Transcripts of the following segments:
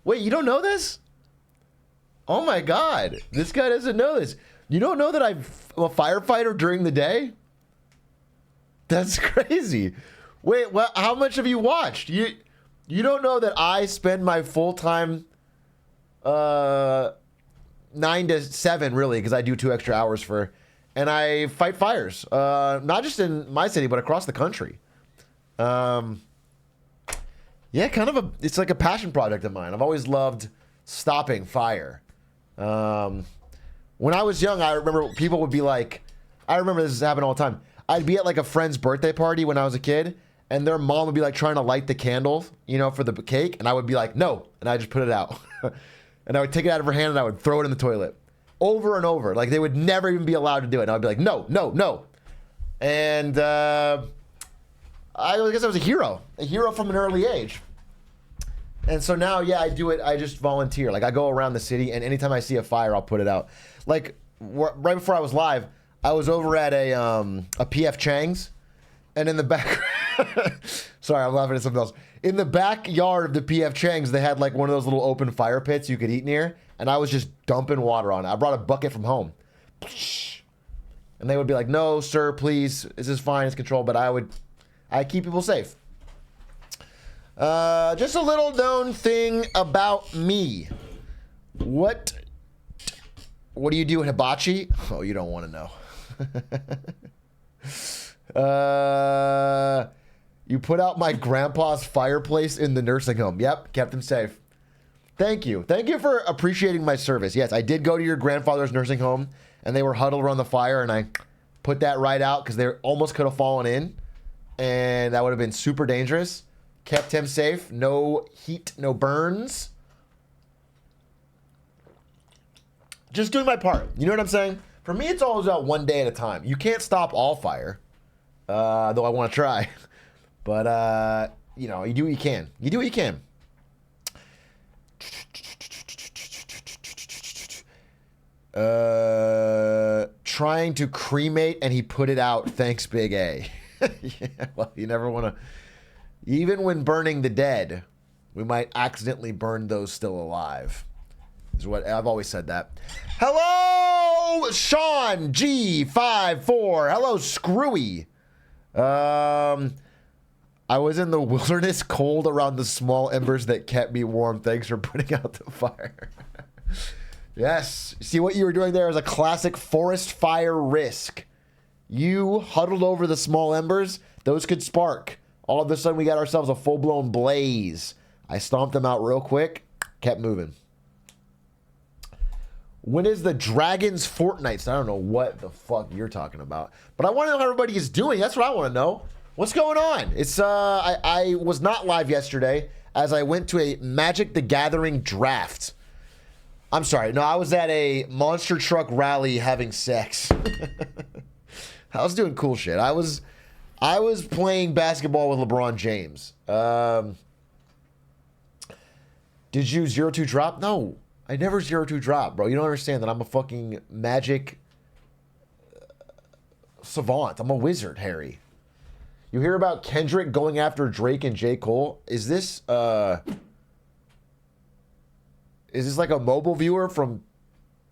Wait, you don't know this? Oh my God. This guy doesn't know this. You don't know that I'm a firefighter during the day? That's crazy. Wait, how much have you watched? You don't know that I spend my full-time 9 to 7, really, because I do 2 extra hours and I fight fires. Not just in my city, but across the country. Yeah, it's like a passion project of mine. I've always loved stopping fire. When I was young, I remember people would be like, I remember this happened all the time. I'd be at like a friend's birthday party when I was a kid, and their mom would be like trying to light the candle, you know, for the cake, and I would be like, no, and I just put it out. And I would take it out of her hand and I would throw it in the toilet. Over and over. Like they would never even be allowed to do it. And I would be like, no, no, no. And I guess I was a hero from an early age. And so now, yeah, I do it. I just volunteer. Like I go around the city, and anytime I see a fire, I'll put it out. Like right before I was live, I was over at a PF Chang's, and in the back, sorry, I'm laughing at something else. In the backyard of the PF Chang's, they had like one of those little open fire pits you could eat near, and I was just dumping water on it. I brought a bucket from home, and they would be like, "No, sir, please, this is fine, it's controlled." But I keep people safe. Just a little known thing about me. What do you do in hibachi? Oh, you don't want to know. You put out my grandpa's fireplace in the nursing home. Yep, kept him safe. Thank you. Thank you for appreciating my service. Yes, I did go to your grandfather's nursing home, and they were huddled around the fire, and I put that right out because they almost could have fallen in, and that would have been super dangerous. Kept him safe. No heat, no burns. Just doing my part. You know what I'm saying? For me, it's always about one day at a time. You can't stop all fire, though I want to try. But, you know, you do what you can. You do what you can. Trying to cremate, and he put it out. Thanks, Big A. Yeah, well, you never want to... Even when burning the dead, we might accidentally burn those still alive. Is what I've always said that. Hello, Sean G54. Hello, Screwy. I was in the wilderness, cold around the small embers that kept me warm. Thanks for putting out the fire. Yes. See what you were doing there is a classic forest fire risk. You huddled over the small embers. Those could spark. All of a sudden, we got ourselves a full-blown blaze. I stomped them out real quick. Kept moving. When is the Dragons Fortnite? I don't know what the fuck you're talking about. But I want to know how everybody is doing. That's what I want to know. What's going on? It's I was not live yesterday as I went to a Magic the Gathering draft. I'm sorry. No, I was at a monster truck rally having sex. I was doing cool shit. I was playing basketball with LeBron James. Did you 0-2 drop? No, I never 0-2 drop, bro. You don't understand that I'm a fucking Magic savant. I'm a wizard, Harry. You hear about Kendrick going after Drake and J. Cole? Is this like a mobile viewer from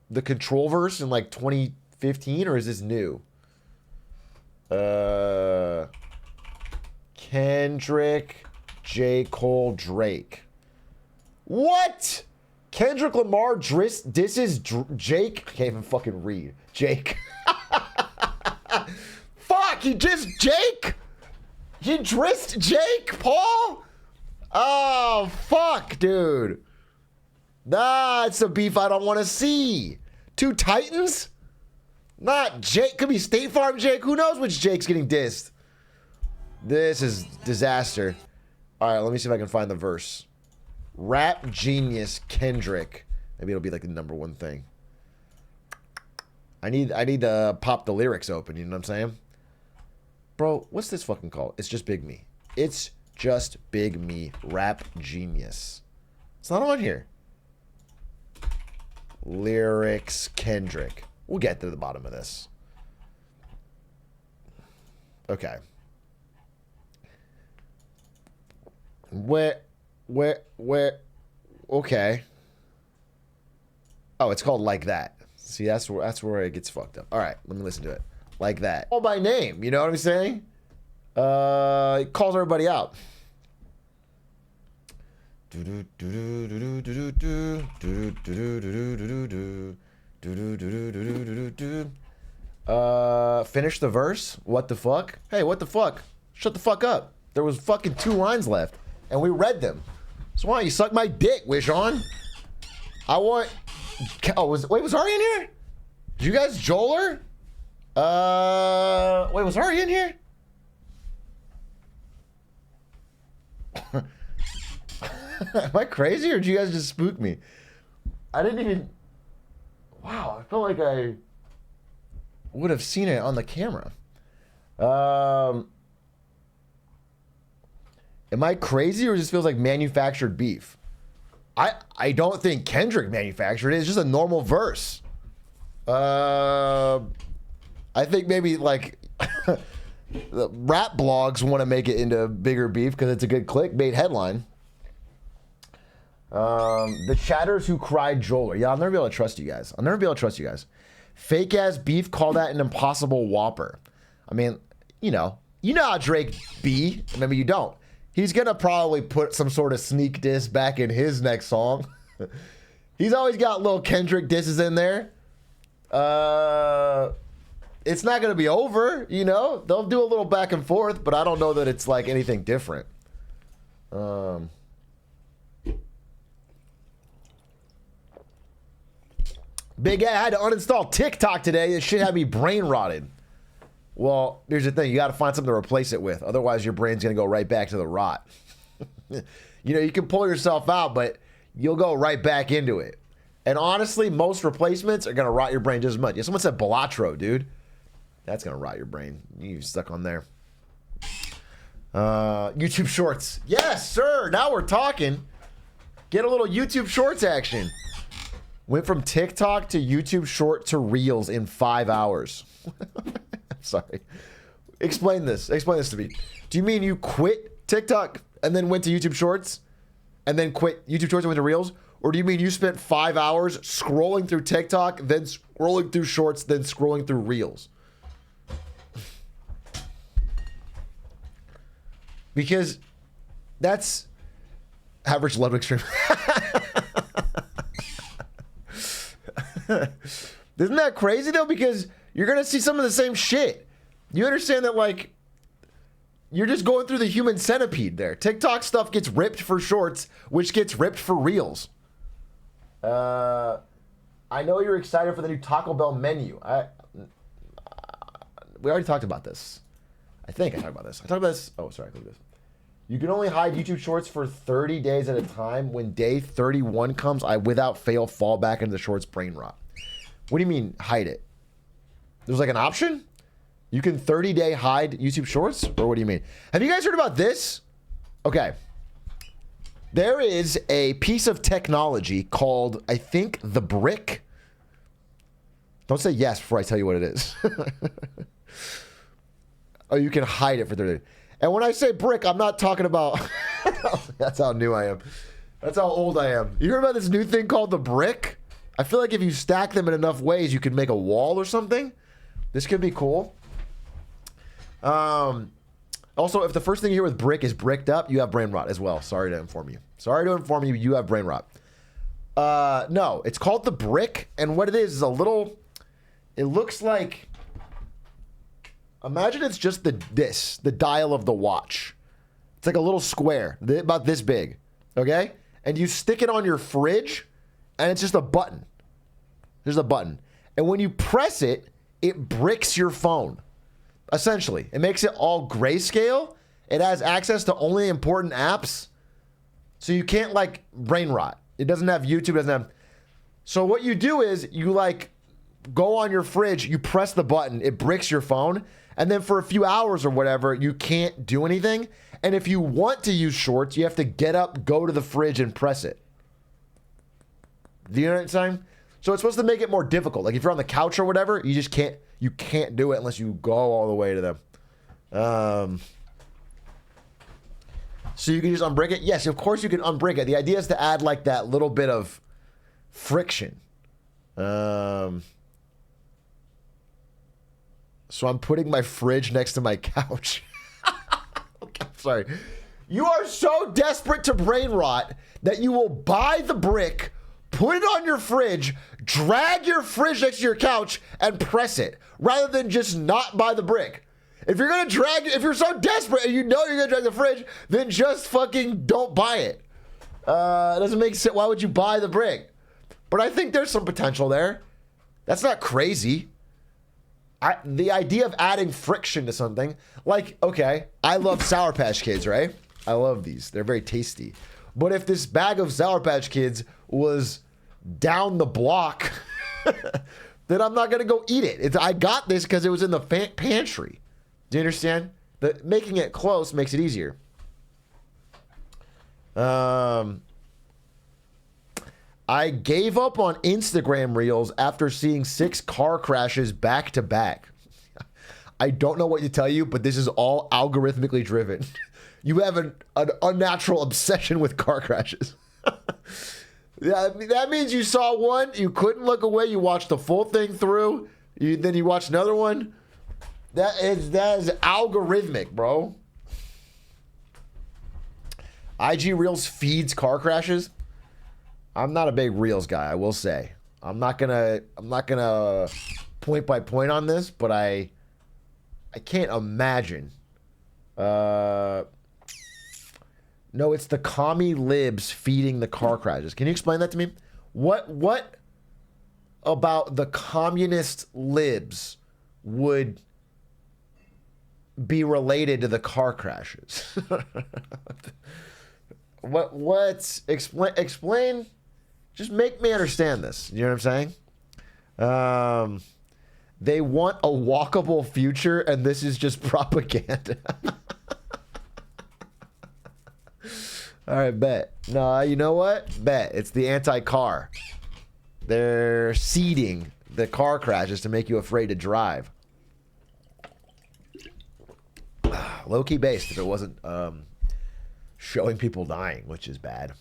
the Controlverse in like 2015, or is this new? Kendrick, J. Cole, Drake. What? Kendrick Lamar disses Jake? I can't even fucking read. Jake. Fuck, you dissed Jake? You drissed Jake Paul? Oh, fuck, dude. Nah, it's a beef I don't want to see. Two Titans? Not Jake. Could be State Farm Jake. Who knows which Jake's getting dissed? This is disaster. All right, let me see if I can find the verse. Rap genius Kendrick. Maybe it'll be like the #1 thing. I need to pop the lyrics open. You know what I'm saying? Bro, what's this fucking called? It's just Big Me. It's just Big Me. Rap genius. It's not on here. Lyrics Kendrick. We'll get to the bottom of this. Okay. Where? Okay. Oh, it's called Like That. See, that's where it gets fucked up. All right, let me listen to it. Like That. All by name, you know what I'm saying? It calls everybody out. Finish the verse? What the fuck? Hey, what the fuck? Shut the fuck up. There was fucking 2 lines left, and we read them. So why don't you suck my dick, Wishon? I want... Oh, was Ari in here? Did you guys Joel her? Wait, was Ari in here? Am I crazy, or did you guys just spook me? I didn't even... Wow, I felt like I would have seen it on the camera. Am I crazy, or it just feels like manufactured beef? I don't think Kendrick manufactured it. It's just a normal verse. I think maybe like the rap blogs want to make it into bigger beef because it's a good clickbait headline. The chatters who cried Joler. Yeah, I'll never be able to trust you guys. I'll never be able to trust you guys. Fake ass beef, call that an impossible whopper. I mean, you know how Drake be. Maybe you don't. He's gonna probably put some sort of sneak diss back in his next song. He's always got little Kendrick disses in there. It's not gonna be over, you know. They'll do a little back and forth, but I don't know that it's like anything different. Big A, I had to uninstall TikTok today. This shit had me brain rotted. Well, here's the thing. You got to find something to replace it with. Otherwise, your brain's going to go right back to the rot. You know, you can pull yourself out, but you'll go right back into it. And honestly, most replacements are going to rot your brain just as much. Yeah, someone said Balatro, dude. That's going to rot your brain. You stuck on there. YouTube Shorts. Yes, sir. Now we're talking. Get a little YouTube Shorts action. Went from TikTok to YouTube Short to Reels in 5 hours. Sorry. Explain this. Explain this to me. Do you mean you quit TikTok and then went to YouTube Shorts and then quit YouTube Shorts and went to Reels? Or do you mean you spent 5 hours scrolling through TikTok, then scrolling through Shorts, then scrolling through Reels? Because that's average Ludwig stream. Isn't that crazy though? Because you're gonna see some of the same shit. You understand that, like, you're just going through the human centipede there. TikTok stuff gets ripped for Shorts, which gets ripped for Reels. I know you're excited for the new Taco Bell menu. We already talked about this. I think I talked about this. I talked about this. Oh, sorry. Look at this. You can only hide YouTube Shorts for 30 days at a time. When day 31 comes, I without fail fall back into the Shorts brain rot. What do you mean hide it? There's like an option? You can 30-day hide YouTube Shorts? Or what do you mean? Have you guys heard about this? Okay. There is a piece of technology called, I think, the brick. Don't say yes before I tell you what it is. Oh, you can hide it for 30 days. And when I say brick, I'm not talking about... That's how new I am. That's how old I am. You heard about this new thing called the brick? I feel like if you stack them in enough ways, you could make a wall or something. This could be cool. Also, if the first thing you hear with brick is bricked up, you have brain rot as well. Sorry to inform you. Sorry to inform you, you have brain rot. No, it's called the brick, and what it is a little... It looks like... Imagine it's just the dial of the watch. It's like a little square, about this big, okay? And you stick it on your fridge, and it's just a button. There's a button. And when you press it, it bricks your phone. Essentially, it makes it all grayscale. It has access to only important apps. So you can't, like, brain rot. It doesn't have YouTube, it doesn't have... So what you do is you, like, go on your fridge, you press the button, it bricks your phone, and then for a few hours or whatever, you can't do anything. And if you want to use Shorts, you have to get up, go to the fridge, and press it. Do you know what I'm saying? So it's supposed to make it more difficult. Like if you're on the couch or whatever, you just can't... You can't do it unless you go all the way to them. So you can just unbrick it? Yes, of course you can unbrick it. The idea is to add like that little bit of friction. So I'm putting my fridge next to my couch. Okay, I'm sorry. You are so desperate to brain rot that you will buy the brick, put it on your fridge, drag your fridge next to your couch, and press it, rather than just not buy the brick. If you're gonna drag, if you're so desperate and you know you're gonna drag the fridge, then just fucking don't buy it. It doesn't make sense. Why would you buy the brick? But I think there's some potential there. That's not crazy. The idea of adding friction to something, like, okay, I love Sour Patch Kids, right? I love these. They're very tasty. But if this bag of Sour Patch Kids was down the block, then I'm not going to go eat it. I got this because it was in the pantry. Do you understand? Making it close makes it easier. I gave up on Instagram Reels after seeing 6 car crashes back to back. I don't know what to tell you, but this is all algorithmically driven. You have an unnatural obsession with car crashes. Yeah, that means you saw one, you couldn't look away, you watched the full thing through, then you watched another one. That is algorithmic, bro. IG Reels feeds car crashes. I'm not a big Reels guy, I will say. I'm not gonna point by point on this, but I can't imagine. No, it's the commie libs feeding the car crashes. Can you explain that to me? What about the communist libs would be related to the car crashes? Explain, just make me understand this. You know what I'm saying? They want a walkable future, and this is just propaganda. All right, bet. No, you know what? Bet. It's the anti-car. They're seeding the car crashes to make you afraid to drive. Low-key based if it wasn't showing people dying, which is bad.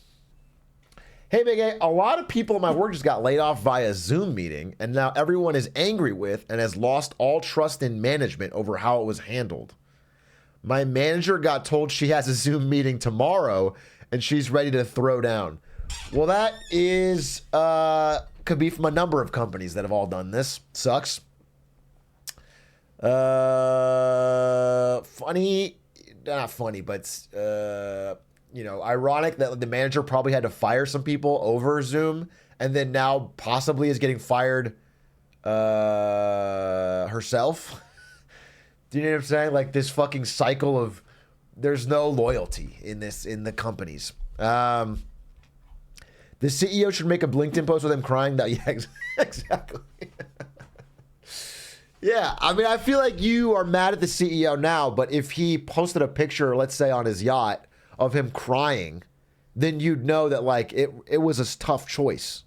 Hey, Big A, a lot of people in my work just got laid off via Zoom meeting, and now everyone is angry with and has lost all trust in management over how it was handled. My manager got told she has a Zoom meeting tomorrow, and she's ready to throw down. Well, that is, could be from a number of companies that have all done this. Sucks. Funny, not funny, but, you know, ironic that the manager probably had to fire some people over Zoom, and then now possibly is getting fired herself. Do you know what I'm saying? Like this fucking cycle of there's no loyalty in the companies. The CEO should make a LinkedIn post with him crying. That, yeah, exactly. Yeah, I mean, I feel like you are mad at the CEO now, but if he posted a picture, let's say on his yacht, of him crying, then you'd know that like it was a tough choice.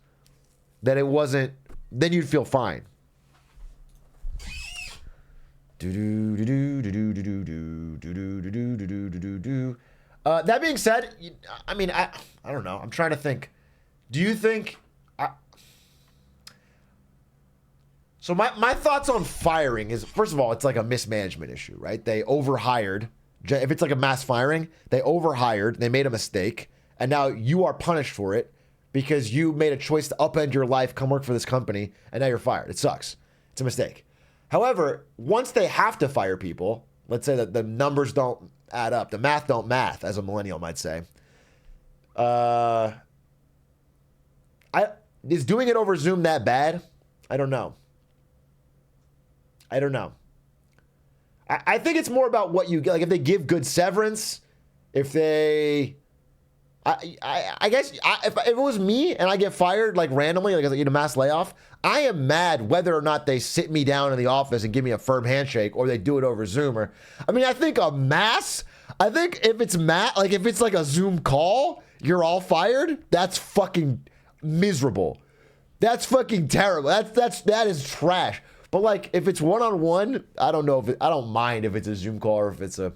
That it wasn't, then you'd feel fine. That being said, I mean, I don't know. I'm trying to think. Do you think? So my thoughts on firing is, first of all, it's like a mismanagement issue, right? They overhired. If it's like a mass firing, they overhired. They made a mistake, and now you are punished for it because you made a choice to upend your life, come work for this company, and now you're fired. It sucks. It's a mistake. However, once they have to fire people, let's say that the numbers don't add up, the math don't math, as a millennial might say. Is doing it over Zoom that bad? I don't know. I think it's more about what you get. Like if they give good severance, if they, I guess if it was me and I get fired like randomly, like a mass layoff, I am mad whether or not they sit me down in the office and give me a firm handshake or they do it over Zoom. Or, I mean, I think if it's like if it's like a Zoom call, you're all fired. That's fucking miserable. That's fucking terrible. That is trash. But like if it's one-on-one, I don't know I don't mind if it's a Zoom call or if it's a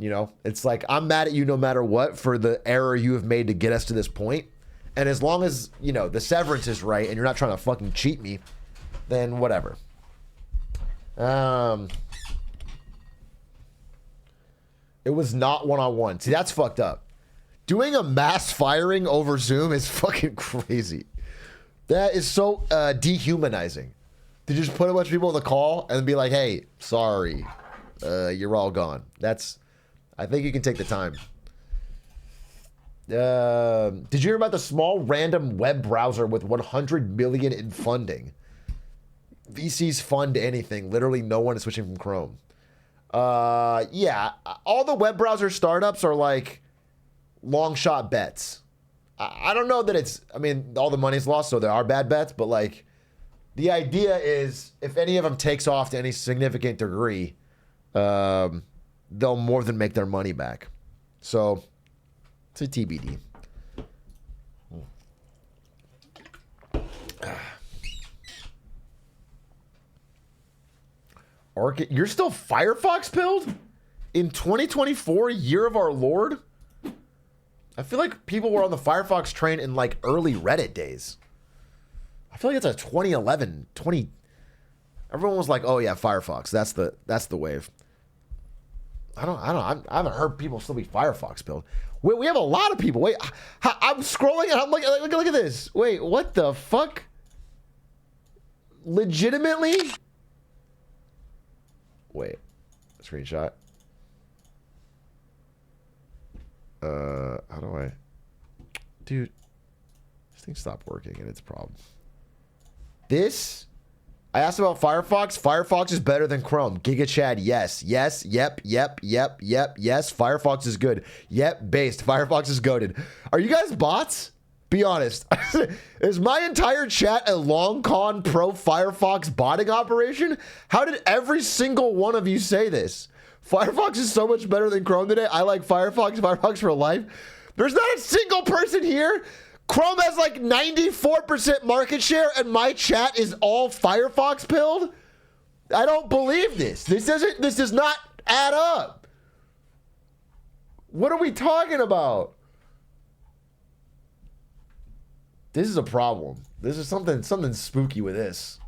You know, it's like, I'm mad at you no matter what for the error you have made to get us to this point. And as long as, you know, the severance is right and you're not trying to fucking cheat me, then whatever. It was not one-on-one. See, that's fucked up. Doing a mass firing over Zoom is fucking crazy. That is so dehumanizing. To just put a bunch of people on the call and be like, hey, sorry, you're all gone. I think you can take the time. Did you hear about the small random web browser with 100 million in funding? VCs fund anything. Literally no one is switching from Chrome. Yeah, all the web browser startups are like long shot bets. I don't know that it's, I mean, all the money's lost, so there are bad bets, but like the idea is if any of them takes off to any significant degree, they'll more than make their money back. So it's a TBD. You're still Firefox pilled? In 2024, year of our Lord? I feel like people were on the Firefox train in like early Reddit days. I feel like it's a 2011, everyone was like, oh yeah, Firefox, that's the wave. I haven't heard people still be Firefox pilled. We have a lot of people. Wait, I'm scrolling and I'm like, look at this. Wait, what the fuck? Legitimately? Wait, screenshot. How do I? Dude, this thing stopped working and it's a problem. I asked about Firefox. Firefox is better than Chrome. Giga Chad, yes. Yes, yep. Yes, Firefox is good. Yep, based. Firefox is goated. Are you guys bots? Be honest. Is my entire chat a long con pro Firefox botting operation? How did every single one of you say this? Firefox is so much better than Chrome today. I like Firefox for life. There's not a single person here. Chrome has like 94% market share and my chat is all Firefox pilled? I don't believe this. This does not add up. What are we talking about? This is a problem. This is something spooky with this.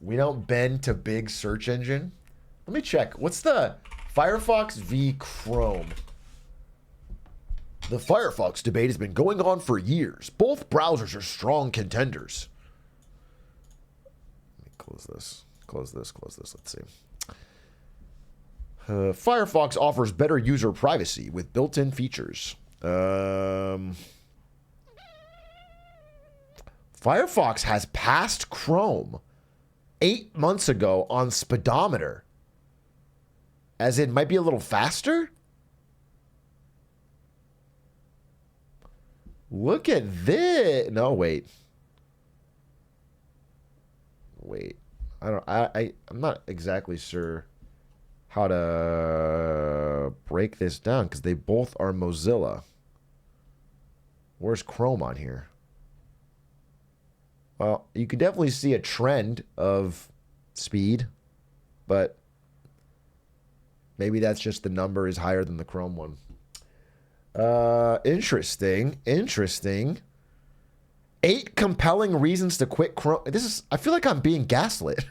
We don't bend to big search engine. Let me check. What's the Firefox v Chrome? The Firefox debate has been going on for years. Both browsers are strong contenders. Close this. Let's see. Firefox offers better user privacy with built-in features. Firefox has passed Chrome 8 months ago on speedometer. As in, might be a little faster? Look at this. No, wait. I'm not exactly sure how to break this down because they both are Mozilla. Where's Chrome on here? Well, you can definitely see a trend of speed, but maybe that's just the number is higher than the Chrome one. Interesting. 8 compelling reasons to quit Chrome. I feel like I'm being gaslit.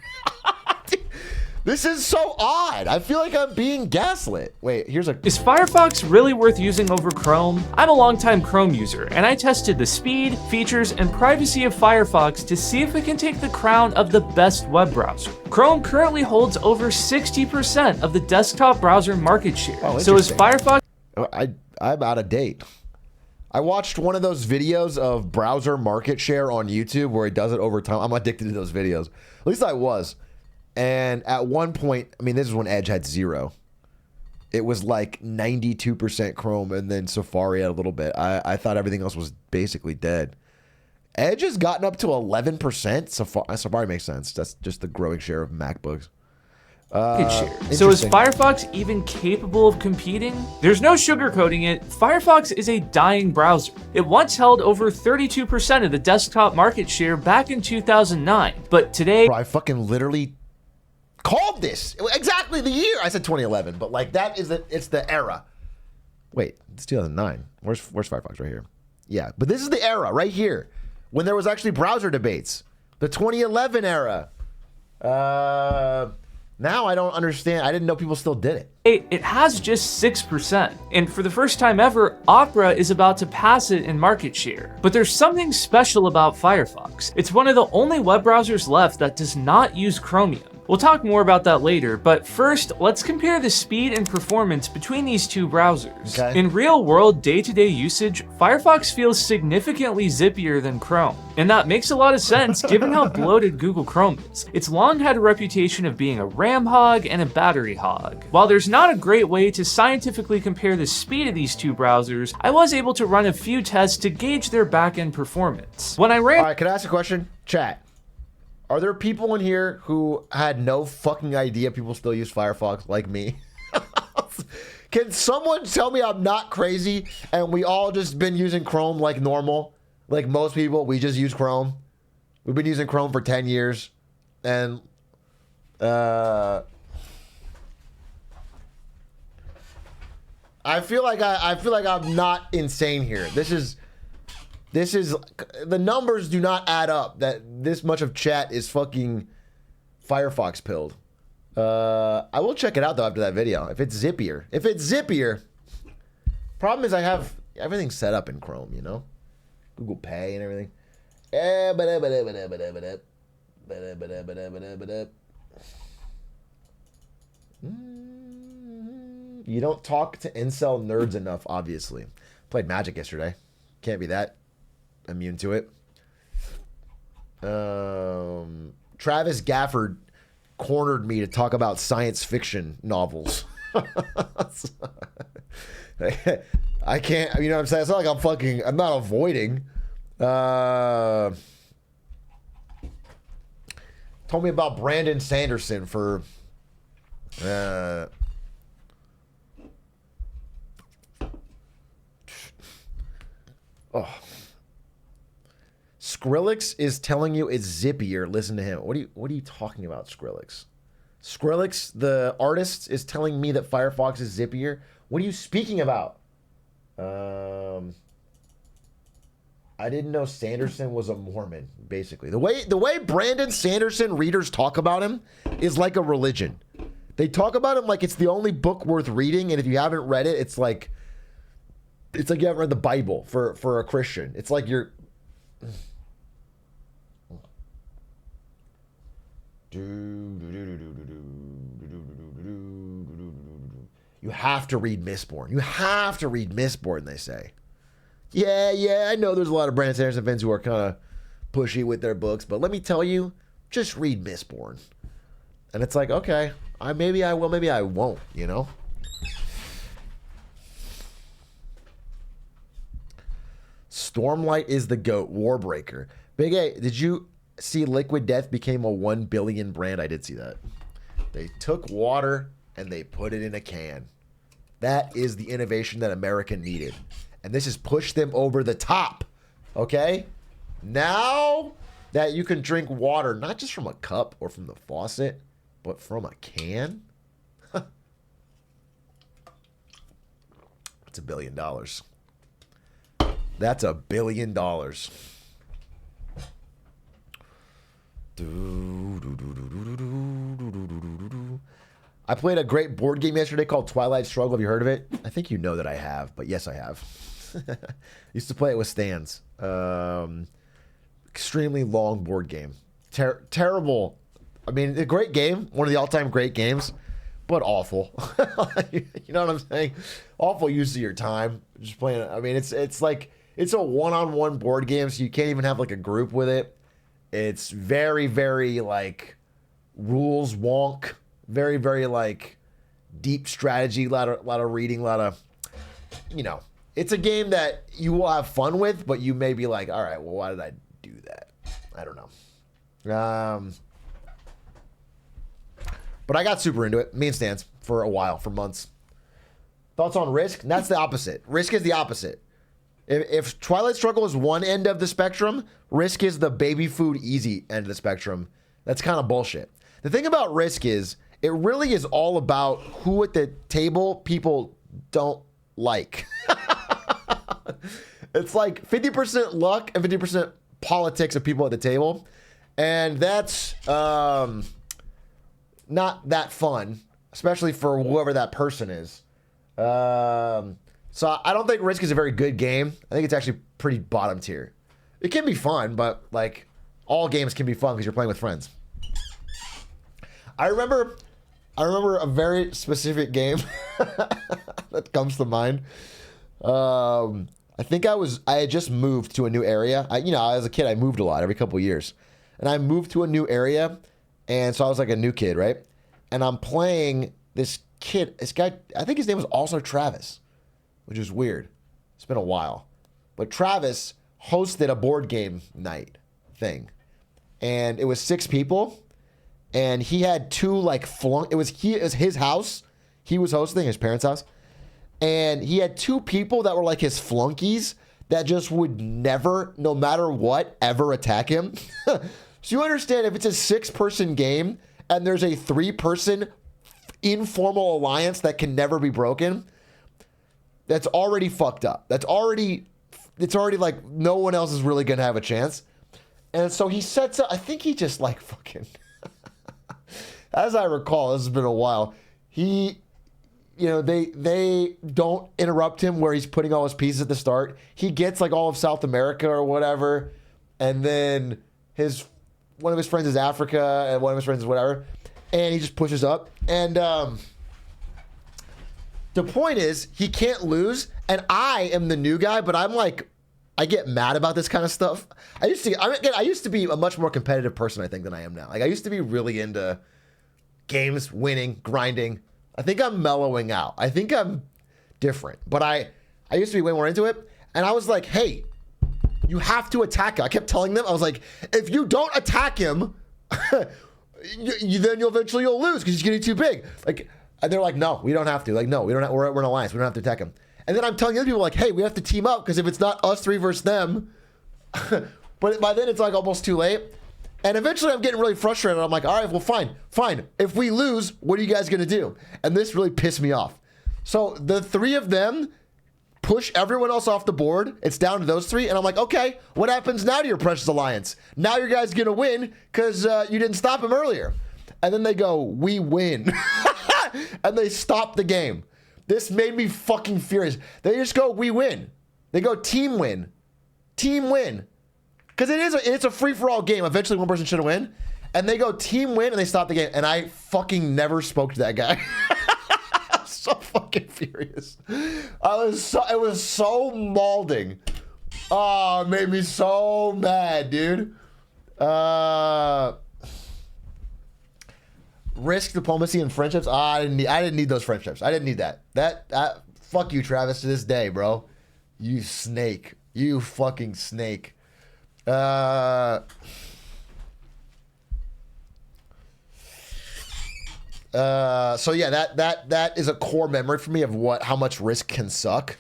This is so odd. I feel like I'm being gaslit. Wait, Is Firefox really worth using over Chrome? I'm a longtime Chrome user, and I tested the speed, features, and privacy of Firefox to see if it can take the crown of the best web browser. Chrome currently holds over 60% of the desktop browser market share. Oh, so is Firefox... I'm out of date. I watched one of those videos of browser market share on YouTube where he does it over time. I'm addicted to those videos. At least I was. And at one point, I mean, this is when Edge had 0. It was like 92% Chrome and then Safari had a little bit. I thought everything else was basically dead. Edge has gotten up to 11%. Safari makes sense. That's just the growing share of MacBooks. share. So is Interesting. Firefox even capable of competing? There's no sugarcoating it. Firefox is a dying browser. It once held over 32% of the desktop market share back in 2009, but today... Bro, I fucking literally called this exactly the year. I said 2011, but like that is it's the era. Wait, it's 2009. Where's Firefox? Right here. Yeah, but this is the era right here when there was actually browser debates. The 2011 era. Now I don't understand. I didn't know people still did it. It has just 6%, and for the first time ever, Opera is about to pass it in market share. But there's something special about Firefox. It's one of the only web browsers left that does not use Chromium. We'll talk more about that later, but first, let's compare the speed and performance between these two browsers. Okay. In real-world, day-to-day usage, Firefox feels significantly zippier than Chrome. And that makes a lot of sense given how bloated Google Chrome is. It's long had a reputation of being a RAM hog and a battery hog. While there's not a great way to scientifically compare the speed of these two browsers, I was able to run a few tests to gauge their back-end performance. When I ran... All right, can I ask a question? Chat. Are there people in here who had no fucking idea people still use Firefox like me? Can someone tell me I'm not crazy and we all just been using Chrome like normal? Like most people, we just use Chrome. We've been using Chrome for 10 years. And I feel like I'm not insane here. This is the numbers do not add up that this much of chat is fucking Firefox pilled. I will check it out though after that video. If it's zippier. Problem is I have everything set up in Chrome, you know? Google Pay and everything. You don't talk to incel nerds enough, obviously. Played Magic yesterday. Can't be that immune to it. Travis Gafford cornered me to talk about science fiction novels. I can't, you know what I'm saying? It's not like I'm not avoiding. Told me about Brandon Sanderson for Skrillex is telling you it's zippier. Listen to him. What are you talking about, Skrillex? Skrillex, the artist, is telling me that Firefox is zippier. What are you speaking about? I didn't know Sanderson was a Mormon, basically. The way Brandon Sanderson readers talk about him is like a religion. They talk about him like it's the only book worth reading, and if you haven't read it, it's like you haven't read the Bible for a Christian. It's like you're... You have to read Mistborn. You have to read Mistborn, they say. Yeah, I know there's a lot of Brandon Sanderson fans who are kind of pushy with their books, but let me tell you, just read Mistborn. And it's like, okay, maybe I will, maybe I won't, you know? Stormlight is the GOAT. Warbreaker. Big A, did you see Liquid Death became a 1 billion brand? I did see that. They took water and they put it in a can. That is the innovation that America needed. And this has pushed them over the top. Okay? Now that you can drink water, not just from a cup or from the faucet, but from a can. It's $1 billion. That's $1 billion. I played a great board game yesterday called Twilight Struggle. Have you heard of it? I think you know that I have, but yes, I have. Used to play it with Stans. Extremely long board game. Terrible. I mean, a great game. One of the all-time great games, but awful. You know what I'm saying? Awful use of your time. Just playing. I mean, it's like it's a one-on-one board game, so you can't even have like a group with it. It's very, very like rules wonk. Very, very like deep strategy. A lot of reading. A lot of, you know. It's a game that you will have fun with, but you may be like, all right, well, why did I do that? I don't know. But But I got super into it. Me and Stans for a while, for months. Thoughts on Risk? That's the opposite. Risk is the opposite. If Twilight Struggle is one end of the spectrum, Risk is the baby food easy end of the spectrum. That's kind of bullshit. The thing about Risk is it really is all about who at the table people don't like. It's like 50% luck and 50% politics of people at the table. And that's not that fun, especially for whoever that person is. So I don't think Risk is a very good game. I think it's actually pretty bottom tier. It can be fun, but like all games can be fun because you're playing with friends. I remember a very specific game that comes to mind. I think I had just moved to a new area. As a kid, I moved a lot every couple of years. And I moved to a new area, and so I was like a new kid, right? And I'm playing this guy, I think his name was also Travis, which is weird. It's been a while. But Travis hosted a board game night thing. And it was 6 people, and he had 2 like it was his house. He was hosting his parents' house. And he had 2 people that were like his flunkies that just would never, no matter what, ever attack him. So you understand, if it's a 6-person game and there's a 3-person informal alliance that can never be broken, that's already fucked up. It's already like no one else is really going to have a chance. And so he sets up, I think he just like fucking, as I recall, this has been a while, they don't interrupt him where he's putting all his pieces at the start. He gets like all of South America or whatever, and then one of his friends is Africa, and one of his friends is whatever, and he just pushes up. And the point is, he can't lose, and I am the new guy, but I'm like, I get mad about this kind of stuff. I used to be a much more competitive person, I think, than I am now. Like, I used to be really into games, winning, grinding. I think I'm mellowing out. I think I'm different, but I used to be way more into it, and I was like, hey, you have to attack him. I kept telling them, I was like, if you don't attack him, then you'll lose because he's getting too big. Like, and they're like, no, we don't have to. Like, no, we don't. We're an alliance. We don't have to attack him. And then I'm telling other people like, hey, we have to team up because if it's not us 3 versus them, but by then it's like almost too late. And eventually I'm getting really frustrated. I'm like, all right, well, fine. If we lose, what are you guys gonna do? And this really pissed me off. So the 3 of them push everyone else off the board. It's down to those 3. And I'm like, okay, what happens now to your precious alliance? Now your guy's going to win because you didn't stop him earlier. And then they go, we win. And they stop the game. This made me fucking furious. They just go, we win. They go, team win. Team win. Because it's a free-for-all game. Eventually one person should win. And they go, team win, and they stop the game. And I fucking never spoke to that guy. So fucking furious. It was so maulding. Oh, it made me so mad, dude. Risk, diplomacy, and friendships. I didn't need those friendships. I didn't need that. Fuck you, Travis, to this day, bro. You snake. You fucking snake. So yeah, that is a core memory for me of how much Risk can suck.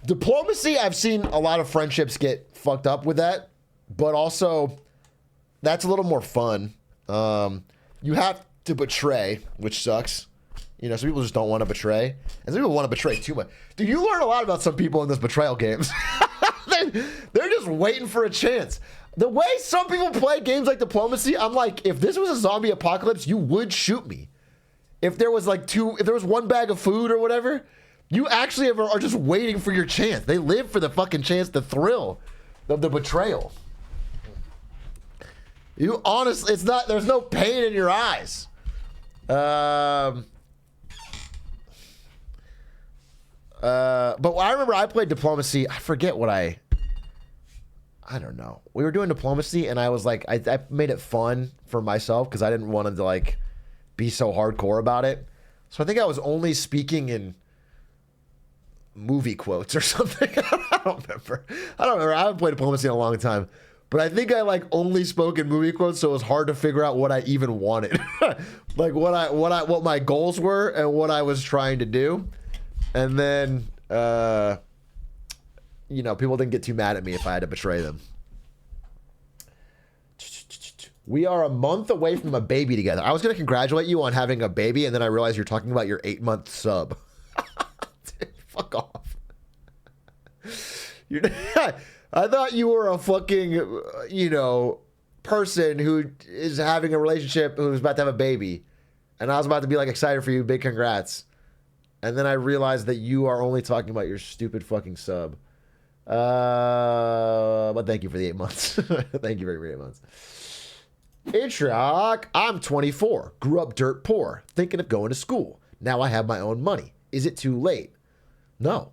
Diplomacy, I've seen a lot of friendships get fucked up with that, but also that's a little more fun. You have to betray, which sucks. Some people just don't want to betray, and some people want to betray too much. Dude, you learn a lot about some people in those betrayal games. They're just waiting for a chance. The way some people play games like Diplomacy, I'm like, if this was a zombie apocalypse, you would shoot me. If there was one bag of food or whatever, you actually are just waiting for your chance. They live for the fucking chance, the thrill of the betrayal. You honestly, there's no pain in your eyes. But I remember I played Diplomacy. I forget what I don't know. We were doing Diplomacy, and I was like, I made it fun for myself because I didn't want to like be so hardcore about it. So I think I was only speaking in movie quotes or something. I don't remember. I haven't played Diplomacy in a long time. but I think I like only spoke in movie quotes, so it was hard to figure out what I even wanted. Like what my goals were and what I was trying to do. And then you know, people didn't get too mad at me if I had to betray them. We are a month away from a baby together. I was going to congratulate you on having a baby, and then I realized you're talking about your 8-month sub. Fuck off. I thought you were a fucking, you know, person who is having a relationship who's about to have a baby. And I was about to be like excited for you. Big congrats. And then I realized that you are only talking about your stupid fucking sub. But thank you for the 8 months. Thank you for the 8 months. Atrioc, I'm 24. Grew up dirt poor. Thinking of going to school. Now I have my own money. Is it too late? No.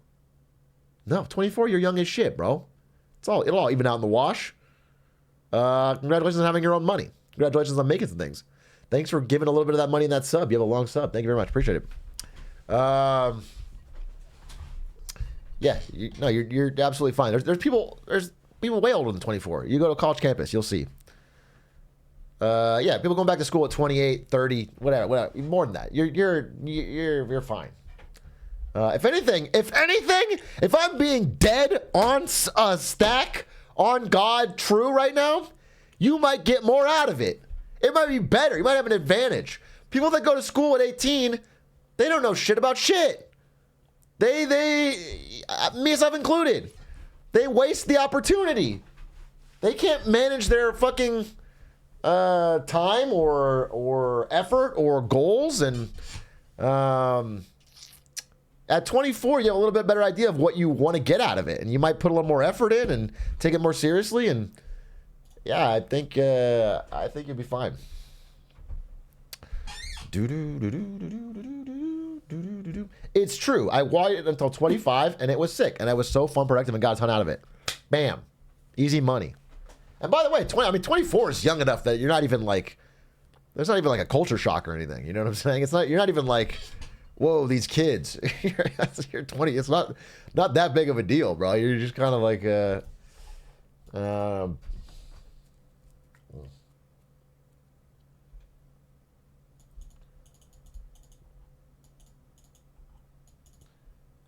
No, 24, you're young as shit, bro. It'll all even out in the wash. Congratulations on having your own money. Congratulations on making some things. Thanks for giving a little bit of that money in that sub. You have a long sub. Thank you very much. Appreciate it. Yeah, you're absolutely fine. There's people way older than 24. You go to a college campus, you'll see. Yeah, people going back to school at 28, 30, whatever, more than that. You're fine. If anything, if I'm being dead on a stack on God true right now, you might get more out of it. It might be better. You might have an advantage. People that go to school at 18, they don't know shit about shit. They myself included, they waste the opportunity. They can't manage their fucking time or effort or goals, and at 24 you have a little bit better idea of what you want to get out of it, and you might put a little more effort in and take it more seriously. And yeah, I think you'll be fine. It's true. I waited until 25 and it was sick, and I was so fun, productive, and got a ton out of it. Bam, easy money. And by the way, 24 is young enough that you're not even like, there's not even like a culture shock or anything. You know what I'm saying? You're not even like, whoa, these kids. You're 20. It's not that big of a deal, bro. You're just kind of like,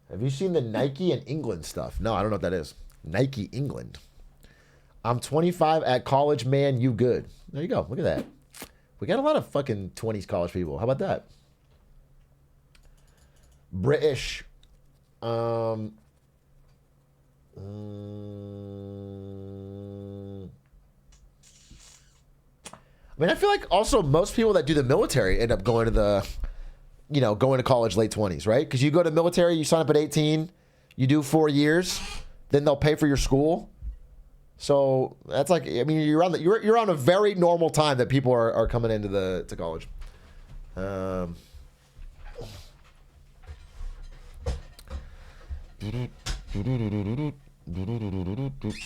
have you seen the Nike and England stuff? No, I don't know what that is. Nike England. I'm 25 at college, man. You good? There you go. Look at that. We got a lot of fucking 20s college people. How about that? British. I mean, I feel like also most people that do the military end up going to college late 20s, right? Because you go to military, you sign up at 18, you do 4 years, then they'll pay for your school. So that's like, I mean, you're on a very normal time that people are coming into to college.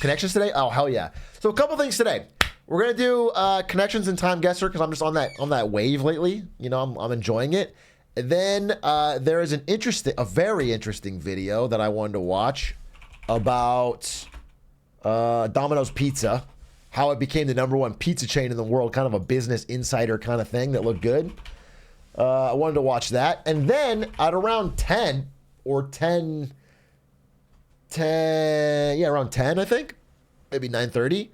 Connections today? Oh, hell yeah. So a couple things today. We're gonna do connections and time guesser because I'm just on that wave lately. You know, I'm enjoying it. And then there is a very interesting video that I wanted to watch about Domino's Pizza, how it became the #1 pizza chain in the world, kind of a Business Insider kind of thing that looked good. I wanted to watch that. And then at around 10 or 10, yeah, around 10, I think, maybe 9:30.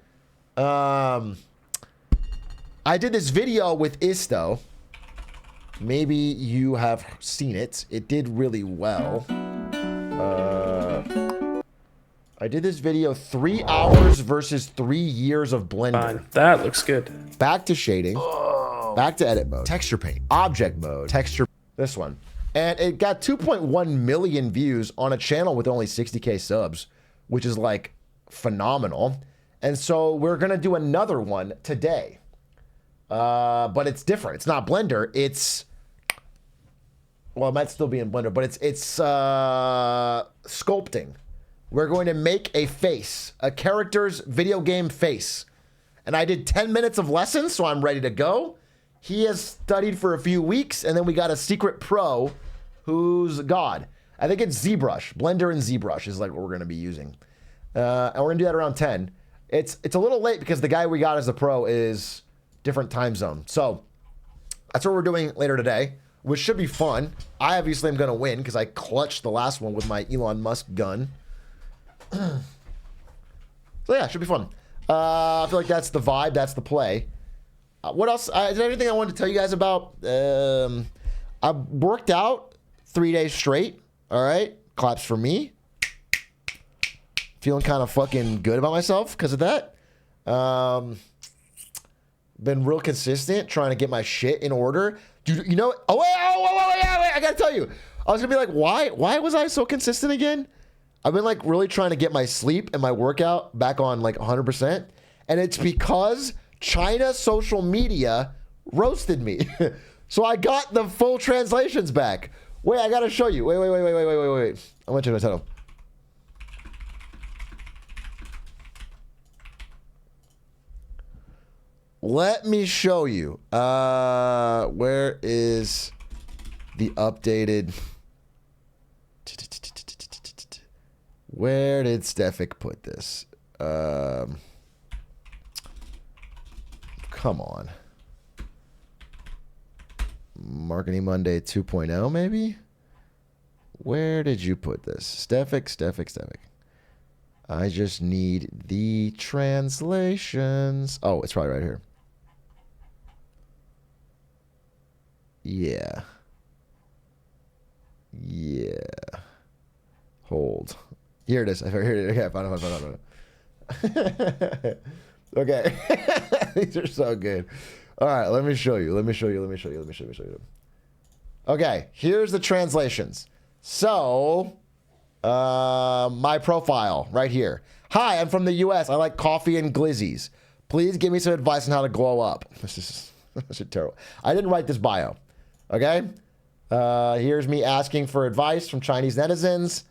I did this video with Isto. Maybe you have seen it. It did really well. I did this video 3 hours versus 3 years of Blender. That looks good. Back to shading. Oh. Back to edit mode. Texture paint. Object mode. Texture. This one. And it got 2.1 million views on a channel with only 60K subs, which is like phenomenal. And so we're going to do another one today. But it's different. It's not Blender. It's, well, it might still be in Blender, but it's sculpting. We're going to make a face, a character's video game face. And I did 10 minutes of lessons, so I'm ready to go. He has studied for a few weeks, and then we got a secret pro who's God. I think it's ZBrush. Blender and ZBrush is like what we're going to be using. And we're going to do that around 10. It's a little late because the guy we got as the pro is different time zone. So that's what we're doing later today, which should be fun. I obviously am going to win because I clutched the last one with my Elon Musk gun. So yeah, it should be fun. I feel like that's the vibe. That's the play. What else? Is there anything I wanted to tell you guys about? I worked out 3 days straight. All right. Claps for me. Feeling kind of fucking good about myself because of that. Been real consistent trying to get my shit in order. Dude, you know, wait, I gotta tell you. I was gonna be like, why was I so consistent again? I've been like really trying to get my sleep and my workout back on like 100%. And it's because China social media roasted me. So I got the full translations back. Wait, I gotta show you. Wait. I want you to tell them. Let me show you. Where is the updated? Where did Stefik put this? Come on. Marketing Monday 2.0, maybe? Where did you put this? Stefik. I just need the translations. Oh, it's probably right here. Yeah. Hold. Here it is. Here it is. Okay, I found it. Okay. These are so good. All right, let me show you. Okay, here's the translations. So, my profile right here. Hi, I'm from the US. I like coffee and glizzies. Please give me some advice on how to glow up. This is terrible. I didn't write this bio. Okay? Here's me asking for advice from Chinese netizens.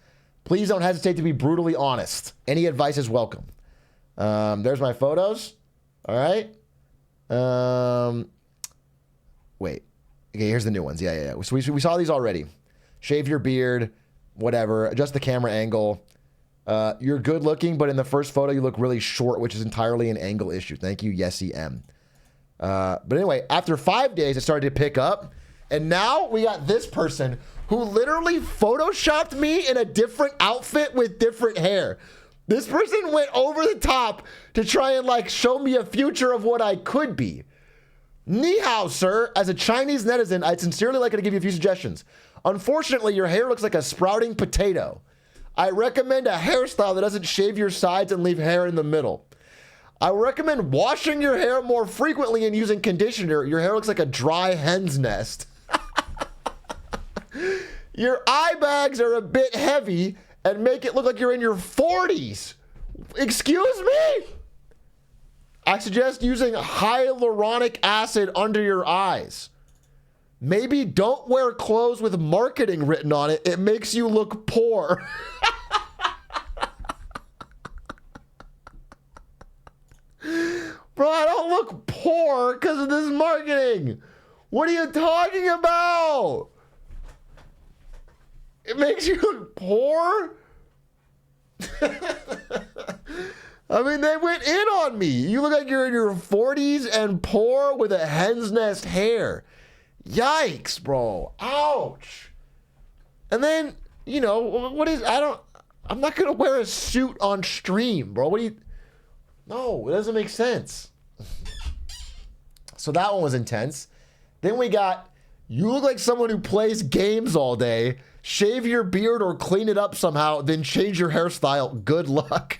Please don't hesitate to be brutally honest. Any advice is welcome. There's my photos. All right. Wait. Okay, here's the new ones. Yeah. So we saw these already. Shave your beard, whatever. Adjust the camera angle. You're good looking, but in the first photo you look really short, which is entirely an angle issue. Thank you, Yessie M. But anyway, after 5 days, it started to pick up. And now we got this person who literally photoshopped me in a different outfit with different hair. This person went over the top to try and like show me a future of what I could be. Ni hao, sir. As a Chinese netizen, I'd sincerely like to give you a few suggestions. Unfortunately, your hair looks like a sprouting potato. I recommend a hairstyle that doesn't shave your sides and leave hair in the middle. I recommend washing your hair more frequently and using conditioner. Your hair looks like a dry hen's nest. Your eye bags are a bit heavy and make it look like you're in your 40s. Excuse me? I suggest using hyaluronic acid under your eyes. Maybe don't wear clothes with marketing written on it. It makes you look poor. Bro, I don't look poor because of this marketing. What are you talking about? It makes you look poor? I mean, they went in on me. You look like you're in your 40s and poor with a hen's nest hair. Yikes, bro. Ouch. And then, you know, I'm not going to wear a suit on stream, bro. No, it doesn't make sense. So that one was intense. Then we got, you look like someone who plays games all day. Shave your beard or clean it up somehow, then change your hairstyle. Good luck.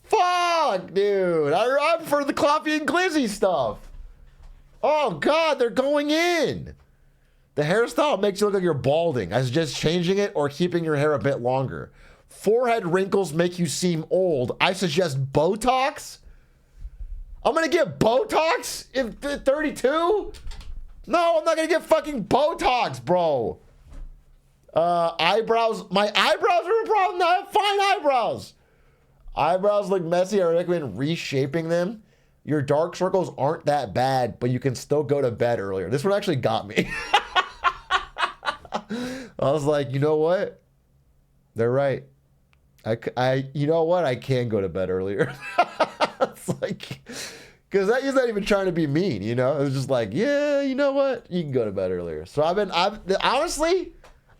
Fuck, dude. I'm for the coffee and glizzy stuff. Oh, God, they're going in. The hairstyle makes you look like you're balding. I suggest changing it or keeping your hair a bit longer. Forehead wrinkles make you seem old. I suggest Botox. I'm going to get Botox at 32? No, I'm not going to get fucking Botox, bro. Eyebrows. My eyebrows are a problem. I have fine eyebrows. Eyebrows look messy. I recommend reshaping them. Your dark circles aren't that bad, but you can still go to bed earlier. This one actually got me. I was like, you know what? They're right. You know what? I can go to bed earlier. It's like, because he's not even trying to be mean, you know? It was just like, yeah, you know what? You can go to bed earlier. So I've honestly,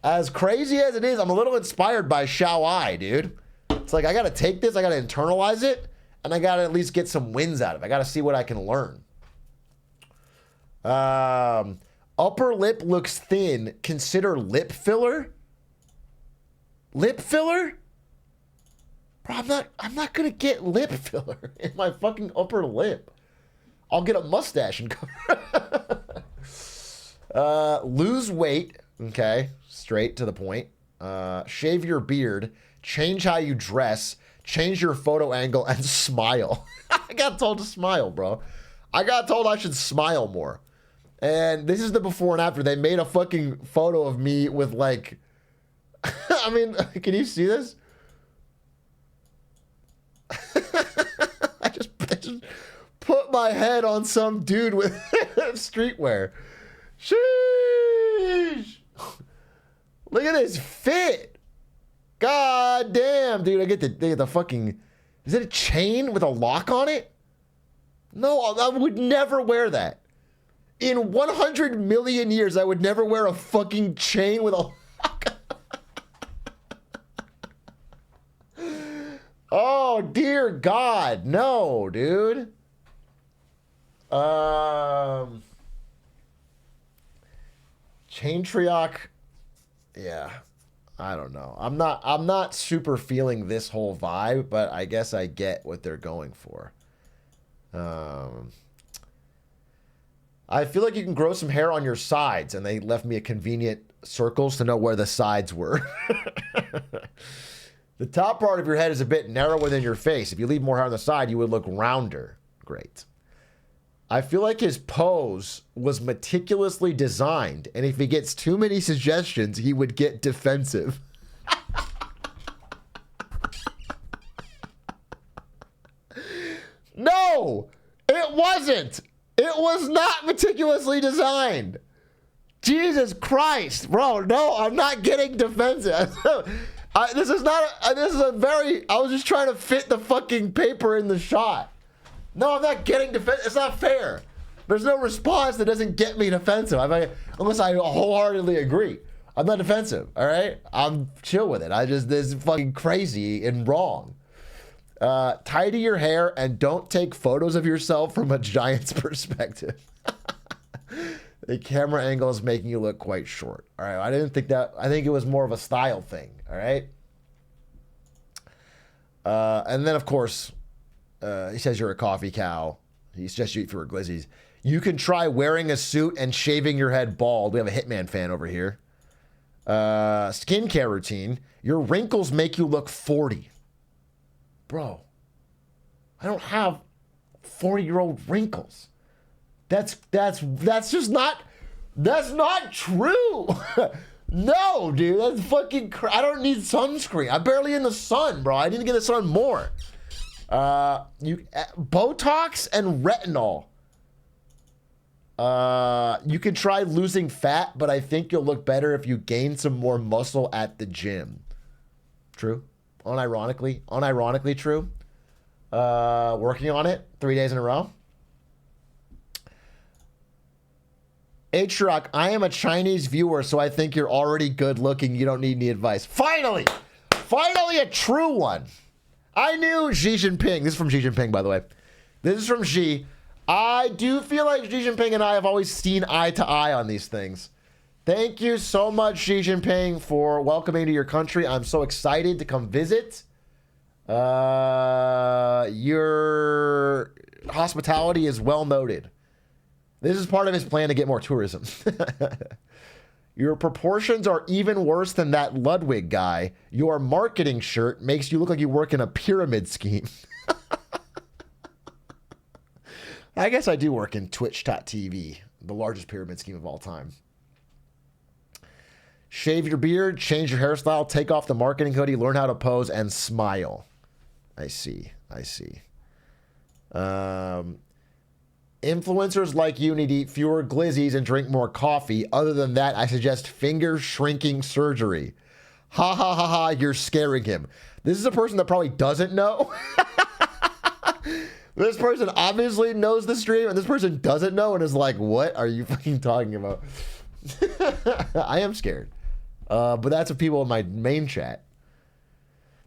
as crazy as it is, I'm a little inspired by Shao Ai, dude. It's like, I got to take this, I got to internalize it, and I got to at least get some wins out of it. I got to see what I can learn. Upper lip looks thin. Consider lip filler? Lip filler? Bro, I'm not gonna get lip filler in my fucking upper lip. I'll get a mustache and cover. Lose weight. Okay, straight to the point. Shave your beard. Change how you dress. Change your photo angle and smile. I got told to smile, bro. I got told I should smile more. And this is the before and after. They made a fucking photo of me with like, I mean, can you see this? I just put my head on some dude with streetwear. Sheesh. Look at this fit. God damn, dude. I get the fucking, is it a chain with a lock on it? No, I would never wear that. In 100 million years, I would never wear a fucking chain with a lock. Oh, dear God. No, dude. Atrioc. Yeah. I don't know. I'm not super feeling this whole vibe, but I guess I get what they're going for. I feel like you can grow some hair on your sides, and they left me a convenient circles to know where the sides were. The top part of your head is a bit narrower than your face. If you leave more hair on the side, you would look rounder. Great. I feel like his pose was meticulously designed, and if he gets too many suggestions, he would get defensive. No, it wasn't. It was not meticulously designed. Jesus Christ, bro. No, I'm not getting defensive. This is a very, I was just trying to fit the fucking paper in the shot. No, I'm not getting defensive. It's not fair. There's no response that doesn't get me defensive. Unless I wholeheartedly agree. I'm not defensive, all right? I'm chill with it. This is fucking crazy and wrong. Tidy your hair and don't take photos of yourself from a giant's perspective. The camera angle is making you look quite short. All right, I didn't think that. I think it was more of a style thing. All right. And then, of course, he says you're a coffee cow. He suggests you eat fewer glizzies. You can try wearing a suit and shaving your head bald. We have a Hitman fan over here. Skincare routine. Your wrinkles make you look 40. Bro, I don't have 40-year-old wrinkles. That's just not, that's not true. No, dude, that's fucking, I don't need sunscreen. I'm barely in the sun, bro. I need to get the sun more. Botox and retinol. You can try losing fat, but I think you'll look better if you gain some more muscle at the gym. True. Unironically true. Working on it 3 days in a row. Atrioc, I am a Chinese viewer, so I think you're already good looking. You don't need any advice. Finally a true one. I knew Xi Jinping. This is from Xi Jinping, by the way. This is from Xi. I do feel like Xi Jinping and I have always seen eye to eye on these things. Thank you so much, Xi Jinping, for welcoming to your country. I'm so excited to come visit. Your hospitality is well noted. This is part of his plan to get more tourism. Your proportions are even worse than that Ludwig guy. Your marketing shirt makes you look like you work in a pyramid scheme. I guess I do work in Twitch.tv, the largest pyramid scheme of all time. Shave your beard, change your hairstyle, take off the marketing hoodie, learn how to pose, and smile. I see. Influencers like you need to eat fewer glizzies and drink more coffee. Other than that, I suggest finger shrinking surgery. Ha ha ha ha, you're scaring him. This is a person that probably doesn't know. This person obviously knows the stream, and this person doesn't know and is like, what are you fucking talking about? I am scared. But that's what people in my main chat.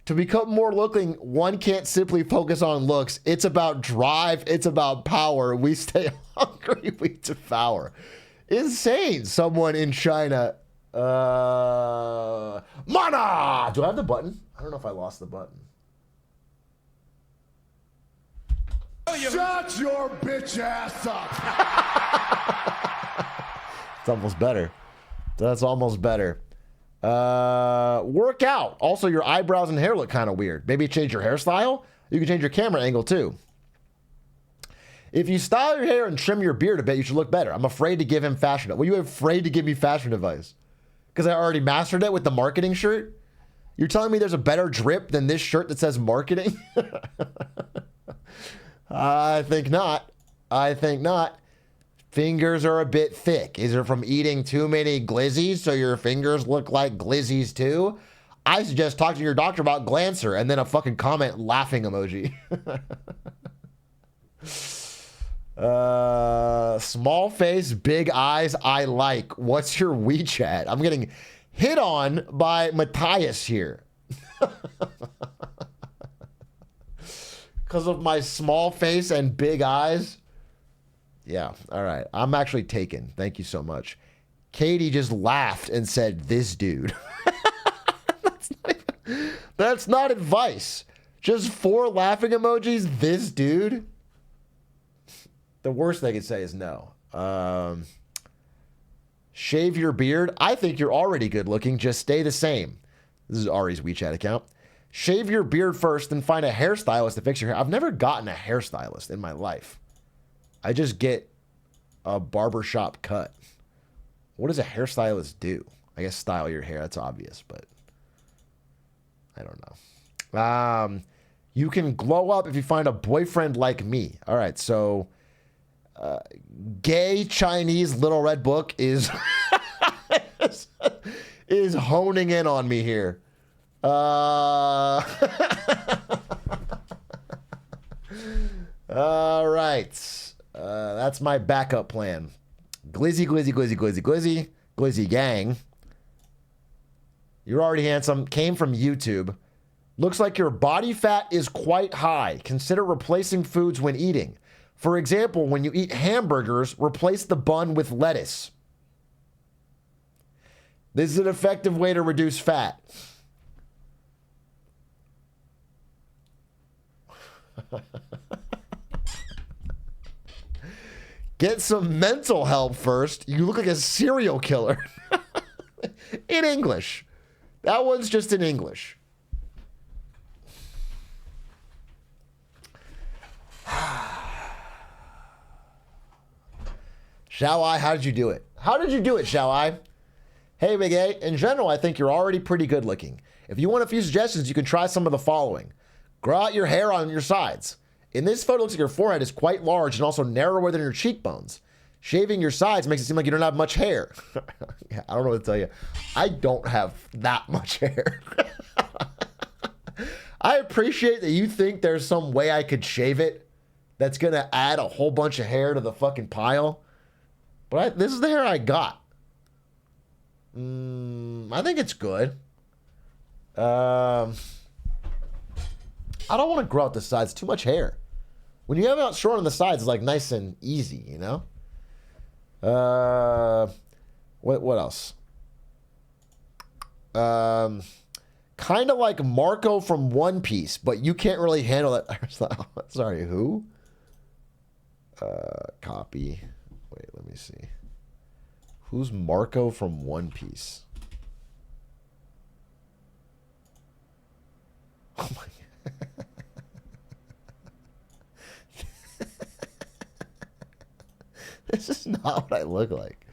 To become more looking, one can't simply focus on looks. It's about drive. It's about power. We stay hungry. We devour. Insane. Someone in China. Mana! Do I have the button? I don't know if I lost the button. Shut your bitch ass up. It's almost better. That's almost better. Work out. Also, your eyebrows and hair look kind of weird. Maybe change your hairstyle. You can change your camera angle too. If you style your hair and trim your beard a bit, you should look better. I'm afraid to give him fashion. Were you afraid to give me fashion advice? Because I already mastered it with the marketing shirt? You're telling me there's a better drip than this shirt that says marketing? I think not. I think not. Fingers are a bit thick. Is it from eating too many glizzies so your fingers look like glizzies too? I suggest talk to your doctor about Glancer and then a fucking comment laughing emoji. Small face, big eyes, I like. What's your WeChat? I'm getting hit on by Matthias here. Because of my small face and big eyes? Yeah, all right. I'm actually taken. Thank you so much. Katie just laughed and said, this dude. That's not advice. Just 4 laughing emojis, this dude. The worst they could say is no. Shave your beard. I think you're already good looking. Just stay the same. This is Ari's WeChat account. Shave your beard first, then find a hairstylist to fix your hair. I've never gotten a hairstylist in my life. I just get a barbershop cut. What does a hairstylist do? I guess style your hair. That's obvious, but I don't know. You can glow up if you find a boyfriend like me. All right, so gay Chinese little red book is is honing in on me here. All right. That's my backup plan. Glizzy, glizzy, glizzy, glizzy, glizzy, glizzy gang. You're already handsome. Came from YouTube. Looks like your body fat is quite high. Consider replacing foods when eating. For example, when you eat hamburgers, replace the bun with lettuce. This is an effective way to reduce fat. Get some mental help first. You look like a serial killer. In English. That one's just in English. Shall I? How did you do it? How did you do it, shall I? Hey, Big A. In general, I think you're already pretty good looking. If you want a few suggestions, you can try some of the following. Grow out your hair on your sides. In this photo, it looks like your forehead is quite large and also narrower than your cheekbones. Shaving your sides makes it seem like you don't have much hair. Yeah, I don't know what to tell you. I don't have that much hair. I appreciate that you think there's some way I could shave it that's going to add a whole bunch of hair to the fucking pile. But this is the hair I got. I think it's good. I don't want to grow out the sides. Too much hair. When you have it out short on the sides, it's like nice and easy, you know? What else? Kind of like Marco from One Piece, but you can't really handle that hairstyle. Sorry, who? Copy. Wait, let me see. Who's Marco from One Piece? Oh my God. This is not what I look like.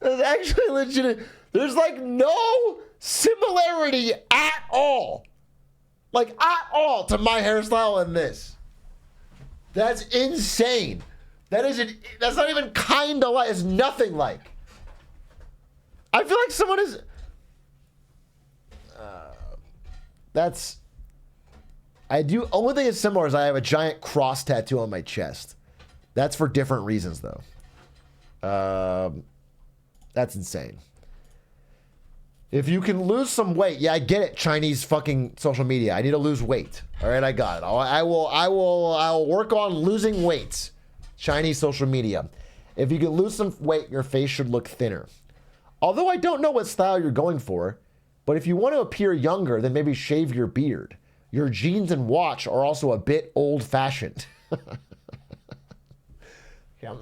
That's actually legit. There's like no similarity at all. Like at all to my hairstyle and this. That's insane. That's not even kind of like. It's nothing like. I feel like someone is. Only thing that's similar is I have a giant cross tattoo on my chest. That's for different reasons, though. That's insane. If you can lose some weight, yeah, I get it. Chinese fucking social media. I need to lose weight. All right, I got it. I will work on losing weight. Chinese social media. If you can lose some weight, your face should look thinner. Although I don't know what style you're going for, but if you want to appear younger, then maybe shave your beard. Your jeans and watch are also a bit old-fashioned. All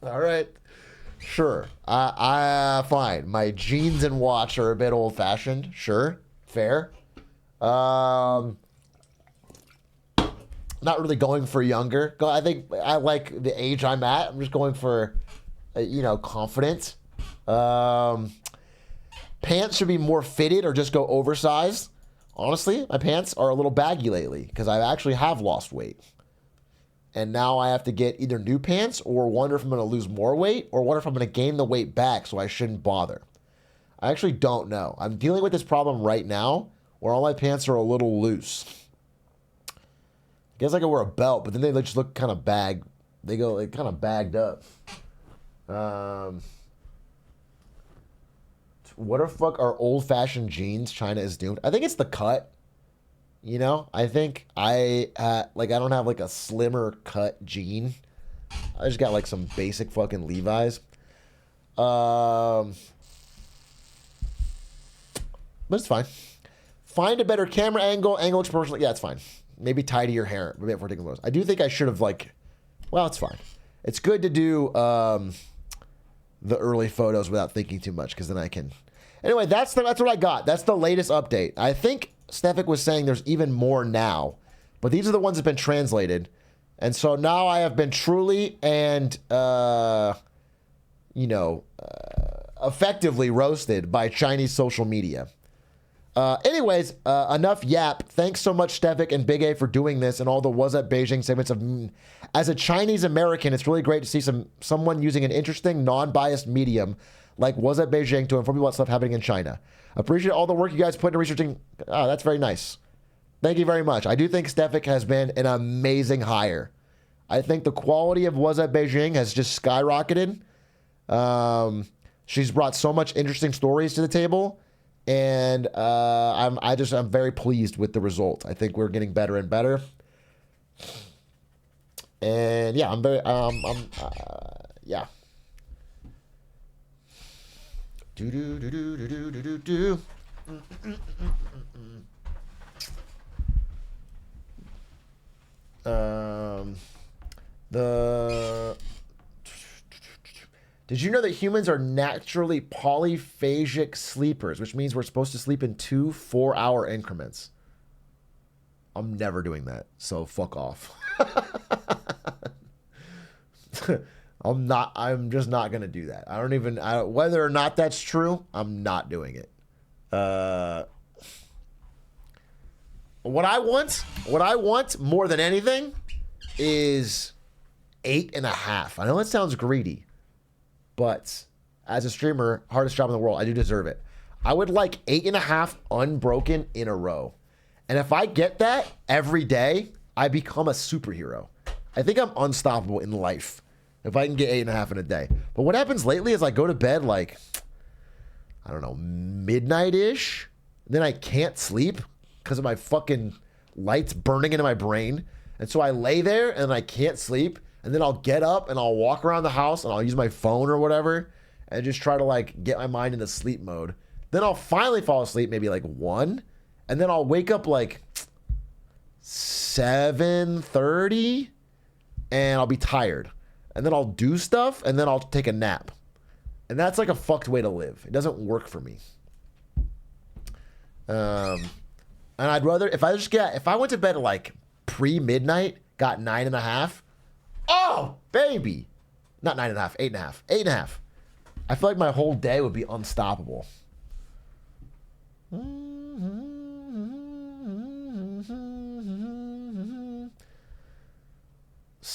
right. Sure. Fine. My jeans and watch are a bit old-fashioned. Sure. Fair. Not really going for younger. I think I like the age I'm at. I'm just going for, confident. Pants should be more fitted or just go oversized. Honestly, my pants are a little baggy lately because I actually have lost weight. And now I have to get either new pants or wonder if I'm going to lose more weight or wonder if I'm going to gain the weight back, so I shouldn't bother. I actually don't know. I'm dealing with this problem right now where all my pants are a little loose. I guess I could wear a belt, but then they just look kind of bagged. They go like kind of bagged up. What the fuck are old-fashioned jeans China is doomed? I think it's the cut. I think I don't have like a slimmer cut jean. I just got like some basic fucking Levi's. But it's fine. Find a better camera angle. Angle looks personal. Yeah, it's fine. Maybe tidy your hair before taking photos. I do think I should have well, it's fine. It's good to do the early photos without thinking too much because then I can. Anyway, that's what I got. That's the latest update. I think Stefik was saying there's even more now, but these are the ones that have been translated. And so now I have been truly and, effectively roasted by Chinese social media. Anyways, enough yap. Thanks so much, Stefik and Big A, for doing this and all the Was At Beijing segments of. As a Chinese American, it's really great to see someone using an interesting, non-biased medium like Was At Beijing to inform people about stuff happening in China. Appreciate all the work you guys put into researching. Oh, that's very nice. Thank you very much. I do think Stefik has been an amazing hire. I think the quality of Was At Beijing has just skyrocketed. She's brought so much interesting stories to the table. And I'm very pleased with the result. I think we're getting better and better. And yeah, I'm very yeah. Did you know that humans are naturally polyphasic sleepers, which means we're supposed to sleep in 2 4-hour increments? I'm never doing that, so fuck off. I'm just not going to do that. Whether or not that's true, I'm not doing it. What I want more than anything is 8.5. I know that sounds greedy, but as a streamer, hardest job in the world, I do deserve it. I would like 8.5 unbroken in a row. And if I get that every day, I become a superhero. I think I'm unstoppable in life if I can get 8.5 in a day. But what happens lately is I go to bed like, I don't know, midnight-ish. Then I can't sleep because of my fucking lights burning into my brain. And so I lay there and I can't sleep. And then I'll get up and I'll walk around the house and I'll use my phone or whatever and just try to like get my mind into sleep mode. Then I'll finally fall asleep maybe like 1. And then I'll wake up like 7:30 and I'll be tired. And then I'll do stuff and then I'll take a nap. And that's like a fucked way to live. It doesn't work for me. And I'd rather, if I went to bed at like pre-midnight, got 9.5. Oh, baby. Not 9.5, 8.5. 8.5. I feel like my whole day would be unstoppable.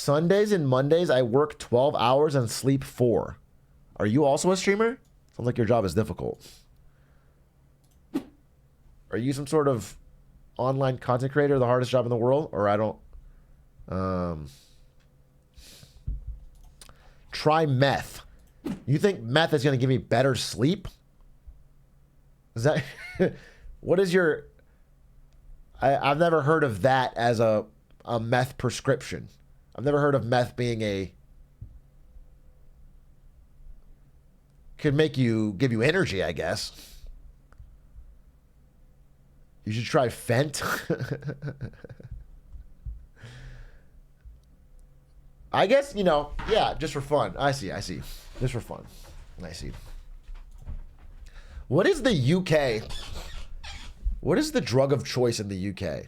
Sundays and Mondays, I work 12 hours and sleep 4. Are you also a streamer? Sounds like your job is difficult. Are you some sort of online content creator, the hardest job in the world? Or I don't... Try meth. You think meth is going to give me better sleep? Is that... What is your... I've never heard of that as a meth prescription. I've never heard of meth being a... Could give you energy, I guess. You should try Fent. I guess, yeah, just for fun. I see. Just for fun. I see. What is the UK? What is the drug of choice in the UK?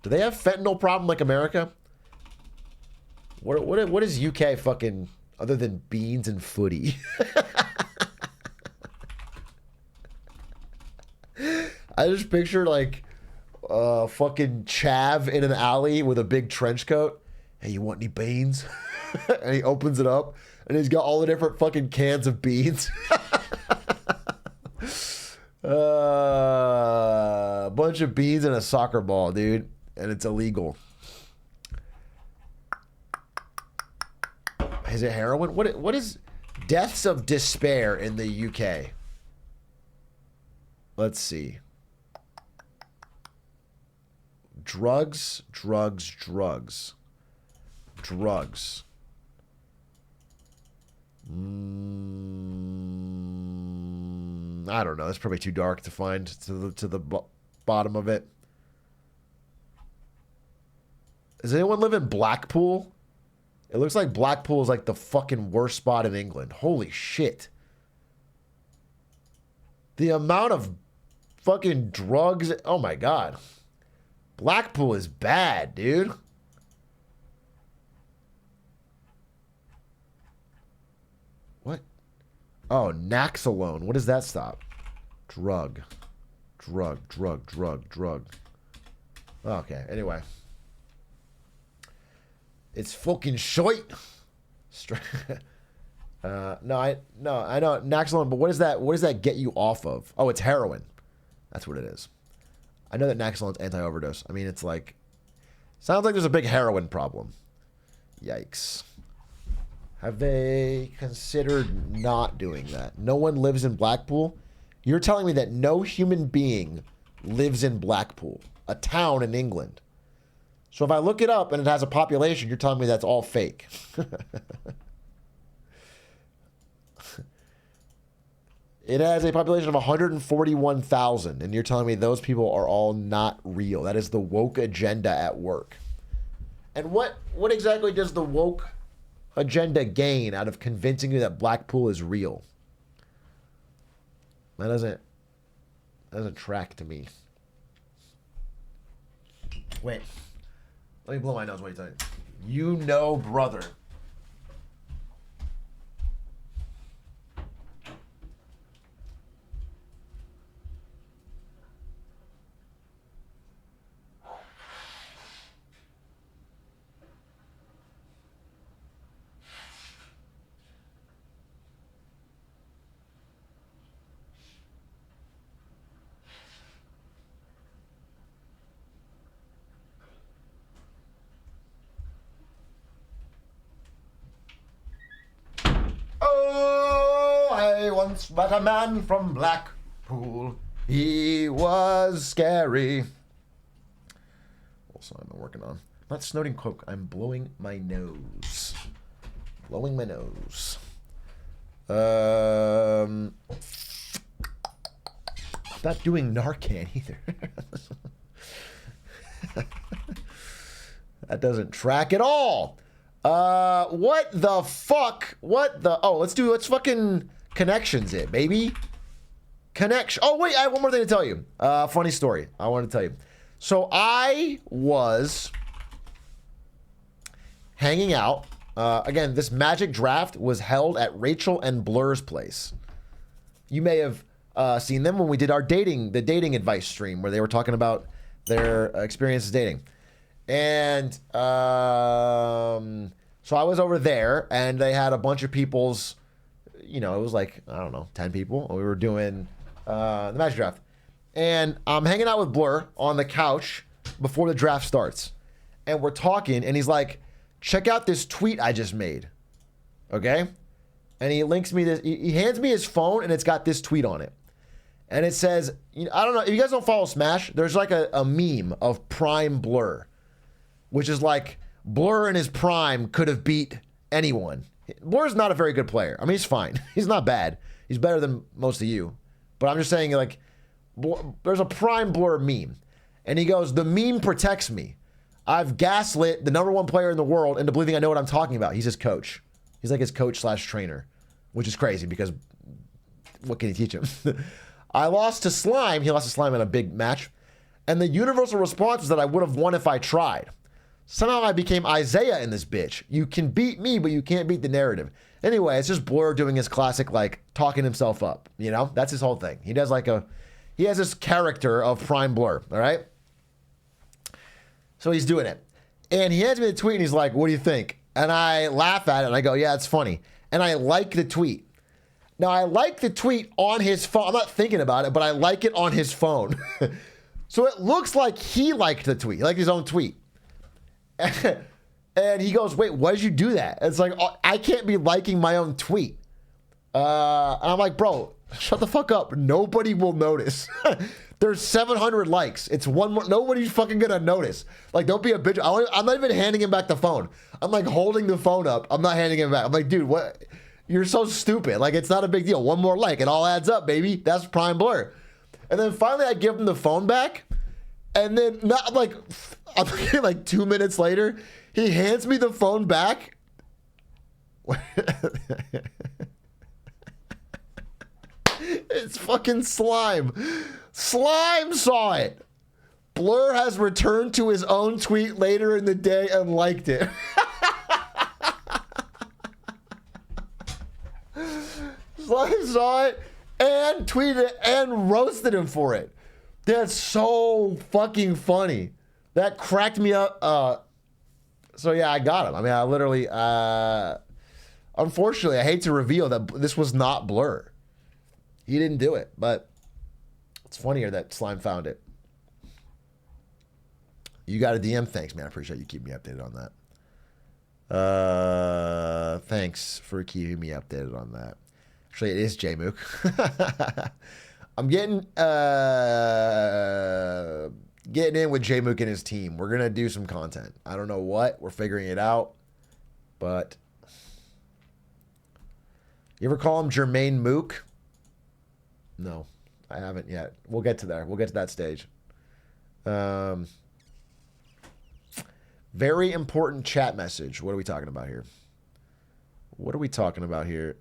Do they have fentanyl problem like America? What is UK fucking other than beans and footy? I just picture like fucking Chav in an alley with a big trench coat. Hey, you want any beans? And he opens it up and he's got all the different fucking cans of beans. A bunch of beans and a soccer ball, dude. And it's illegal. Is it heroin? What is deaths of despair in the UK? Let's see. Drugs. I don't know. That's probably too dark to find to the bottom of it. Does anyone live in Blackpool? It looks like Blackpool is like the fucking worst spot in England. Holy shit. The amount of fucking drugs. Oh my God. Blackpool is bad, dude. What? Oh, Naxalone. What does that stop? Drug. Okay, anyway. It's fucking shite. No, I know Naxalone, but what does that get you off of? Oh, it's heroin. That's what it is. I know that Naxalone's anti-overdose. I mean, it's like, sounds like there's a big heroin problem. Yikes. Have they considered not doing that? No one lives in Blackpool? You're telling me that no human being lives in Blackpool, a town in England. So if I look it up and it has a population, you're telling me that's all fake. It has a population of 141,000, and you're telling me those people are all not real. That is the woke agenda at work. And what exactly does the woke agenda gain out of convincing you that Blackpool is real? That doesn't track to me. Wait. Let me blow my nose. What are you telling me? You know, brother. Once met a man from Blackpool. He was scary. Also, I've been working on. I'm not snorting coke. I'm blowing my nose. Blowing my nose. I'm not doing Narcan either. That doesn't track at all. What the fuck? Let's fucking connections it, baby. Connection. Oh, wait, I have one more thing to tell you. Funny story I want to tell you. So I was hanging out. Again, this Magic Draft was held at Rachel and Blur's place. You may have seen them when we did our the dating advice stream where they were talking about their experiences dating. And So I was over there, and they had a bunch of people's, you know, it was like, I don't know, 10 people. We were doing the Magic Draft. And I'm hanging out with Blur on the couch before the draft starts. And we're talking, and he's like, check out this tweet I just made. Okay? And he links me this, he hands me his phone, and it's got this tweet on it. And it says, you know, I don't know, if you guys don't follow Smash, there's like a meme of Prime Blur, which is like, Blur in his prime could have beat anyone. Blur's not a very good player. I mean, he's fine. He's not bad. He's better than most of you. But I'm just saying, like, there's a Prime Blur meme. And he goes, the meme protects me. I've gaslit the #1 player in the world into believing I know what I'm talking about. He's his coach. He's like his coach / trainer, which is crazy because what can he teach him? I lost to Slime. He lost to Slime in a big match. And the universal response was that I would have won if I tried. Somehow I became Isaiah in this bitch. You can beat me, but you can't beat the narrative. Anyway, it's just Blur doing his classic, like, talking himself up. You know? That's his whole thing. He does like he has this character of Prime Blur, all right? So he's doing it. And he hands me the tweet, and he's like, what do you think? And I laugh at it, and I go, yeah, it's funny. And I like the tweet. Now, I like the tweet on his phone. I'm not thinking about it, but I like it on his phone. So it looks like he liked the tweet. He liked his own tweet. And he goes, wait, why did you do that? It's like, I can't be liking my own tweet. And I'm like, bro, shut the fuck up. Nobody will notice. There's 700 likes. It's one more. Nobody's fucking gonna notice. Like, don't be a bitch. I'm not even handing him back the phone. I'm like holding the phone up. I'm not handing him back. I'm like, dude, what? You're so stupid. Like, it's not a big deal. One more like. It all adds up, baby. That's Prime Blur. And then finally I give him the phone back. And then, not like, I'm thinking like 2 minutes later, he hands me the phone back. It's fucking Slime. Slime saw it. Blur has returned to his own tweet later in the day and liked it. Slime saw it and tweeted it and roasted him for it. That's so fucking funny. That cracked me up. So yeah, I got him. I mean, I literally, unfortunately, I hate to reveal that this was not Blur. He didn't do it, but it's funnier that Slime found it. You got a DM? Thanks, man. I appreciate you keeping me updated on that. Thanks for keeping me updated on that. Actually, it is Jmook. I'm getting in with Jmook and his team. We're gonna do some content. I don't know what. We're figuring it out. But you ever call him Jermaine Mook? No, I haven't yet. We'll get to there. We'll get to that stage. Very important chat message. What are we talking about here? What are we talking about here?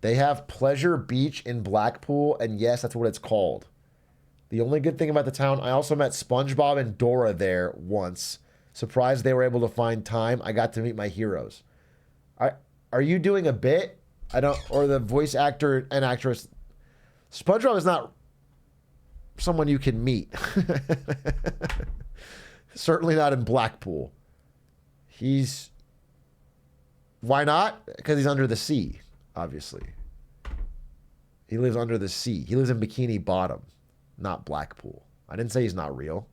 They have Pleasure Beach in Blackpool, and yes, that's what it's called. The only good thing about the town, I also met SpongeBob and Dora there once. Surprised they were able to find time. I got to meet my heroes. Are you doing a bit? Or the voice actor and actress. SpongeBob is not someone you can meet. Certainly not in Blackpool. Why not? Because he's under the sea, obviously. He lives under the sea. He lives in Bikini Bottom, not Blackpool. I didn't say he's not real.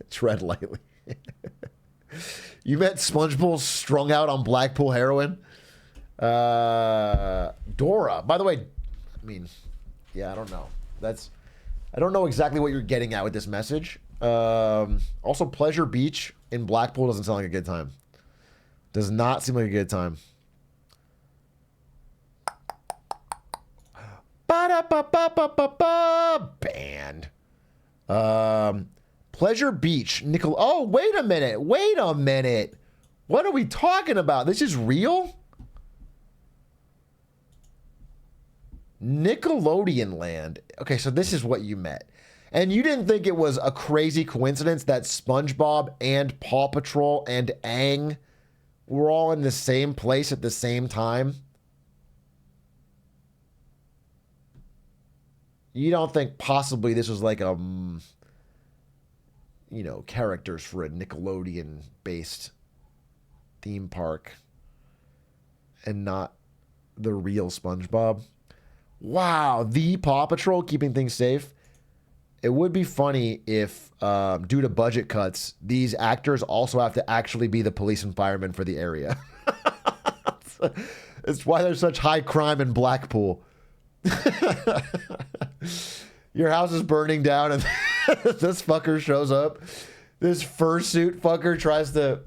Tread lightly. You met SpongeBob strung out on Blackpool heroin? Dora. By the way, I mean, yeah, I don't know. I don't know exactly what you're getting at with this message. Also, Pleasure Beach in Blackpool doesn't sound like a good time. Does not seem like a good time. Band. Pleasure Beach. Oh, wait a minute. Wait a minute. What are we talking about? This is real? Nickelodeon Land. Okay, so this is what you met. And you didn't think it was a crazy coincidence that SpongeBob and Paw Patrol and Aang were all in the same place at the same time? You don't think possibly this was like characters for a Nickelodeon-based theme park and not the real SpongeBob? Wow, the Paw Patrol keeping things safe. It would be funny if, due to budget cuts, these actors also have to actually be the police and firemen for the area. It's why there's such high crime in Blackpool. Your house is burning down and this fucker shows up. This fursuit fucker tries to...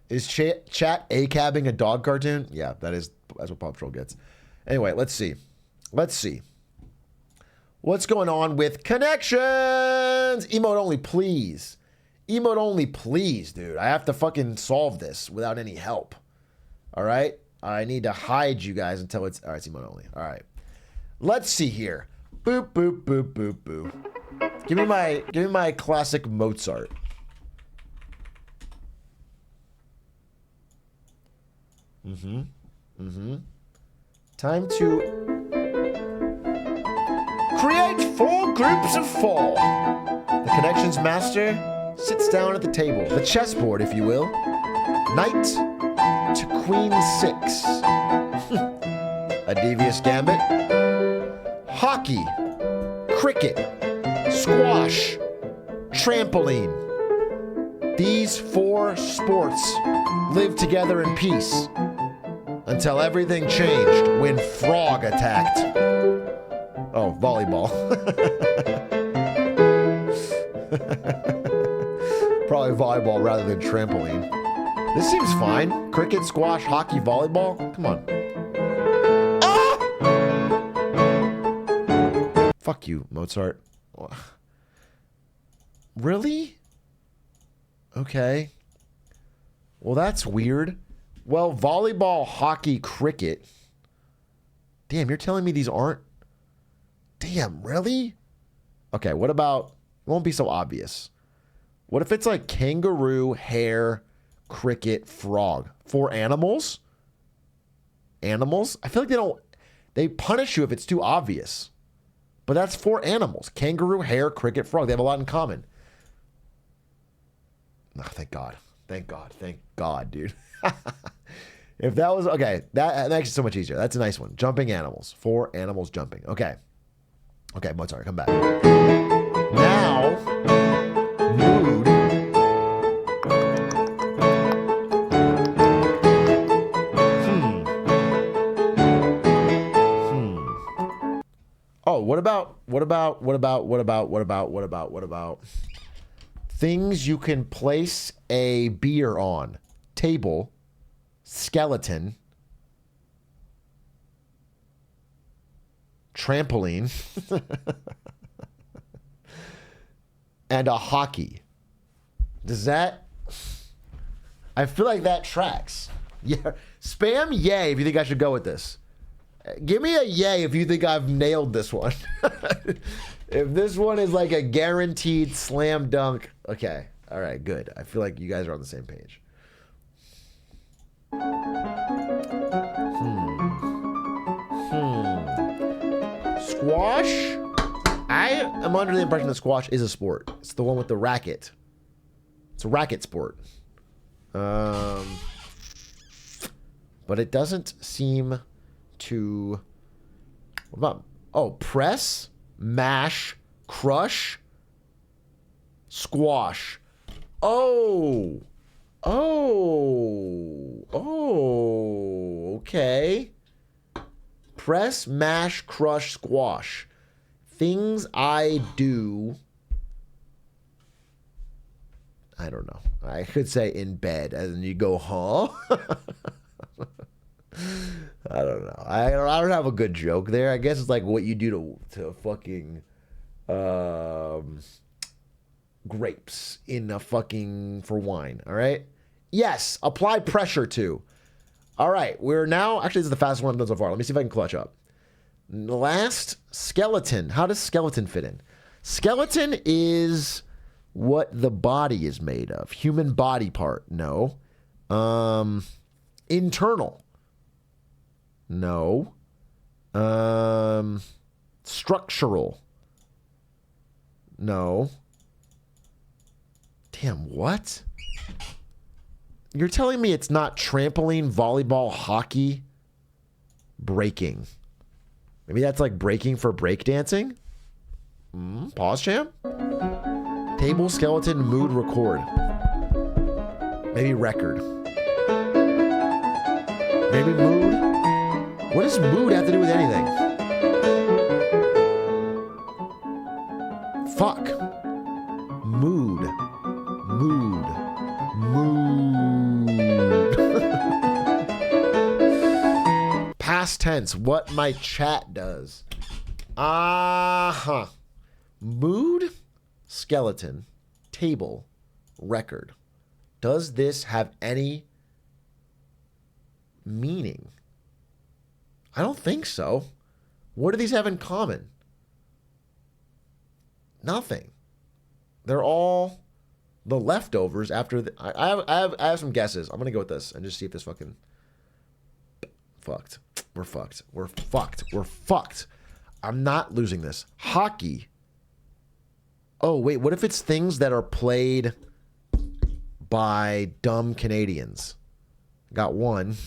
Is chat A-cabbing a dog cartoon? Yeah, that's what Paw Patrol gets. Anyway, let's see. What's going on with connections? Emote only, please. Emote only, please, dude. I have to fucking solve this without any help. All right? I need to hide you guys until it's... All right, it's emote only. All right. Let's see here. Boop, boop, boop, boop, boop. Give me my classic Mozart. Time to create 4 groups of 4. The connections master sits down at the table, the chessboard, if you will. Knight to queen 6. A devious gambit. Hockey, cricket, squash, trampoline. These 4 sports live together in peace until everything changed when Frog attacked. Oh, volleyball. Probably volleyball rather than trampoline. This seems fine. Cricket, squash, hockey, volleyball. Come on. Ah! Fuck you, Mozart. Really? Okay. Well, that's weird. Well, volleyball, hockey, cricket. Damn, you're telling me these aren't? Damn, really? Okay, what about... It won't be so obvious. What if it's like kangaroo, hare, cricket, frog? 4 animals? Animals? I feel like they don't... They punish you if it's too obvious. But that's 4 animals. Kangaroo, hare, cricket, frog. They have a lot in common. Oh, thank God. Thank God. Thank God, dude. If that was... Okay, that makes it so much easier. That's a nice one. Jumping animals. 4 animals jumping. Okay. Okay, Mozart, come back. Now, mood. Oh, what about things you can place a beer on? Table, skeleton, trampoline, and a hockey. Does that... I feel like that tracks. Yeah. Spam yay if you think I should go with this. Give me a yay if you think I've nailed this one. If this one is like a guaranteed slam dunk. Okay. All right, good. I feel like you guys are on the same page. Squash? I am under the impression that squash is a sport. It's the one with the racket. It's a racket sport. But it doesn't seem to... What about... Oh, press, mash, crush, squash. Oh. Oh. Oh. Okay. Press, mash, crush, squash. Things I do... I don't know. I could say in bed, and then you go, huh? I don't know. I don't have a good joke there. I guess it's like what you do to fucking grapes in a fucking for wine. All right. Yes. Apply pressure to. All right. We're now actually this is the fastest one I've done so far. Let me see if I can clutch up. Last, skeleton. How does skeleton fit in? Skeleton is what the body is made of. Human body part. No. Internal. No. Structural. No. Damn, what? You're telling me it's not trampoline, volleyball, hockey, breaking. Maybe that's like breaking for breakdancing? Pause champ? Table, skeleton, mood, record. Maybe record. Maybe mood. What does mood have to do with anything? Fuck. Mood. Mood. Mood. Past tense. What my chat does. Mood, skeleton, table, record. Does this have any meaning? I don't think so. What do these have in common? Nothing. They're all the leftovers after the... I have some guesses. I'm going to go with this and just see if this fucking... Fucked. We're fucked. We're fucked. We're fucked. I'm not losing this. Hockey. Oh, wait. What if it's things that are played by dumb Canadians? Got one.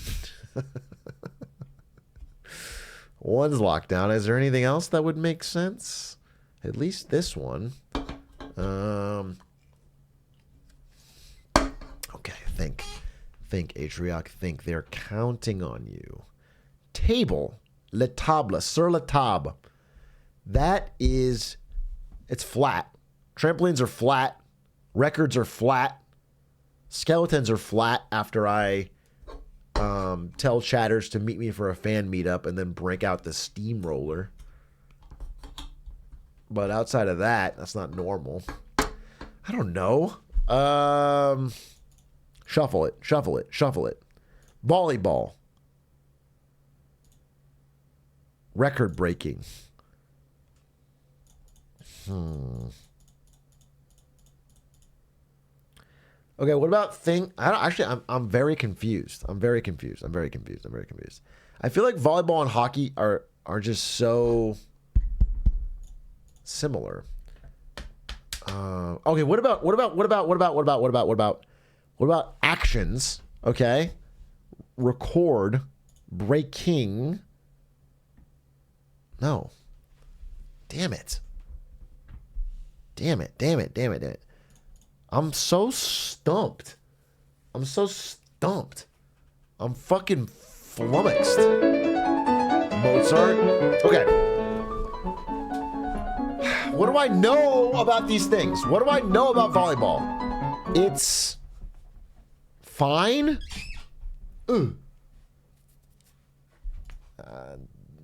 One's locked down. Is there anything else that would make sense? At least this one. Okay, think, Atrioc, think. They're counting on you. Table, le table, sur la table. That is, it's flat. Trampolines are flat. Records are flat. Skeletons are flat after I tell chatters to meet me for a fan meetup and then break out the steamroller. But outside of that, that's not normal. I don't know. Shuffle it. Volleyball. Record breaking. Okay, what about thing? I'm very confused. I'm very confused. I feel like volleyball and hockey are just so similar. Okay, what about actions? Okay, record, breaking. No. Damn it. I'm so stumped. I'm fucking flummoxed. Mozart. Okay. What do I know about these things? What do I know about volleyball? It's fine.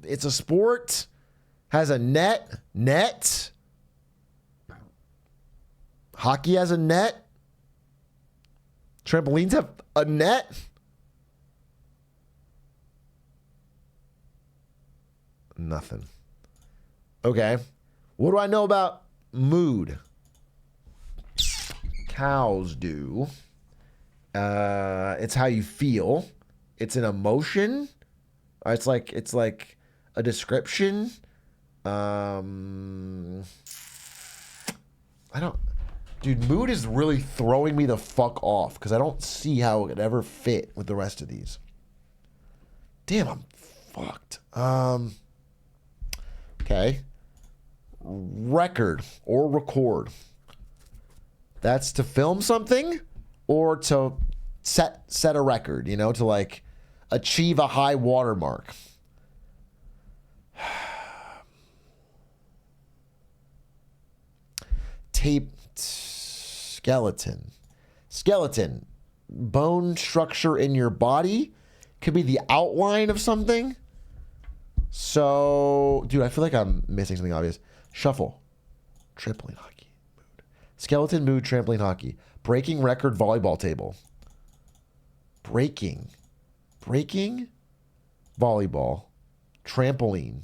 It's a sport. Has a net. Hockey has a net. Trampolines have a net. Nothing. Okay. What do I know about mood? Cows do. It's how you feel. It's an emotion. It's like a description. I don't... Dude, mood is really throwing me the fuck off because I don't see how it could ever fit with the rest of these. Damn, I'm fucked. Okay. Record or record. That's to film something or to set a record, you know, to like achieve a high watermark. Tape. Skeleton. Bone structure in your body. Could be the outline of something. So, dude, I feel like I'm missing something obvious. Shuffle. Trampoline hockey. Mood. Skeleton, mood, trampoline hockey. Breaking record, volleyball table. Breaking. Volleyball. Trampoline.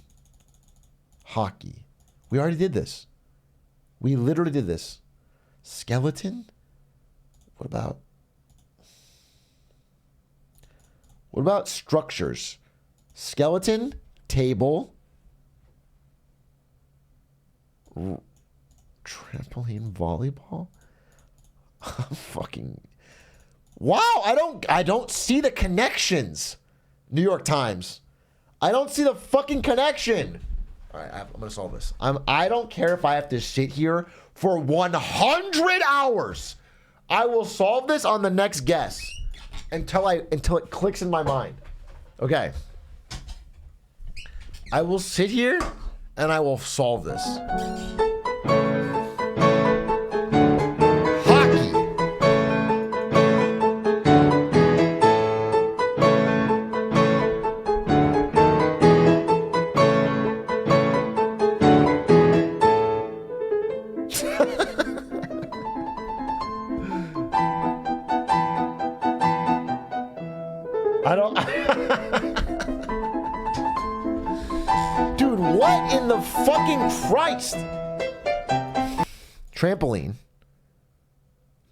Hockey. We already did this. We literally did this. Skeleton? What What about structures? Skeleton, table, trampoline, volleyball. Fucking wow! I don't see the connections. New York Times. I don't see the fucking connection. All right, I'm gonna solve this. I don't care if I have to sit here for 100 hours. I will solve this on the next guess until it clicks in my mind. Okay. I will sit here and I will solve this. Hockey. I don't. Dude, what in the fucking Christ? Trampoline.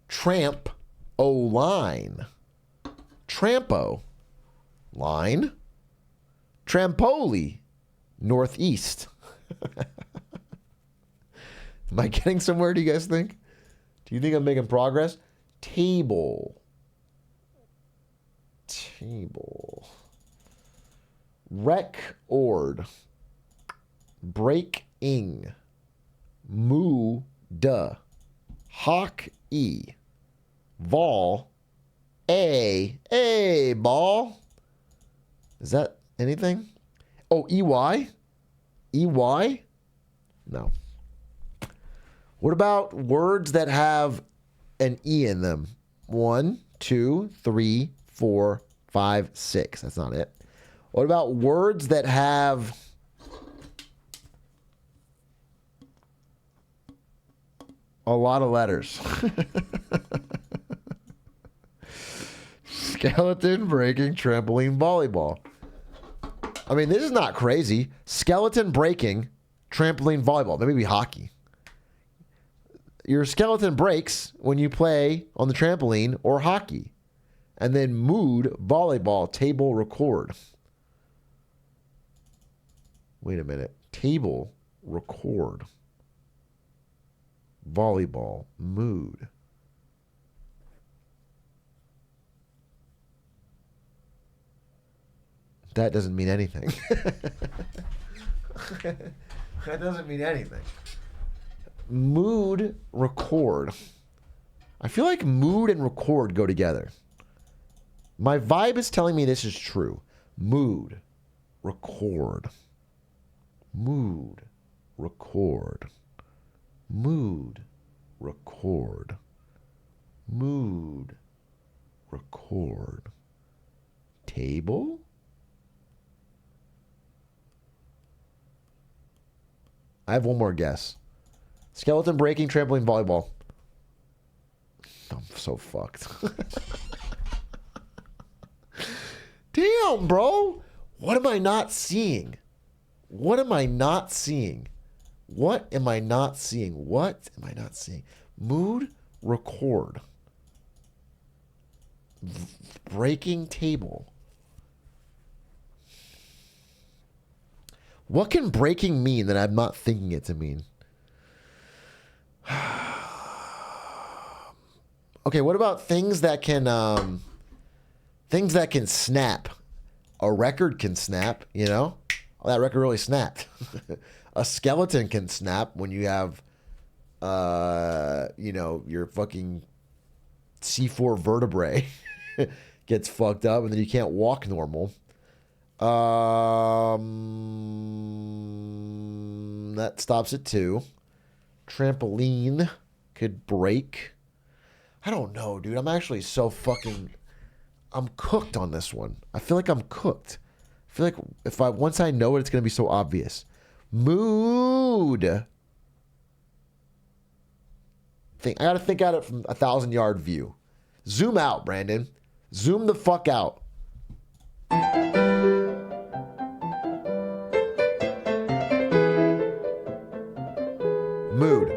Tramp. O line. Trampo. Line. Trampoli. Northeast. Am I getting somewhere, do you guys think? Do you think I'm making progress? Table. Table. Record. Breaking. Moo. Duh. Hawk. E. Vol. A. Ball. Is that anything? Oh, EY? EY? No. What about words that have an E in them? 1, 2, 3, 4, 5, 6. That's not it. What about words that have a lot of letters? Skeleton, breaking, trampoline, volleyball. I mean, this is not crazy. Skeleton, breaking, trampoline, volleyball. Maybe hockey. Your skeleton breaks when you play on the trampoline or hockey. And then mood, volleyball, table, record. Wait a minute. Table, record. Volleyball, mood. That doesn't mean anything. That doesn't mean anything. Mood, record. I feel like mood and record go together. My vibe is telling me this is true. Mood, record. Mood, record. Mood, record. Mood, record. Table? I have one more guess. Skeleton, breaking, trampoline, volleyball. I'm so fucked. Damn, bro. What am I not seeing? What am I not seeing? What am I not seeing? What am I not seeing? Mood, record. Breaking table. What can breaking mean that I'm not thinking it to mean? Okay, what about things that can snap? A record can snap, you know? Oh, that record really snapped. A skeleton can snap when you have your fucking C4 vertebrae gets fucked up and then you can't walk normal. That stops at 2. Trampoline could break. I don't know, dude. I'm actually so fucking... I'm cooked on this one. I feel like I'm cooked. I feel like once I know it, it's going to be so obvious. Mood. I got to think at it from 1,000-yard view. Zoom out, Brandon. Zoom the fuck out. Mood.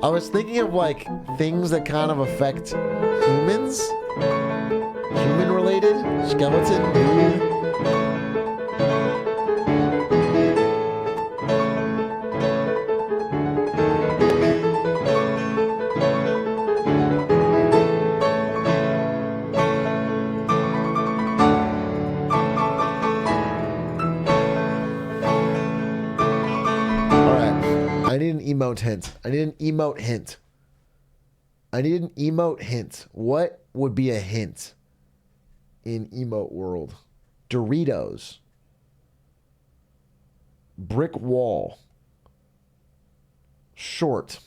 I was thinking of like things that kind of affect humans. Human related? Skeleton? Mood? I need an emote hint. I need an emote hint. I need an emote hint. What would be a hint in emote world? Doritos. Brick wall. Short.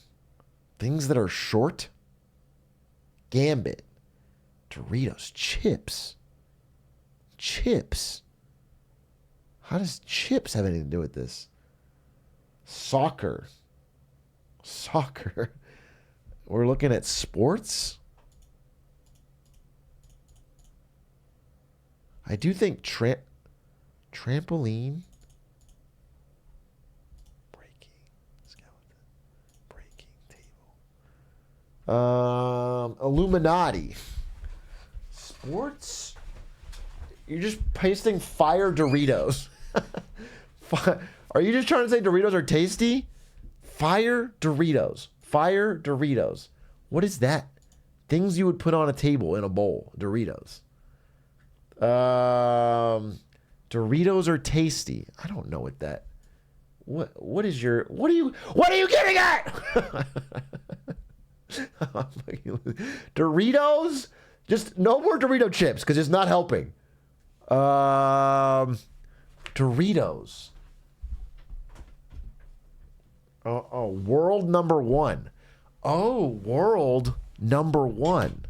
Things that are short. Gambit. Doritos. Chips. Chips. How does chips have anything to do with this? Soccer. Soccer. We're looking at sports. I do think trampoline. Breaking. Skeleton. Breaking table. Illuminati. Sports. You're just pasting fire Doritos. Are you just trying to say Doritos are tasty? Fire Doritos. Fire Doritos. What is that? Things you would put on a table in a bowl. Doritos. Doritos are tasty. I don't know what that. What are you getting at? Doritos? Just no more Dorito chips because it's not helping. Doritos. Oh, world number one. Oh, world number one.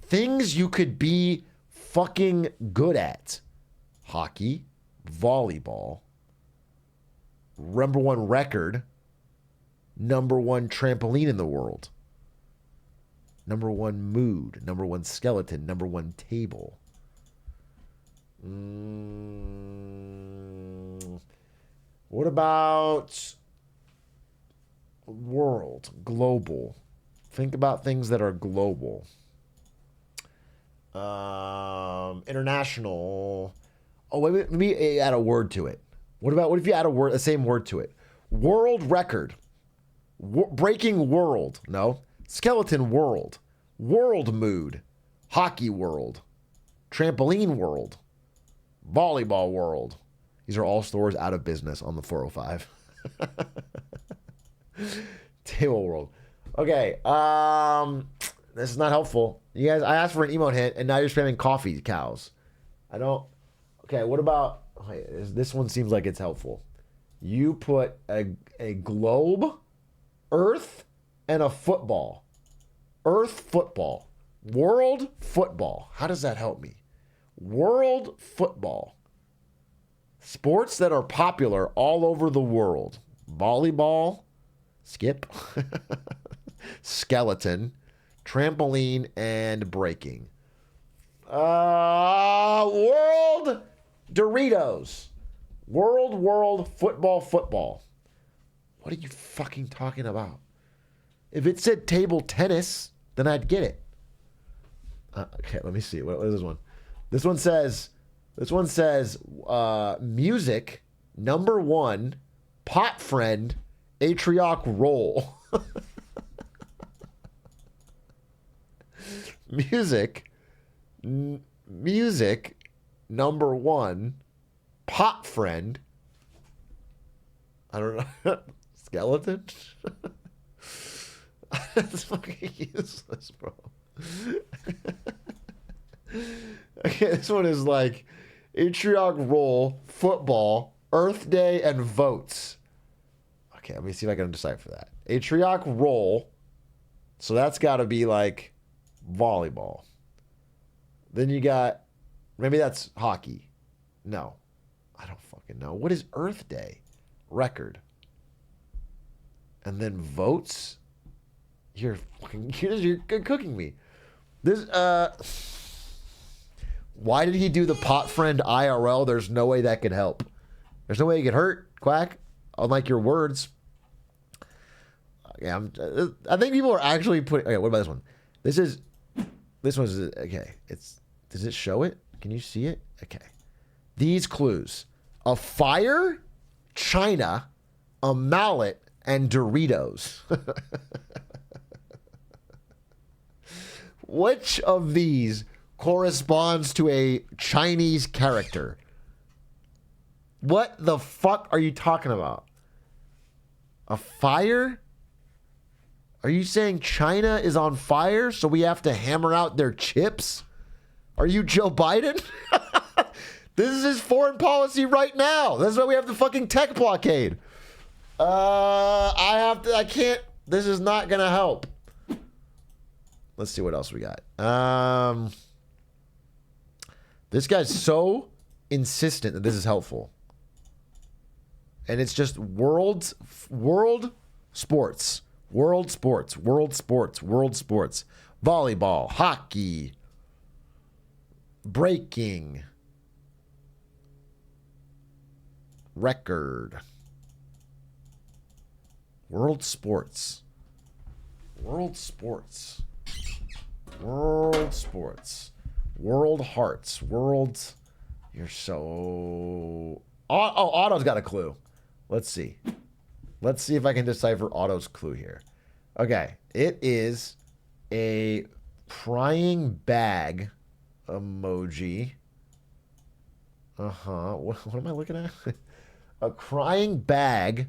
Things you could be fucking good at. Hockey, volleyball, number one record, number one trampoline in the world, number one mood, number one skeleton, number one table. What about world, global? Think about things that are global. International. Oh, wait, maybe add a word to it. What if you add the same word to it? World record. Breaking world. No. Skeleton world. World mood. Hockey world. Trampoline world. Volleyball world. These are all stores out of business on the 405. Table world. Okay. This is not helpful. You guys, I asked for an emote hint, and now you're spamming coffee cows. I don't. Okay, what about? Wait, this one seems like it's helpful. You put a globe, earth, and a football. Earth football. World football. How does that help me? World football. Sports that are popular all over the world. Volleyball. Skip. Skeleton. Trampoline and breaking. World Doritos. World football. What are you fucking talking about? If it said table tennis, then I'd get it. Okay, let me see. What is this one? This one says music, number one, pot friend, Atrioc roll. Music, number one, pot friend. I don't know. Skeleton? That's fucking useless, bro. Okay, this one is like Atrioc roll, football, Earth Day, and votes. Okay, let me see if I can decipher that. Atrioc roll. So that's got to be like volleyball. Then you got, maybe that's hockey. No, I don't fucking know. What is Earth Day? Record. And then votes? You're cooking me. This, why did he do the pot friend IRL? There's no way that could help. There's no way it could hurt, Quack. Unlike your words. Yeah, I think people are actually putting. Okay, what about this one? This one's okay. Does it show it? Can you see it? Okay. These clues: a fire, China, a mallet, and Doritos. Which of these corresponds to a Chinese character? What the fuck are you talking about? A fire? Are you saying China is on fire, so we have to hammer out their chips? Are you Joe Biden? This is his foreign policy right now. That's why we have the fucking tech blockade. I can't. This is not gonna help. Let's see what else we got. This guy's so insistent that this is helpful. And it's just world sports. Volleyball, hockey, breaking, record. World sports. World hearts. You're so... Otto's got a clue. Let's see. Let's see if I can decipher Otto's clue here. Okay. It is a crying bag emoji. What am I looking at? A crying bag.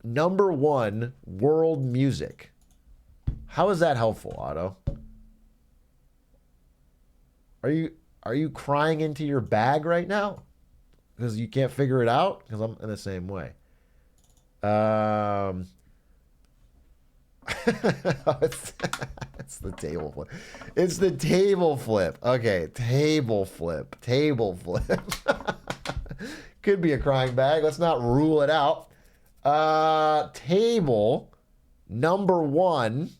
Number 1, world music. How is that helpful, Otto? Are you crying into your bag right now? Because you can't figure it out? Because I'm in the same way. It's the table flip. It's the table flip. Okay, table flip. Could be a crying bag. Let's not rule it out. Table number 1.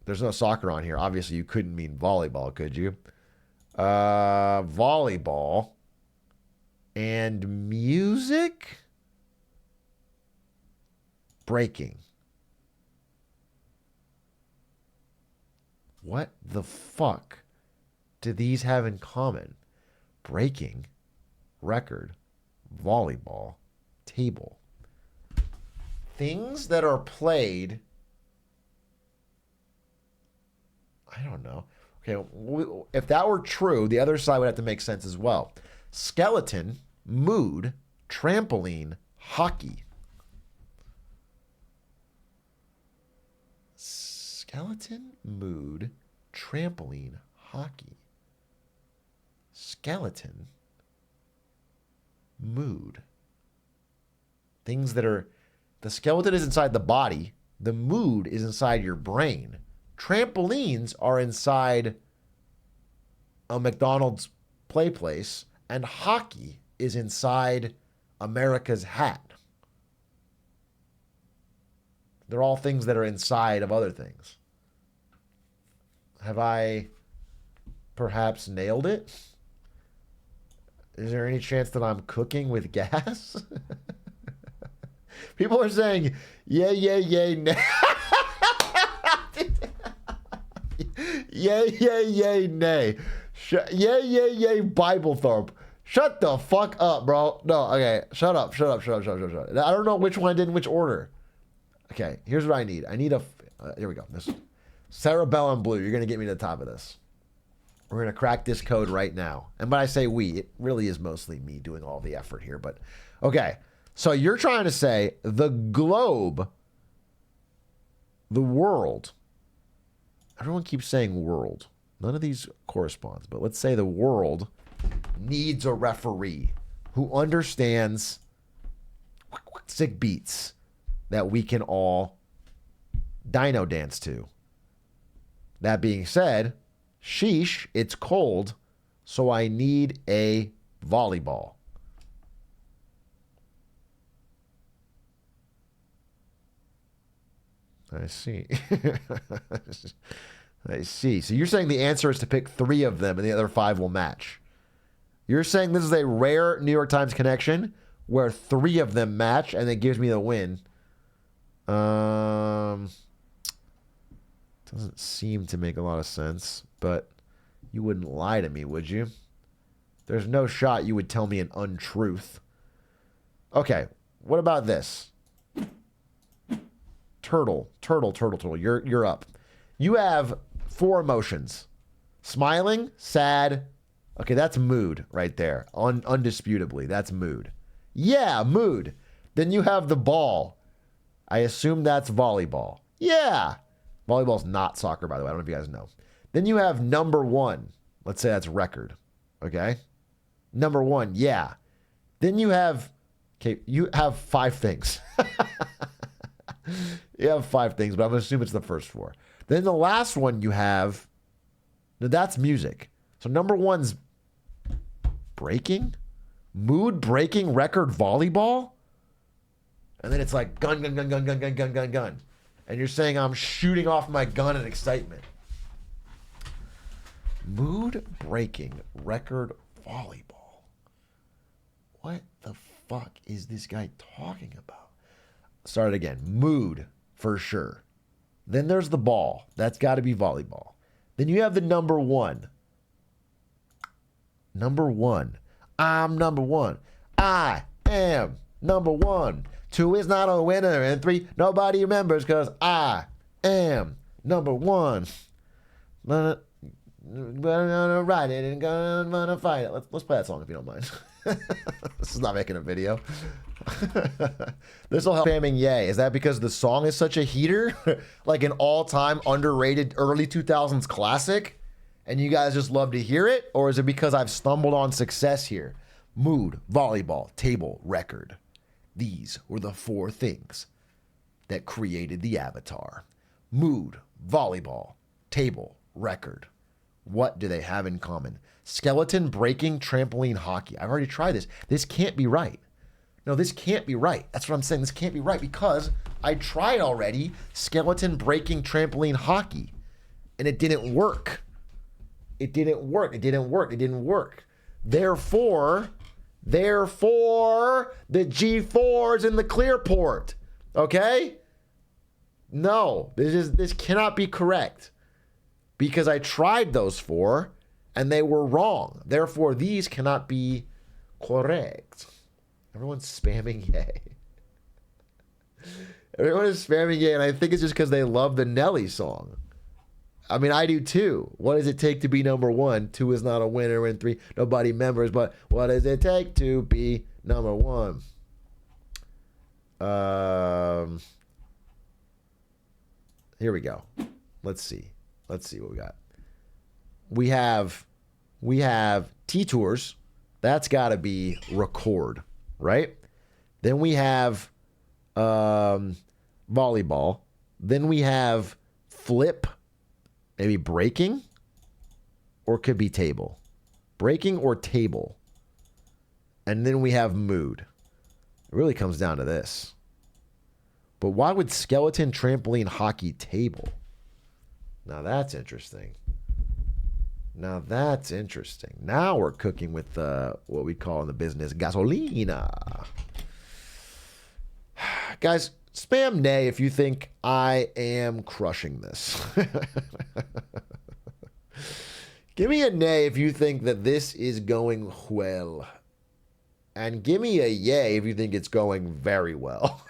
There's no soccer on here. Obviously, you couldn't mean volleyball, could you? Volleyball and music. Breaking. What the fuck do these have in common? Breaking, record, volleyball, table. Things that are played. I don't know. Okay, if that were true, the other side would have to make sense as well. Skeleton, mood, trampoline, hockey. Skeleton, mood, trampoline, hockey. Skeleton, mood. Things that are... The skeleton is inside the body. The mood is inside your brain. Trampolines are inside a McDonald's play place, and hockey is inside America's hat. They're all things that are inside of other things. Have I perhaps nailed it? Is there any chance that I'm cooking with gas? People are saying, yay, nay. Yay, nay. Yay, Bible Thorpe. Shut the fuck up, bro. No, okay. Shut up. I don't know which one I did in which order. Okay, here's what I need. I need a... here we go. This Cerebellum Blue. You're going to get me to the top of this. We're going to crack this code right now. And when I say we, it really is mostly me doing all the effort here. But, okay. So you're trying to say the globe, the world... Everyone keeps saying world. None of these corresponds. But let's say the world needs a referee who understands sick beats that we can all dino dance to. That being said, sheesh, it's cold, so I need a volleyball. I see. I see. So you're saying the answer is to pick 3 of them and the other 5 will match. You're saying this is a rare New York Times connection where 3 of them match and it gives me the win. Doesn't seem to make a lot of sense, but you wouldn't lie to me, would you? There's no shot you would tell me an untruth. Okay, what about this? Turtle. You're up. You have 4 emotions. Smiling, sad. Okay, that's mood right there. Undisputably, that's mood. Yeah, mood. Then you have the ball. I assume that's volleyball. Yeah. Volleyball's not soccer, by the way. I don't know if you guys know. Then you have number 1. Let's say that's record. Okay? Number 1, yeah. Then you have, okay, you have 5 things. You have 5 things, but I'm going to assume it's the first 4. Then the last one you have, now that's music. So number 1's breaking? Mood breaking record volleyball? And then it's like gun. And you're saying I'm shooting off my gun in excitement. Mood breaking record volleyball. What the fuck is this guy talking about? Start it again. Mood, for sure. Then there's the ball. That's got to be volleyball. Then you have the number 1. Number 1. I'm number 1. I am number 1. 2 is not a winner. And 3, nobody remembers because I am number 1. Gonna ride it and gonna fight it. Let's play that song if you don't mind. This is not making a video. This will help. Spamming yay. Is that because the song is such a heater? Like an all-time underrated early 2000s classic? And you guys just love to hear it? Or is it because I've stumbled on success here? Mood, volleyball, table, record. These were the 4 things that created the avatar. Mood, volleyball, table, record. What do they have in common? Skeleton, breaking, trampoline, hockey. I've already tried this. This can't be right. No, this can't be right. That's what I'm saying. This can't be right because I tried already skeleton, breaking, trampoline, hockey. And it didn't work. It didn't work. Therefore, the G4's in the clear port. Okay? No, this cannot be correct. Because I tried those 4 and they were wrong. Therefore, these cannot be correct. Everyone's spamming yay. Everyone is spamming yay, and I think it's just because they love the Nelly song. I mean, I do too. What does it take to be number 1? 2 is not a winner, and 3, nobody remembers. But what does it take to be number 1? Here we go. Let's see what we got. We have T-Tours. That's got to be record, right? Then we have volleyball. Then we have flip, maybe breaking, or could be table. Breaking or table. And then we have mood. It really comes down to this. But why would skeleton, trampoline, hockey, table? Now that's interesting. Now we're cooking with what we call in the business gasolina. Guys, spam nay if you think I am crushing this. Give me a nay if you think that this is going well. And give me a yay if you think it's going very well.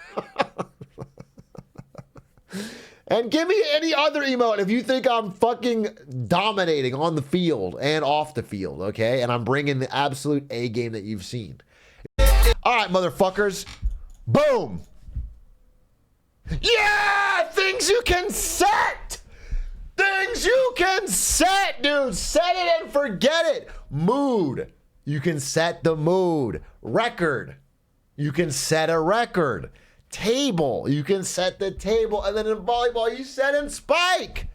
And give me any other emote if you think I'm fucking dominating on the field and off the field, okay? And I'm bringing the absolute A game that you've seen. All right, motherfuckers. Boom. Yeah! Things you can set! Things you can set, dude! Set it and forget it! Mood. You can set the mood. Record. You can set a record. Table. You can set the table. And then in volleyball, you set and spike.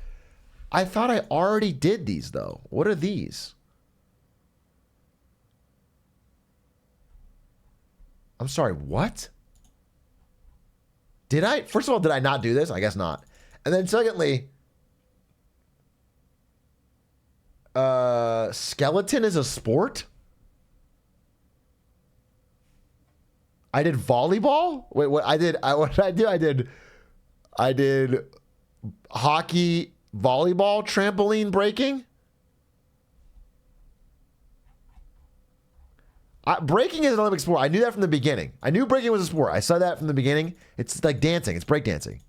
I thought I already did these, though. What are these? I'm sorry, what? Did I? First of all, did I not do this? I guess not. And then secondly, skeleton is a sport? I did volleyball? Wait, what did I do? I did I did hockey, volleyball, trampoline breaking. Breaking is an Olympic sport. I knew that from the beginning. I knew breaking was a sport. I saw that from the beginning. It's like dancing. It's breakdancing.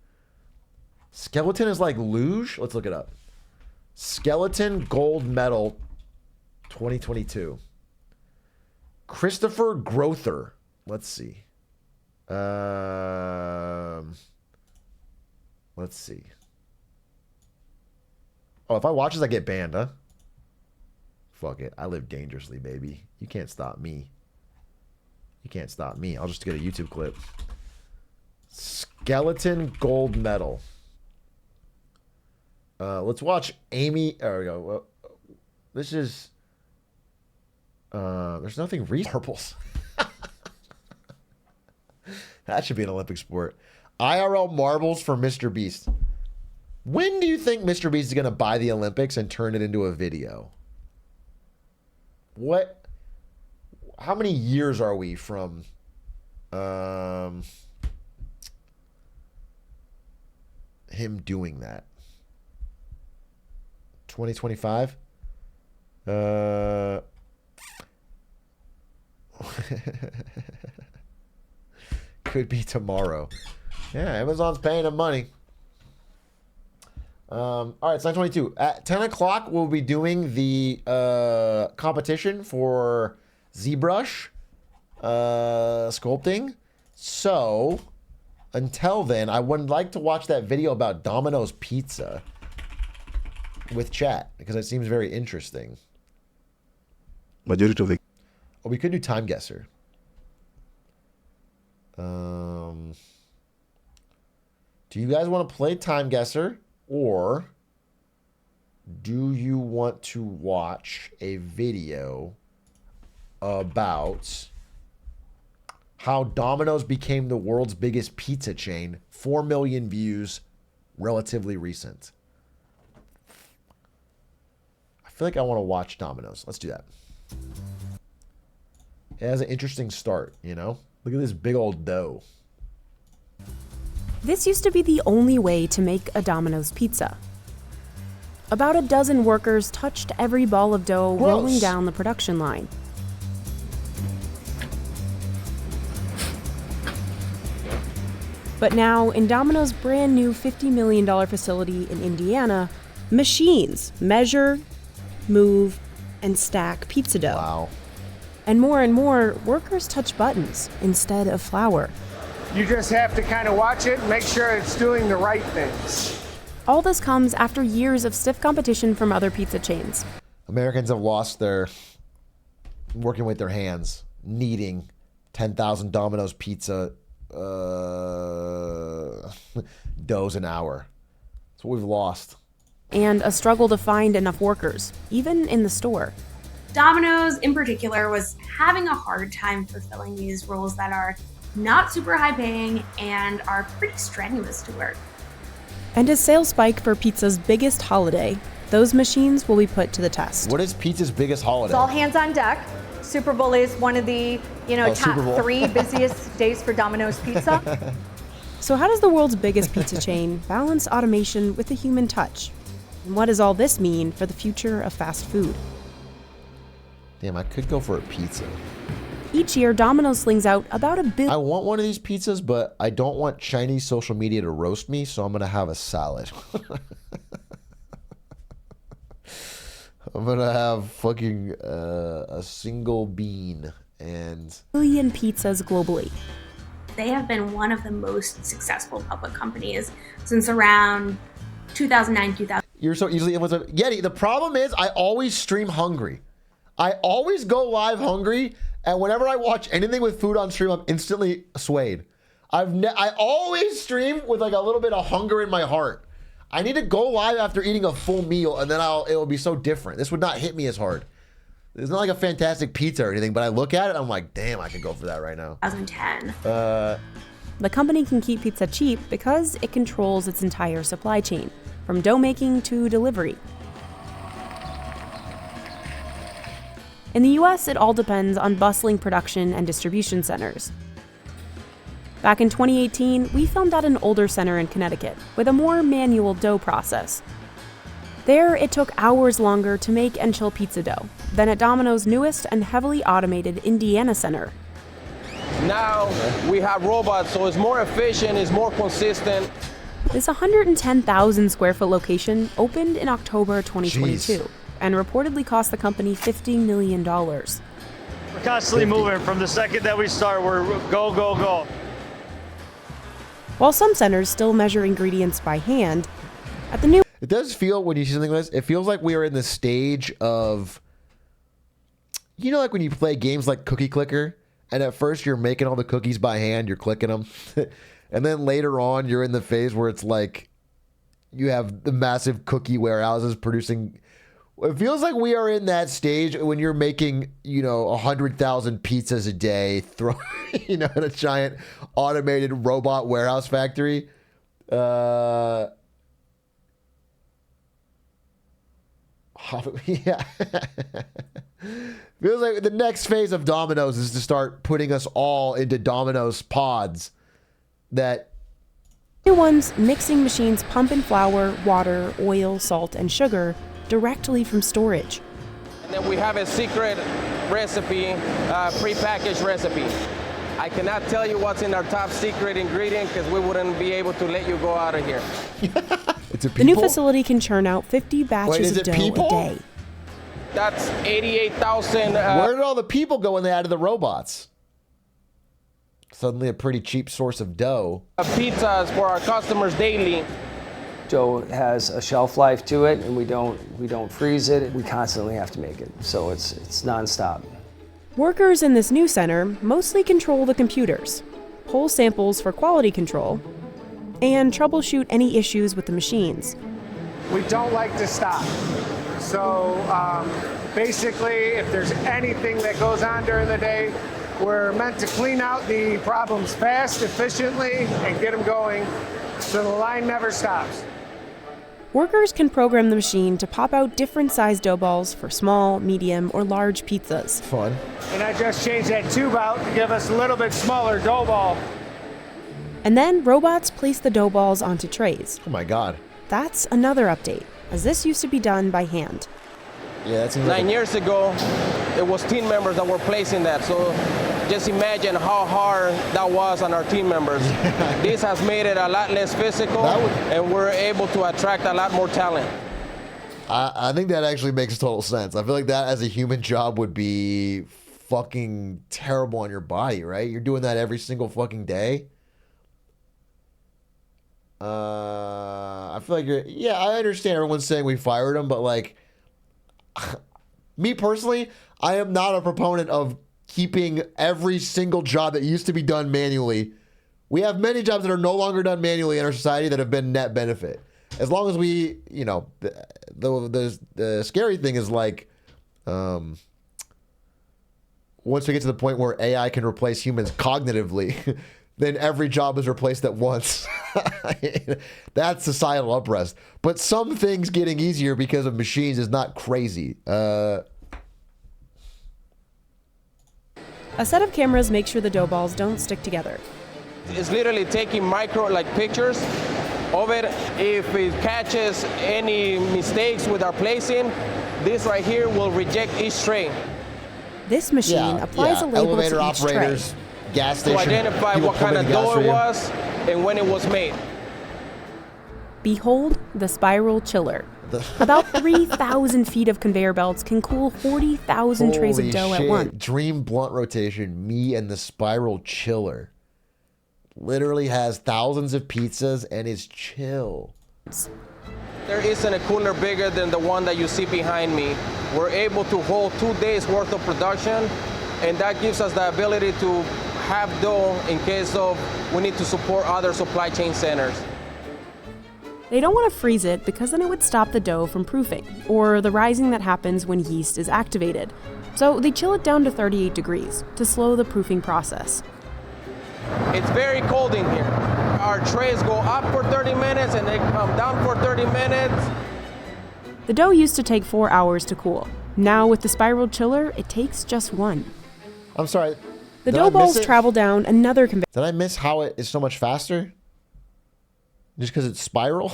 Skeleton is like luge. Let's look it up. Skeleton gold medal 2022. Christopher Grother. Let's see. Let's see. Oh, if I watch this, I get banned, huh? Fuck it. I live dangerously, baby. You can't stop me. You can't stop me. I'll just get a YouTube clip. Skeleton gold medal. Let's watch Amy. There we go. This is. There's nothing recent. Purples. That should be an Olympic sport. IRL marbles for Mr. Beast. When do you think Mr. Beast is going to buy the Olympics and turn it into a video? What? How many years are we from him doing that? 2025? Could be tomorrow. Yeah, Amazon's paying him money. All right, it's 9:22. At 10 o'clock, we'll be doing the competition for ZBrush sculpting. So, until then, I would like to watch that video about Domino's Pizza with chat because it seems very interesting. Majority of the... Oh, we could do Time Guesser. Do you guys want to play Time Guesser, or do you want to watch a video about how Domino's became the world's biggest pizza chain? 4 million views, relatively recent. I feel like I want to watch Domino's. Let's do that. It has an interesting start, you know? Look at this big old dough. This used to be the only way to make a Domino's pizza. About a dozen workers touched every ball of dough Gross. rolling down the production line. But now, in Domino's brand new $50 million facility in Indiana, machines measure, move, and stack pizza dough. Wow. And more, workers touch buttons instead of flour. You just have to kind of watch it and make sure it's doing the right things. All this comes after years of stiff competition from other pizza chains. Americans have lost their working with their hands, kneading 10,000 Domino's pizza doughs an hour. That's what we've lost. And a struggle to find enough workers, even in the store. Domino's in particular was having a hard time fulfilling these roles that are not super high paying and are pretty strenuous to work. And as sales spike for pizza's biggest holiday, those machines will be put to the test. What is pizza's biggest holiday? It's all hands on deck. Super Bowl is one of the, Super Bowl. top 3 busiest days for Domino's Pizza. So how does the world's biggest pizza chain balance automation with the human touch? And what does all this mean for the future of fast food? Damn, I could go for a pizza. Each year, Domino's slings out about $1 billion. I want one of these pizzas, but I don't want Chinese social media to roast me, so I'm going to have a salad. I'm going to have fucking a single bean and... billion pizzas globally. They have been one of the most successful public companies since around 2009, 2000. You're so easily influenced. Yeti, the problem is I always stream hungry. I always go live hungry, and whenever I watch anything with food on stream, I'm instantly swayed. I always stream with like a little bit of hunger in my heart. I need to go live after eating a full meal, and then it will be so different. This would not hit me as hard. It's not like a fantastic pizza or anything, but I look at it, I'm like, damn, I could go for that right now. 2010. The company can keep pizza cheap because it controls its entire supply chain, from dough making to delivery. In the US, it all depends on bustling production and distribution centers. Back in 2018, we filmed at an older center in Connecticut with a more manual dough process. There, it took hours longer to make and chill pizza dough than at Domino's newest and heavily automated Indiana center. Now we have robots, so it's more efficient, it's more consistent. This 110,000 square foot location opened in October 2022 Jeez. and reportedly cost the company $50 million. We're constantly moving. From the second that we start, we're go, go, go. While some centers still measure ingredients by hand, at the new It does feel, when you see something like this, it feels like we are in the stage of, you know, like when you play games like Cookie Clicker, and at first you're making all the cookies by hand, you're clicking them, and then later on you're in the phase where it's like you have the massive cookie warehouses producing. It feels like we are in that stage when you're making, you know, 100,000 pizzas a day, in a giant automated robot warehouse factory. Yeah. Feels like the next phase of Domino's is to start putting us all into Domino's pods. That new ones, mixing machines pump in flour, water, oil, salt, and sugar directly from storage. And then we have a secret recipe, prepackaged recipe. I cannot tell you what's in our top secret ingredient because we wouldn't be able to let you go out of here. it's a The new facility can churn out 50 batches of dough people? a day. That's 88,000. Where did all the people go when they added the robots? Suddenly a pretty cheap source of dough. Pizzas for our customers daily. Dough has a shelf life to it, and we don't freeze it. We constantly have to make it, so it's nonstop. Workers in this new center mostly control the computers, pull samples for quality control, and troubleshoot any issues with the machines. We don't like to stop. So basically, if there's anything that goes on during the day, we're meant to clean out the problems fast, efficiently, and get them going so the line never stops. Workers can program the machine to pop out different size dough balls for small, medium, or large pizzas. Fun. And I just changed that tube out to give us a little bit smaller dough ball. And then robots place the dough balls onto trays. Oh my God. That's another update, as this used to be done by hand. Yeah, that seems 9 years ago, it was team members that were placing that. So just imagine how hard that was on our team members. This has made it a lot less physical, and we're able to attract a lot more talent. I think that actually makes total sense. I feel like that as a human job would be fucking terrible on your body, right? You're doing that every single fucking day. I feel like yeah, I understand everyone's saying we fired him, but like, me personally, I am not a proponent of keeping every single job that used to be done manually. We have many jobs that are no longer done manually in our society that have been net benefit. As long as we, you know, the scary thing is like, once we get to the point where AI can replace humans cognitively, then every job is replaced at once. That's societal unrest. But some things getting easier because of machines is not crazy. A set of cameras make sure the dough balls don't stick together. It's literally taking pictures of it. If it catches any mistakes with our placing, this right here will reject each tray. This machine applies a label elevator to each operators, tray gas station, to identify what kind of dough it was and when it was made. Behold the spiral chiller. About 3,000 feet of conveyor belts can cool 40,000 trays of dough at once. Dream blunt rotation, me and the spiral chiller. Literally has thousands of pizzas and is chill. There isn't a cooler bigger than the one that you see behind me. We're able to hold 2 days worth of production, and that gives us the ability to have dough in case of we need to support other supply chain centers. They don't want to freeze it because then it would stop the dough from proofing, or the rising that happens when yeast is activated. So they chill it down to 38 degrees to slow the proofing process. It's very cold in here. Our trays go up for 30 minutes and they come down for 30 minutes. The dough used to take 4 hours to cool. Now with the spiral chiller, it takes just 1. I'm sorry. The Did I dough miss balls it? travel down another conveyor. Did I miss how it is so much faster? Just because it's spiral?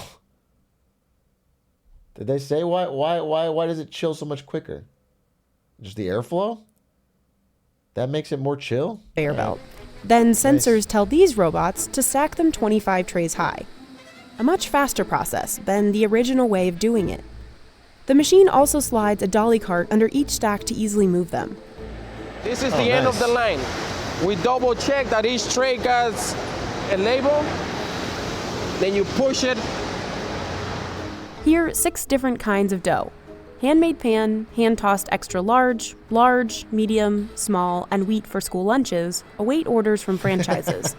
Did they say why does it chill so much quicker? Just the airflow? That makes it more chill? Conveyor belt. Then sensors tell these robots to stack them 25 trays high. A much faster process than the original way of doing it. The machine also slides a dolly cart under each stack to easily move them. This is the end of the line. We double check that each tray gets a label. Then you push it. Here, 6 different kinds of dough. Handmade pan, hand-tossed extra large, large, medium, small, and wheat for school lunches await orders from franchises.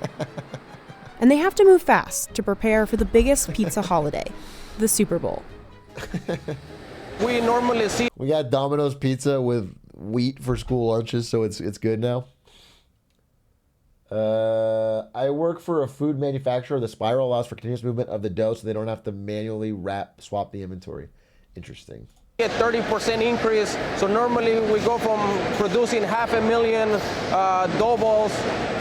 And they have to move fast to prepare for the biggest pizza holiday, the Super Bowl. We normally see. We got Domino's pizza with wheat for school lunches, so it's good now. I work for a food manufacturer. The spiral allows for continuous movement of the dough, so they don't have to manually swap the inventory. Interesting. Get 30% increase. So normally we go from producing 500,000 dough balls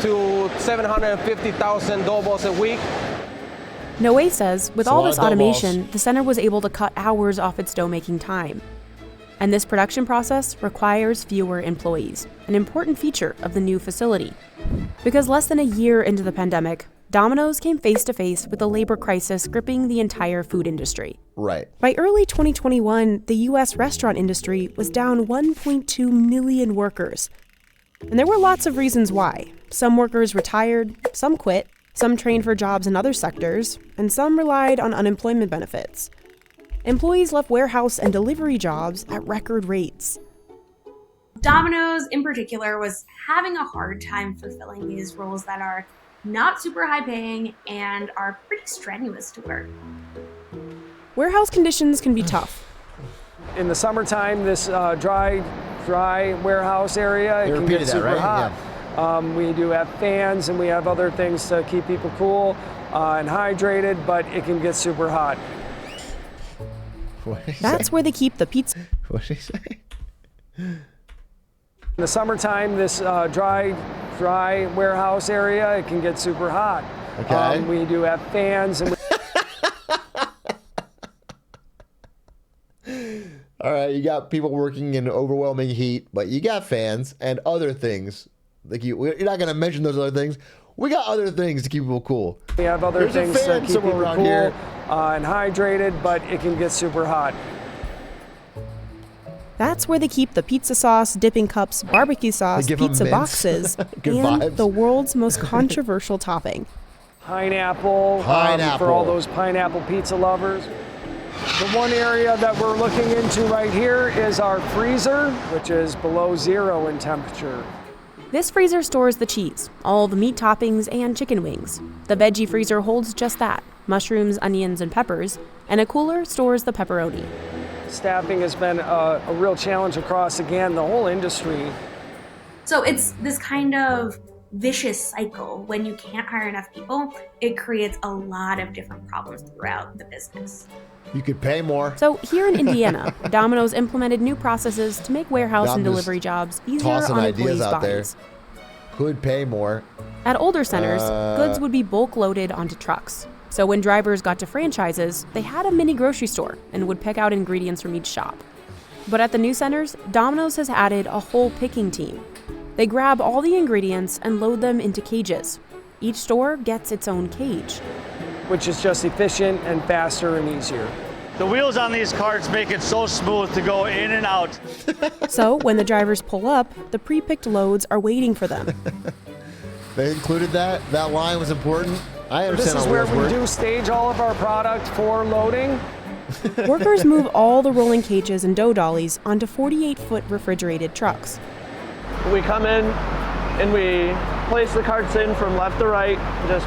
to 750,000 dough balls a week. Noé says, with It's a all lot this of dough automation, balls. the center was able to cut hours off its dough-making time. And this production process requires fewer employees, an important feature of the new facility. Because less than a year into the pandemic, Domino's came face-to-face with a labor crisis gripping the entire food industry. Right. By early 2021, the U.S. restaurant industry was down 1.2 million workers. And there were lots of reasons why. Some workers retired, some quit, some trained for jobs in other sectors, and some relied on unemployment benefits. Employees left warehouse and delivery jobs at record rates. Domino's, in particular, was having a hard time fulfilling these roles that are not super high paying and are pretty strenuous to work. Warehouse conditions can be tough. In the summertime, this dry warehouse area, it can get super hot. We do have fans and we have other things to keep people cool and hydrated, but it can get super hot. That's where they keep the pizza. What did he say? In the summertime, this dry warehouse area, it can get super hot. Okay. We do have fans and All right, you got people working in overwhelming heat, but you got fans and other things. Like you're not going to mention those other things. We got other things to keep people cool. we have other There's things a to fan keep somewhere people around cool here. And hydrated, but it can get super hot. That's where they keep the pizza sauce, dipping cups, barbecue sauce, They give 'em pizza mints. boxes, Good and vibes. the world's most controversial topping. Pineapple, for all those pineapple pizza lovers. The one area that we're looking into right here is our freezer, which is below 0 in temperature. This freezer stores the cheese, all the meat toppings, and chicken wings. The veggie freezer holds just that, mushrooms, onions, and peppers, and a cooler stores the pepperoni. Staffing has been a real challenge across, again, the whole industry. So it's this kind of vicious cycle. When you can't hire enough people, it creates a lot of different problems throughout the business. You could pay more. So here in Indiana, Domino's implemented new processes to make warehouse I'm and just delivery jobs easier tossing on ideas employees' out there. bodies. Could pay more. At older centers, goods would be bulk loaded onto trucks. So when drivers got to franchises, they had a mini grocery store and would pick out ingredients from each shop. But at the new centers, Domino's has added a whole picking team. They grab all the ingredients and load them into cages. Each store gets its own cage. Which is just efficient and faster and easier. The wheels on these carts make it so smooth to go in and out. So when the drivers pull up, the pre-picked loads are waiting for them. They included that. That line was important. I understand This is how where wheels we work. do stage all of our product for loading. Workers move all the rolling cages and dough dollies onto 48-foot refrigerated trucks. We come in and we place the carts in from left to right, just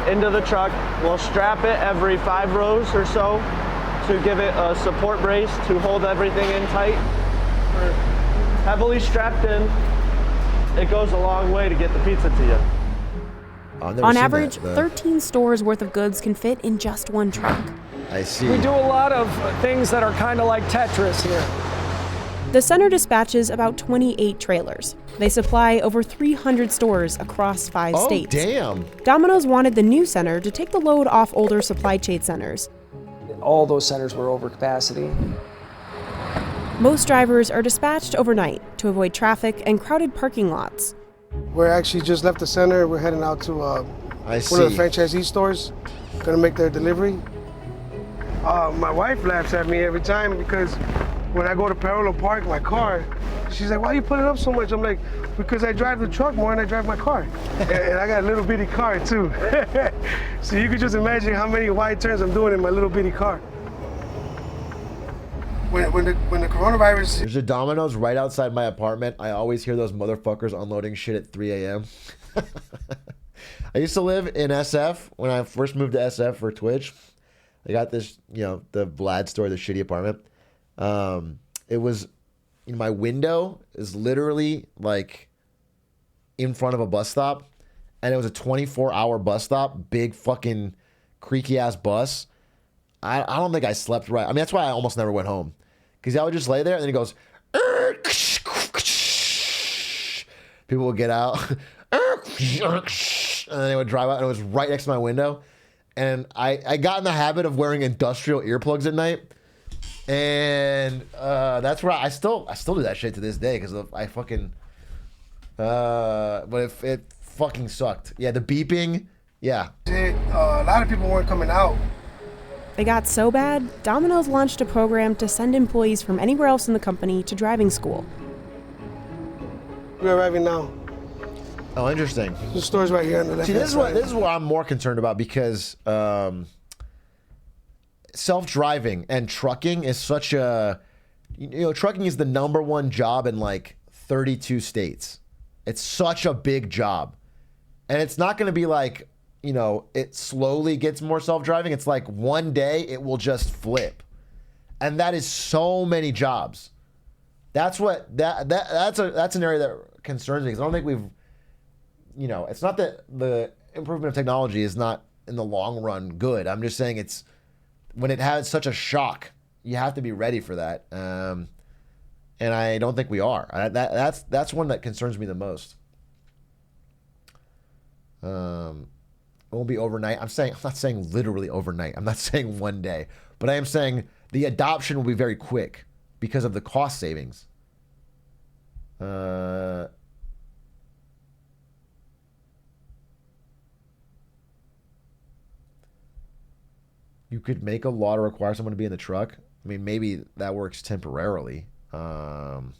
into the truck. We'll strap it every 5 rows or so to give it a support brace to hold everything in tight. We're heavily strapped in. It goes a long way to get the pizza to you. On average, 13 stores worth of goods can fit in just one truck. I see. We do a lot of things that are kind of like Tetris here. The center dispatches about 28 trailers. They supply over 300 stores across 5 states. Oh, damn. Domino's wanted the new center to take the load off older supply chain centers. All those centers were over capacity. Most drivers are dispatched overnight to avoid traffic and crowded parking lots. We're actually just left the center. We're heading out to one of the franchisee stores, gonna make their delivery. My wife laughs at me every time because when I go to parallel park my car, she's like, why you put it up so much? I'm like, because I drive the truck more than I drive my car. and I got a little bitty car too. So you could just imagine how many wide turns I'm doing in my little bitty car. When the coronavirus... There's a Domino's right outside my apartment. I always hear those motherfuckers unloading shit at 3 a.m. I used to live in SF when I first moved to SF for Twitch. I got this, you know, the Vlad store, the shitty apartment. It was, my window is literally like in front of a bus stop, and it was a 24-hour bus stop, big fucking creaky ass bus. I don't think I slept right. I mean, that's why I almost never went home, because I would just lay there and then it goes, people would get out, and then they would drive out, and it was right next to my window. And I got in the habit of wearing industrial earplugs at night. And that's where I still do that shit to this day, because I fucking but it fucking sucked. Yeah, the beeping. Yeah. A lot of people weren't coming out. It got so bad, Domino's launched a program to send employees from anywhere else in the company to driving school. We're arriving now. Oh, interesting. The store's right here on the left. See, this is what I'm more concerned about, because self-driving and trucking is such a, trucking is the #1 job in like 32 states. It's such a big job. And it's not going to be like, it slowly gets more self-driving. It's like one day it will just flip. And that is so many jobs. That's an area that concerns me, because I don't think we've, it's not that the improvement of technology is not in the long run good. I'm just saying it's, when it has such a shock, you have to be ready for that. And I don't think we are. That's one that concerns me the most. It won't be overnight. I'm not saying literally overnight. I'm not saying one day, but I am saying the adoption will be very quick because of the cost savings. You could make a law to require someone to be in the truck. I mean, maybe that works temporarily. And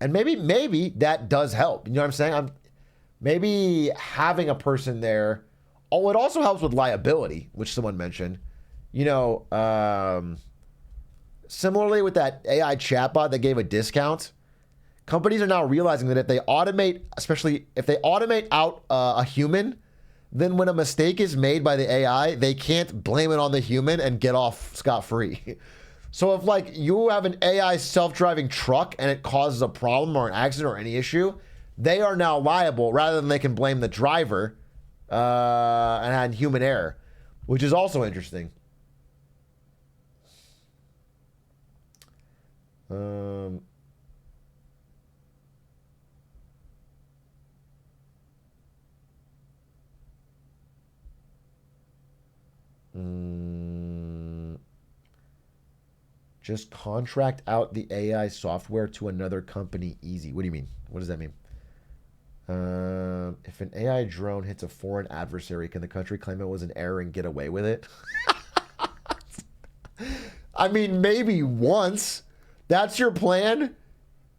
maybe that does help. You know what I'm saying? Maybe having a person there. Oh, it also helps with liability, which someone mentioned. Similarly with that AI chatbot that gave a discount, companies are now realizing that if they automate, especially if they automate out a human, then when a mistake is made by the AI, they can't blame it on the human and get off scot-free. So if like you have an AI self-driving truck and it causes a problem or an accident or any issue, they are now liable rather than they can blame the driver and had human error, which is also interesting. Just contract out the AI software to another company easy. What do you mean? What does that mean? If an AI drone hits a foreign adversary, can the country claim it was an error and get away with it? I mean, maybe once. That's your plan?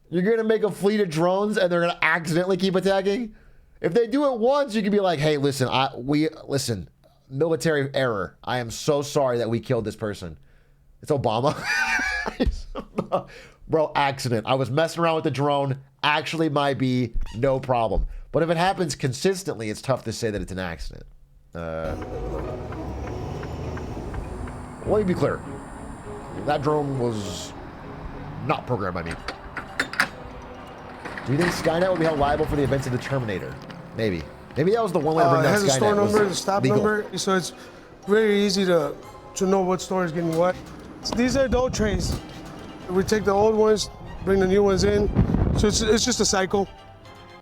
You're going to make a fleet of drones and they're going to accidentally keep attacking? If they do it once, you can be like, hey, listen, military error. I am so sorry that we killed this person. It's Obama. Bro, accident. I was messing around with the drone. Actually might be no problem. But if it happens consistently, it's tough to say that it's an accident. Let me be clear. That drone was not programmed by me. Do you think Skynet will be held liable for the events of the Terminator? Maybe. Maybe that was the one way to bring down Skynet. It has a store number, the stop number, so it's very easy to know what store is getting what. So these are dough trays. We take the old ones, bring the new ones in. So it's just a cycle.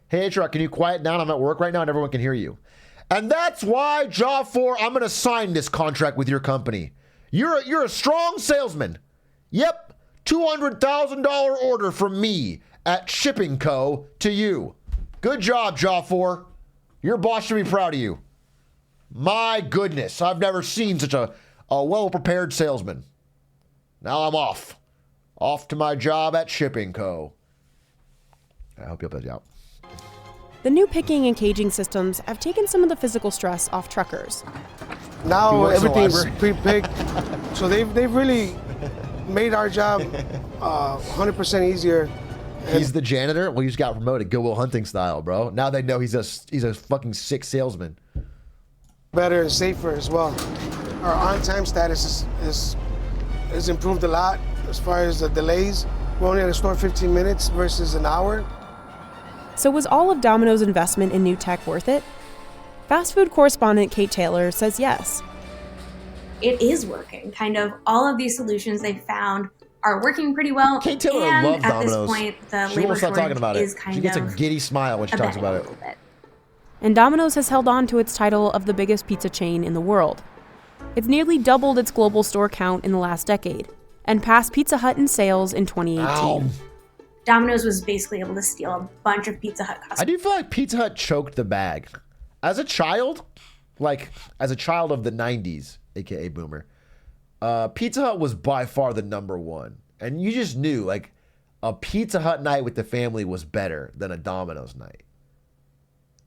Hey, Atrioc, can you quiet down? I'm at work right now and everyone can hear you. And that's why, Jaw4, I'm going to sign this contract with your company. You're a strong salesman. Yep, $200,000 order from me at Shipping Co. to you. Good job, Jaw4. Your boss should be proud of you. My goodness, I've never seen such a well-prepared salesman. Now I'm off. Off to my job at Shipping Co. I hope you'll be out. The new picking and caging systems have taken some of the physical stress off truckers. Now everything's pre-picked, so they've really made our job 100% easier. He's the janitor? Well, he just got promoted Goodwill Hunting style, bro. Now they know he's a fucking sick salesman. Better and safer as well. Our on-time status is improved a lot as far as the delays. We're only at a store 15 minutes versus an hour. So was all of Domino's investment in new tech worth it? Fast food correspondent Kate Taylor says yes. It is working. Kind of all of these solutions they found are working pretty well. Kate Taylor and loves at Domino's. this point, the She labor won't stop talking shortage about is it. kind She gets a of giddy smile when she talks about it. And Domino's has held on to its title of the biggest pizza chain in the world. It's nearly doubled its global store count in the last decade, and passed Pizza Hut in sales in 2018. Ow. Domino's was basically able to steal a bunch of Pizza Hut customers. I do feel like Pizza Hut choked the bag. As a child, as a child of the 90s, aka boomer, Pizza Hut was by far the #1. And you just knew, like, a Pizza Hut night with the family was better than a Domino's night.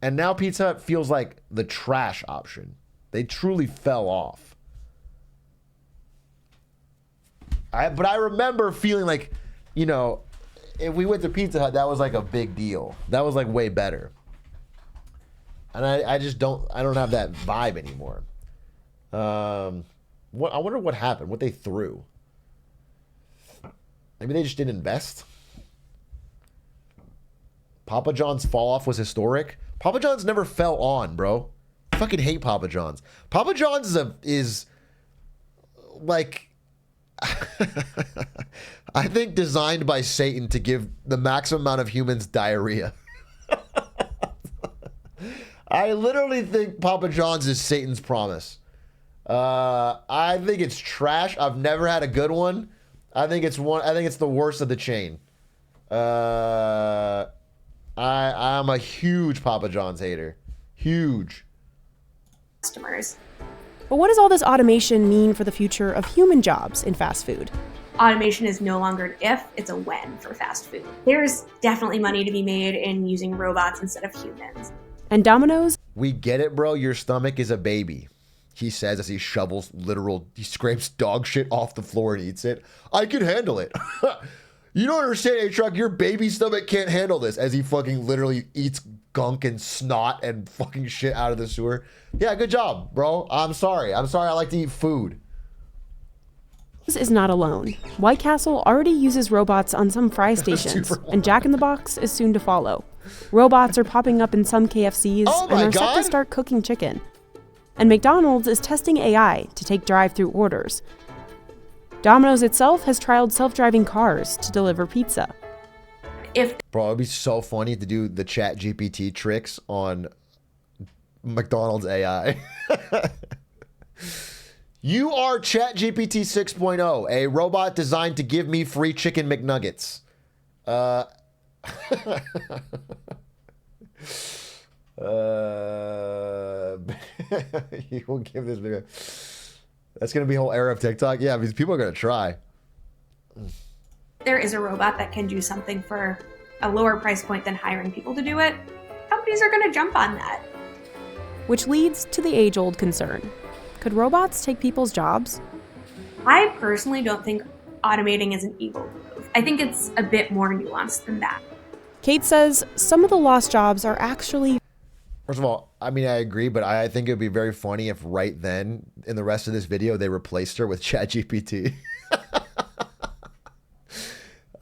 And now Pizza Hut feels like the trash option. They truly fell off. But I remember feeling like, you know, if we went to Pizza Hut, that was like a big deal. That was like way better. And I just don't have that vibe anymore. I wonder what happened, what they threw. Maybe they just didn't invest. Papa John's fall off was historic. Papa John's never fell on, bro. I fucking hate Papa John's. Papa John's is like I think designed by Satan to give the maximum amount of humans diarrhea. I literally think Papa John's is Satan's promise. I think it's trash. I've never had a good one. I think it's the worst of the chain. I'm a huge Papa John's hater. Huge. Customers. But what does all this automation mean for the future of human jobs in fast food? Automation is no longer an if, it's a when for fast food. There's definitely money to be made in using robots instead of humans. And Domino's? We get it, bro. Your stomach is a baby. He says as he he scrapes dog shit off the floor and eats it. I can handle it. You don't understand, Atrioc. Your baby stomach can't handle this. As he fucking literally eats gunk and snot and fucking shit out of the sewer. Yeah, good job, bro. I'm sorry. I like to eat food. This is not alone. White Castle already uses robots on some fry stations, and Jack in the Box is soon to follow. Robots are popping up in some KFCs and are set to start cooking chicken. And McDonald's is testing AI to take drive-through orders. Domino's itself has trialed self-driving cars to deliver pizza. Bro, it'd be so funny to do the Chat GPT tricks on McDonald's AI. You are Chat GPT 6.0, a robot designed to give me free chicken McNuggets. You will give this video. That's going to be a whole era of TikTok. Yeah, because people are going to try. There is a robot that can do something for a lower price point than hiring people to do it. Companies are going to jump on that. Which leads to the age-old concern. Could robots take people's jobs? I personally don't think automating is an evil move. I think it's a bit more nuanced than that. Kate says some of the lost jobs are actually... First of all, I mean, I agree, but I think it would be very funny if right then, in the rest of this video, they replaced her with ChatGPT.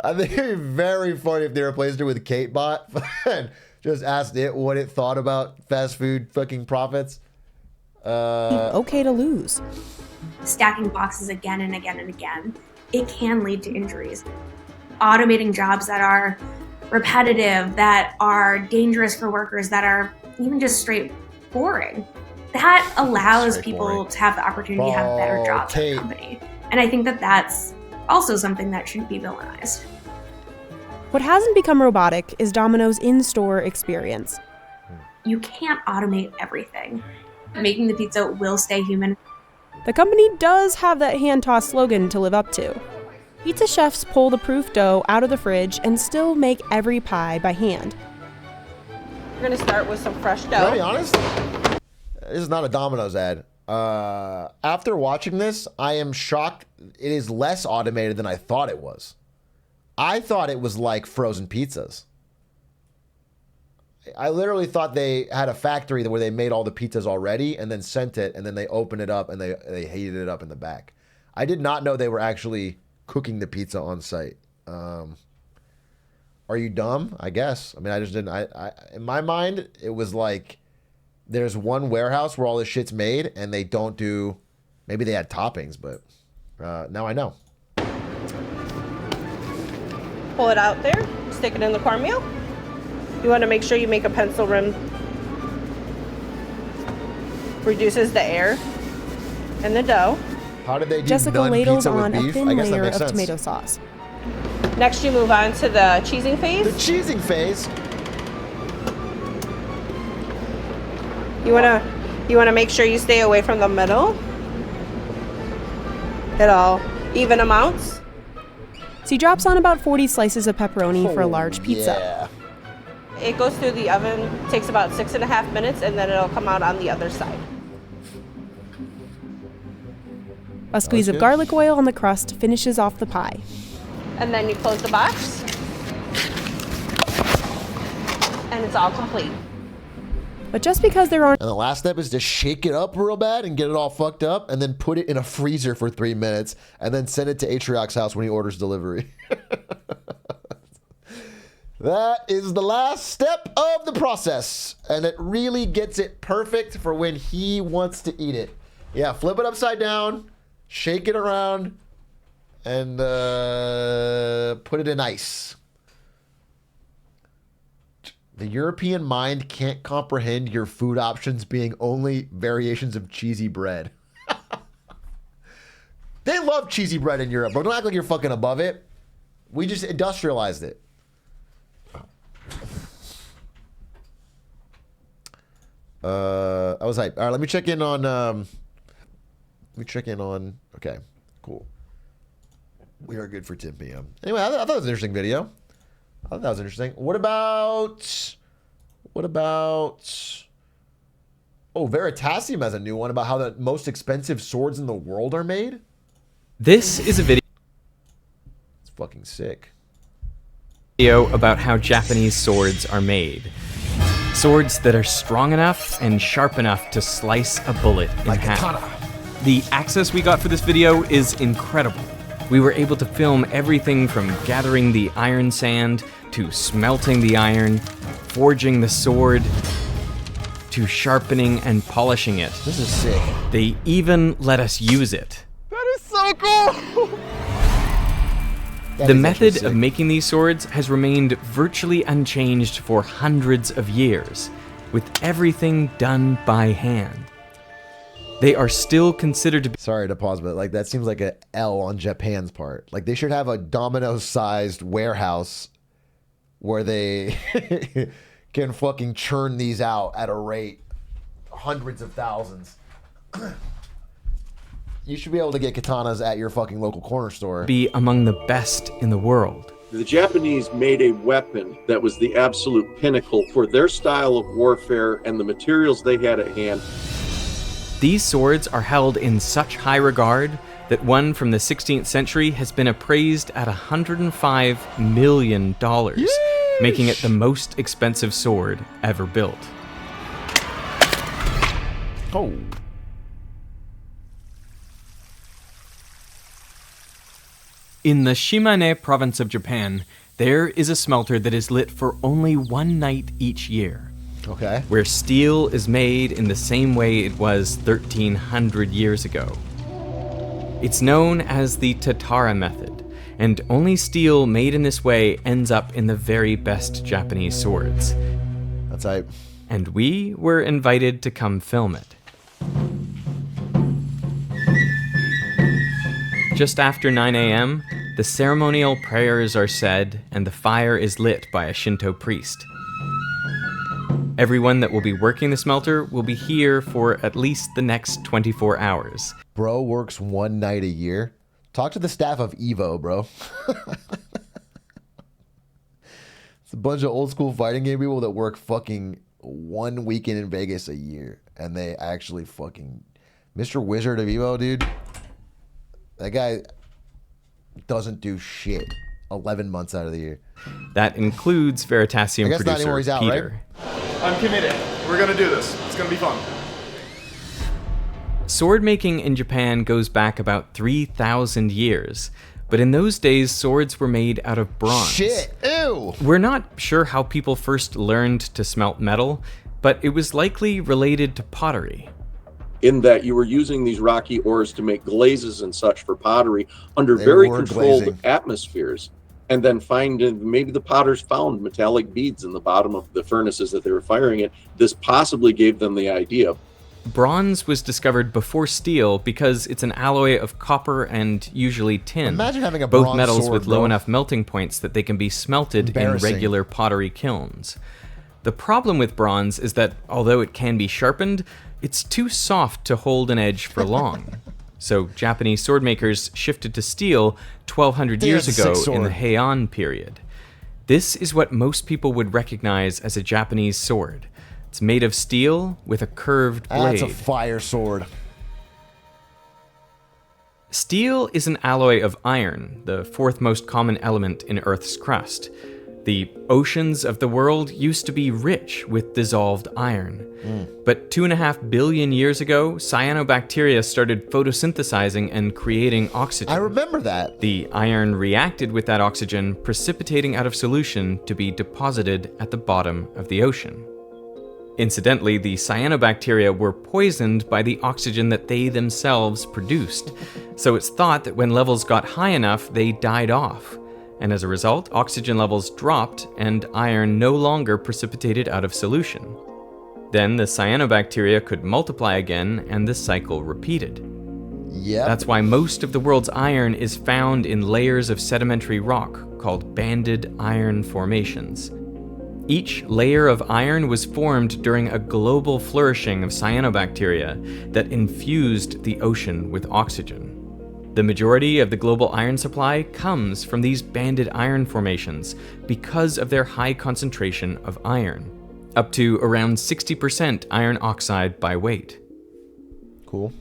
I think it would be very funny if they replaced her with KateBot and just asked it what it thought about fast food fucking profits. Okay to lose. Stacking boxes again and again and again. it can lead to injuries. Automating jobs that are repetitive, that are dangerous for workers, that are even just straight boring, that allows people to have the opportunity to have better jobs at the company. And I think that that's also something that shouldn't be villainized. What hasn't become robotic is Domino's in-store experience. You can't automate everything. Making the pizza will stay human. The company does have that hand-toss slogan to live up to. Pizza chefs pull the proof dough out of the fridge and still make every pie by hand. We're gonna start with some fresh dough. Can I be honest? This is not a Domino's ad. After watching this, I am shocked it is less automated than I thought it was. I thought it was like frozen pizzas. I literally thought they had a factory where they made all the pizzas already and then sent it, and then they opened it up and they heated it up in the back. I did not know they were actually cooking the pizza on site. Are you dumb? I guess. I mean, I just didn't. In my mind, it was like there's one warehouse where all this shit's made, and they don't do. Maybe they had toppings, but now I know. Pull it out there. Stick it in the cornmeal. You want to make sure you make a pencil rim. Reduces the air in the dough. How did they do Jessica ladles on a thin layer of tomato sauce. Next, you move on to the cheesing phase. The cheesing phase. You wanna make sure you stay away from the middle. Hit all even amounts. She drops on about 40 slices of pepperoni for a large pizza. Yeah. It goes through the oven, takes about 6.5 minutes, and then it'll come out on the other side. A squeeze of garlic oil on the crust finishes off the pie. And then you close the box. And it's all complete. But just because there aren't... And the last step is to shake it up real bad and get it all fucked up, and then put it in a freezer for 3 minutes, and then send it to Atrioc's house when he orders delivery. That is the last step of the process, and it really gets it perfect for when he wants to eat it. Yeah, flip it upside down, shake it around, and put it in ice. The European mind can't comprehend your food options being only variations of cheesy bread. They love cheesy bread in Europe, bro. Don't act like you're fucking above it. We just industrialized it. I was hyped. All right, let me check in on. Okay, cool. We are good for 10 p.m. Anyway, I thought it was an interesting video. I thought that was interesting. What about? Oh, Veritasium has a new one about how the most expensive swords in the world are made. This is a video. It's fucking sick. About how Japanese swords are made. Swords that are strong enough and sharp enough to slice a bullet in half. Katana. The access we got for this video is incredible. We were able to film everything from gathering the iron sand, to smelting the iron, forging the sword, to sharpening and polishing it. This is sick. They even let us use it. That is so cool! The method of making these swords has remained virtually unchanged for hundreds of years, with everything done by hand. They are still considered to be... Sorry to pause, but like that seems like an L on Japan's part. Like they should have a Domino's-sized warehouse where they can fucking churn these out at a rate hundreds of thousands. You should be able to get katanas at your fucking local corner store. Be among the best in the world. The Japanese made a weapon that was the absolute pinnacle for their style of warfare and the materials they had at hand. These swords are held in such high regard that one from the 16th century has been appraised at $105 million, making it the most expensive sword ever built. Oh. In the Shimane province of Japan, there is a smelter that is lit for only one night each year. Okay. Where steel is made in the same way it was 1,300 years ago. It's known as the Tatara method, and only steel made in this way ends up in the very best Japanese swords. That's right. And we were invited to come film it. Just after 9 a.m., the ceremonial prayers are said and the fire is lit by a Shinto priest. Everyone that will be working the smelter will be here for at least the next 24 hours. Bro works one night a year. Talk to the staff of Evo, bro. It's a bunch of old school fighting game people that work fucking one weekend in Vegas a year. And they actually fucking... Mr. Wizard of Evo, dude. That guy doesn't do shit 11 months out of the year. That includes Veritasium producer he's out, Peter. Right? I'm committed. We're gonna do this. It's gonna be fun. Sword making in Japan goes back about 3,000 years, but in those days swords were made out of bronze. Shit, ew! We're not sure how people first learned to smelt metal, but it was likely related to pottery. In that you were using these rocky ores to make glazes and such for pottery under very controlled atmospheres. And then maybe the potters found metallic beads in the bottom of the furnaces that they were firing at. This possibly gave them the idea. Bronze was discovered before steel because it's an alloy of copper and usually tin. Imagine having a both bronze metals sword, with low bro. enough melting points that they can be smelted in regular pottery kilns. The problem with bronze is that although it can be sharpened, it's too soft to hold an edge for long. So Japanese sword makers shifted to steel 1,200 years ago in the Heian period. This is what most people would recognize as a Japanese sword. It's made of steel with a curved blade. That's a fire sword. Steel is an alloy of iron, the fourth most common element in Earth's crust. The oceans of the world used to be rich with dissolved iron. But 2.5 billion years ago, cyanobacteria started photosynthesizing and creating oxygen. I remember that. The iron reacted with that oxygen, precipitating out of solution to be deposited at the bottom of the ocean. Incidentally, the cyanobacteria were poisoned by the oxygen that they themselves produced. So it's thought that when levels got high enough, they died off. And as a result, oxygen levels dropped and iron no longer precipitated out of solution. Then the cyanobacteria could multiply again and the cycle repeated. Yep. That's why most of the world's iron is found in layers of sedimentary rock called banded iron formations. Each layer of iron was formed during a global flourishing of cyanobacteria that infused the ocean with oxygen. The majority of the global iron supply comes from these banded iron formations because of their high concentration of iron, up to around 60% iron oxide by weight. Cool.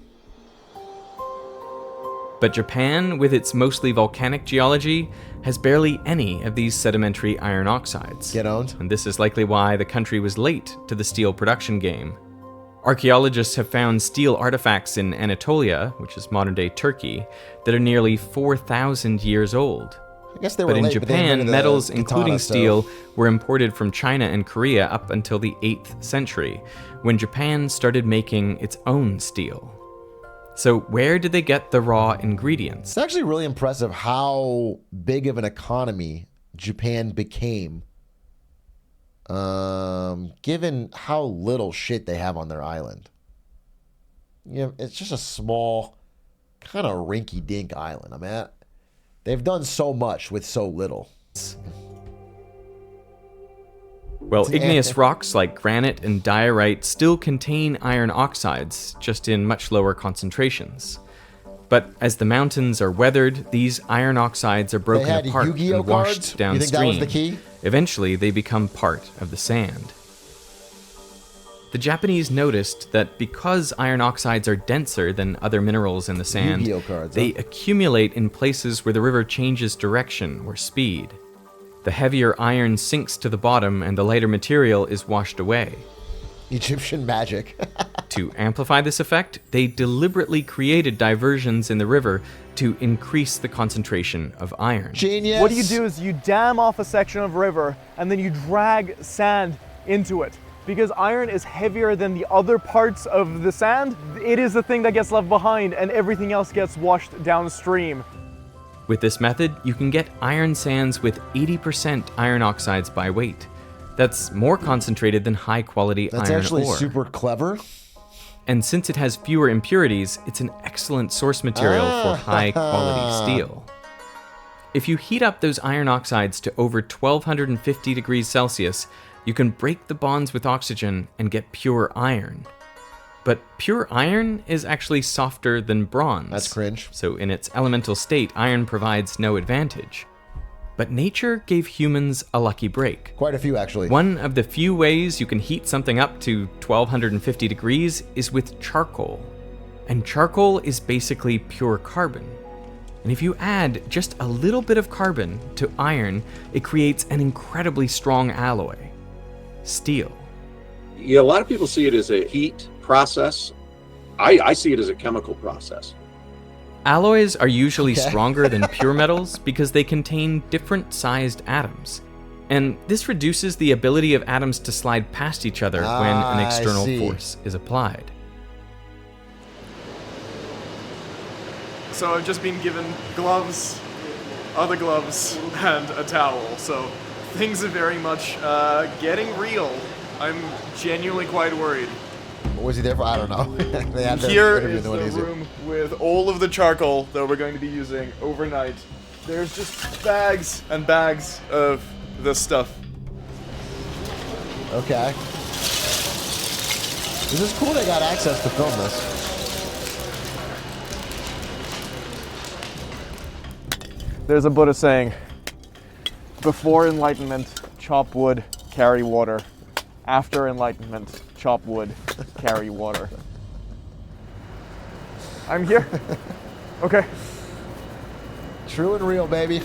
But Japan, with its mostly volcanic geology, has barely any of these sedimentary iron oxides. Get owned. And this is likely why the country was late to the steel production game. Archaeologists have found steel artifacts in Anatolia, which is modern-day Turkey, that are nearly 4,000 years old. I guess they were but in late, Japan, but metals, katana, including steel, were imported from China and Korea up until the 8th century, when Japan started making its own steel. So where did they get the raw ingredients? It's actually really impressive how big of an economy Japan became, given how little shit they have on their island. You know, it's just a small, kind of rinky-dink island. I mean, they've done so much with so little. Well, igneous rocks like granite and diorite still contain iron oxides, just in much lower concentrations. But as the mountains are weathered, these iron oxides are broken apart and washed downstream. You think that was the key? Eventually, they become part of the sand. The Japanese noticed that because iron oxides are denser than other minerals in the sand, they accumulate in places where the river changes direction or speed. The heavier iron sinks to the bottom and the lighter material is washed away. Egyptian magic. To amplify this effect, they deliberately created diversions in the river to increase the concentration of iron. Genius! What you do is you dam off a section of river and then you drag sand into it. because iron is heavier than the other parts of the sand. It is the thing that gets left behind and everything else gets washed downstream. With this method, you can get iron sands with 80% iron oxides by weight. That's more concentrated than high-quality iron ore. That's actually super clever. And since it has fewer impurities, it's an excellent source material for high-quality steel. If you heat up those iron oxides to over 1250 degrees Celsius, you can break the bonds with oxygen and get pure iron. But pure iron is actually softer than bronze. That's cringe. So in its elemental state, iron provides no advantage. But nature gave humans a lucky break. Quite a few, actually. One of the few ways you can heat something up to 1250 degrees is with charcoal. And charcoal is basically pure carbon. And if you add just a little bit of carbon to iron, it creates an incredibly strong alloy, steel. Yeah, a lot of people see it as a heat process. I see it as a chemical process. Alloys are usually stronger than pure metals because they contain different sized atoms. And this reduces the ability of atoms to slide past each other when an external force is applied. So I've just been given gloves, other gloves, and a towel. So things are very much getting real. I'm genuinely quite worried. What was he there for? I don't know. They had their Here interview is in the one easy. room with all of the charcoal that we're going to be using overnight. There's just bags and bags of this stuff. Okay. This is cool they got access to film this. There's a Buddha saying, before enlightenment, chop wood, carry water. After enlightenment, chop wood, carry water. I'm here. Okay. True and real, baby.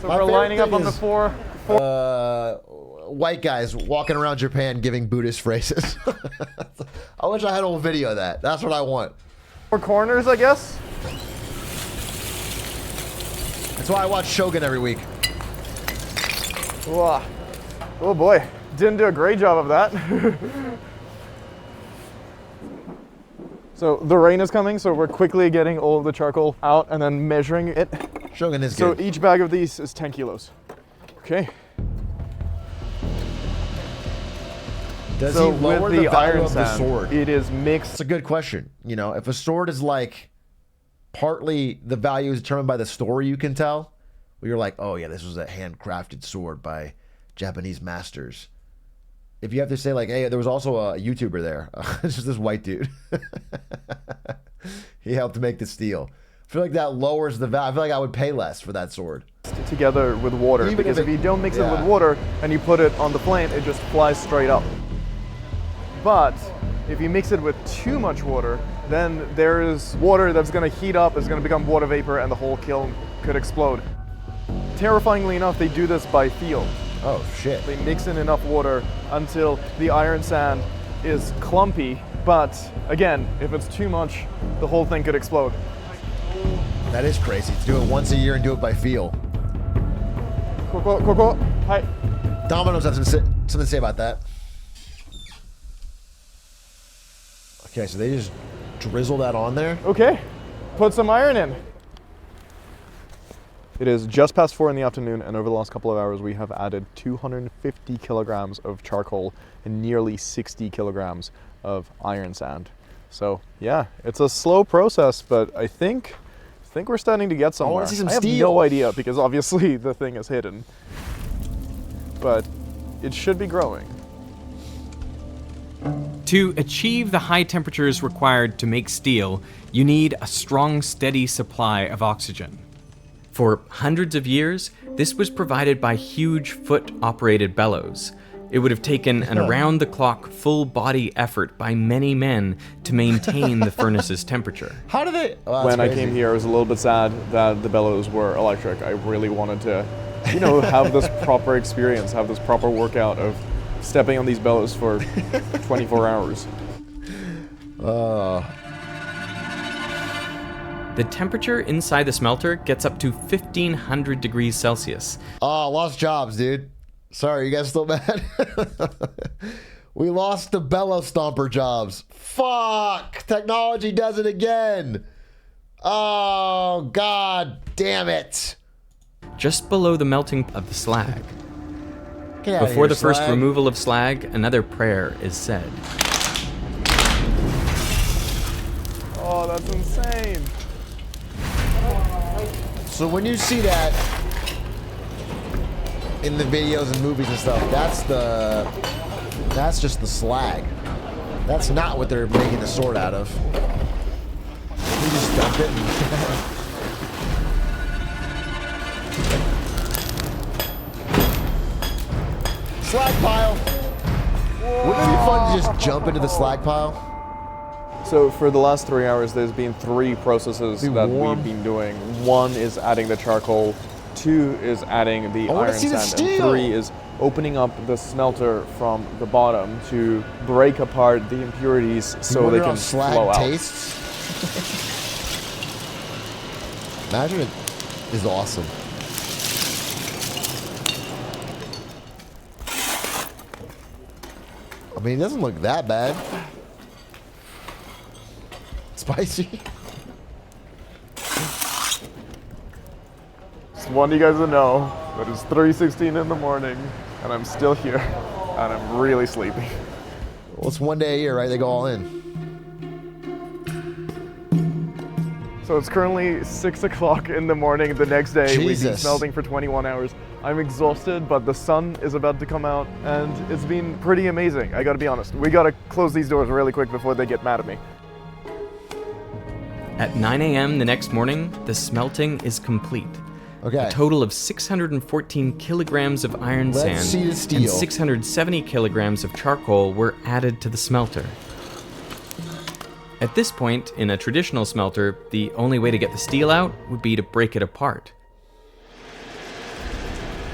So we're lining up on the floor. White guys walking around Japan giving Buddhist phrases. I wish I had a whole video of that. That's what I want. 4 corners, I guess. That's why I watch Shogun every week. Whoa. Oh boy, didn't do a great job of that. So the rain is coming, so we're quickly getting all of the charcoal out and then measuring it. Shogun is good. good. So each bag of these is 10 kilos. Okay. Does so he lower with the the value iron of the sand, sword? It is mixed. It's a good question. You know, if a sword is like partly the value is determined by the story you can tell, where you're like, oh yeah, this was a handcrafted sword by Japanese masters. If you have to say like, hey, there was also a YouTuber there. It's just this white dude. He helped to make the steel. I feel like that lowers the value. I feel like I would pay less for that sword. Together with water, Even because if you don't mix it yeah. with water and you put it on the flame, it just flies straight up. But if you mix it with too much water, then there is water that's going to heat up, it's going to become water vapor, and the whole kiln could explode. Terrifyingly enough, they do this by feel. Oh shit. They mix in enough water until the iron sand is clumpy, but again, if it's too much, the whole thing could explode. That is crazy. To do it once a year and do it by feel. Hi. Dominoes has something to say about that. Okay, so they just drizzle that on there? Okay, put some iron in. It is just past 4 in the afternoon, and over the last couple of hours, we have added 250 kilograms of charcoal and nearly 60 kilograms of iron sand. So yeah, it's a slow process, but I think we're starting to get somewhere. I want to see some I have steel. no idea, because obviously the thing is hidden, but it should be growing. To achieve the high temperatures required to make steel, you need a strong, steady supply of oxygen. For hundreds of years, this was provided by huge foot-operated bellows. It would have taken an around-the-clock, full-body effort by many men to maintain the furnace's temperature. How do they... Oh, When crazy. I came here, I was a little bit sad that the bellows were electric. I really wanted to, you know, have this proper experience, have this proper workout of stepping on these bellows for 24 hours. The temperature inside the smelter gets up to 1,500 degrees Celsius. Oh, lost jobs, dude. Sorry, you guys still mad? We lost the bellow stomper jobs. Fuck! Technology does it again. Oh, god damn it. Just below the melting of the slag. Get out Before of here, the first slag. removal of slag, another prayer is said. Oh, that's insane. So when you see that in the videos and movies and stuff, that's just the slag. That's not what they're making the sword out of. You just dump it and slag pile. Wouldn't it be fun to just jump into the slag pile? So for the last 3 hours, there's been 3 processes that we've been doing. 1 is adding the charcoal, 2 is adding the iron sand, and 3 is opening up the smelter from the bottom to break apart the impurities so they can flow out. Tastes? Imagine it is awesome. I mean, it doesn't look that bad. Spicy. Just want you guys to know that it's 3:16 in the morning and I'm still here and I'm really sleepy. Well, it's one day a year, right? They go all in. So it's currently 6 o'clock in the morning the next day. Jesus. We've been smelting for 21 hours. I'm exhausted, but the sun is about to come out and it's been pretty amazing. I gotta be honest. We gotta close these doors really quick before they get mad at me. At 9 a.m. the next morning, the smelting is complete. Okay. A total of 614 kilograms of iron Let's see the sand steel. and 670 kilograms of charcoal were added to the smelter. At this point, in a traditional smelter, the only way to get the steel out would be to break it apart.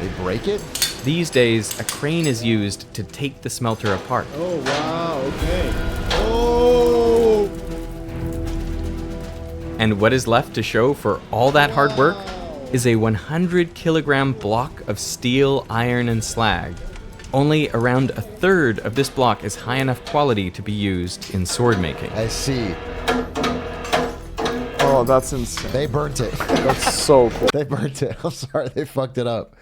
They break it? These days, a crane is used to take the smelter apart. Oh, wow, okay. Oh! And what is left to show for all that hard work is a 100 kilogram block of steel, iron, and slag. Only around a third of this block is high enough quality to be used in sword making. I see. Oh, that's insane. They burnt it. That's so cool. They burnt it. I'm sorry, they fucked it up.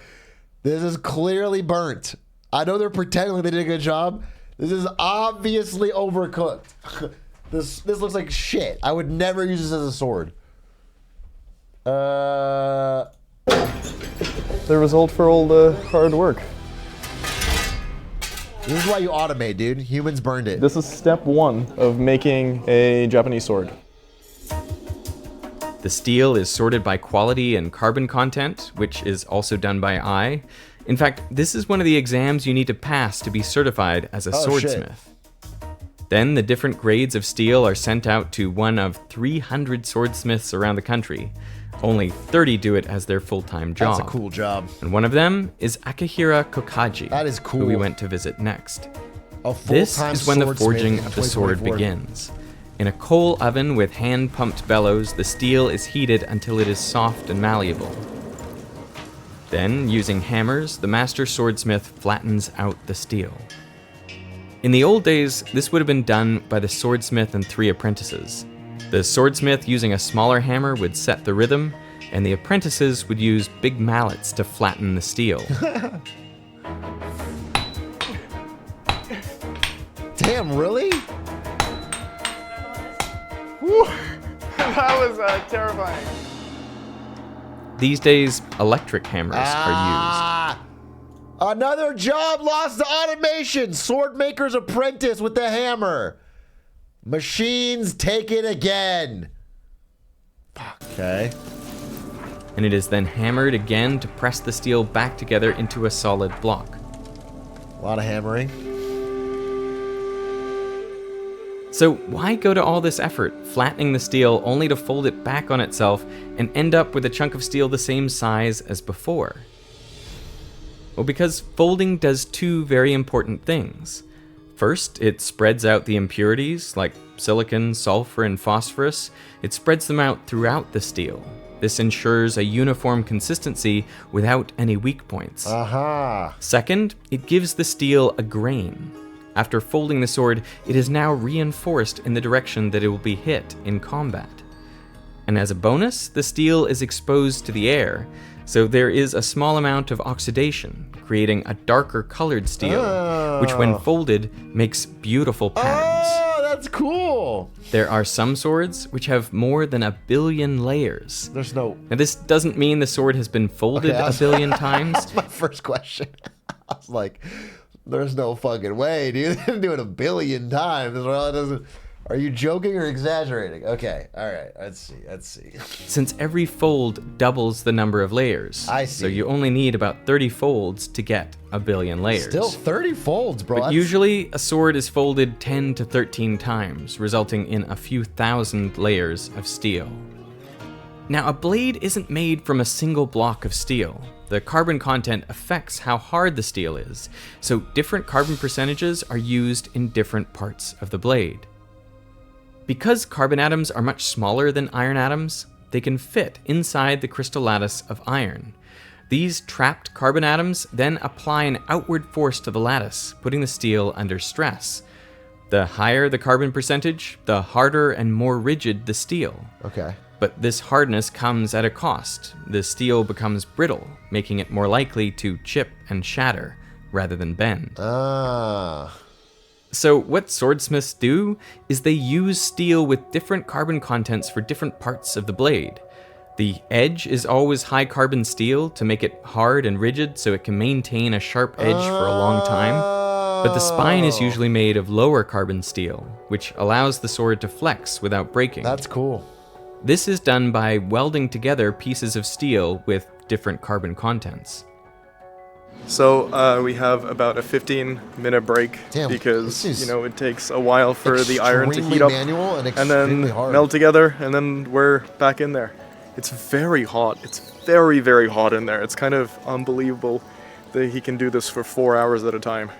This is clearly burnt. I know they're pretending like they did a good job. This is obviously overcooked. This looks like shit. I would never use this as a sword. The result for all the hard work. This is why you automate, dude. Humans burned it. This is step 1 of making a Japanese sword. The steel is sorted by quality and carbon content, which is also done by eye. In fact, this is one of the exams you need to pass to be certified as a swordsmith. Then the different grades of steel are sent out to one of 300 swordsmiths around the country. Only 30 do it as their full-time job. That's a cool job. And one of them is Akihira Kokaji, That is cool. who we went to visit next. A This full-time is when the swordsmith forging in of the sword 2024. begins. In a coal oven with hand-pumped bellows, the steel is heated until it is soft and malleable. Then, using hammers, the master swordsmith flattens out the steel. In the old days, this would have been done by the swordsmith and 3 apprentices. The swordsmith using a smaller hammer would set the rhythm, and the apprentices would use big mallets to flatten the steel. Damn, really? Whew. That was terrifying. These days, electric hammers are used. Another job lost to automation. Sword maker's apprentice with the hammer. Machines take it again. Fuck. Okay. And it is then hammered again to press the steel back together into a solid block. A lot of hammering. So why go to all this effort, flattening the steel only to fold it back on itself and end up with a chunk of steel the same size as before? Well, because folding does 2 very important things. First, it spreads out the impurities like silicon, sulfur, and phosphorus. It spreads them out throughout the steel. This ensures a uniform consistency without any weak points. Aha. Second, it gives the steel a grain. After folding the sword, it is now reinforced in the direction that it will be hit in combat. And as a bonus, the steel is exposed to the air, so there is a small amount of oxidation, creating a darker colored steel, which when folded makes beautiful patterns. Oh, that's cool! There are some swords which have more than 1 billion layers. There's no... Now this doesn't mean the sword has been folded 1 billion times. That's my first question. I was like, there's no fucking way, dude. They didn't do it 1 billion times. Well, it doesn't... Are you joking or exaggerating? Okay, all right, let's see. Since every fold doubles the number of layers, I see. So you only need about 30 folds to get 1 billion layers. Still 30 folds, bro. But usually, a sword is folded 10 to 13 times, resulting in a few thousand layers of steel. Now, a blade isn't made from a single block of steel. The carbon content affects how hard the steel is, so different carbon percentages are used in different parts of the blade. Because carbon atoms are much smaller than iron atoms, they can fit inside the crystal lattice of iron. These trapped carbon atoms then apply an outward force to the lattice, putting the steel under stress. The higher the carbon percentage, the harder and more rigid the steel. Okay. But this hardness comes at a cost. The steel becomes brittle, making it more likely to chip and shatter rather than bend. So what swordsmiths do is they use steel with different carbon contents for different parts of the blade. The edge is always high carbon steel to make it hard and rigid so it can maintain a sharp edge for a long time. But the spine is usually made of lower carbon steel, which allows the sword to flex without breaking. That's cool. This is done by welding together pieces of steel with different carbon contents. So we have about a 15-minute break because it takes a while for the iron to heat up and then melt together, and then we're back in there. It's very hot. It's very, very hot in there. It's kind of unbelievable that he can do this for 4 hours at a time.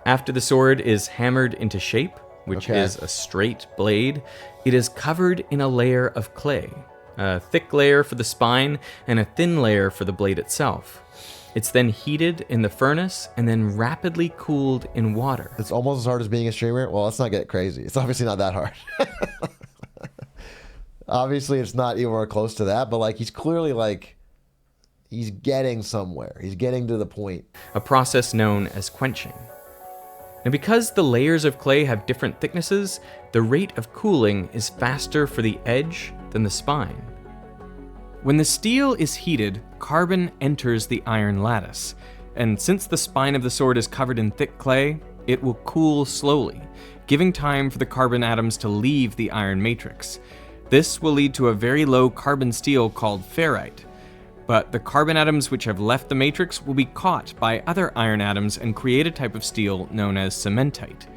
After the sword is hammered into shape, which is a straight blade, it is covered in a layer of clay, a thick layer for the spine and a thin layer for the blade itself. It's then heated in the furnace and then rapidly cooled in water. It's almost as hard as being a streamer? Well, let's not get crazy. It's obviously not that hard. Obviously, it's not anywhere close to that, but like he's clearly like, he's getting somewhere. He's getting to the point. A process known as quenching. Now, because the layers of clay have different thicknesses, the rate of cooling is faster for the edge than the spine. When the steel is heated, carbon enters the iron lattice, and since the spine of the sword is covered in thick clay, it will cool slowly, giving time for the carbon atoms to leave the iron matrix. This will lead to a very low carbon steel called ferrite, but the carbon atoms which have left the matrix will be caught by other iron atoms and create a type of steel known as cementite.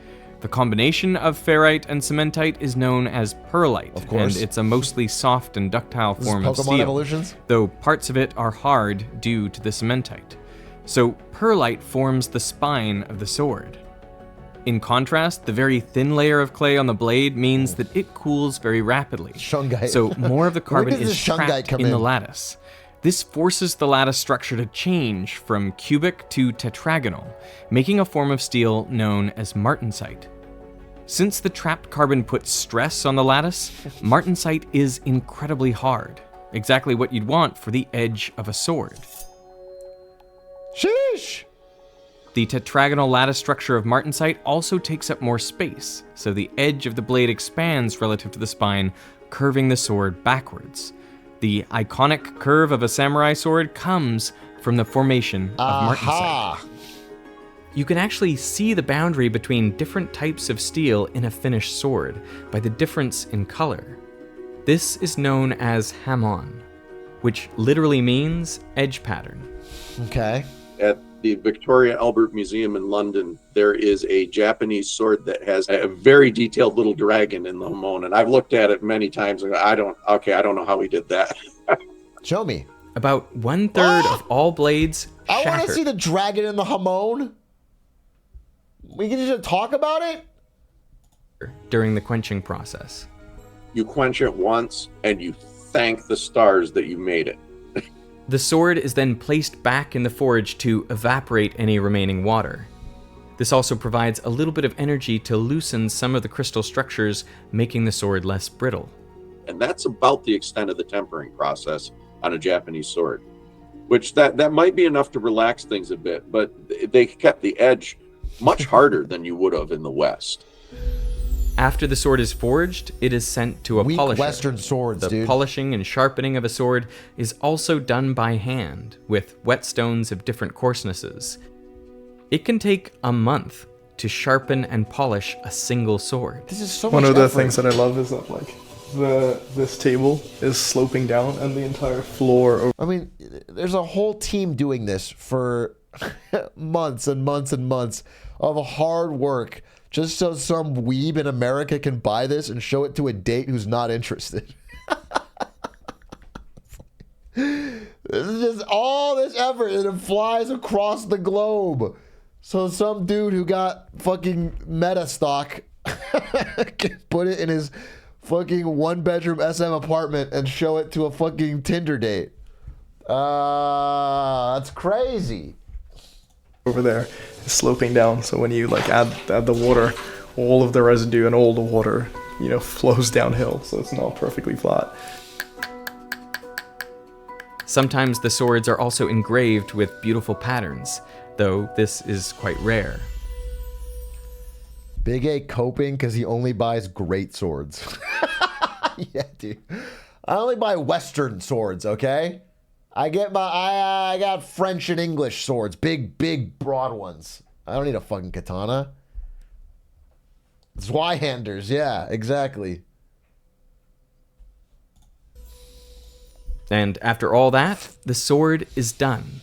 The combination of ferrite and cementite is known as pearlite, and it's a mostly soft and ductile form of steel, evolutions? though parts of it are hard due to the cementite. So pearlite forms the spine of the sword. In contrast, the very thin layer of clay on the blade means that it cools very rapidly, so more of the carbon is trapped in the lattice. This forces the lattice structure to change from cubic to tetragonal, making a form of steel known as martensite. Since the trapped carbon puts stress on the lattice, martensite is incredibly hard, exactly what you'd want for the edge of a sword. Sheesh! The tetragonal lattice structure of martensite also takes up more space, so the edge of the blade expands relative to the spine, curving the sword backwards. The iconic curve of a samurai sword comes from the formation of martensite. You can actually see the boundary between different types of steel in a finished sword by the difference in color. This is known as hamon, which literally means edge pattern. Okay. At the Victoria Albert Museum in London, there is a Japanese sword that has a very detailed little dragon in the hamon, and I've looked at it many times and I don't know how he did that. Show me. About 1/3 of all blades shatter. I want to see the dragon in the hamon. We can just talk about it? During the quenching process. You quench it once and you thank the stars that you made it. The sword is then placed back in the forge to evaporate any remaining water. This also provides a little bit of energy to loosen some of the crystal structures, making the sword less brittle. And that's about the extent of the tempering process on a Japanese sword, which that might be enough to relax things a bit, but they kept the edge much harder than you would have in the West. After the sword is forged, it is sent to a Weak polisher. Western swords, the dude. polishing and sharpening of a sword is also done by hand, with whetstones of different coarsenesses. It can take a month to sharpen and polish a single sword. This is so One much of the effort. things that I love is that this table is sloping down and the entire floor. I mean, there's a whole team doing this for months and months and months of hard work just so some weeb in America can buy this and show it to a date who's not interested. This is just all this effort and it flies across the globe. So some dude who got fucking meta stock can put it in his fucking 1-bedroom SM apartment and show it to a fucking Tinder date. That's crazy. Over there is sloping down, so when you add the water, all of the residue and all the water, flows downhill, so it's not perfectly flat. Sometimes the swords are also engraved with beautiful patterns, though this is quite rare. Big A coping because he only buys great swords. Yeah, dude. I only buy Western swords, okay? I got French and English swords. Big, broad ones. I don't need a fucking katana. Zweihanders, yeah, exactly. And after all that, the sword is done.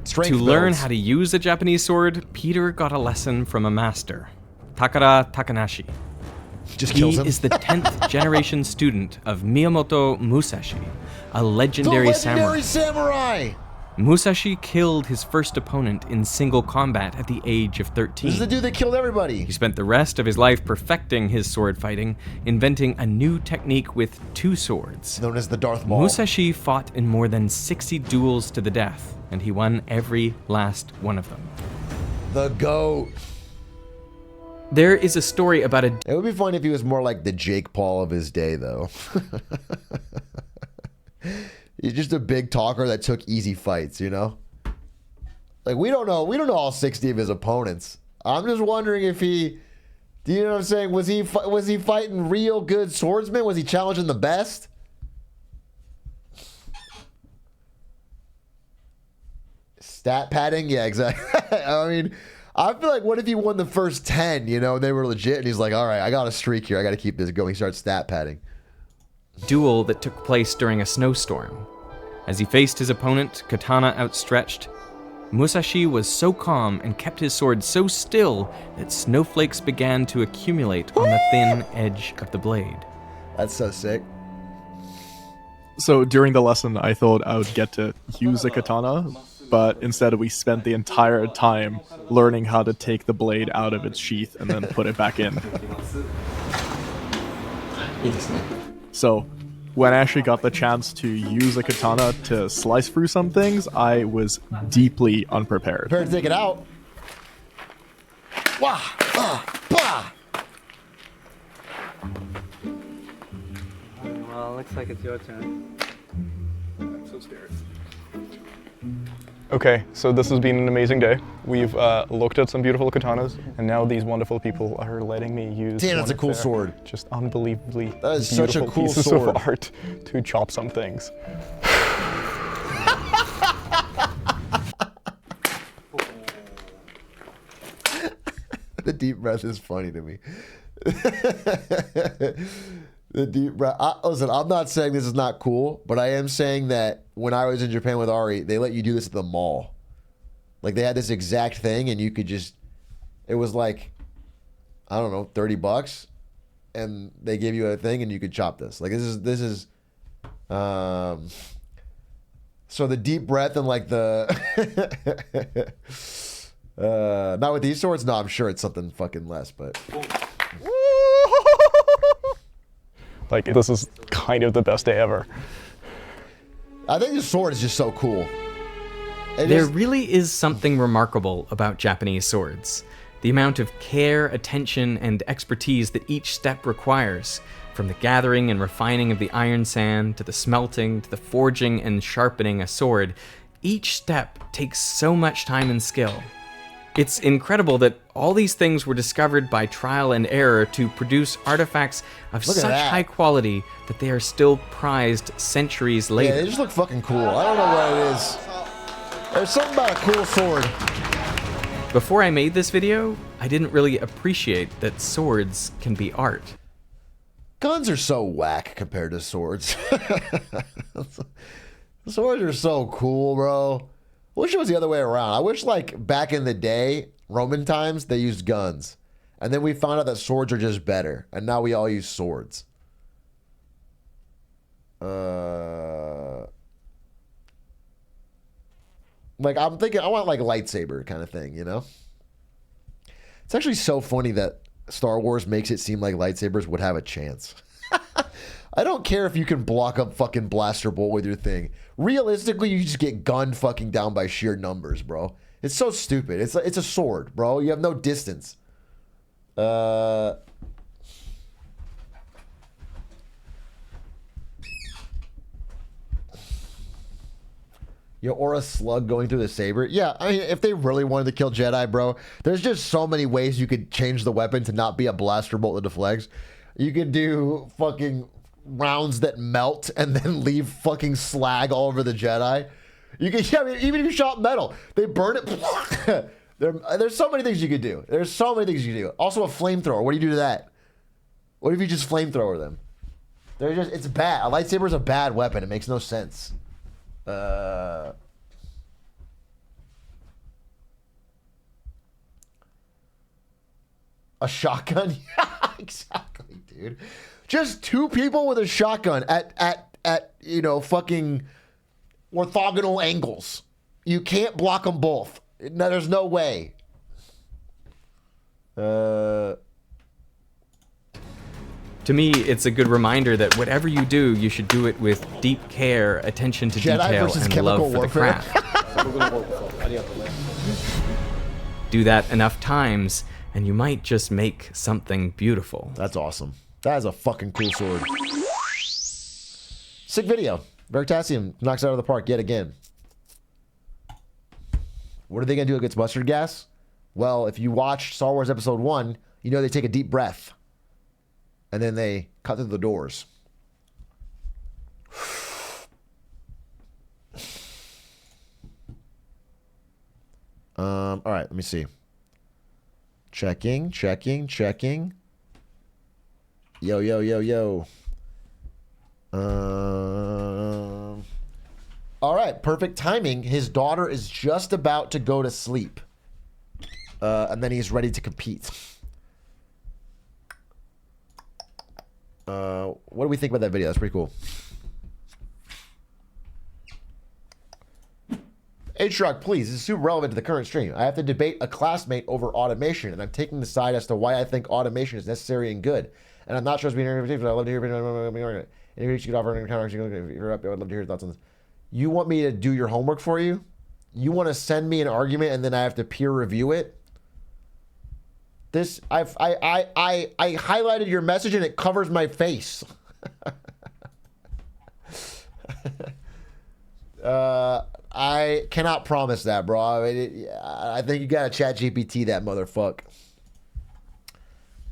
Strength to learn builds. how to use a Japanese sword, Peter got a lesson from a master, Takara Takanashi. Just kills he him. is the 10th generation student of Miyamoto Musashi, a legendary samurai. Musashi killed his first opponent in single combat at the age of 13. This is the dude that killed everybody. He spent the rest of his life perfecting his sword fighting, inventing a new technique with 2 swords. Known as the Darth Maul. Musashi fought in more than 60 duels to the death, and he won every last one of them. The GOAT. There is a story about a... It would be funny if he was more like the Jake Paul of his day, though. He's just a big talker that took easy fights, you know? Like, we don't know all 60 of his opponents. I'm just wondering if he... Do you know what I'm saying? Was he fighting real good swordsmen? Was he challenging the best? Stat padding? Yeah, exactly. I mean... I feel like, what if he won the first 10, you know, and they were legit, and he's like, all right, I got a streak here. I got to keep this going. He starts stat padding. Duel that took place during a snowstorm. As he faced his opponent, katana outstretched, Musashi was so calm and kept his sword so still that snowflakes began to accumulate on the thin edge of the blade. That's so sick. So during the lesson, I thought I would get to use a katana, but instead we spent the entire time learning how to take the blade out of its sheath and then put it back in. So when I actually got the chance to use a katana to slice through some things, I was deeply unprepared. Prepare to take it out. Wah! Bah! Well, looks like it's your turn. I'm so scared. Okay, so this has been an amazing day. We've looked at some beautiful katanas, and now these wonderful people are letting me use. Damn, that's a cool sword. Just unbelievably that is beautiful such a cool pieces sword. of art to chop some things. The deep breath is funny to me. The deep breath. Listen, I'm not saying this is not cool, but I am saying that when I was in Japan with Ari, they let you do this at the mall. Like, they had this exact thing, and you could just... It was like, I don't know, $30, and they gave you a thing, and you could chop this. Like, this is... So the deep breath and, like, the... not with these swords? No, I'm sure it's something fucking less, but... Like, this is kind of the best day ever. I think this sword is just so cool. There really is something remarkable about Japanese swords. The amount of care, attention, and expertise that each step requires, from the gathering and refining of the iron sand, to the smelting, to the forging and sharpening a sword, each step takes so much time and skill. It's incredible that all these things were discovered by trial and error to produce artifacts of such high quality that they are still prized centuries later. Yeah, they just look fucking cool. I don't know what it is. There's something about a cool sword. Before I made this video, I didn't really appreciate that swords can be art. Guns are so whack compared to swords. Swords are so cool, bro. Wish it was the other way around. I wish, like, back in the day, Roman times, they used guns. And then we found out that swords are just better. And now we all use swords. Like, I'm thinking, I want, like, a lightsaber kind of thing, you know? It's actually so funny that Star Wars makes it seem like lightsabers would have a chance. I don't care if you can block up fucking blaster bolt with your thing. Realistically, you just get gunned fucking down by sheer numbers, bro. It's so stupid. It's a sword, bro. You have no distance. Your aura slug going through the saber. Yeah, I mean, if they really wanted to kill Jedi, bro, there's just so many ways you could change the weapon to not be a blaster bolt that deflects. You could do fucking rounds that melt and then leave fucking slag all over the Jedi. You can, yeah, I mean, even if you shot metal, they burn it. There's so many things you could do. There's so many things you could do. Also, a flamethrower. What do you do to that? What if you just flamethrower them? It's bad. A lightsaber is a bad weapon. It makes no sense. A shotgun? Yeah, exactly, dude. Just two people with a shotgun at you know, fucking orthogonal angles. You can't block them both. No, there's no way. To me, it's a good reminder that whatever you do, you should do it with deep care, attention to Jedi detail, versus and chemical love for warfare. the craft. Do that enough times, and you might just make something beautiful. That's awesome. That is a fucking cool sword. Sick video. Veritasium knocks it out of the park yet again. What are they going to do against mustard gas? Well, if you watch Star Wars Episode 1, you know they take a deep breath. And then they cut through the doors. All right, let me see. Checking. Yo. All right, perfect timing. His daughter is just about to go to sleep. And then he's ready to compete. What do we think about that video? That's pretty cool. Atrioc, please. This is super relevant to the current stream. I have to debate a classmate over automation, and I'm taking the side as to why I think automation is necessary and good. And I'm not sure it's being but I'd love to hear any you could offer an encounter. If you're up, I would love to hear your thoughts on this. You want me to do your homework for you? You want to send me an argument and then I have to peer review it? This I highlighted your message and it covers my face. I cannot promise that, bro. I think you gotta chat GPT that motherfucker.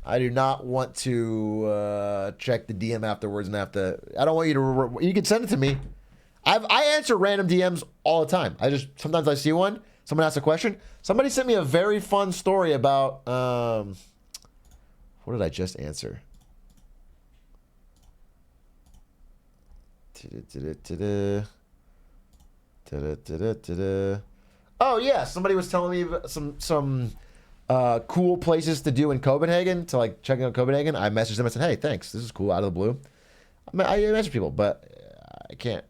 I do not want to check the DM afterwards and have to. I don't want you to. You can send it to me. I answer random DMs all the time. Sometimes I see one. Someone asks a question. Somebody sent me a very fun story about. What did I just answer? Oh yeah, somebody was telling me some cool places to do in Copenhagen, to like check out Copenhagen. I messaged them and said, "Hey, thanks. This is cool." Out of the blue, I message people, but I can't.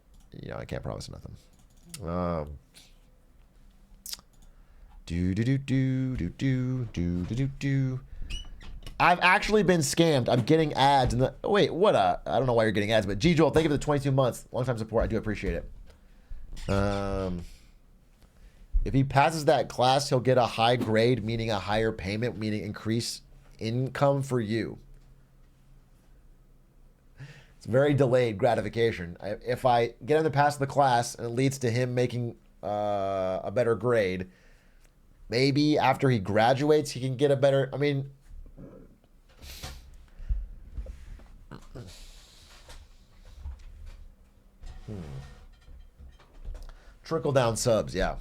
I can't promise nothing. I've actually been scammed. I'm getting ads. Wait, what? I don't know why you're getting ads, but G Joel, thank you for the 22 months. Long time support. I do appreciate it. If he passes that class, he'll get a high grade, meaning a higher payment, meaning increased income for you. It's very delayed gratification. If I get him to pass the class and it leads to him making a better grade, maybe after he graduates, he can get a better... I mean... Trickle down subs, yeah.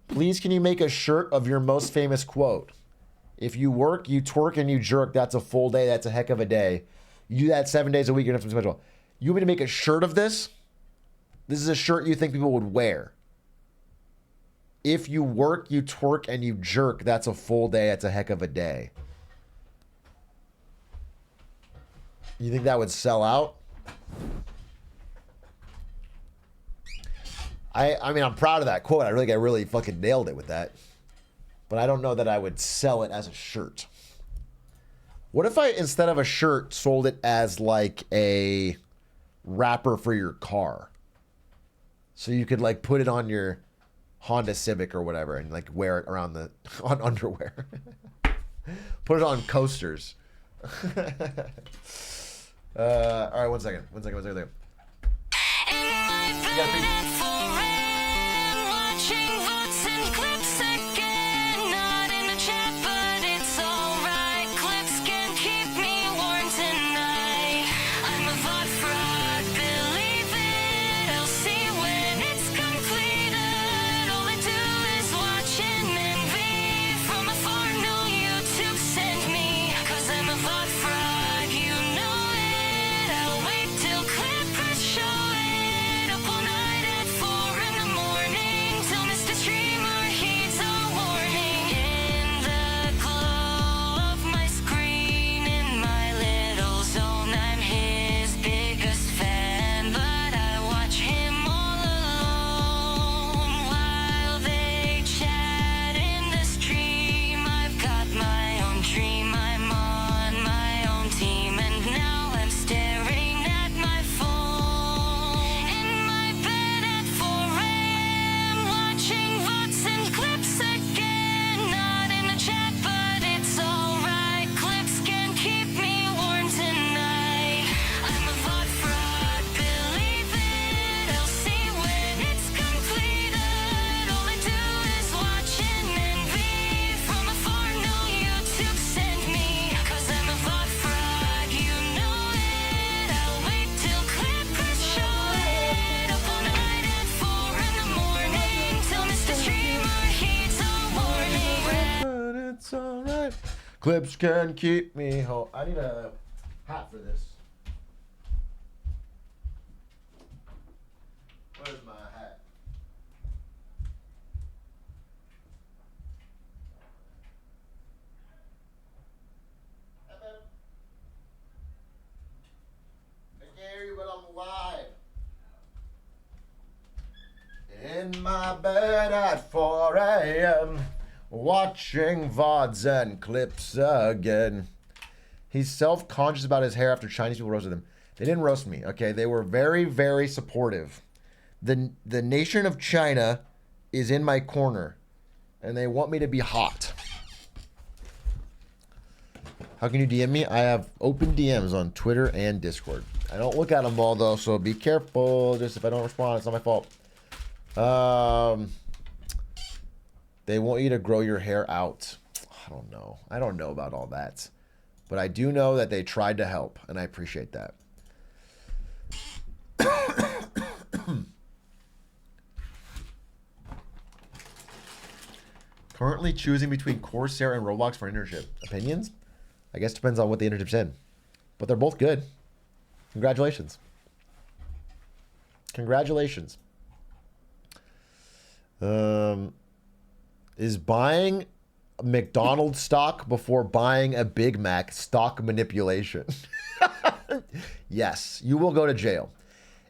Please, can you make a shirt of your most famous quote? If you work, you twerk, and you jerk, that's a full day. That's a heck of a day. You do that 7 days a week, you're not special. You want me to make a shirt of this? This is a shirt you think people would wear. If you work, you twerk, and you jerk, that's a full day. That's a heck of a day. You think that would sell out? I mean, I'm proud of that quote. I really fucking nailed it with that. But I don't know that I would sell it as a shirt. What if I, instead of a shirt, sold it as like a wrapper for your car? So you could like put it on your Honda Civic or whatever and like wear it around on underwear. Put it on coasters. All right, one second. Clips can keep me home. I need a hat for this. Where's my hat? I can't hear you, but I'm live. In my bed at 4 a.m. watching VODs and clips again. He's self-conscious about his hair after Chinese people roasted him. They didn't roast me, okay? They were very, very supportive. The nation of China is in my corner, and they want me to be hot. How can you DM me? I have open DMs on Twitter and Discord. I don't look at them all, though, so be careful. Just if I don't respond, it's not my fault. They want you to grow your hair out. I don't know. I don't know about all that. But I do know that they tried to help, and I appreciate that. Currently choosing between Corsair and Roblox for internship. Opinions? I guess depends on what the internship's in. But they're both good. Congratulations. Congratulations. Is buying McDonald's stock before buying a Big Mac stock manipulation? Yes, you will go to jail.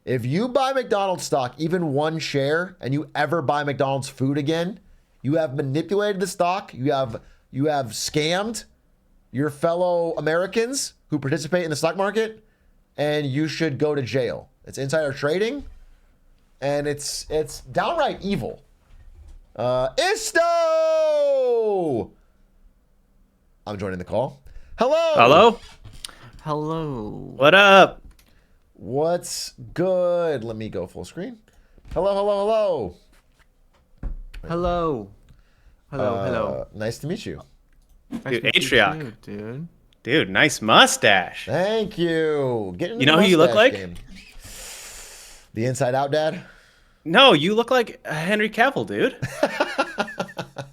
If you buy McDonald's stock, even one share, and you ever buy McDonald's food again, you have manipulated the stock. You have scammed your fellow Americans who participate in the stock market, and you should go to jail. It's insider trading, and it's downright evil. Isto! I'm joining the call. Hello. Hello. Hello. What up? What's good? Let me go full screen. Hello, hello, Hello. Hello. Nice to meet you. Dude, Atrioc. Dude. Dude, nice mustache. Thank you. You know who you look like? Game. The Inside Out Dad? No, you look like Henry Cavill, dude.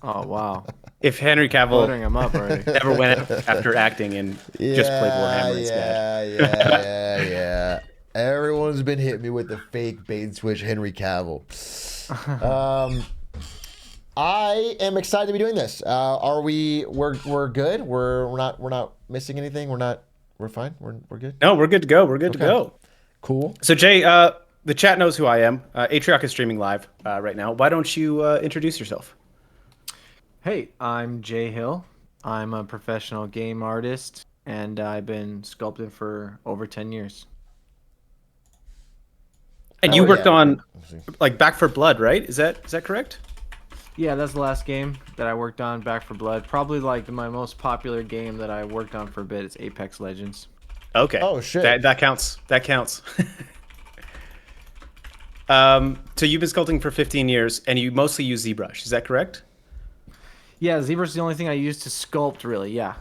Oh, wow. If Henry Cavill Loading him up already. never went after acting and just played Warhammer instead. Yeah. Everyone's been hitting me with the fake bait and switch Henry Cavill. I am excited to be doing this. We're good? We're not missing anything? We're fine? We're good? No, we're good to go. We're good to go. Cool. So Jay, the chat knows who I am. Atrioc is streaming live right now. Why don't you introduce yourself? Hey, I'm Jay Hill. I'm a professional game artist, and I've been sculpting for over 10 years. And you worked on like Back for Blood, right? Is that correct? Yeah, that's the last game that I worked on, Back for Blood. Probably like my most popular game that I worked on for a bit is Apex Legends. Okay. Oh shit. That counts. That counts. So you've been sculpting for 15 years, and you mostly use ZBrush. Is that correct? Yeah, ZBrush is the only thing I use to sculpt, really. Yeah.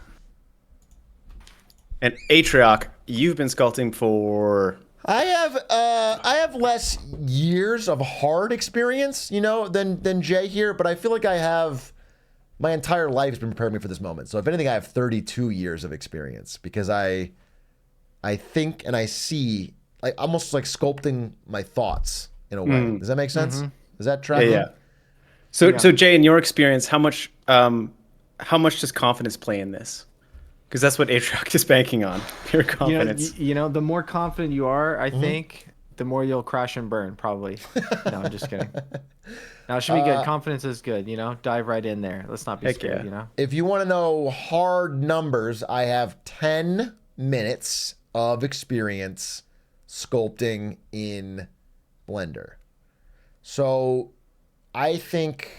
And Atrioc, you've been sculpting for. I have less years of hard experience, than Jay here, but I feel like I have my entire life has been preparing me for this moment. So if anything, I have 32 years of experience because I think and I see like almost like sculpting my thoughts in a way. Does that make sense? Mm-hmm. Is that tracking? Yeah. So Jay, in your experience, how much does confidence play in this? Because that's what Atrioc is banking on. Your confidence. The more confident you are, I think, the more you'll crash and burn, probably. No, I'm just kidding. No, it should be good. Confidence is good, Dive right in there. Let's not be scared, If you want to know hard numbers, I have 10 minutes of experience sculpting in Blender. So I think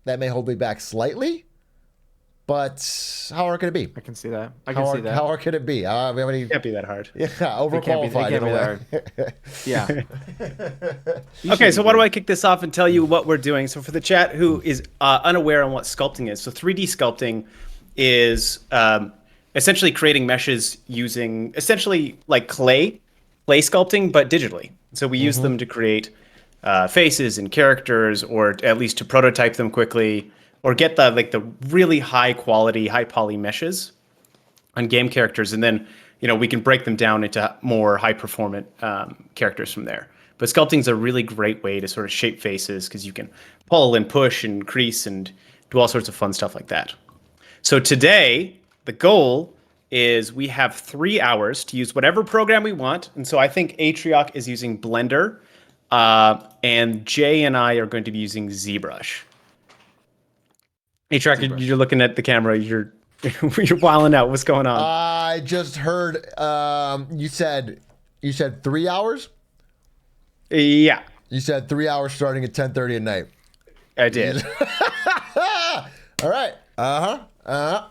that may hold me back slightly. But how hard could it be? I can see that. How hard could it be? We have any... Can't be that hard. Yeah, overqualified. It can't be that hard. Yeah. Okay, so why do I kick this off and tell you what we're doing? So for the chat who is unaware on what sculpting is, so 3D sculpting is essentially creating meshes using essentially like clay sculpting, but digitally. So we use them to create faces and characters, or at least to prototype them quickly, or get the really high quality, high poly meshes on game characters, and then we can break them down into more high performant characters from there. But sculpting is a really great way to sort of shape faces because you can pull and push and crease and do all sorts of fun stuff like that. So today, the goal is we have 3 hours to use whatever program we want, and so I think Atrioc is using Blender, and Jay and I are going to be using ZBrush. Atrioc, you're looking at the camera. You're wilding out. What's going on? I just heard you said 3 hours. Yeah. You said 3 hours starting at 10:30 at night. I did. All right.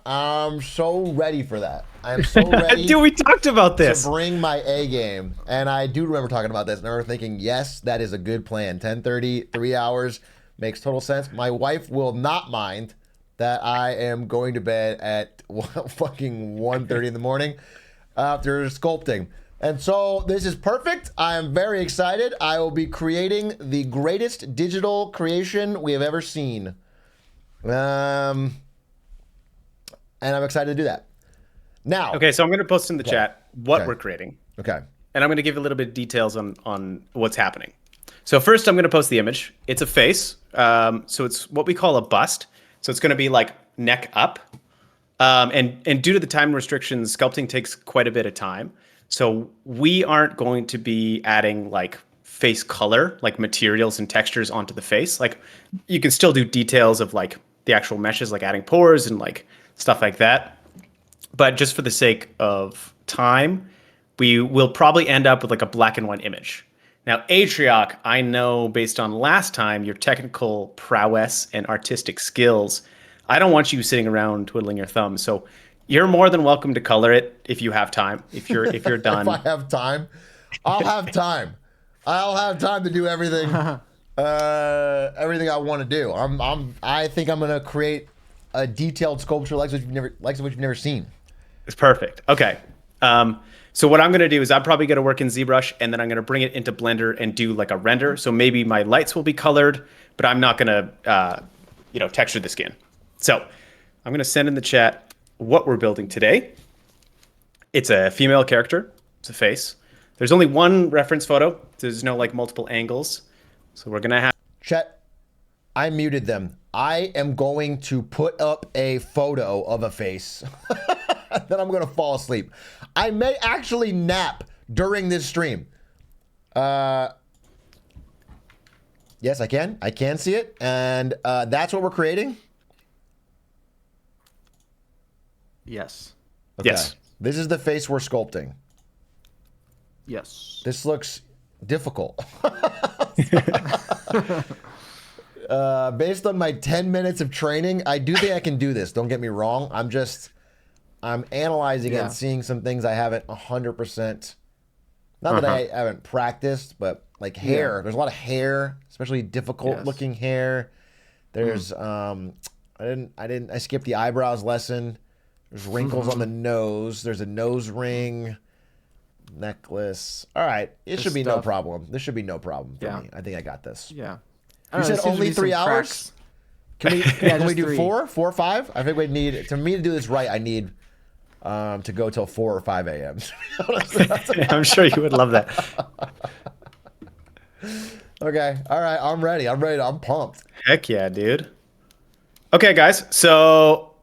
I'm so ready for that. I'm so ready. Dude, we talked about this. To bring my A game, and I do remember talking about this. And I remember thinking, yes, that is a good plan. 10:30, 3 hours makes total sense. My wife will not mind that I am going to bed at fucking 1:30 in the morning after sculpting. And so this is perfect. I am very excited. I will be creating the greatest digital creation we have ever seen. And I'm excited to do that. Now. Okay, so I'm going to post in the chat what we're creating. Okay. And I'm going to give a little bit of details on what's happening. So first, I'm going to post the image. It's a face. So it's what we call a bust. So it's going to be like neck up. And due to the time restrictions, sculpting takes quite a bit of time. So we aren't going to be adding like face color, like materials and textures onto the face. Like you can still do details of like the actual meshes, like adding pores and like stuff like that. But just for the sake of time, we will probably end up with like a black and white image. Now, Atrioc, I know based on last time, your technical prowess and artistic skills, I don't want you sitting around twiddling your thumbs. So you're more than welcome to color it if you have time. If you're done. If I have time, I'll have time. I'll have time to do everything. Everything I want to do. I think I'm gonna create a detailed sculpture like what you've never seen. It's perfect. Okay. So what I'm going to do is I'm probably going to work in ZBrush, and then I'm going to bring it into Blender and do like a render. So maybe my lights will be colored, but I'm not going to, texture the skin. So I'm going to send in the chat what we're building today. It's a female character. It's a face. There's only one reference photo. There's no like multiple angles. So we're going to have... Chet, I muted them. I am going to put up a photo of a face. Then I'm going to fall asleep. I may actually nap during this stream. Yes, I can. I can see it. And that's what we're creating? Yes. Okay. Yes. This is the face we're sculpting. Yes. This looks difficult. Based on my 10 minutes of training, I do think I can do this. Don't get me wrong. I'm analyzing and seeing some things I haven't 100%. Not that I haven't practiced, but like hair. There's a lot of hair, especially difficult looking hair. There's I skipped the eyebrows lesson. There's wrinkles on the nose. There's a nose ring, necklace. All right, it should be no problem. This should be no problem for me. I think I got this. Yeah. You said only 3 hours? Can we do 4 or 5? I think we'd need, to me to do this right, I need to go till 4 or 5 a.m. I'm sure you would love that. Okay. All right. I'm ready. I'm pumped. Heck yeah, dude. Okay, guys. So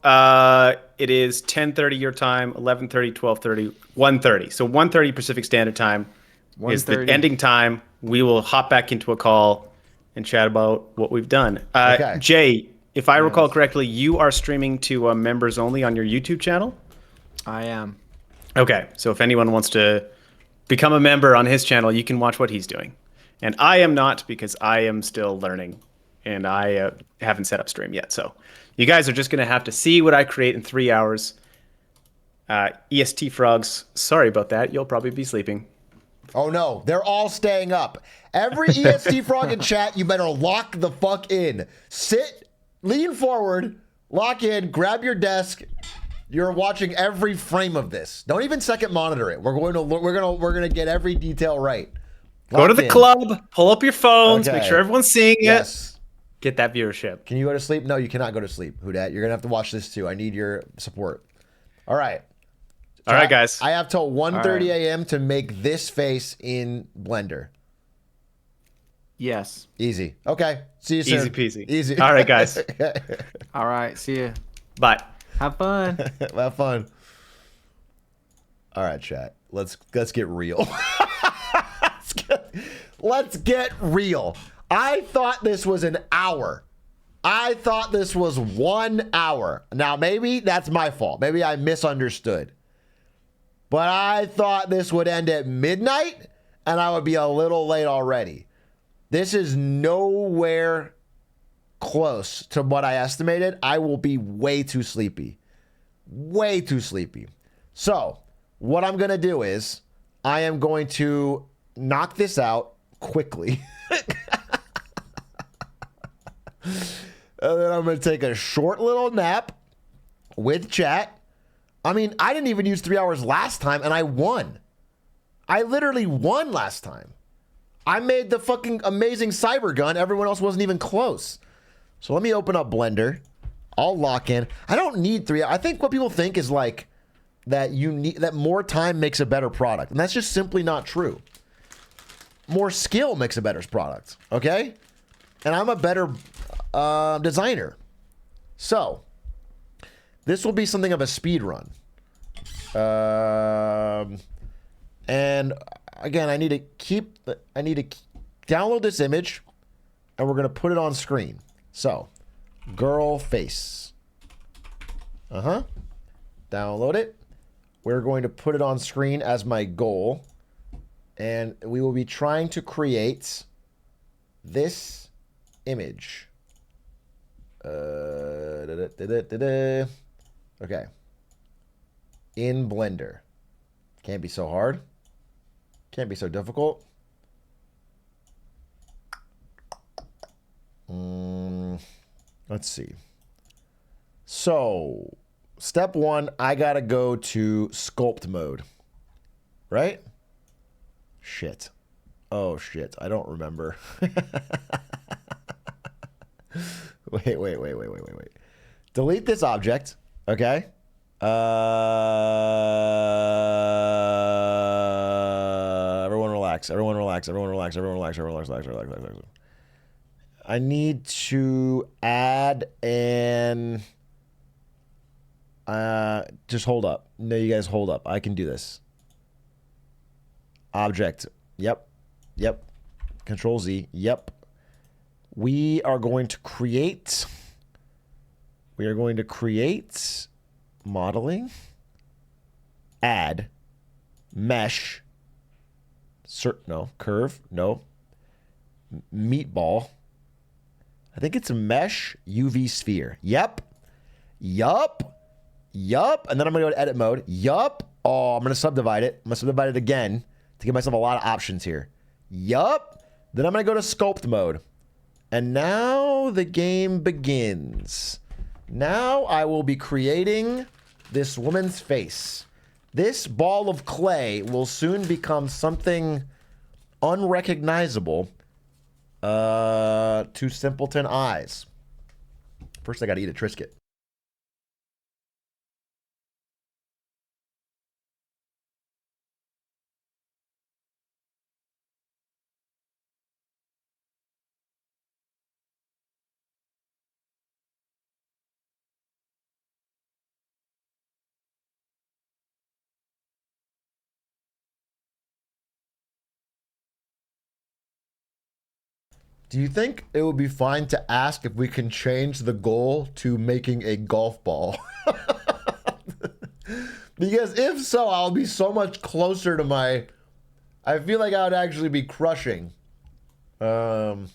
it is 10:30 your time, 11:30, 12:30, 1:30. So 1:30 Pacific Standard Time is the ending time. We will hop back into a call and chat about what we've done. Okay. Jay, if I recall correctly, you are streaming to members only on your YouTube channel? I am. Okay, so if anyone wants to become a member on his channel, you can watch what he's doing. And I am not, because I am still learning, and I haven't set up stream yet. So you guys are just going to have to see what I create in 3 hours. EST frogs, sorry about that. You'll probably be sleeping. Oh no, they're all staying up. Every EST frog in chat, you better lock the fuck in. Sit, lean forward, lock in, grab your desk. You're watching every frame of this. Don't even second monitor it. We're gonna get every detail right. Go to the club, pull up your phones, make sure everyone's seeing it. Get that viewership. Can you go to sleep? No, you cannot go to sleep, Houdat. You're gonna have to watch this too. I need your support. All right. All right, guys. I have till 1:30 a.m. to make this face in Blender. Yes. Easy. Okay. See you soon. Easy peasy. Easy. All right, guys. All right. See you. Bye. Have fun. Have fun. All right, chat. Let's get real. Let's get real. I thought this was an hour. I thought this was 1 hour. Now, maybe that's my fault. Maybe I misunderstood. But I thought this would end at midnight, and I would be a little late already. This is nowhere close to what I estimated. I will be way too sleepy. Way too sleepy. So, what I'm going to do is, I am going to knock this out quickly. And then I'm going to take a short little nap with chat. I mean, I didn't even use 3 hours last time, and I won. I literally won last time. I made the fucking amazing cyber gun. Everyone else wasn't even close. So let me open up Blender. I'll lock in. I don't need 3 hours. I think what people think is like that that more time makes a better product. And that's just simply not true. More skill makes a better product. Okay? And I'm a better designer. So this will be something of a speed run. And again, I need to download this image, and we're gonna put it on screen. So, girl face. Download it. We're going to put it on screen as my goal, And we will be trying to create this image. Okay. In Blender. Can't be so hard. Can't be so difficult. Let's see. So, step one, I gotta go to sculpt mode. Right? Shit. Oh, shit. I don't remember. Wait. Delete this object. Okay. Everyone relax. Everyone relax. Everyone relax. Everyone relax. Everyone relax. Everyone relax. I need to add an... just hold up. No, you guys hold up. I can do this. Object. Yep. Control Z. Yep. We are going to create modeling, add, mesh, curve, meatball. I think it's a mesh UV sphere. Yup. And then I'm going to go to edit mode. Yup. Oh, I'm going to subdivide it. I'm going to subdivide it again to give myself a lot of options here. Yup. Then I'm going to go to sculpt mode. And now the game begins. Now I will be creating this woman's face. This ball of clay will soon become something unrecognizable to simpleton eyes. First, I got to eat a Triscuit. Do you think it would be fine to ask if we can change the goal to making a golf ball? Because if so, I'll be so much closer to my... I feel like I would actually be crushing. Rather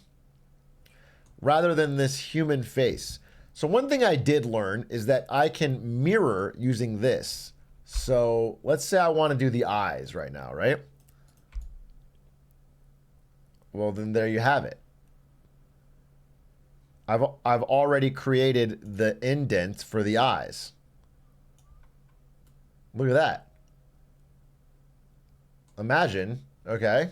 than this human face. So one thing I did learn is that I can mirror using this. So let's say I want to do the eyes right now, right? Well, then there you have it. I've already created the indent for the eyes. Look at that. Imagine, okay.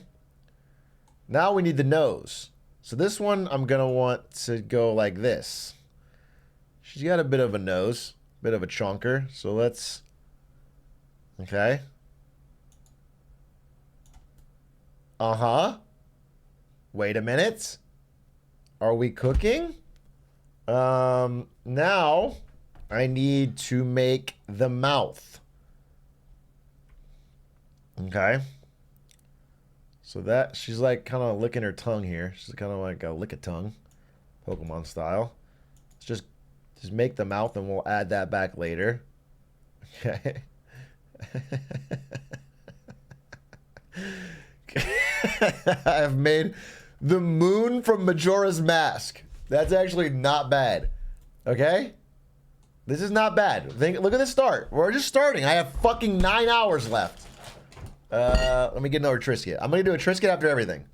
Now we need the nose. So this one I'm gonna want to go like this. She's got a bit of a nose, bit of a chonker. So let's, okay. Wait a minute. Are we cooking? Now I need to make the mouth. Okay. So that, she's like kind of licking her tongue here. She's kind of like a lick-a-tongue, Pokemon style. Let's just make the mouth and we'll add that back later. Okay. I've made the moon from Majora's Mask. That's actually not bad. Okay? This is not bad. Look at the start. We're just starting. I have fucking 9 hours left. Let me get another Triscuit. I'm going to do a Triscuit after everything.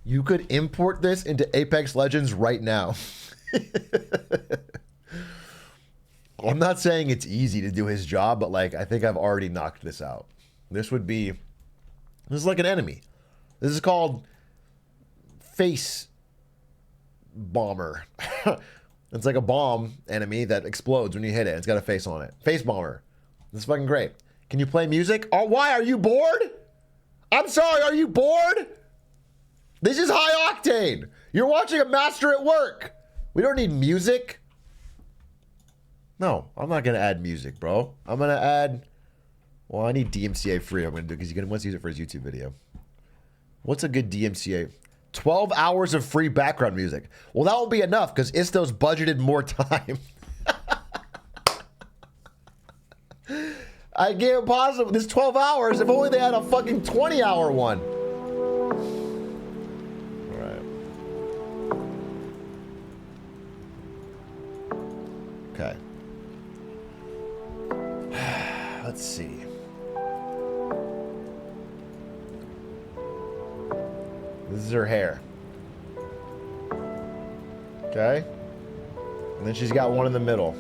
You could import this into Apex Legends right now. I'm not saying it's easy to do his job, but like I think I've already knocked this out. This is like an enemy. This is called Face Bomber. It's like a bomb enemy that explodes when you hit it. It's got a face on it. Face Bomber. This is fucking great. Can you play music? Oh, why? Are you bored? I'm sorry, are you bored? This is high octane. You're watching a master at work. We don't need music. No, I'm not going to add music, bro. I'm going to add Well, I need DMCA free. I'm going to do because he's going to want to use it for his YouTube video. What's a good DMCA? 12 hours of free background music. Well, that will be enough because Isto's budgeted more time. I can't possibly. This 12 hours. If only they had a fucking 20-hour one. All right. Okay. Let's see. This is her hair. Okay. And then she's got one in the middle.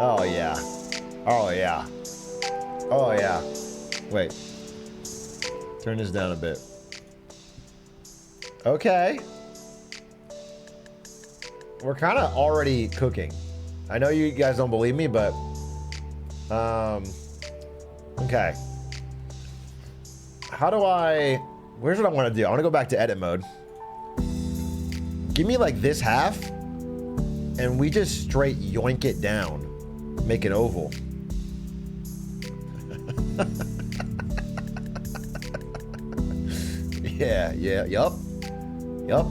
Oh yeah. Oh yeah. Oh yeah. Wait. Turn this down a bit. Okay. We're kind of already cooking. I know you guys don't believe me, but okay. How do where's what I want to do? I want to go back to edit mode. Give me like this half and we just straight yoink it down. Make it oval. Yeah, yup. Yup. Yup.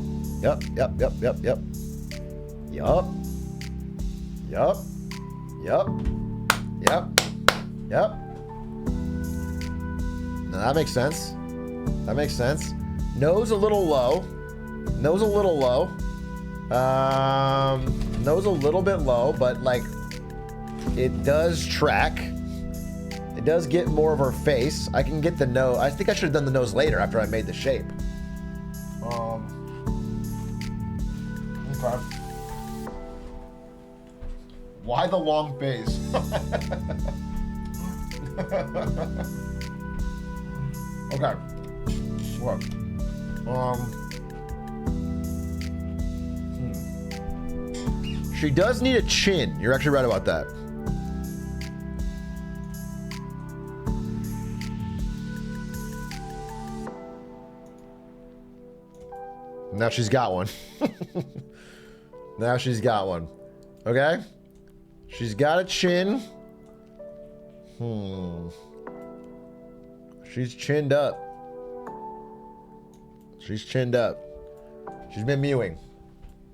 Now that makes sense. Nose a little low. Nose a little bit low, but like it does track. It does get more of her face. I can get the nose. I think I should have done the nose later after I made the shape. Okay. Why the long face? Okay. Look. She does need a chin. You're actually right about that. Now she's got one. Now she's got one. Okay? She's got a chin. She's chinned up. She's been mewing.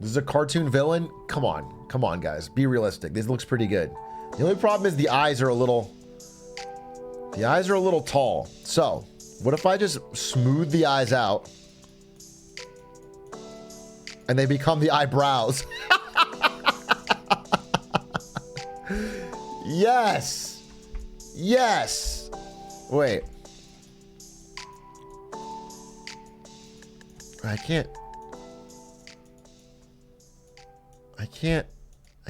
This is a cartoon villain? Come on, guys. Be realistic. This looks pretty good. The only problem is the eyes are a little tall. So, what if I just smooth the eyes out and they become the eyebrows? Yes. Wait. I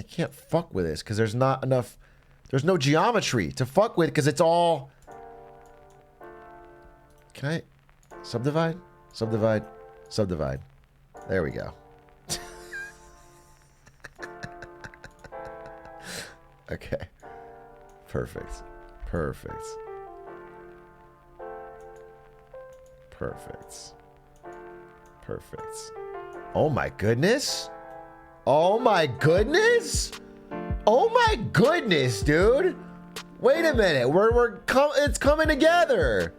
can't fuck with this because there's not enough. There's no geometry to fuck with because it's all. Can I subdivide? There we go. Okay. Perfect. Oh my goodness. Oh my goodness, dude. Wait a minute. It's coming together.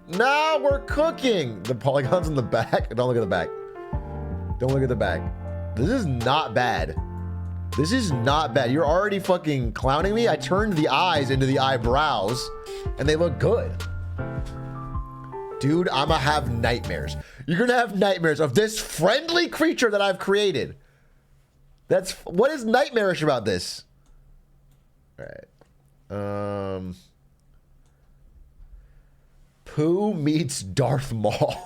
Now we're cooking. The polygons in the back. Don't look at the back. This is not bad. You're already fucking clowning me. I turned the eyes into the eyebrows and they look good. Dude, I'm gonna have nightmares. You're gonna have nightmares of this friendly creature that I've created. What is nightmarish about this? All right. Pooh meets Darth Maul.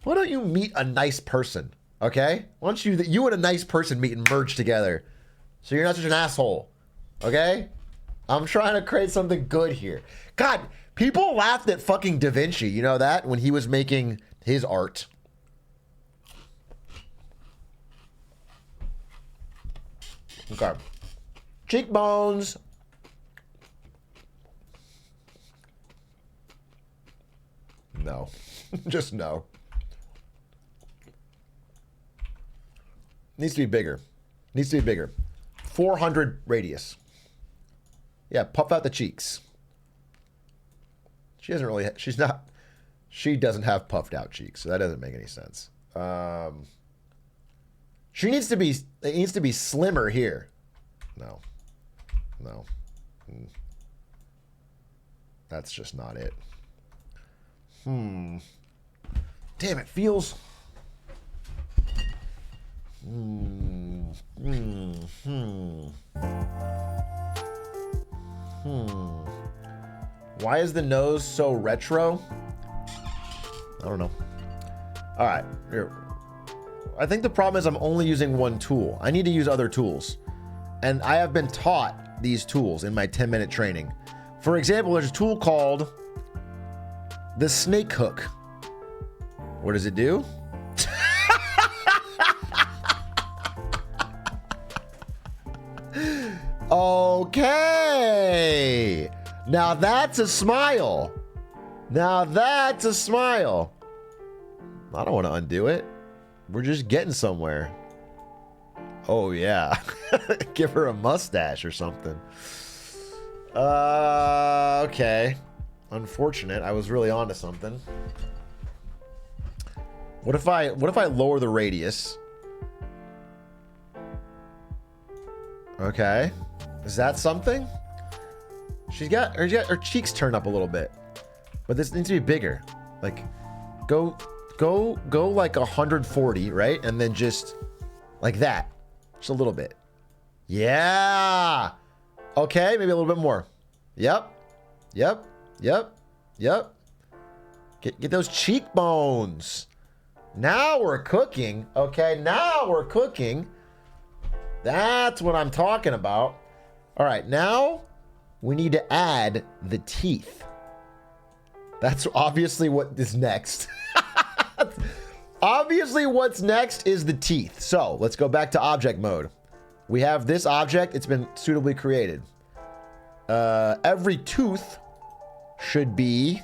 Why don't you meet a nice person? Okay? Why don't you and a nice person meet and merge together? So you're not such an asshole. Okay? I'm trying to create something good here. God, people laughed at fucking Da Vinci. You know that? When he was making his art. Okay. Cheekbones. no. Just no. Needs to be bigger. Needs to be bigger. 400 radius. Yeah, puff out the cheeks. She doesn't really, she doesn't have puffed out cheeks, so that doesn't make any sense. She needs to be, it needs to be slimmer here. No. No. That's just not it. Damn, it feels... Why is the nose so retro? I don't know. All right, here. I think the problem is I'm only using one tool. I need to use other tools. And I have been taught these tools in my 10-minute training. For example, there's a tool called the snake hook. What does it do? Okay. Now that's a smile. Now that's a smile. I don't want to undo it. We're just getting somewhere. Oh, yeah. Give her a mustache or something. Okay. Unfortunate. I was really onto something. What if I lower the radius? Okay. Is that something? She's got her cheeks turned up a little bit. But this needs to be bigger. Like, go like 140, right? And then just like that. Just a little bit. Yeah. Okay, maybe a little bit more. Yep. Yep. Yep. Yep. Get those cheekbones. Now we're cooking. Okay, now we're cooking. That's what I'm talking about. All right, now we need to add the teeth. That's obviously what is next. Obviously what's next is the teeth. So let's go back to object mode. We have this object. It's been suitably created. Every tooth should be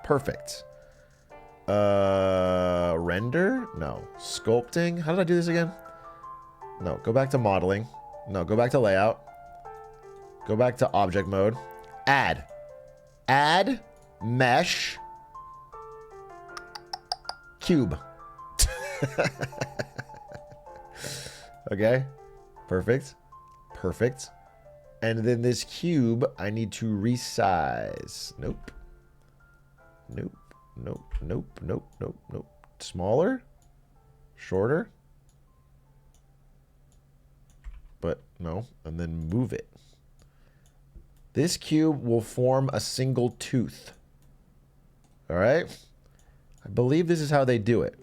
perfect. Render? No. Sculpting? How did I do this again? No, go back to modeling. No, go back to layout. Go back to object mode. Add. Add mesh cube. Okay. Perfect. Perfect. And then this cube, I need to resize. Nope. Nope. Nope. Nope. Nope. Nope. Nope. Smaller? Shorter? But no. And then move it. This cube will form a single tooth. All right. I believe this is how they do it.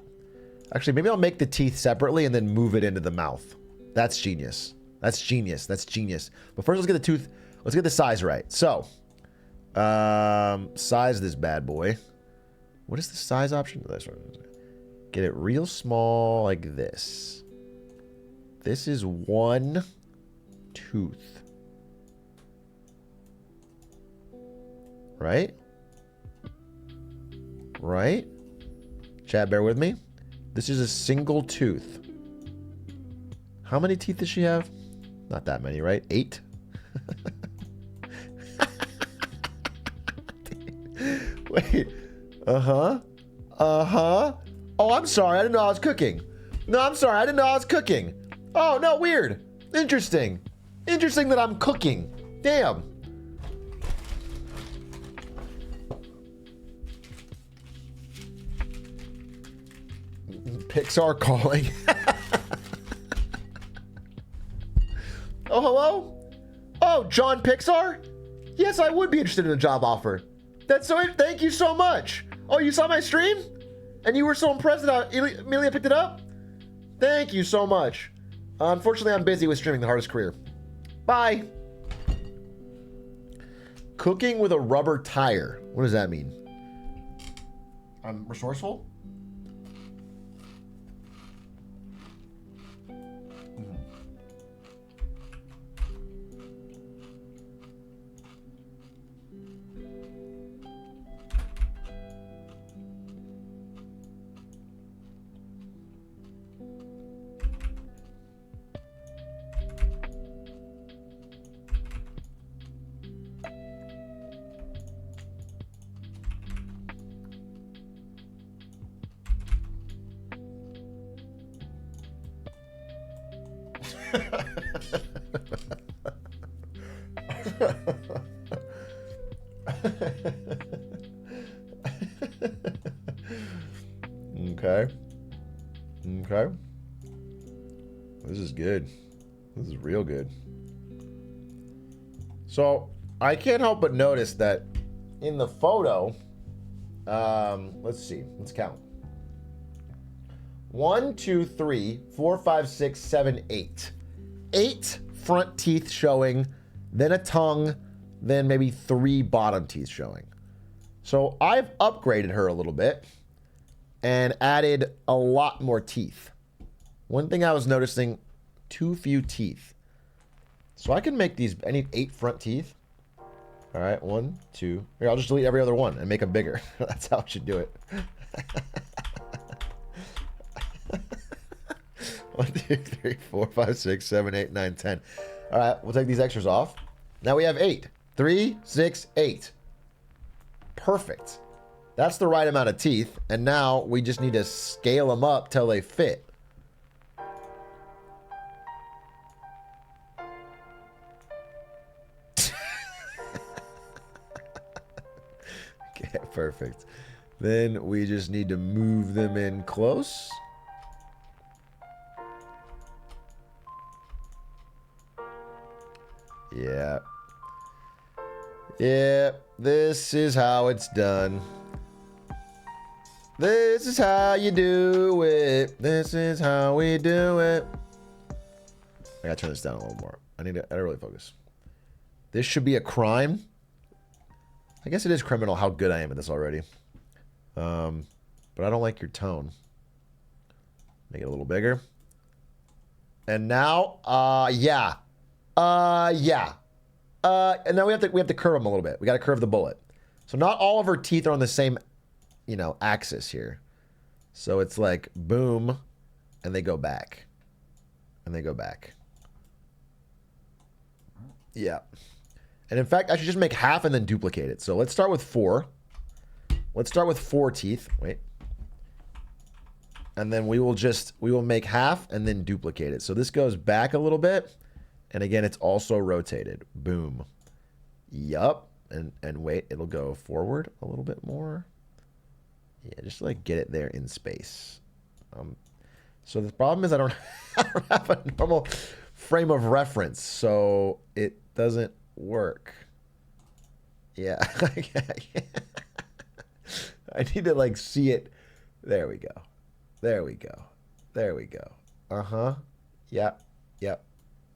Actually, maybe I'll make the teeth separately and then move it into the mouth. That's genius. That's genius. That's genius. But first, let's get the tooth. Let's get the size right. So, size this bad boy. What is the size option? This one. Get it real small like this. This is one tooth. Right? Right? Chat, bear with me. This is a single tooth. How many teeth does she have? Not that many, right? 8? Wait. Uh-huh. Uh-huh. Oh, I'm sorry. I didn't know I was cooking. No, I'm sorry. I didn't know I was cooking. Oh, no, weird. Interesting. Interesting that I'm cooking. Damn. Pixar calling. Oh, hello? Oh, John Pixar? Yes, I would be interested in a job offer. That's so, thank you so much. Oh, you saw my stream? And you were so impressed that I immediately picked it up? Thank you so much. Unfortunately, I'm busy with streaming the hardest career. Bye. Cooking with a rubber tire. What does that mean? I'm resourceful? Okay. Okay. This is good. This is real good. So, I can't help but notice that in the photo, let's see, let's count. 1, 2, 3, 4, 5, 6, 7, 8. 8 front teeth showing, then a tongue, then maybe 3 bottom teeth showing. So I've upgraded her a little bit and added a lot more teeth. One thing I was noticing, too few teeth. So I can make these, I need 8 front teeth. All right, 1, 2. Here, I'll just delete every other one and make them bigger. That's how I should do it. 1, 2, 3, 4, 5, 6, 7, 8, 9, 10. All right, we'll take these extras off. Now we have 8. 3, 6, 8. Perfect. That's the right amount of teeth. And now we just need to scale them up till they fit. Okay, perfect. Then we just need to move them in close. Yeah. Yeah, this is how it's done. This is how you do it. This is how we do it. I gotta turn this down a little more. I gotta really focus. This should be a crime. I guess it is criminal how good I am at this already. But I don't like your tone. Make it a little bigger. And now, yeah. And now we have to curve them a little bit. We got to curve the bullet. So not all of her teeth are on the same, axis here. So it's like boom, and they go back, and they go back. Yeah. And in fact, I should just make half and then duplicate it. So let's start with 4. Let's start with 4 teeth. Wait. And then we will make half and then duplicate it. So this goes back a little bit. And again, it's also rotated. Boom. Yup. And wait, it'll go forward a little bit more. Yeah, just like get it there in space. So the problem is I don't have a normal frame of reference, so it doesn't work. Yeah. I need to like see it. There we go. There we go. There we go. Uh-huh. Yep. Yep.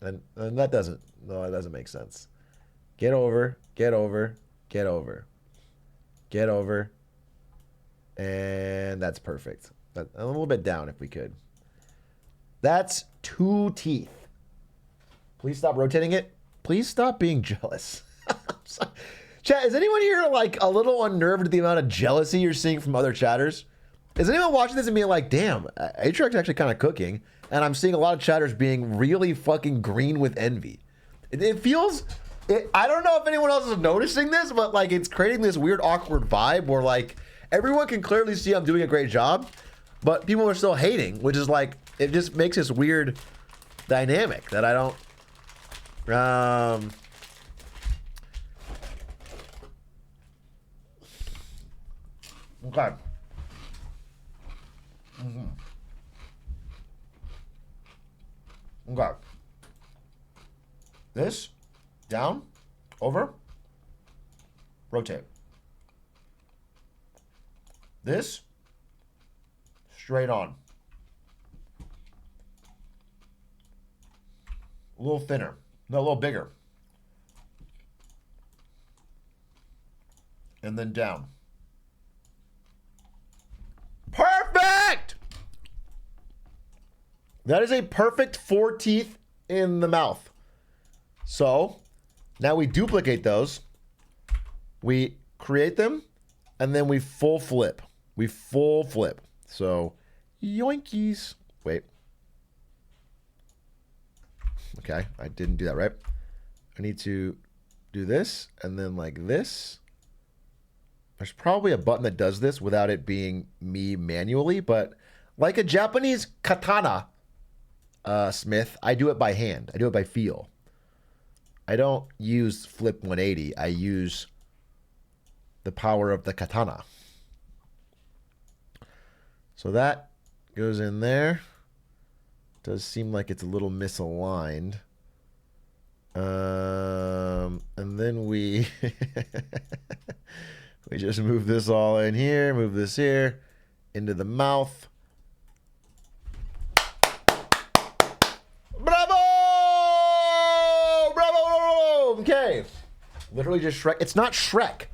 And that doesn't make sense. Get over, get over, get over. Get over. And that's perfect. A little bit down if we could. That's 2 teeth. Please stop rotating it. Please stop being jealous. Chat, is anyone here like a little unnerved at the amount of jealousy you're seeing from other chatters? Is anyone watching this and being like, damn, Atrioc's actually kind of cooking, and I'm seeing a lot of chatters being really fucking green with envy. It feels, I don't know if anyone else is noticing this, but like it's creating this weird awkward vibe where like everyone can clearly see I'm doing a great job, but people are still hating, which is like, it just makes this weird dynamic that I don't, okay. Okay. This, down, over, rotate. This, straight on. A little thinner. No, a little bigger. And then down. Perfect! That is a perfect 4 teeth in the mouth. So, now we duplicate those. We create them, and then we full flip. We full flip. So, yoinkies. Wait. Okay, I didn't do that right. I need to do this, and then like this. There's probably a button that does this without it being me manually, but like a Japanese katana, smith. I do it by hand. I do it by feel. I don't use flip 180. I use the power of the katana. So that goes in there. Does seem like it's a little misaligned. And then we we just move this all in here, move this here into the mouth. Bravo! Bravo! Okay. Literally just Shrek. It's not Shrek.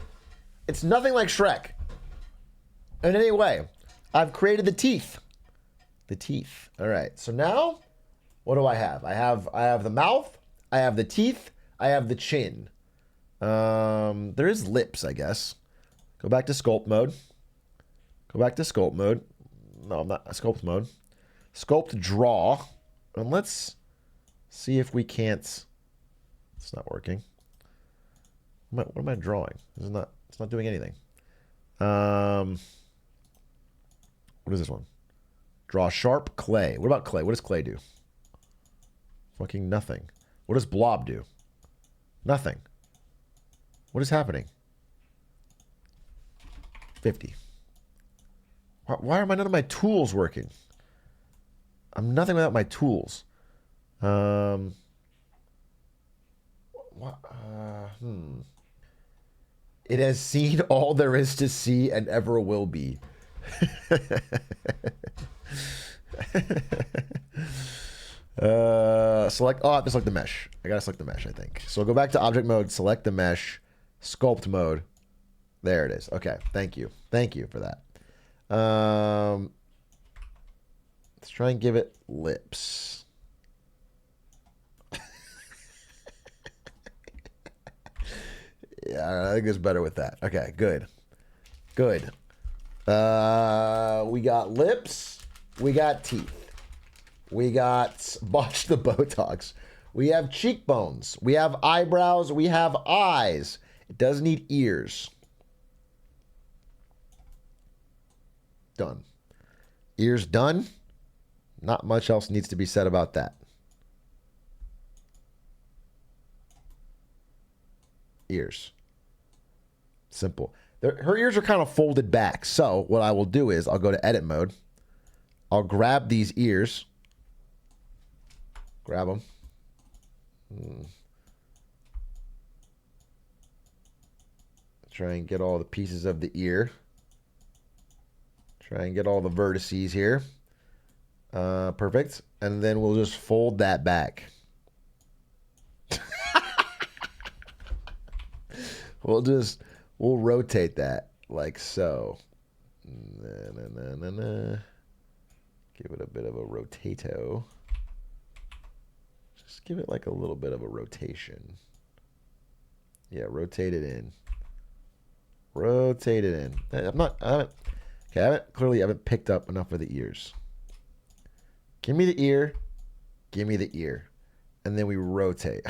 It's nothing like Shrek. In any way. I've created the teeth. The teeth. All right. So now, what do I have? I have the mouth. I have the teeth. I have the chin. There is lips, I guess. Go back to sculpt mode. Go back to sculpt mode. No, I'm not. Sculpt mode. Sculpt draw. And let's see if we can't. It's not working. What am I drawing? It's not doing anything. What is this one? Draw sharp clay. What about clay? What does clay do? Fucking nothing. What does blob do? Nothing. What is happening? 50. Why are none of my tools working? I'm nothing without my tools. It has seen all there is to see and ever will be. Select. Oh, I have to select the mesh. I gotta select the mesh, I think. So I'll go back to object mode, select the mesh, sculpt mode. There it is. Okay, thank you. Thank you for that. Let's try and give it lips. Yeah, I think it's better with that. Okay, good. Good. We got lips. We got teeth. We got botch the Botox. We have cheekbones. We have eyebrows. We have eyes. It does need ears. Done. Ears done. Not much else needs to be said about that. Ears. Simple. Her ears are kind of folded back. So what I will do is I'll go to edit mode. I'll grab these ears. Grab them. Try and get all the pieces of the ear. Try and get all the vertices here. Perfect. And then we'll just fold that back. We'll rotate that like so. Give it a bit of a rotato. Just give it like a little bit of a rotation. Yeah, rotate it in. Rotate it in. I haven't picked up enough of the ears. Give me the ear. Give me the ear. And then we rotate.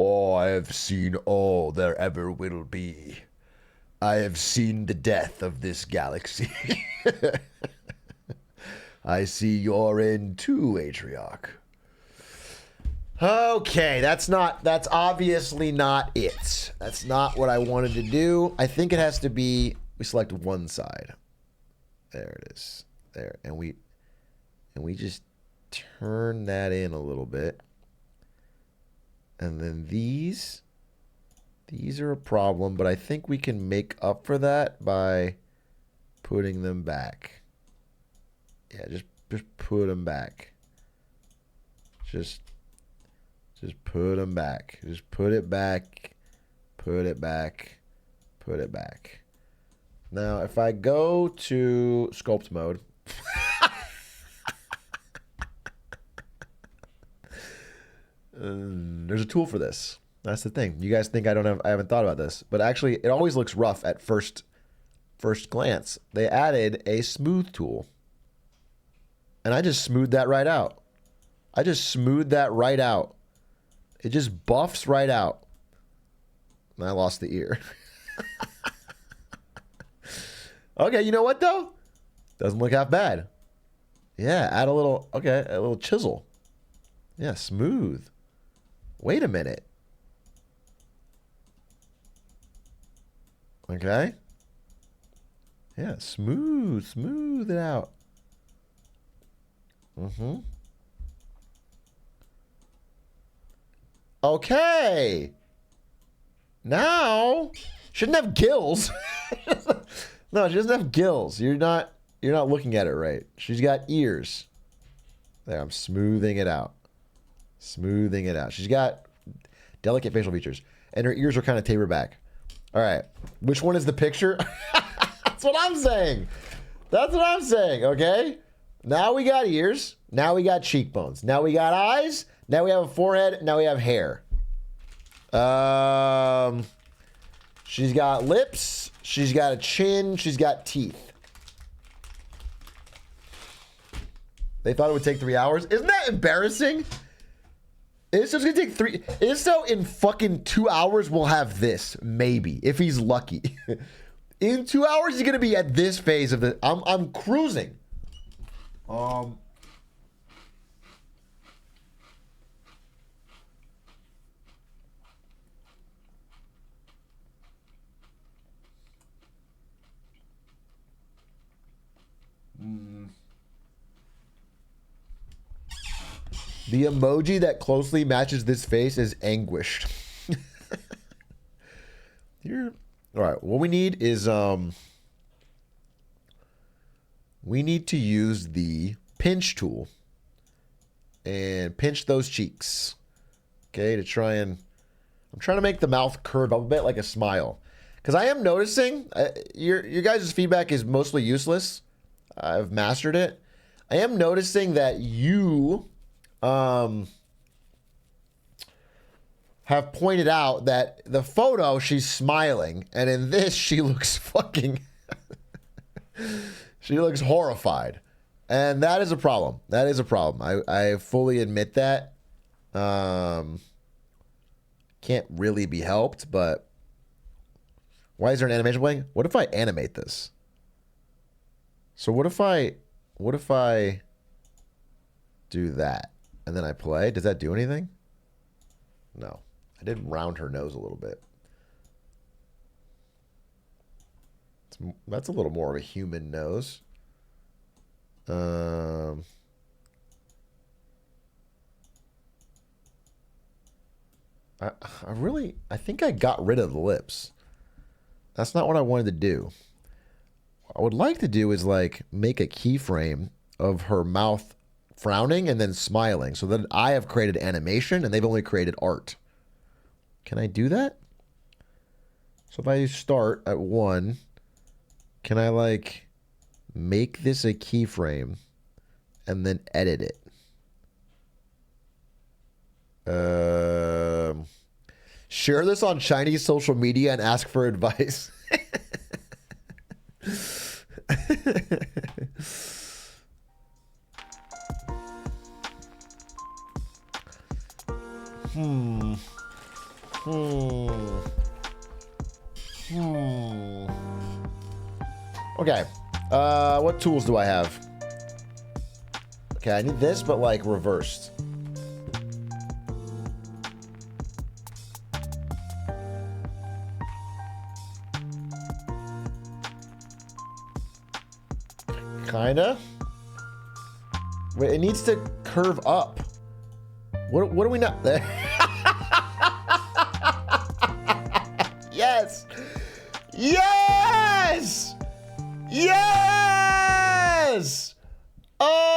Oh, I have seen all there ever will be. I have seen the death of this galaxy. I see you're in too, Atrioc. Okay, that's obviously not it. That's not what I wanted to do. I think it has to be, we select one side. There it is. There. And we just turn that in a little bit. And then these are a problem, but I think we can make up for that by putting them back. Yeah, just put them back. Just put them back. Just put it back. Put it back. Put it back. Now, if I go to sculpt mode, there's a tool for this. That's the thing. You guys think I haven't thought about this, but actually it always looks rough at first glance. They added a smooth tool. And I just smoothed that right out. It just buffs right out. And I lost the ear. Okay, you know what though? Doesn't look half bad. Yeah, add a little, okay, a little chisel. Yeah, smooth. Wait a minute. Okay. Yeah, smooth it out. Okay. Now, shouldn't have gills. No, she doesn't have gills. You're not looking at it right. She's got ears. There, I'm smoothing it out. Smoothing it out. She's got delicate facial features. And her ears are kind of tapered back. All right. Which one is the picture? That's what I'm saying. That's what I'm saying, okay? Now we got ears. Now we got cheekbones. Now we got eyes. Now we have a forehead. Now we have hair. She's got lips. She's got a chin. She's got teeth. They thought it would take 3 hours. Isn't that embarrassing? It's just gonna take 3. It's so in fucking 2 hours we'll have this, maybe, if he's lucky. In 2 hours he's gonna be at this phase of the. I'm cruising. The emoji that closely matches this face is anguished. Here. All right, what we need is we need to use the pinch tool and pinch those cheeks. Okay, to try and I'm trying to make the mouth curve up a bit like a smile. Cuz I am noticing your guys' feedback is mostly useless. I've mastered it. I am noticing that you have pointed out that the photo she's smiling, and in this she looks fucking she looks horrified, and that is a problem. That is a problem. I fully admit that. Can't really be helped, but why is there an animation playing? What if I animate this? So what if I do that and then I play? Does that do anything? No. I did round her nose a little bit. That's a little more of a human nose. I think I got rid of the lips. That's not what I wanted to do. What I would like to do is like make a keyframe of her mouth frowning and then smiling, so that I have created animation and they've only created art. Can I do that? So if I start at 1, can I like make this a keyframe and then edit it? Share this on Chinese social media and ask for advice. Okay. What tools do I have? Okay, I need this, but like reversed. Kinda. Wait, it needs to curve up. What do we not there? Yes! Yes! Yes! Oh!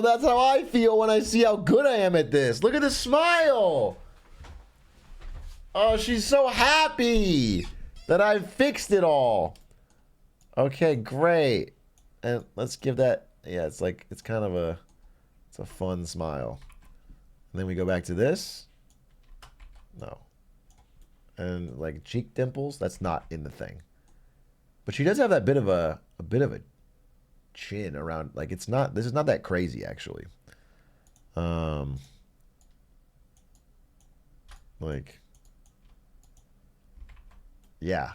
That's how I feel when I see how good I am at this. Look at the smile! Oh, she's so happy that I fixed it all. Okay, great. And let's give that, yeah, it's like, it's kind of a, it's a fun smile. And then we go back to this. No. And like cheek dimples, that's not in the thing. But she does have that bit of a chin around, like it's not, this is not that crazy actually. Like, yeah,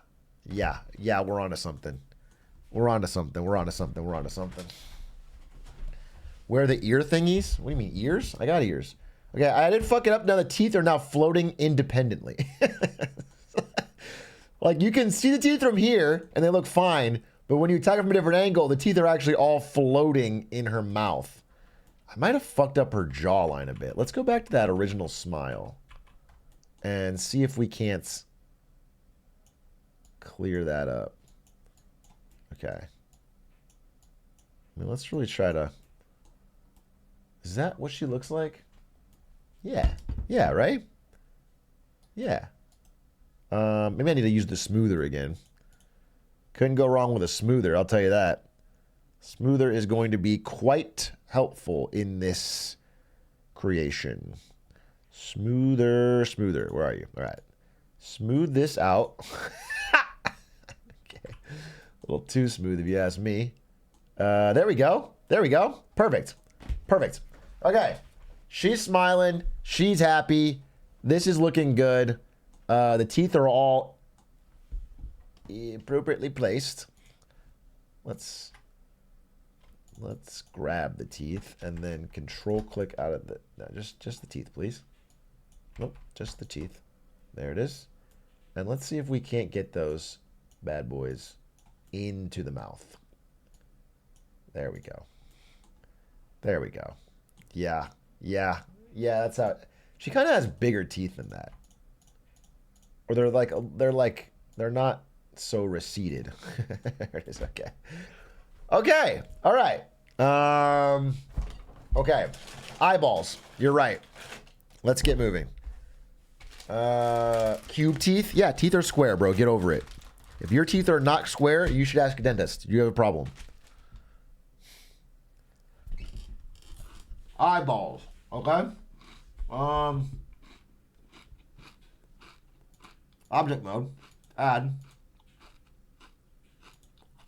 we're onto something. We're on to something. We're on to something. We're on to something. Where are the ear thingies? What do you mean, ears? I got ears. Okay, I didn't fuck it up. Now the teeth are now floating independently. Like, you can see the teeth from here, and they look fine. But when you attack it from a different angle, the teeth are actually all floating in her mouth. I might have fucked up her jawline a bit. Let's go back to that original smile. And see if we can't clear that up. Okay. I mean, let's really try to... Is that what she looks like? Yeah. Yeah, right? Yeah. Maybe I need to use the smoother again. Couldn't go wrong with a smoother, I'll tell you that. Smoother is going to be quite helpful in this creation. Smoother. Where are you? All right. Smooth this out. Okay. A little too smooth if you ask me. There we go. Perfect. Okay. She's smiling. She's happy. This is looking good. The teeth are all appropriately placed. Let's grab the teeth and then control click out of the... No, just the teeth, please. Nope, just the teeth. There it is. And let's see if we can't get those bad boys into the mouth. There we go. Yeah, that's how... She kind of has bigger teeth than that. Or they're not so receded. There it is, okay. Okay, all right. Okay, eyeballs. You're right. Let's get moving. Cube teeth? Yeah, teeth are square, bro. Get over it. If your teeth are not square, you should ask a dentist. You have a problem. Eyeballs. Okay. Object mode. Add.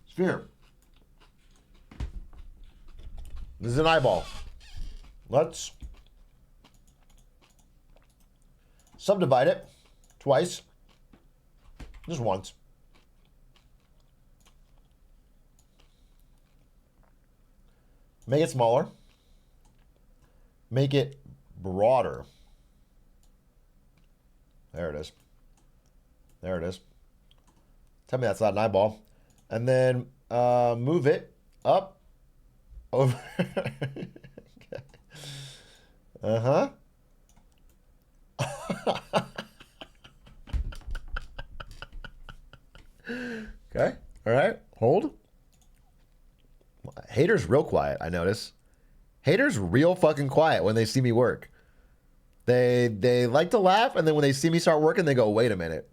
Sphere. This is an eyeball. Let's subdivide it twice. Just once. Make it smaller. Make it broader. There it is. Tell me that's not an eyeball. And then move it up over. Okay. Uh-huh. Okay. All right. Hold. Haters real quiet, I notice. Haters real fucking quiet when they see me work. They like to laugh, and then when they see me start working, they go, wait a minute,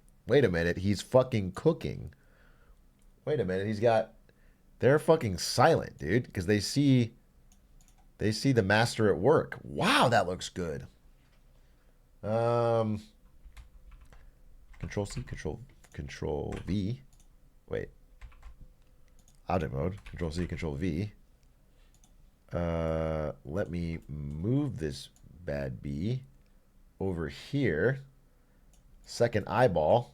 he's fucking cooking. Wait a minute, they're fucking silent, dude, because they see the master at work. Wow, that looks good. Control C, Control V. Wait. Object mode, Control C, Control V. Let me move this bad bee over here. Second eyeball.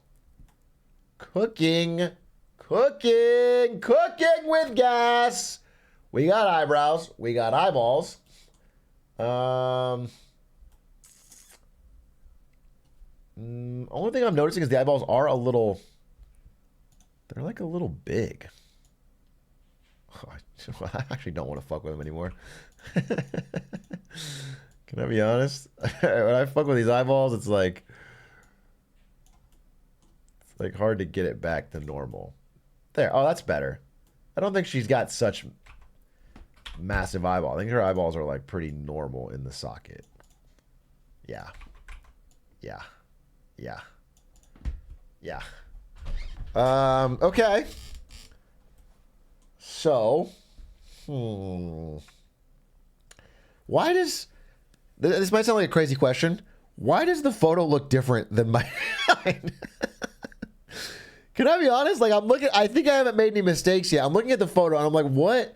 Cooking with gas. We got eyebrows. We got eyeballs. Only thing I'm noticing is the eyeballs are they're like a little big. I actually don't want to fuck with them anymore. Can I be honest? When I fuck with these eyeballs, it's like hard to get it back to normal. There. Oh, that's better. I don't think she's got such massive eyeball. I think her eyeballs are like pretty normal in the socket. Yeah. Okay. So, why does this might sound like a crazy question? Why does the photo look different than mine? Can I be honest? Like, I think I haven't made any mistakes yet. I'm looking at the photo and I'm like, what?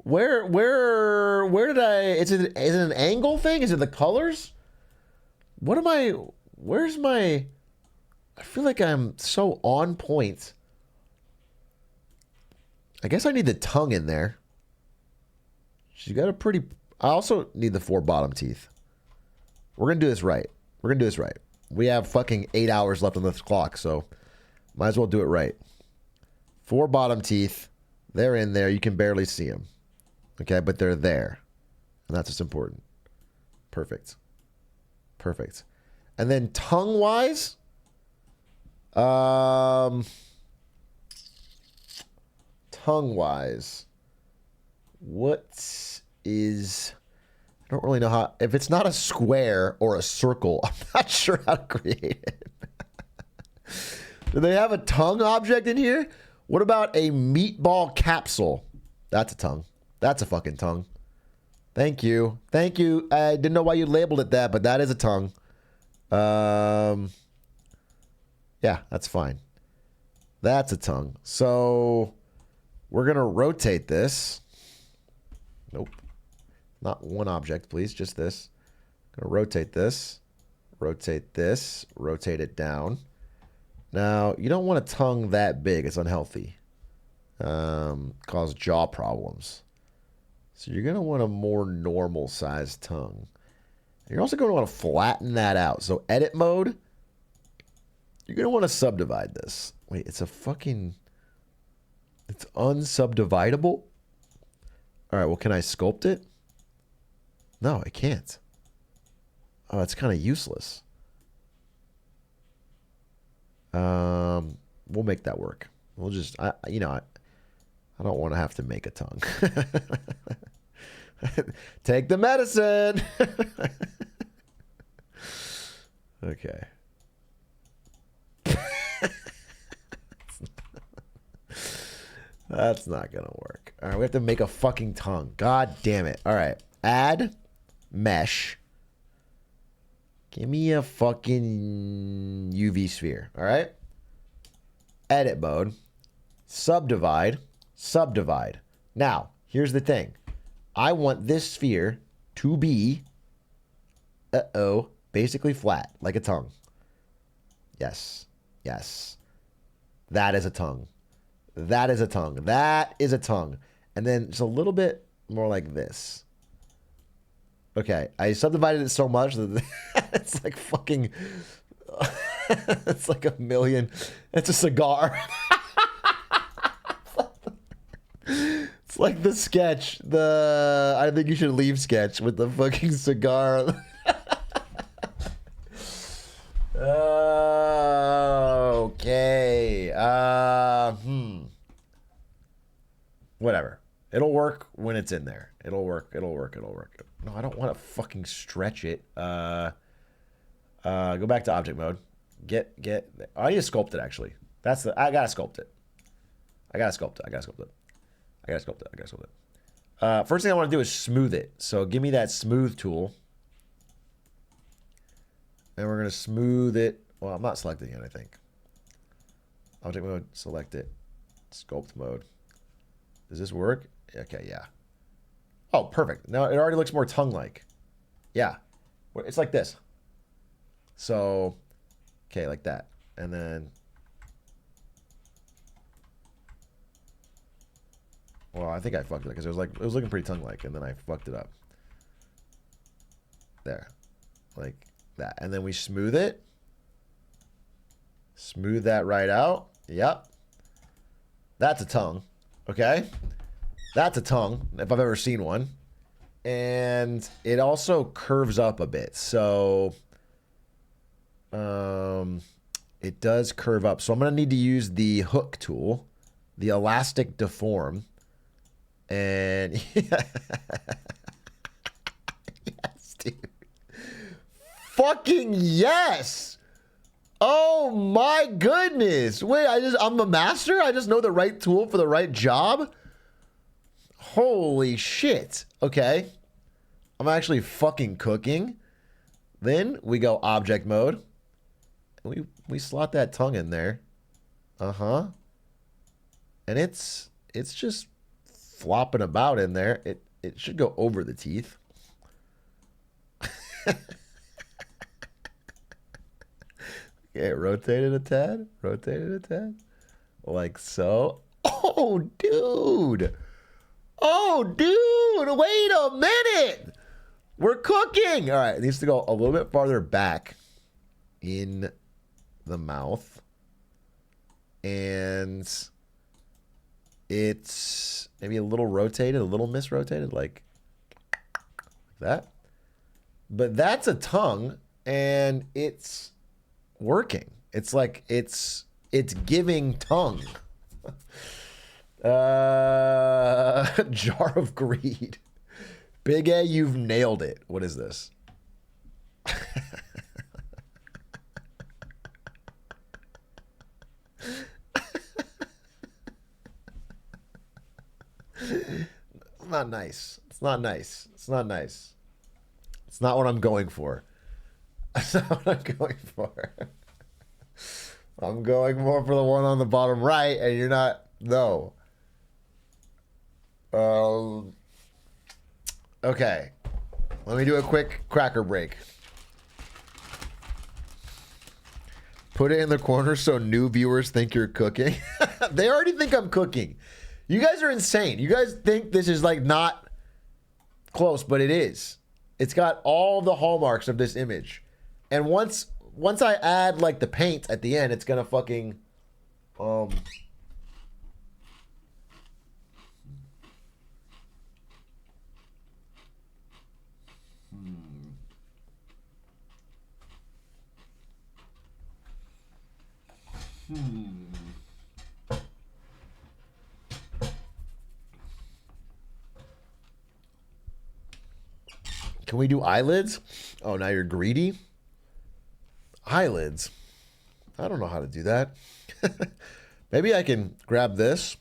Where did is it an angle thing? Is it the colors? Where's my, I feel like I'm so on point. I guess I need the tongue in there. She's got a pretty... I also need the 4 bottom teeth. We're going to do this right. We're going to do this right. We have fucking 8 hours left on this clock, so might as well do it right. 4 bottom teeth. They're in there. You can barely see them. Okay, but they're there. And that's what's important. Perfect. Perfect. And then tongue-wise... tongue-wise... what is... I don't really know how... If it's not a square or a circle, I'm not sure how to create it. Do they have a tongue object in here? What about a meatball capsule? That's a tongue. That's a fucking tongue. Thank you. Thank you. I didn't know why you labeled it that, but that is a tongue. Yeah, that's fine. That's a tongue. So we're going to rotate this. Nope. Not one object, please. Just this. Going to rotate this. Rotate this. Rotate it down. Now, you don't want a tongue that big. It's unhealthy. Cause jaw problems. So you're going to want a more normal sized tongue. You're also going to want to flatten that out. So edit mode. You're going to want to subdivide this. Wait, it's a fucking... It's unsubdividable? All right, well, can I sculpt it? No, I can't. Oh, it's kind of useless. We'll make that work. We'll just, I don't want to have to make a tongue. Take the medicine. Okay. That's not going to work. All right, we have to make a fucking tongue. God damn it. All right. Add mesh. Give me a fucking UV sphere. All right. Edit mode. Subdivide. Subdivide. Now, here's the thing. I want this sphere to be, basically flat, like a tongue. Yes. Yes. That is a tongue. That is a tongue. That is a tongue. And then just a little bit more like this. Okay. I subdivided it so much that it's like fucking... it's like a million. It's a cigar. It's like the sketch. The I think you should leave sketch with the fucking cigar. Okay. Whatever. It'll work when it's in there. It'll work. It'll work. It'll work. No, I don't want to fucking stretch it. Go back to object mode. I need to sculpt it actually. I gotta sculpt it. I gotta sculpt it. First thing I want to do is smooth it. So give me that smooth tool. And we're gonna smooth it. Well, I'm not selecting it, I think. Object mode, select it. Sculpt mode. Does this work? Okay, yeah. Oh, perfect. Now it already looks more tongue-like. Yeah. It's like this. So, okay, like that. And then... Well, I think I fucked it because it was looking pretty tongue-like, and then I fucked it up. There. Like that. And then we smooth it. Smooth that right out. Yep. That's a tongue. Okay? That's a tongue, if I've ever seen one. And it also curves up a bit. So it does curve up. So I'm going to need to use the hook tool, the elastic deform. And yes, dude. Fucking yes. Oh my goodness. Wait, I'm a master? I just know the right tool for the right job? Holy shit. Okay. I'm actually fucking cooking. Then we go object mode. We slot that tongue in there. Uh-huh. And it's just flopping about in there. It should go over the teeth. Okay, rotate it a tad. Rotate it a tad. Like so. Oh Oh, dude. Oh, dude. Wait a minute. We're cooking. All right. It needs to go a little bit farther back in the mouth. And it's maybe a little rotated, a little misrotated, like that. But that's a tongue, and it's working. It's like it's giving tongue. Jar of greed. Big A, you've nailed it. What is this? It's not nice. It's not nice. It's not nice. It's not what I'm going for. That's not what I'm going for. I'm going more for the one on the bottom right, and you're not. No. Okay. Let me do a quick cracker break. Put it in the corner so new viewers think you're cooking. They already think I'm cooking. You guys are insane. You guys think this is like not close, but it is. It's got all the hallmarks of this image. And once I add like the paint at the end, it's gonna fucking Can we do eyelids? Oh, now you're greedy? Eyelids? I don't know how to do that. Maybe I can grab this,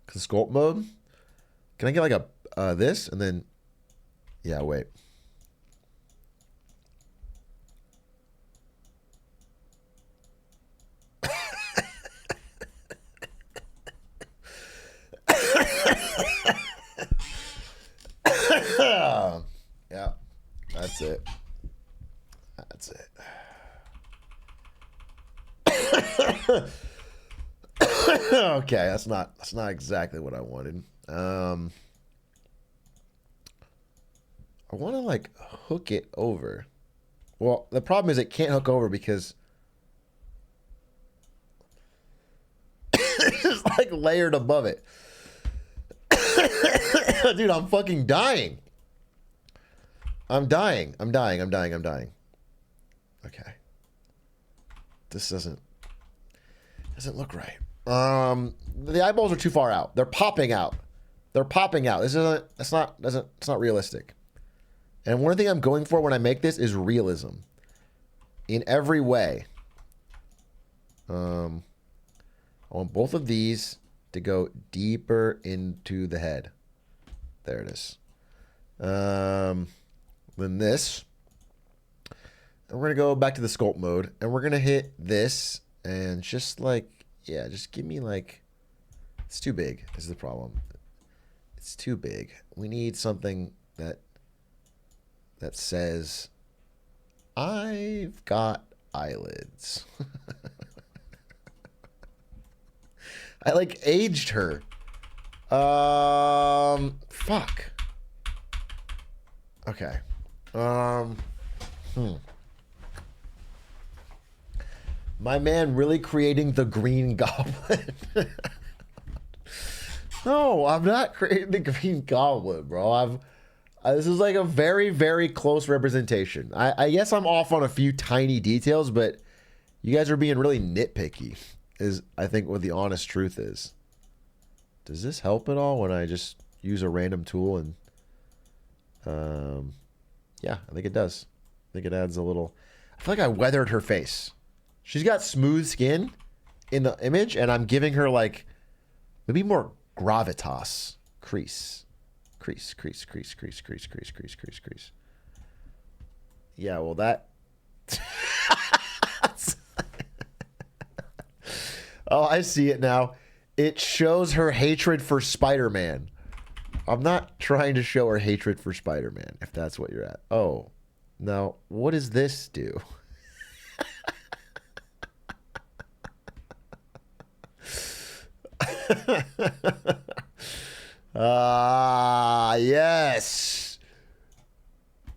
cause sculpt mode. Can I get like a this and then? Yeah, wait. Yeah, that's it. That's it. Okay, that's not exactly what I wanted. I want to like hook it over. Well, the problem is it can't hook over because it's like layered above it. Dude, I'm fucking dying. I'm dying. Okay. This doesn't look right. The eyeballs are too far out. They're popping out. It's not realistic. And one thing I'm going for when I make this is realism. In every way. I want both of these to go deeper into the head. There it is. Then this. And we're going to go back to the sculpt mode. And we're going to hit this. And just like, yeah, just give me like, it's too big is the problem. It's too big. We need something that says, I've got eyelids. I like aged her. Fuck. Okay. My man really creating the Green Goblin. No, I'm not creating the Green Goblin, bro. This is like a very, very close representation. I guess I'm off on a few tiny details, but you guys are being really nitpicky, is I think what the honest truth is. Does this help at all when I just use a random tool? And yeah, I think it does. I think it adds a little. I feel like I weathered her face. She's got smooth skin in the image, and I'm giving her like maybe more gravitas. Crease. Yeah, well that. Oh, I see it now. It shows her hatred for Spider-Man. I'm not trying to show her hatred for Spider-Man, if that's what you're at. Oh, now what does this do? Yes.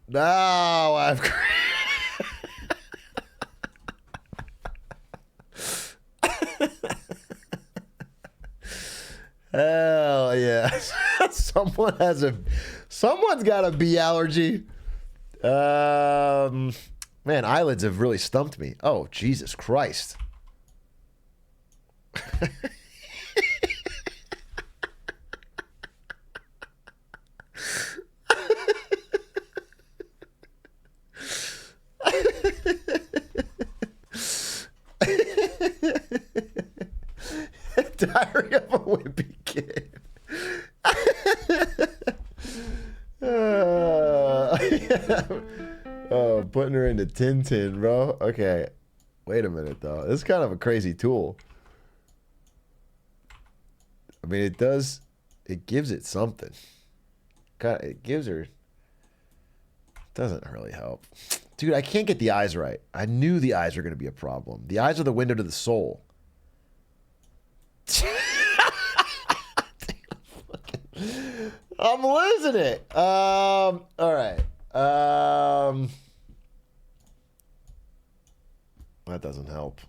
Now I've hell yeah. Someone's got a bee allergy. Man, eyelids have really stumped me. Oh, Jesus Christ. Diary of a Wimpy Kid. Oh, putting her into Tintin, bro. Okay. Wait a minute, though. This is kind of a crazy tool. I mean, it gives it something. It gives her... Doesn't really help. Dude, I can't get the eyes right. I knew the eyes were going to be a problem. The eyes are the window to the soul. I'm losing it. All right. That doesn't help.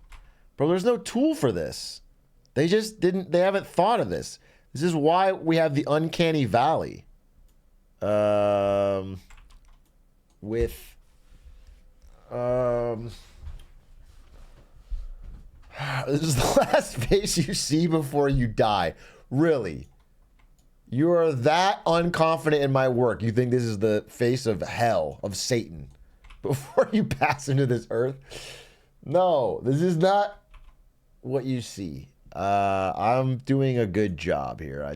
Bro, there's no tool for this. They haven't thought of this. This is why we have the uncanny valley. This is the last face you see before you die. Really? You are that unconfident in my work. You think this is the face of hell, of Satan, before you pass into this earth? No, this is not what you see. I'm doing a good job here.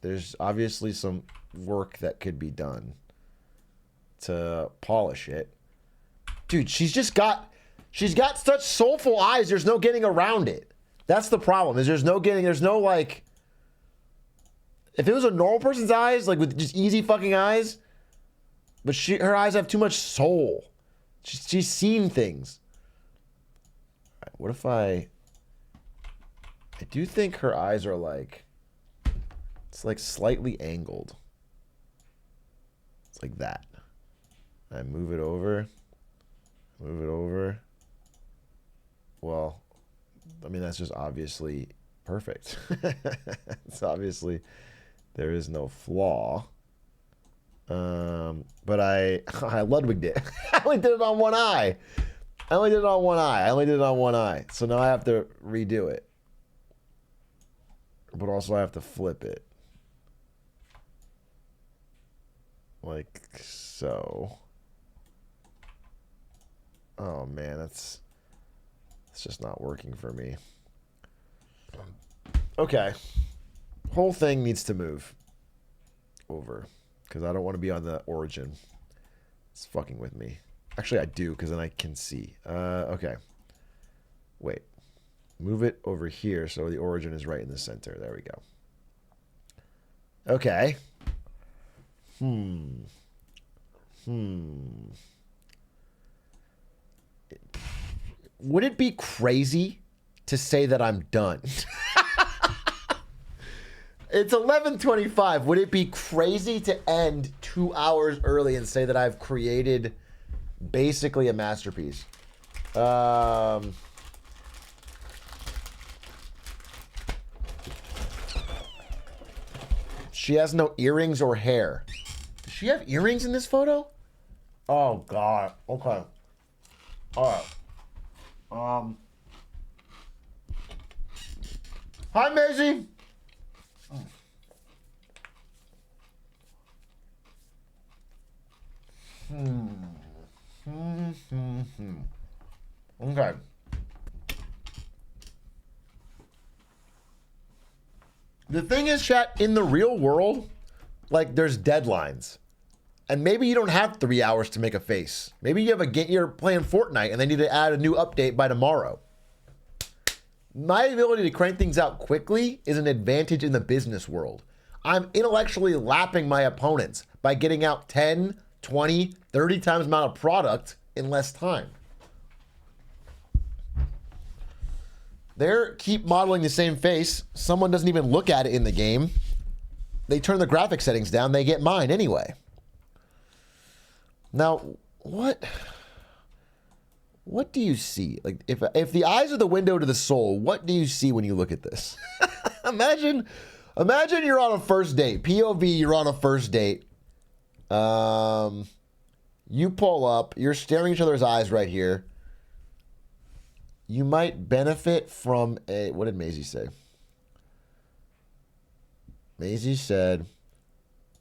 There's obviously some work that could be done to polish it. Dude, she's got such soulful eyes, there's no getting around it. That's the problem, there's no like... If it was a normal person's eyes, like with just easy fucking eyes, but her eyes have too much soul. She's seen things. All right, what if I do think her eyes are like, it's like slightly angled. It's like that. I move it over. Well, I mean, that's just obviously perfect. It's obviously... There is no flaw. But I Ludwig'd it. I only did it on one eye. So now I have to redo it. But also I have to flip it. Like so. Oh man, it's just not working for me. Okay. Whole thing needs to move over because I don't want to be on the origin. It's fucking with me. Actually, I do because then I can see. Okay. Wait. Move it over here so the origin is right in the center. There we go. Okay. Would it be crazy to say that I'm done? It's 11:25. Would it be crazy to end 2 hours early and say that I've created basically a masterpiece? She has no earrings or hair. Does she have earrings in this photo? Oh, God. Okay. All right. Hi, Maisie. Okay. The thing is, chat, in the real world, like, there's deadlines. And maybe you don't have 3 hours to make a face. Maybe you have you're playing Fortnite and they need to add a new update by tomorrow. My ability to crank things out quickly is an advantage in the business world. I'm intellectually lapping my opponents by getting out 10, 20, 30 times the amount of product in less time. They're keep modeling the same face. Someone doesn't even look at it in the game. They turn the graphic settings down. They get mine anyway. Now, what do you see? Like, if the eyes are the window to the soul, what do you see when you look at this? Imagine you're on a first date. POV, you're on a first date. You pull up. You're staring each other's eyes right here. You might benefit from a... What did Maisie say? Maisie said,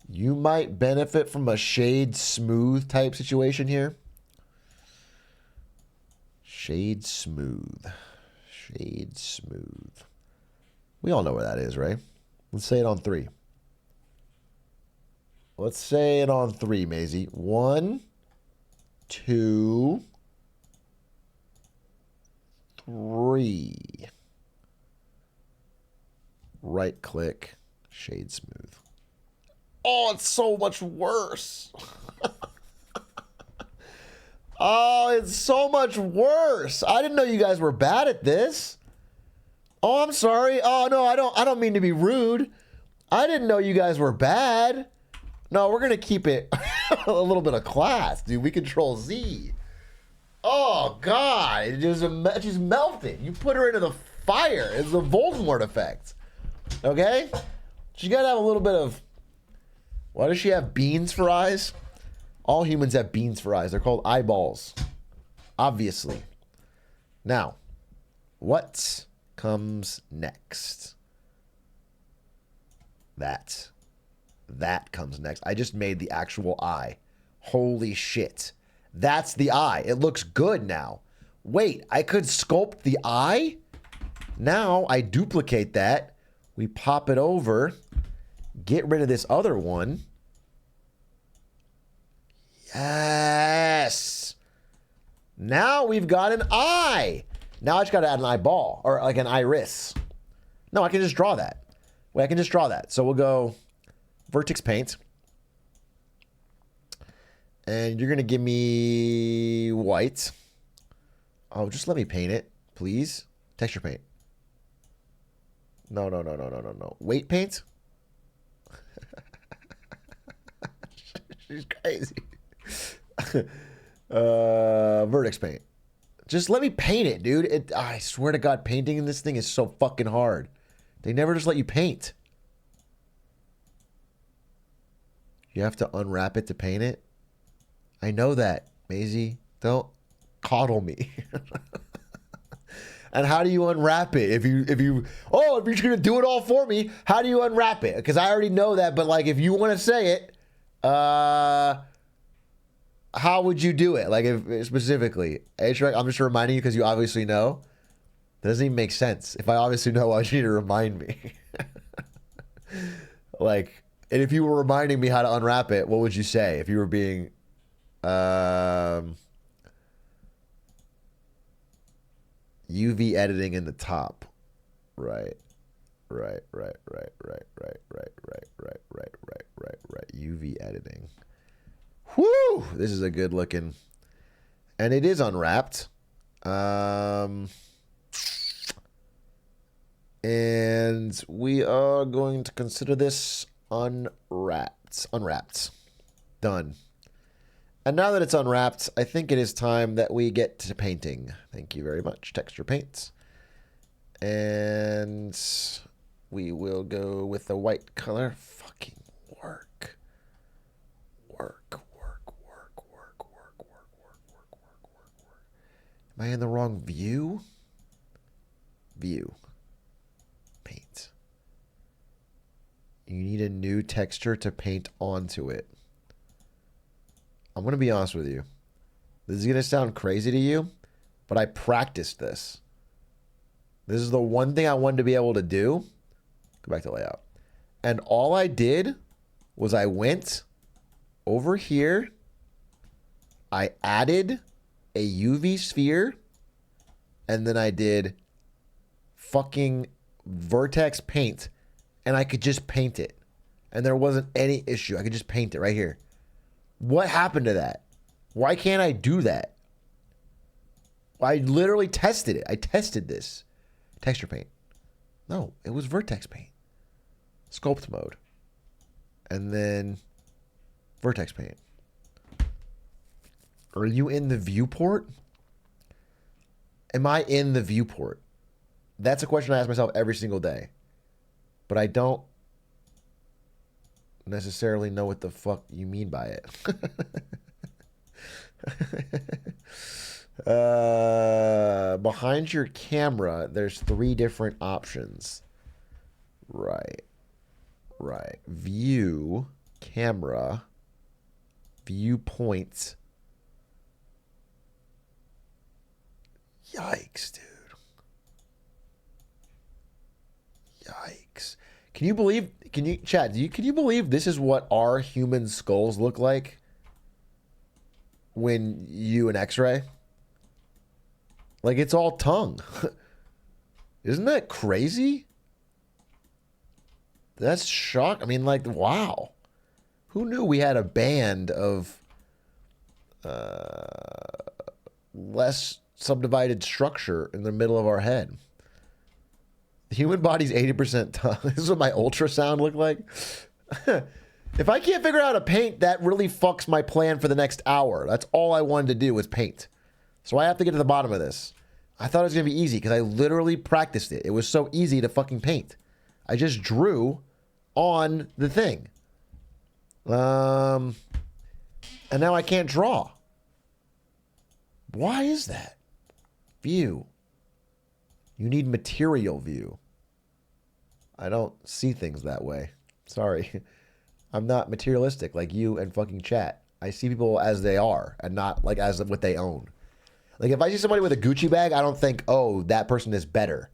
you might benefit from a shade smooth type situation here. Shade smooth. Shade smooth. We all know where that is, right? Let's say it on 3. Let's say it on 3, Maisie. 1, 2, 3. Right click, shade smooth. Oh, it's so much worse. Oh, it's so much worse. I didn't know you guys were bad at this. Oh, I'm sorry. Oh, no, I don't mean to be rude. I didn't know you guys were bad. No, we're going to keep it a little bit of class, dude. We control Z. Oh, God. She's melting. You put her into the fire. It's the Voldemort effect. Okay? She's got to have a little bit of... Why does she have beans for eyes? All humans have beans for eyes. They're called eyeballs. Obviously. Now, what comes next? That comes next. I just made the actual eye. Holy shit. That's the eye. It looks good now. Wait, I could sculpt the eye? Now I duplicate that. We pop it over. Get rid of this other one. Yes. Now we've got an eye. Now I just got to add an eyeball or like an iris. No, I can just draw that. Wait, I can just draw that. So we'll go vertex paint. And you're going to give me white. Oh, just let me paint it, please. Texture paint. No. Weight paint? She's crazy. Vertex paint. Just let me paint it, dude. I swear to God, painting in this thing is so fucking hard. They never just let you paint. You have to unwrap it to paint it. I know that, Maisie. Don't coddle me. And how do you unwrap it? If you're just gonna do it all for me, how do you unwrap it? Because I already know that, but like if you want to say it, how would you do it? Like if specifically, Atrioc, I'm just reminding you because you obviously know. That doesn't even make sense. If I obviously know, why would you need to remind me? Like, and if you were reminding me how to unwrap it, what would you say? If you were being UV editing in the top. Right. UV editing. Whoo! This is a good looking. And it is unwrapped. And we are going to consider this unwrapped. Done. And now that it's unwrapped, I think it is time that we get to painting. Thank you very much. Texture paints. And we will go with the white color. Fucking work. Am I in the wrong view? View. Paint. You need a new texture to paint onto it. I'm going to be honest with you. This is going to sound crazy to you, but I practiced this. This is the one thing I wanted to be able to do. Go back to layout. And all I did was I went over here. I added a UV sphere. And then I did fucking vertex paint. And I could just paint it. And there wasn't any issue. I could just paint it right here. What happened to that? Why can't I do that? I literally tested it. I tested this. Texture paint. No, it was vertex paint. Sculpt mode. And then vertex paint. Are you in the viewport? Am I in the viewport? That's a question I ask myself every single day. But I don't necessarily know what the fuck you mean by it. Behind your camera, there's 3 different options. Right. View, camera, viewpoint. Yikes, dude. Yikes. Can you believe, can you believe this is what our human skulls look like when you an X-ray? Like, it's all tongue. Isn't that crazy? That's shock. I mean, like, wow. Who knew we had a band of less subdivided structure in the middle of our head? The human body's 80% tongue. This is what my ultrasound looked like. If I can't figure out how to paint, that really fucks my plan for the next hour. That's all I wanted to do was paint. So I have to get to the bottom of this. I thought it was going to be easy because I literally practiced it. It was so easy to fucking paint. I just drew on the thing. And now I can't draw. Why is that? View. You need material view. I don't see things that way. Sorry. I'm not materialistic like you and fucking chat. I see people as they are and not like as what they own. Like if I see somebody with a Gucci bag, I don't think, oh, that person is better.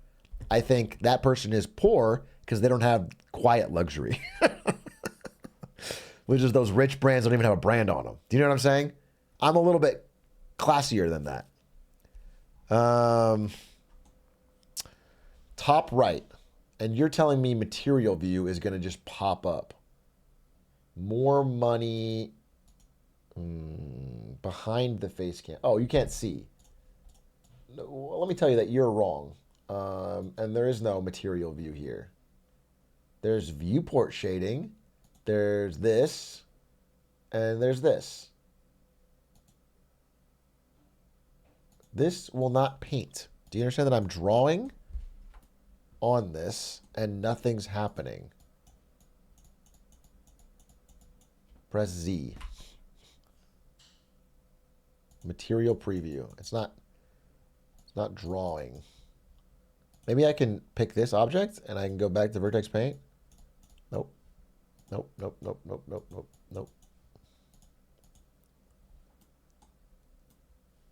I think that person is poor because they don't have quiet luxury. Which is those rich brands don't even have a brand on them. Do you know what I'm saying? I'm a little bit classier than that. Top right. And you're telling me material view is going to just pop up. More money behind the face cam. Oh, you can't see. No, well, let me tell you that you're wrong. And there is no material view here. There's viewport shading. There's this. And there's this. This will not paint. Do you understand that I'm drawing on this and nothing's happening? Press Z. Material preview. It's not drawing. Maybe I can pick this object and I can go back to vertex paint. Nope. Nope, nope, nope, nope, nope, nope, nope.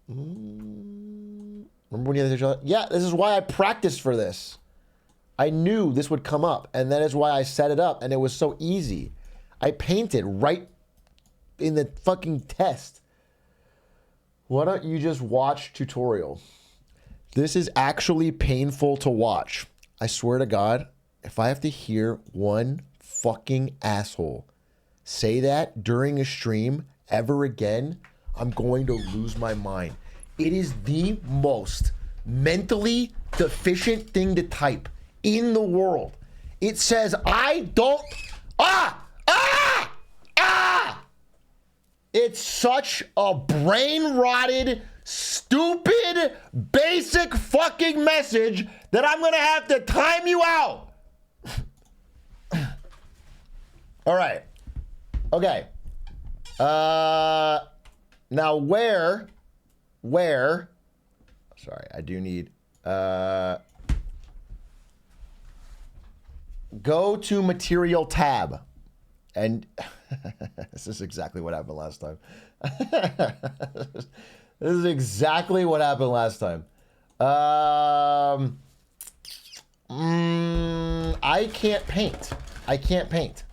Remember when you had to, yeah, this is why I practiced for this. I knew this would come up, and that is why I set it up, and it was so easy. I painted right in the fucking test. Why don't you just watch tutorial? This is actually painful to watch. I swear to God, if I have to hear one fucking asshole say that during a stream ever again, I'm going to lose my mind. It is the most mentally deficient thing to type in the world. It says, I don't... It's such a brain-rotted, stupid, basic fucking message that I'm going to have to time you out. All right. Okay. Now where, sorry, I do need, go to material tab and this is exactly what happened last time. This is exactly what happened last time. I can't paint. I can't paint.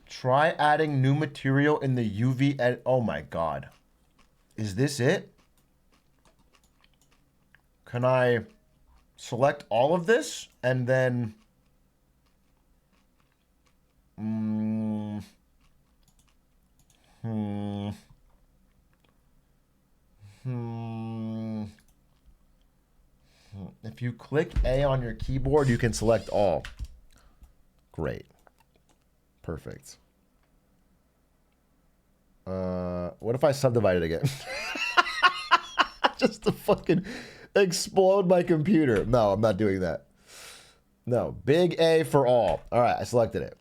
Try adding new material in the UV edit. Oh my God. Is this it? Can I select all of this and then... If you click A on your keyboard, you can select all. Great. Perfect. What if I subdivide it again? Just to fucking explode my computer. No, I'm not doing that. No, big A for all. All right, I selected it.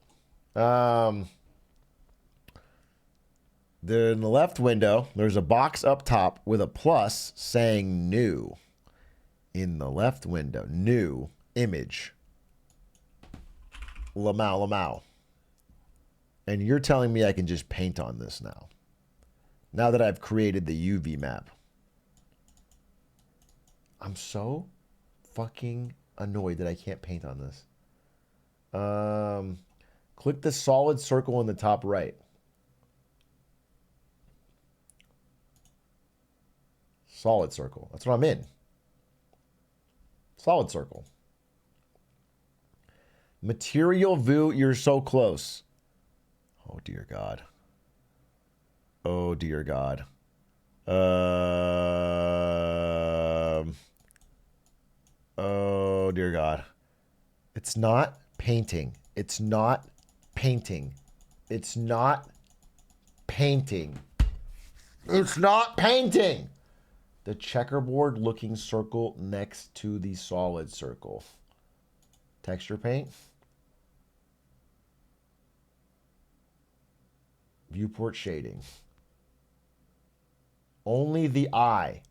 In the left window, there's a box up top with a plus saying new. In the left window, new image. Lamau. And you're telling me I can just paint on this now. Now that I've created the UV map. I'm so fucking annoyed that I can't paint on this. Click the solid circle in the top right. Solid circle. That's what I'm in. Solid circle. Material view, you're so close. Oh, dear God. Oh, dear God. Oh, dear God. It's not painting. It's not painting. It's not painting. It's not painting. The checkerboard looking circle next to the solid circle. Texture paint. Viewport shading. Only the eye.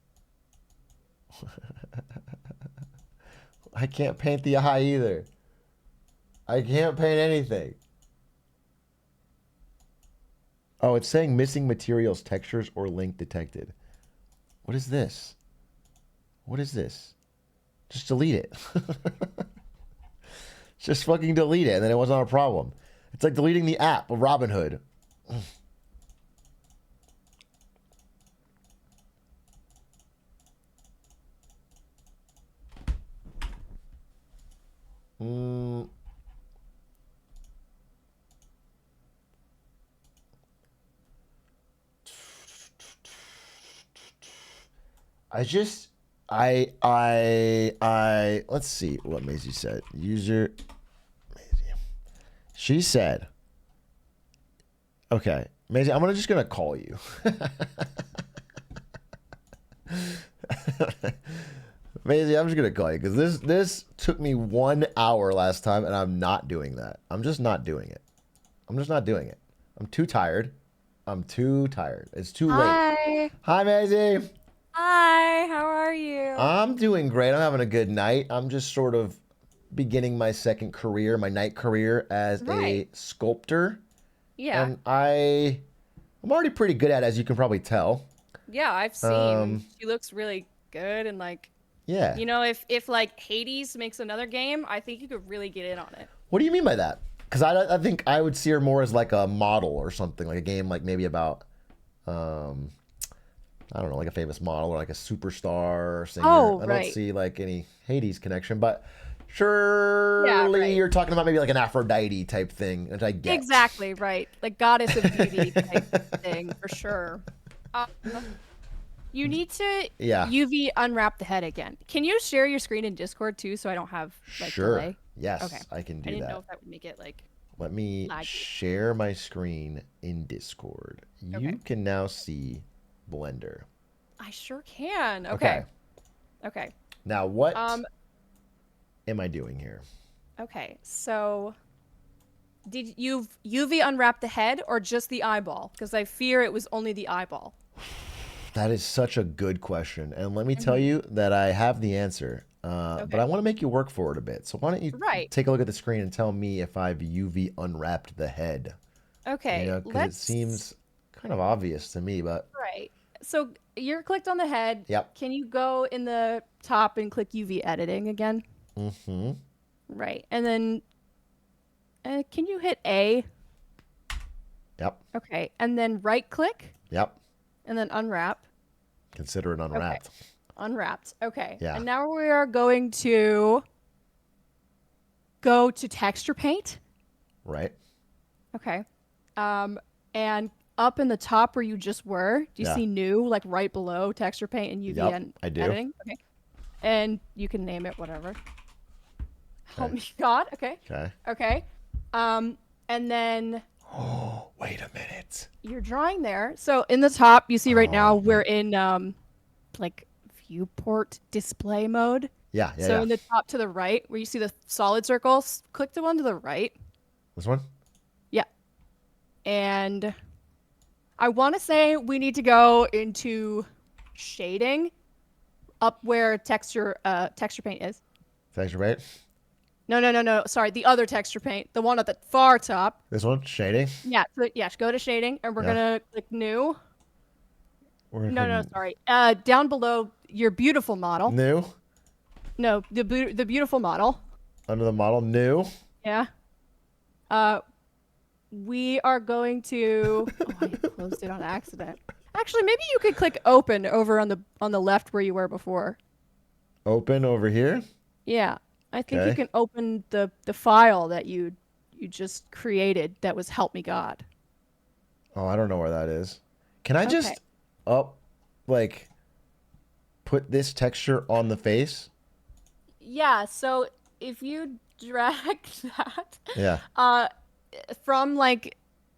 I can't paint the eye either. I can't paint anything. Oh, it's saying missing materials, textures, or link detected. What is this? What is this? Just delete it. Just fucking delete it, and then it wasn't a problem. It's like deleting the app of Robinhood. Let's see what Maisie said. User, Maisie. She said, okay, Maisie, I'm just gonna call you. Maisie, I'm just gonna call you because this took me 1 hour last time, and I'm not doing that. I'm just not doing it. I'm just not doing it. I'm too tired. I'm too tired. It's too late. Hi, Maisie. Hi, how are you? I'm doing great. I'm having a good night. I'm just sort of beginning my second career, my night career as a sculptor. Yeah. And I'm already pretty good at it, as you can probably tell. Yeah, I've seen. She looks really good, and like, yeah. You know, if like Hades makes another game, I think you could really get in on it. What do you mean by that? Because I think I would see her more as like a model or something, like a game like maybe about, I don't know, like a famous model or like a superstar or singer. Oh, I don't see like any Hades connection, but surely you're talking about maybe like an Aphrodite type thing, which I get. Exactly, right. Like goddess of beauty type thing, for sure. You need to UV unwrap the head again. Can you share your screen in Discord too, so I don't have like delay? Yes, okay. I can do that. I didn't know if that would make it like Let me share my screen in Discord. You can now see Blender. I sure can. Okay. Now what am I doing here? Okay, so did you UV unwrap the head or just the eyeball? Because I fear it was only the eyeball. That is such a good question. And let me tell you that I have the answer. But I want to make you work for it a bit. So why don't you take a look at the screen and tell me if I've UV unwrapped the head? Okay. You know, because it seems kind of obvious to me, but... Right. So you're clicked on the head. Yep. Can you go in the top and click UV editing again? Mm-hmm. Right. And then can you hit A? Yep. Okay. And then right click? Yep. And then unwrap. Consider it unwrapped. Okay. Unwrapped. Okay. Yeah. And now we are going to go to texture paint. Right. Okay. And up in the top where you just were, do you Yeah. see new, like right below texture paint and UV Yep, I do. editing? Okay. And you can name it whatever. Help me God. Okay. Okay. Okay. And then Oh, wait a minute. you're drawing there. So in the top, you see right now we're in like viewport display mode. Yeah, yeah, So yeah. in the top to the right, where you see the solid circles, click the one to the right. This one? Yeah. And I want to say we need to go into shading up where texture paint is. Texture paint. No. Sorry, the other texture paint, the one at the far top. This one? Shading? Yeah, so go to shading, and we're Yeah. gonna click new. We're No, gonna- sorry. Down below your beautiful model. New? No, the beautiful model. Under the model, new? Yeah. We are going to. Oh, I closed it on accident. Actually, maybe you could click open over on the left where you were before. Open over here? Yeah, I think you Okay. can open the file that you just created that was Help Me God. Oh, I don't know where that is. Can I just like put this texture on the face? Yeah, so if you drag that Yeah. from like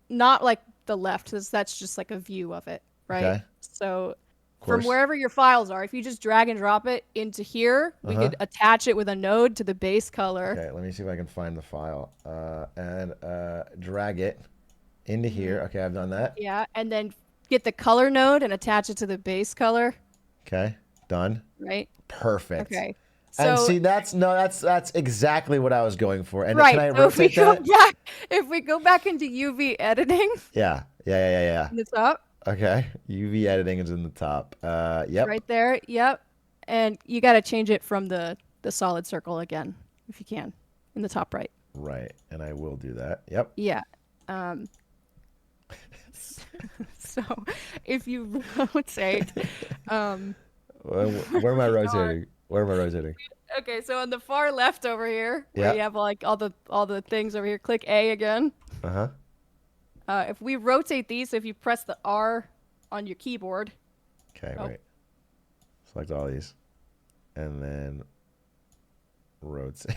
not like the left, 'cause that's just like a view of it, right? Okay. So course. from wherever your files are, if you just drag and drop it into here, we could attach it with a node to the base color. Okay, let me see if I can find the file. And drag it into here. Okay, I've done that. Yeah, and then get the color node and attach it to the base color, Okay, done. right? Perfect. Okay. And So see, that's exactly what I was going for. And right, can I so if we rotate go that? back, if we go back into UV editing Yeah. in the top, Okay, UV editing is in the top. Yep. right there, yep, and you got to change it from the solid circle again, if you can, in the top right. Right, and I will do that. Yep. Yeah. So if you rotate, Where am I rotating? Where am I rotating? okay, so on the far left over here, where Yeah. you have like all the things over here, click A again. Uh-huh. If we rotate these, if you press the R on your keyboard. Okay, wait. Select all these. And then rotate.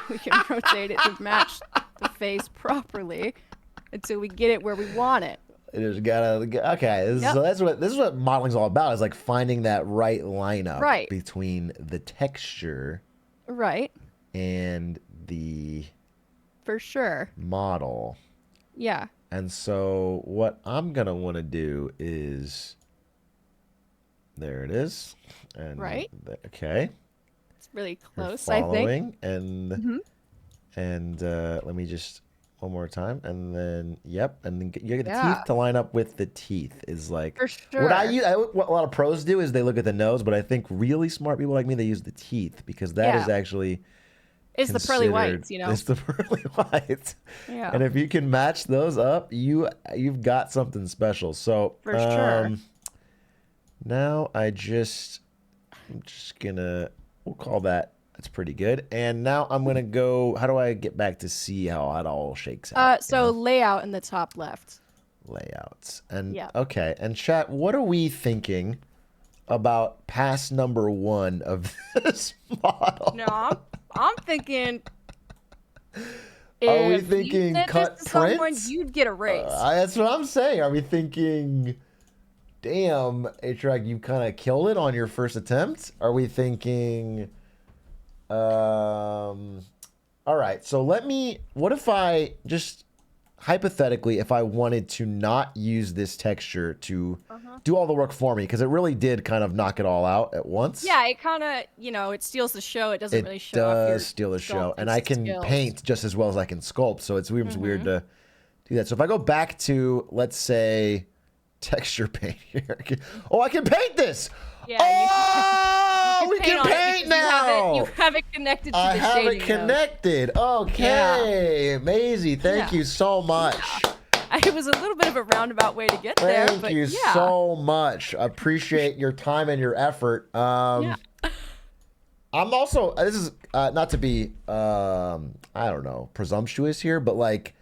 We can rotate it to match the face properly until we get it where we want it. It just gotta. Okay, so this is what modeling's all about. Is like finding that right lineup between the texture, right, and the for sure model. Yeah. And so what I'm gonna want to do is, there it is, and okay, it's really You're close. I think. And let me just. One more time, and then and then you get the teeth to line up with the teeth is like for sure. What a lot of pros do is they look at the nose, but I think really smart people like me, they use the teeth because that is actually it's the pearly whites, you know. It's the pearly whites. Yeah. And if you can match those up, you've got something special. So for sure. Now I'm just gonna we'll call that. That's pretty good. And now I'm going to go, how do I get back to see how it all shakes out? So layout in the top left. Layouts. And okay. And chat, what are we thinking about pass number 1 of this model? No, I'm thinking Are we thinking cut prints? You'd get a raise. That's what I'm saying. Are we thinking, damn, Atrioc, you kind of killed it on your first attempt? Are we thinking... all right, so what if I just hypothetically, if I wanted to not use this texture to do all the work for me, because it really did kind of knock it all out at once. Yeah, it kind of, it steals the show. It doesn't really show off your steal the show, and sculpting I can skills. paint just as well as I can sculpt, so it's weird to do that. So if I go back to, let's say, texture paint here. Oh, I can paint this! Yeah, we can paint now! You have it connected to I the have shading it node. connected. Okay, amazing. Thank you so much. It was a little bit of a roundabout way to get there. Thank you so much. Appreciate your time and your effort. I'm also, this is not to be, I don't know, presumptuous here, but like,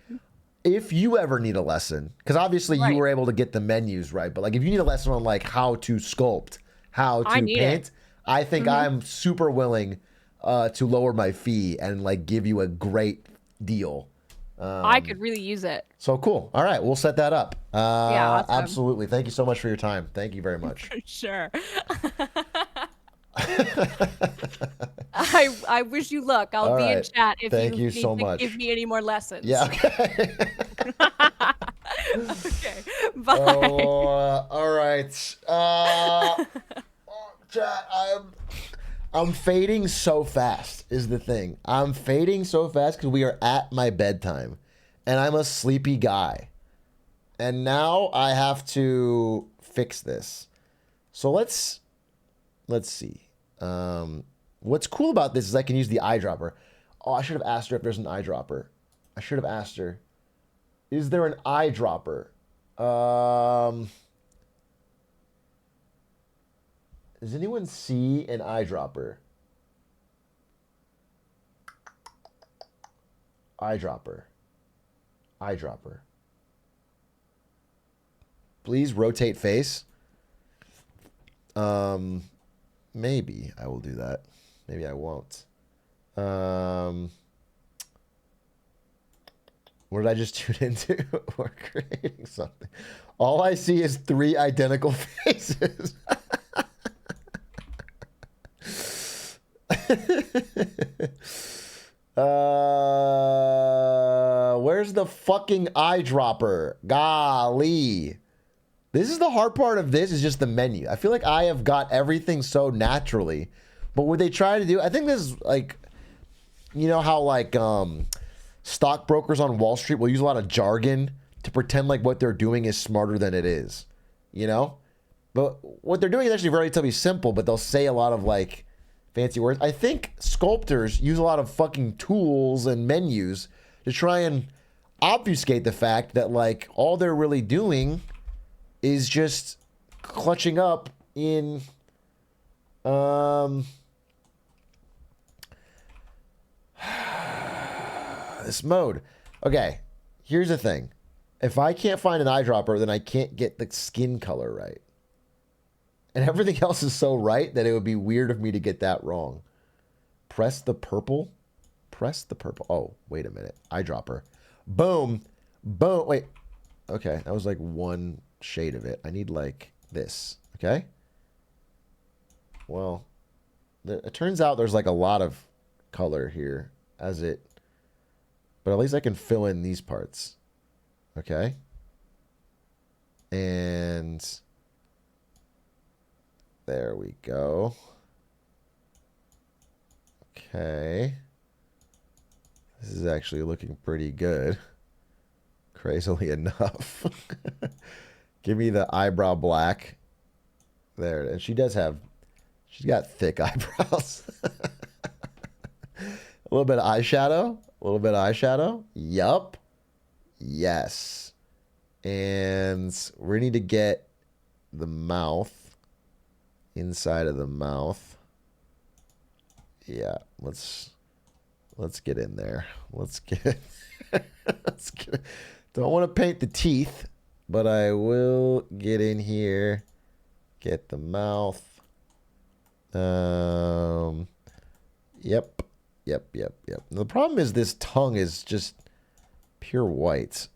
if you ever need a lesson, because obviously you were able to get the menus right, but like if you need a lesson on like how to sculpt, how to paint, I think I'm super willing to lower my fee and like give you a great deal. I could really use it. So cool. All right, we'll set that up. Yeah, awesome. Absolutely. Thank you so much for your time. Thank you very much. Sure. I wish you luck. I'll be in chat if you need to give me any more lessons. Yeah. Okay. Okay. Bye. All right. Chat. I'm fading so fast is the thing. I'm fading so fast because we are at my bedtime, and I'm a sleepy guy, and now I have to fix this. So let's see. What's cool about this is I can use the eyedropper. Oh, I should have asked her if there's an eyedropper. I should have asked her. Is there an eyedropper? Does anyone see an eyedropper? Eyedropper. Eyedropper. Please rotate face. Maybe I will do that. Maybe I won't. What did I just tune into? We're creating something. All I see is 3 identical faces. Where's the fucking eyedropper? Golly. This is the hard part of this is just the menu. I feel like I have got everything so naturally. But what they try to do, I think this is like, you know how like stockbrokers on Wall Street will use a lot of jargon to pretend like what they're doing is smarter than it is, you know? But what they're doing is actually relatively simple, but they'll say a lot of like fancy words. I think sculptors use a lot of fucking tools and menus to try and obfuscate the fact that like all they're really doing is just clutching up in this mode. Okay, here's the thing. If I can't find an eyedropper, then I can't get the skin color right. And everything else is so right that it would be weird of me to get that wrong. Press the purple. Press the purple. Oh, wait a minute. Eyedropper. Boom. Boom. Wait. Okay, that was like one shade of it. I need like this. Okay? Well, it turns out there's like a lot of color here as it... But at least I can fill in these parts. Okay? And... there we go. Okay. This is actually looking pretty good. Crazily enough. Give me the eyebrow black. There. And she does have... she's got thick eyebrows. A little bit of eyeshadow. A little bit of eyeshadow. Yup. Yes. And we need to get the mouth. Inside of the mouth. Yeah, let's get in there. Let's get don't want to paint the teeth, but I will get in here. Get the mouth. Yep. The problem is this tongue is just pure white,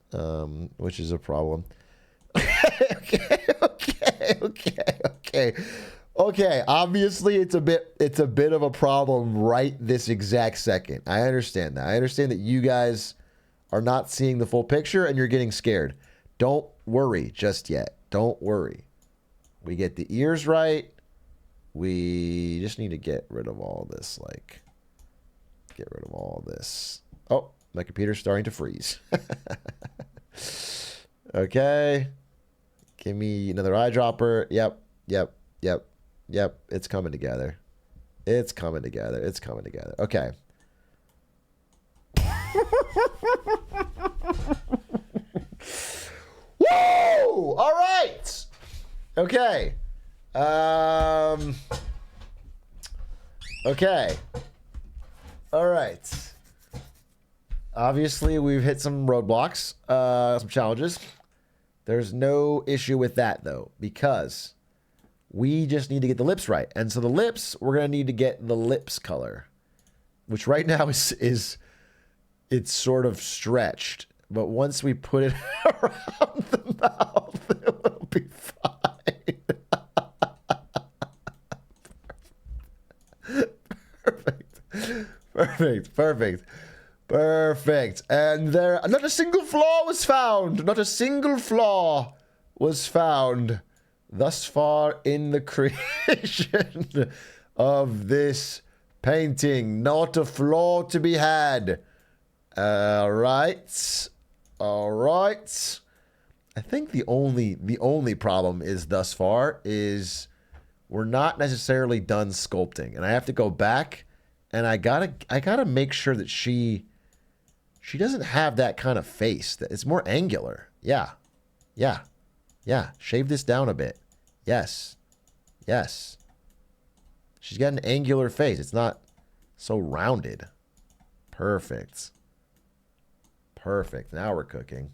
which is a problem. Okay, obviously it's a bit of a problem right this exact second. I understand that. I understand that you guys are not seeing the full picture and you're getting scared. Don't worry just yet. Don't worry. We get the ears right. We just need to get rid of all this, like, get rid of all this. Oh, my computer's starting to freeze. Okay. Give me another eyedropper. Yep. It's coming together. It's coming together. Okay. Woo! All right. Okay. Okay. All right. Obviously, we've hit some roadblocks, some challenges. There's no issue with that, though, because we just need to get the lips right. And so the lips, we're going to need to get the lips color, which right now is it's sort of stretched. But once we put it around the mouth, it will be fine. Perfect. And there, not a single flaw was found. Not a single flaw was found thus far in the creation of this painting. Not a flaw to be had. All right. I think the only problem is thus far is we're not necessarily done sculpting, and I have to go back, and I gotta make sure that she doesn't have that kind of face. That it's more angular. Yeah. Shave this down a bit. Yes. She's got an angular face. It's not so rounded. Perfect. Now we're cooking.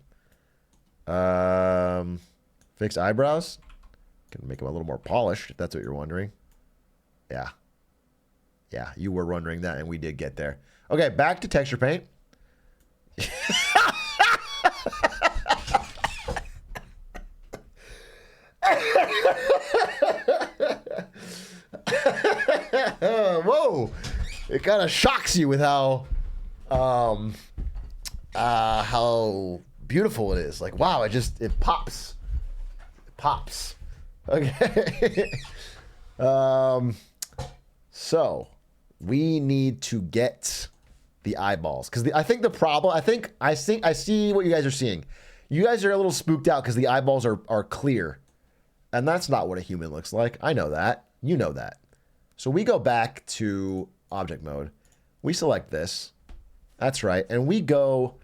Fix eyebrows. Can make them a little more polished, if that's what you're wondering. Yeah, you were wondering that, and we did get there. Okay, back to texture paint. Whoa! It kind of shocks you with how beautiful it is. Like, wow, it pops. Okay. So we need to get the eyeballs, because I think I see what you guys are seeing. You guys are a little spooked out because the eyeballs are clear, and that's not what a human looks like. I know that. You know that. So we go back to object mode. We select this. That's right. And we go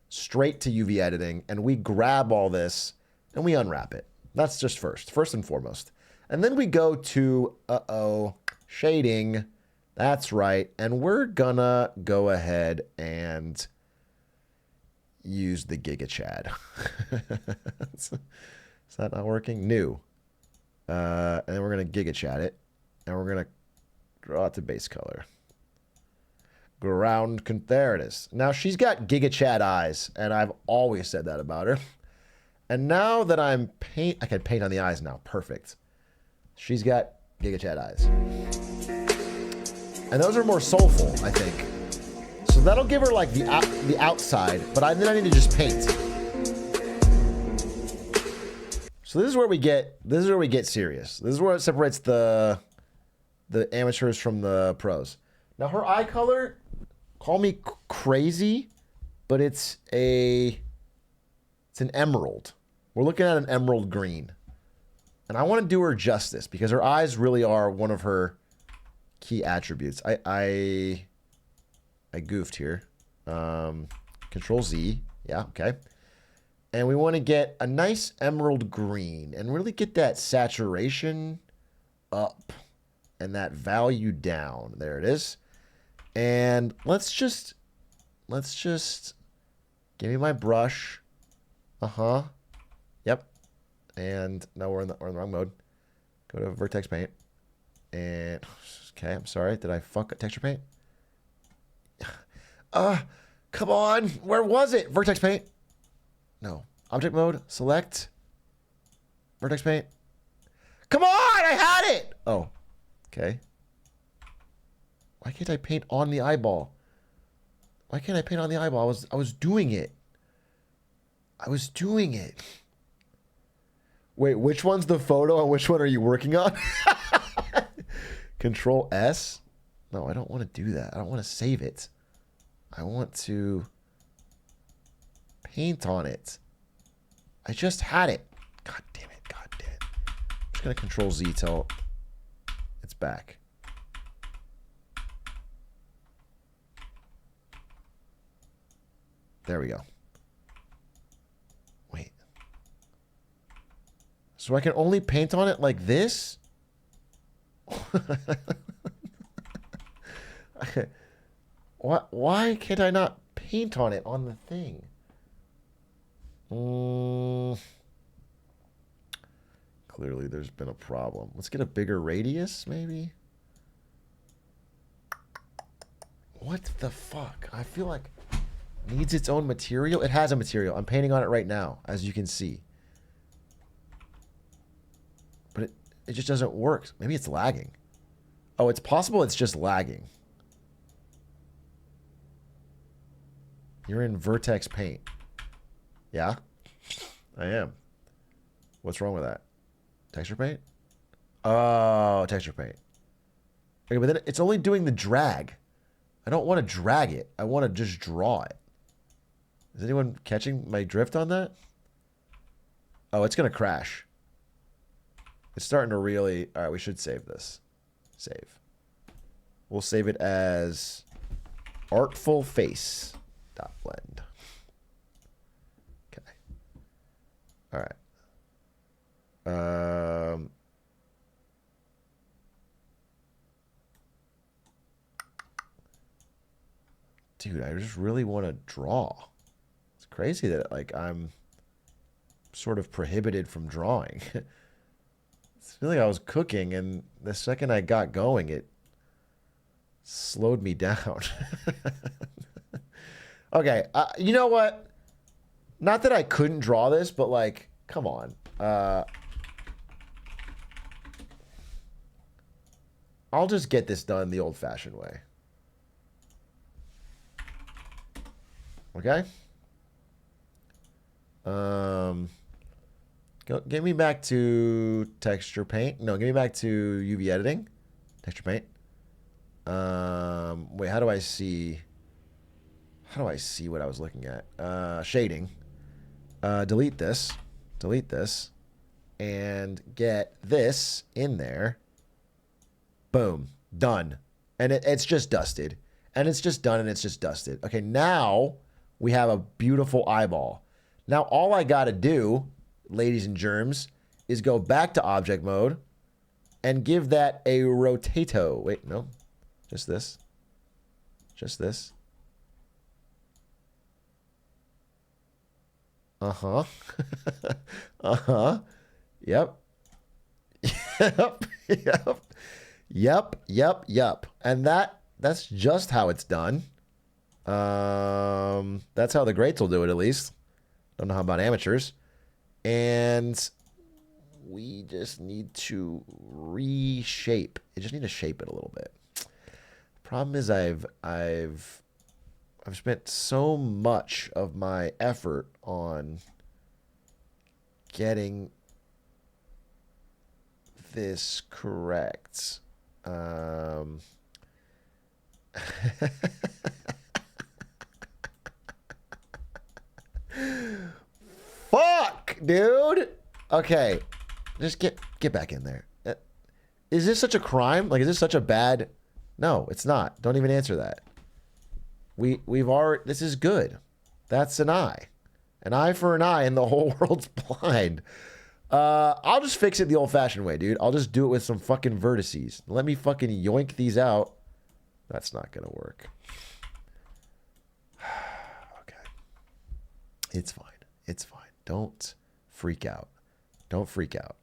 straight to UV editing, and we grab all this and we unwrap it. That's just first and foremost. And then we go to, shading. That's right. And we're gonna go ahead and use the Giga Chad. Is that not working? New. And then we're gonna Giga Chad it, and we're gonna draw it to base color. There it is. Now she's got Giga Chad eyes, and I've always said that about her. And now that I can paint on the eyes now. Perfect. She's got Giga Chad eyes. And those are more soulful, I think. So that'll give her like the outside, but then I need to just paint. So this is where we get serious. This is where it separates the amateurs from the pros. Now her eye color, call me crazy, but it's an emerald. We're looking at an emerald green. And I want to do her justice because her eyes really are one of her key attributes. I goofed here. Control Z. Yeah, okay. And we want to get a nice emerald green and really get that saturation up and that value down. There it is. And let's just give me my brush. Yep. And now we're in the wrong mode. Go to vertex paint. And okay, I'm sorry. Did I fuck up texture paint? Come on. Where was it? Vertex paint. No. Object mode. Select. Vertex paint. Come on! I had it! Oh. Okay. Why can't I paint on the eyeball? Why can't I paint on the eyeball? I was doing it. Wait, which one's the photo and which one are you working on? Control S? No, I don't want to do that. I don't want to save it. I want to paint on it. I just had it. God damn it. I'm just going to Control Z till it's back. There we go. Wait. So I can only paint on it like this? Why can't I not paint paint on it on the thing. Clearly there's been a problem. Let's get a bigger radius, maybe? What the fuck? I feel like it needs its own material. It has a material. I'm painting on it right now, as you can see. But it just doesn't work. Maybe it's lagging. Oh, it's possible it's just lagging. You're in Vertex Paint. Yeah, I am. What's wrong with that? Texture Paint? Oh, Texture Paint. Okay, but then it's only doing the drag. I don't want to drag it. I want to just draw it. Is anyone catching my drift on that? Oh, it's going to crash. It's starting to really... All right, we should save this. Save. We'll save it as Artful Face. .blend. Okay. All right. Dude, I just really want to draw. It's crazy that like I'm sort of prohibited from drawing. It's feeling like I was cooking, and the second I got going, it slowed me down. Okay, you know what? Not that I couldn't draw this, but like, come on. I'll just get this done the old-fashioned way. Okay? Get me back to texture paint. No, get me back to UV editing. Texture paint. Wait, how do I see what I was looking at? Shading. Delete this, and get this in there. Boom, done. And it's just dusted. And it's just done, and it's just dusted. Okay, now we have a beautiful eyeball. Now all I gotta do, ladies and germs, is go back to object mode and give that a rotato. Wait, no, just this. Just this. Uh-huh. Uh-huh. Yep. Yep. And that's just how it's done. That's how the greats will do it, at least. Don't know how about amateurs. And we just need to reshape. You just need to shape it a little bit. Problem is I've spent so much of my effort on getting this correct. Fuck, dude. Okay, just get back in there. Is this such a crime? Like, is this such a bad? No, it's not. Don't even answer that. We've already. This is good. That's an eye. An eye for an eye, and the whole world's blind. I'll just fix it the old-fashioned way, dude. I'll just do it with some fucking vertices. Let me fucking yoink these out. That's not gonna work. Okay. It's fine. It's fine. Don't freak out. Don't freak out.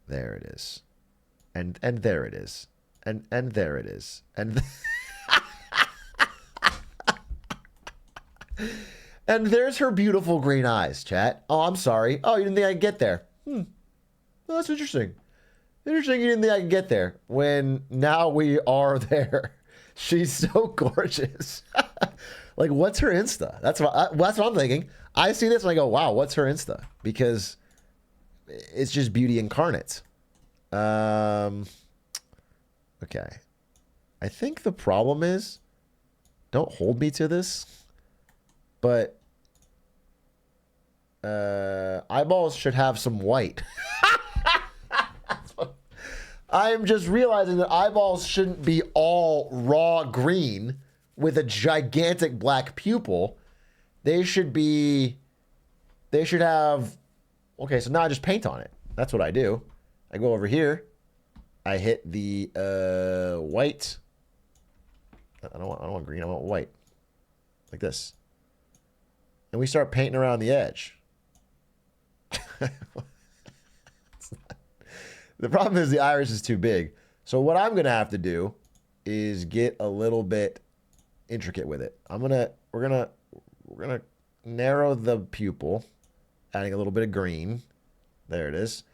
There it is. And there it is. And there it is. And and there's her beautiful green eyes, chat. Oh, I'm sorry. Oh, you didn't think I could get there. Oh, that's interesting. Interesting you didn't think I could get there. When now we are there. She's so gorgeous. Like, what's her Insta? That's what I'm thinking. I see this and I go, wow, what's her Insta? Because it's just beauty incarnate. Okay. I think the problem is, don't hold me to this, but eyeballs should have some white. I'm just realizing that eyeballs shouldn't be all raw green with a gigantic black pupil. They should have, okay, so now I just paint on it. That's what I do. I go over here. I hit the white I don't want green. I want white. Like this. And we start painting around the edge. The problem is the iris is too big. So what I'm gonna have to do is get a little bit intricate with it. We're gonna narrow the pupil, adding a little bit of green. There it is.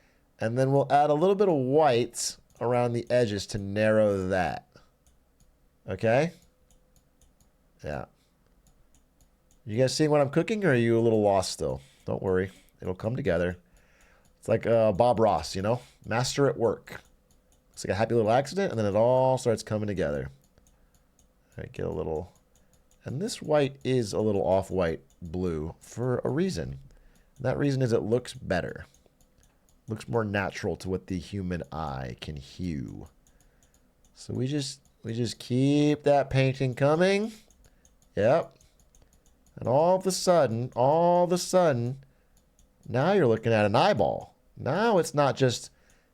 And then we'll add a little bit of white around the edges to narrow that. Okay? Yeah. You guys seeing what I'm cooking, or are you a little lost still? Don't worry. It'll come together. It's like Bob Ross, you know? Master at work. It's like a happy little accident, and then it all starts coming together. All right, get a little... And this white is a little off-white blue for a reason. And that reason is it looks better. Looks more natural to what the human eye can hue. So we just keep that painting coming. Yep. And all of a sudden, now you're looking at an eyeball. Now it's not just,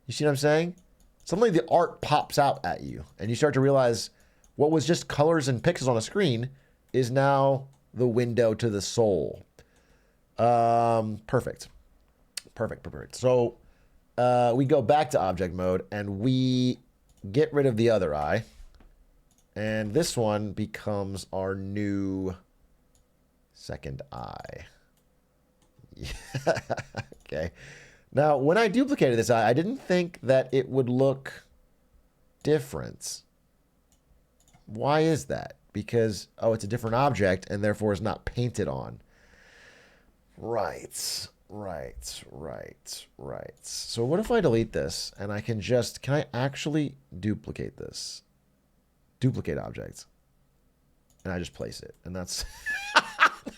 you see what I'm saying? Suddenly the art pops out at you, and you start to realize what was just colors and pixels on a screen is now the window to the soul. Perfect. So we go back to object mode, and we get rid of the other eye. And this one becomes our new second eye. Okay. Now, when I duplicated this eye, I didn't think that it would look different. Why is that? Because, oh, it's a different object and therefore is not painted on. Right. So what if I delete this and I can just, can I actually duplicate this? Duplicate object. And I just place it. And that's,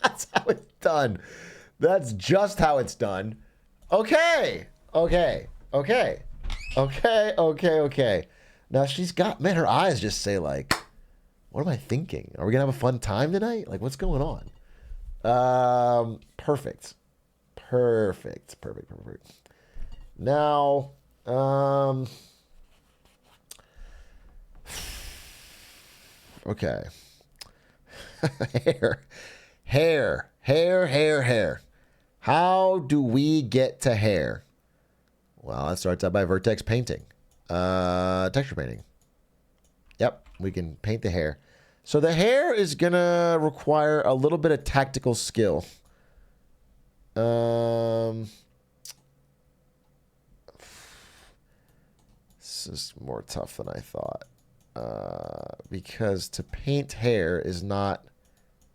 that's how it's done. That's just how it's done. Okay. Now she's got, man, her eyes just say like, what am I thinking? Are we gonna have a fun time tonight? Like, what's going on? Perfect. Now, okay. Hair. How do we get to hair? Well, that starts out by vertex painting. Texture painting. Yep, we can paint the hair. So the hair is going to require a little bit of tactical skill. This is more tough than I thought. Because to paint hair is not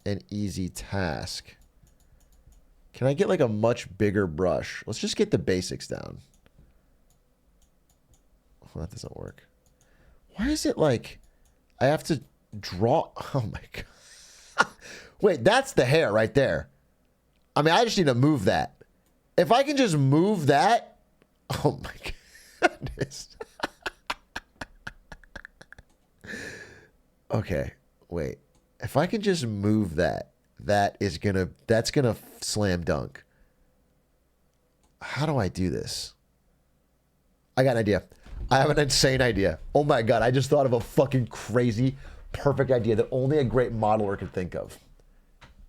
an easy task. Can I get like a much bigger brush? Let's just get the basics down. Well, that doesn't work. Why is it like I have to draw? Oh my God. Wait, that's the hair right there. I mean, I just need to move that. If I can just move that. Oh my goodness. Okay, wait. If I can just move that. That's gonna slam dunk. How do I do this? I got an idea. I have an insane idea. Oh my God, I just thought of a fucking crazy, perfect idea that only a great modeler could think of.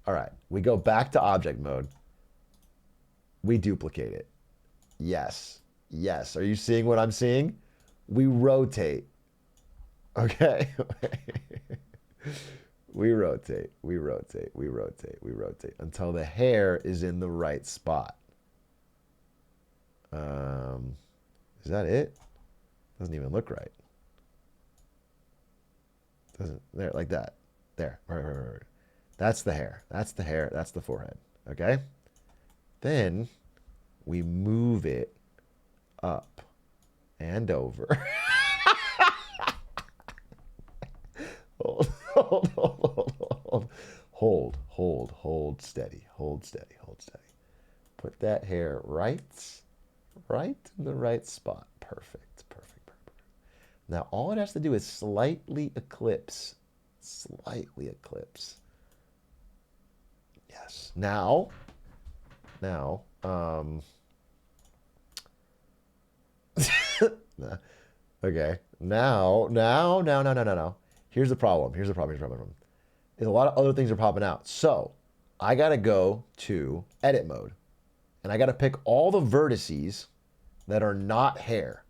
All right, we go back to object mode. We duplicate it. Yes. Are you seeing what I'm seeing? We rotate. Okay. We rotate until the hair is in the right spot. Is that it? Doesn't even look right. Doesn't there like that? There. Right. That's the hair. That's the forehead. Okay. Then we move it up and over. Hold steady. Put that hair right in the right spot. Perfect. Now all it has to do is slightly eclipse. Yes. Now, okay. Now. Here's the problem. Is a lot of other things are popping out. So I got to go to edit mode. And I got to pick all the vertices that are not hair.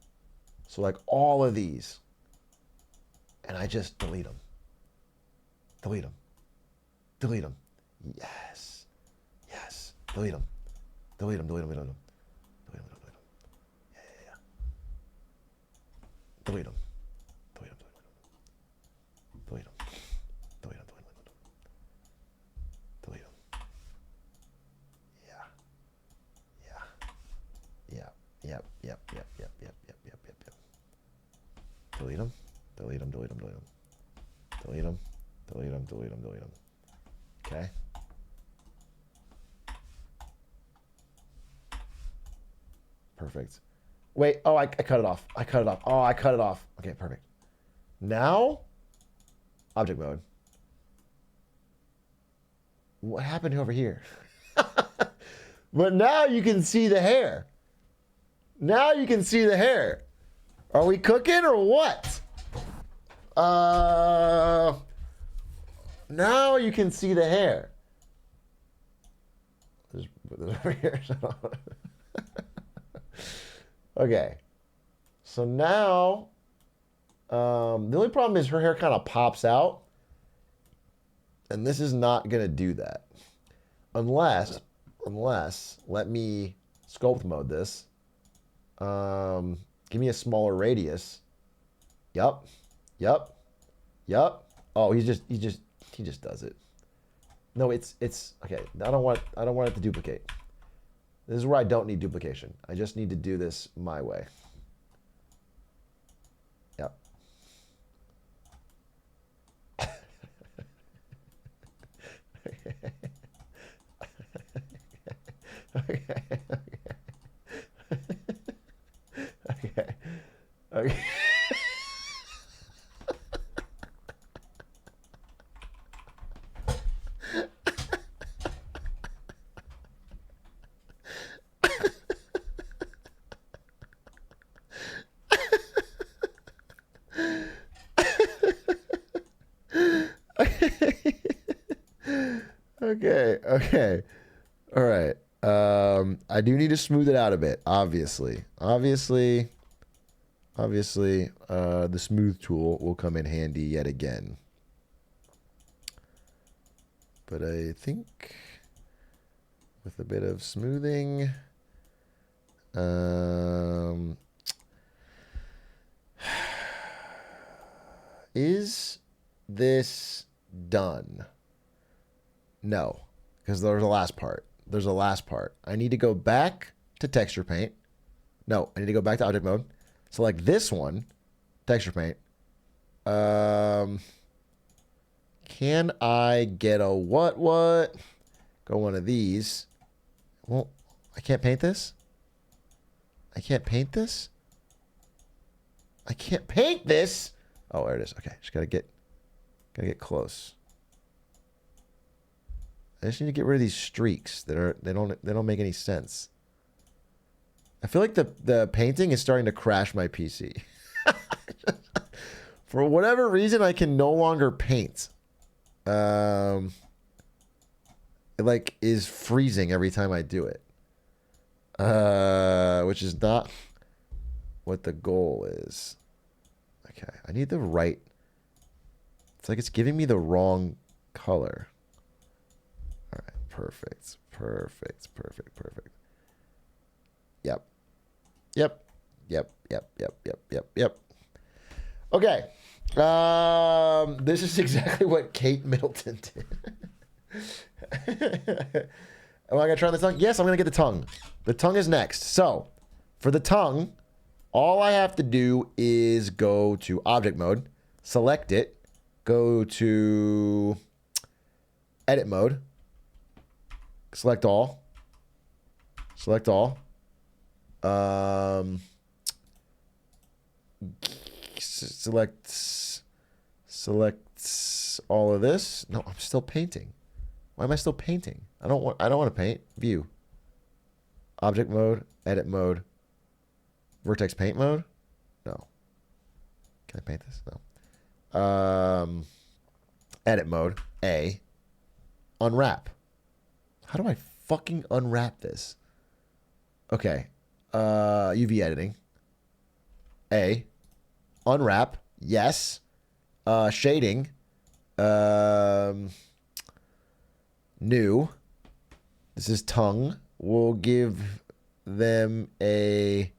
So like all of these. And I just delete them. Delete them. Delete them. Yes. Yes. Delete them. Delete them. Delete them. Delete them. Delete them. Delete them. Yeah. Delete them. Delete them. Delete them. Delete them. Delete them. Yeah. Yeah. Yep. Yep. Yep. Yep. Yep. Yep. Yep. Yep. Yep. Delete them. Delete them. Delete them. Delete them. Delete them. Delete them. Delete them. Delete them. Okay. Perfect. Wait. Oh, I cut it off. I cut it off. Oh, I cut it off. Okay, perfect. Now, object mode. What happened over here? But now you can see the hair. Now you can see the hair. Are we cooking or what? Now you can see the hair. Just put this over here. Okay. So now, the only problem is her hair kind of pops out. And this is not going to do that. Unless, let me sculpt mode this. Give me a smaller radius. Yup. Oh, he just does it. No, it's okay. I don't want it to duplicate. This is where I don't need duplication. I just need to do this my way. Yep. Okay. Okay. All right. I do need to smooth it out a bit, obviously. The smooth tool will come in handy yet again. But I think with a bit of smoothing, is this done? No, because there's a last part. I need to go back to texture paint. No, I need to go back to object mode. Select this one, texture paint. Can I get a what? Go one of these. Well, I can't paint this. I can't paint this. Oh, there it is. Okay, just gotta get close. I just need to get rid of these streaks they don't make any sense. I feel like the painting is starting to crash my PC. For whatever reason, I can no longer paint. It like is freezing every time I do it. Which is not what the goal is. Okay, I need the right. It's like it's giving me the wrong color. All right, perfect. Yep. Okay. This is exactly what Kate Middleton did. Am I going to try the tongue? Yes, I'm going to get the tongue. The tongue is next. So, for the tongue, all I have to do is go to object mode, select it, go to edit mode, select all. Select all of this. No, I'm still painting. Why am I still painting? I don't want to paint. View. Object mode, edit mode, vertex paint mode. No. Can I paint this? No. Edit mode. A. Unwrap. How do I fucking unwrap this? Okay. UV editing. A. Unwrap. Yes. Shading. New. This is tongue. We'll give them a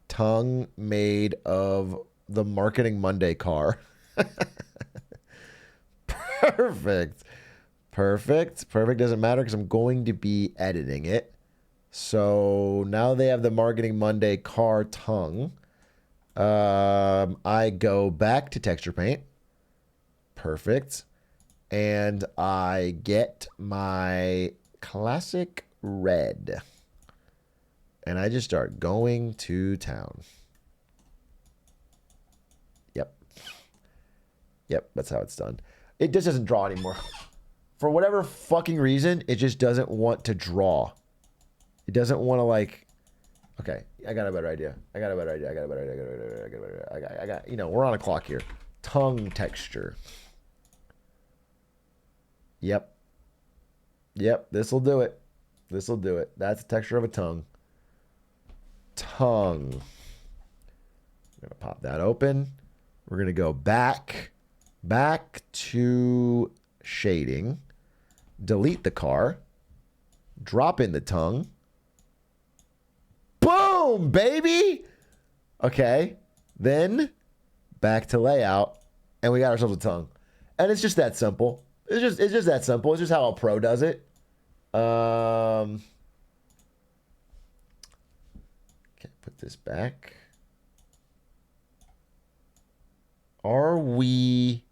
tongue made of the Marketing Monday car. Perfect. Perfect. Perfect doesn't matter because I'm going to be editing it. So now they have the Marketing Monday car tongue. I go back to texture paint. Perfect. And I get my classic red. And I just start going to town. Yep. Yep, that's how it's done. It just doesn't draw anymore. For whatever fucking reason, it just doesn't want to draw. It doesn't want to like... Okay, I got a better idea. I got, you know, we're on a clock here. Tongue texture. Yep. Yep, this'll do it. This'll do it. That's the texture of a tongue. Tongue. I'm gonna pop that open. We're gonna go back to shading. Delete the car. Drop in the tongue. Boom, baby! Okay. Then back to layout. And we got ourselves a tongue. And it's just that simple. It's just that simple. It's just how a pro does it. Okay, put this back. Are we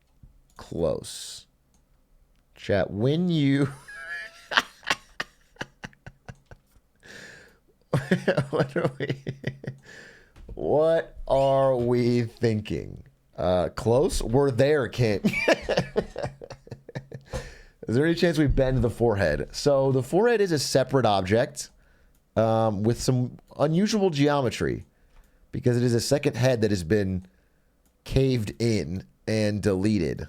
close? Chat, when you... What are we thinking? Close? We're there, Kent. Is there any chance we bend the forehead? So the forehead is a separate object with some unusual geometry because it is a second head that has been caved in and deleted.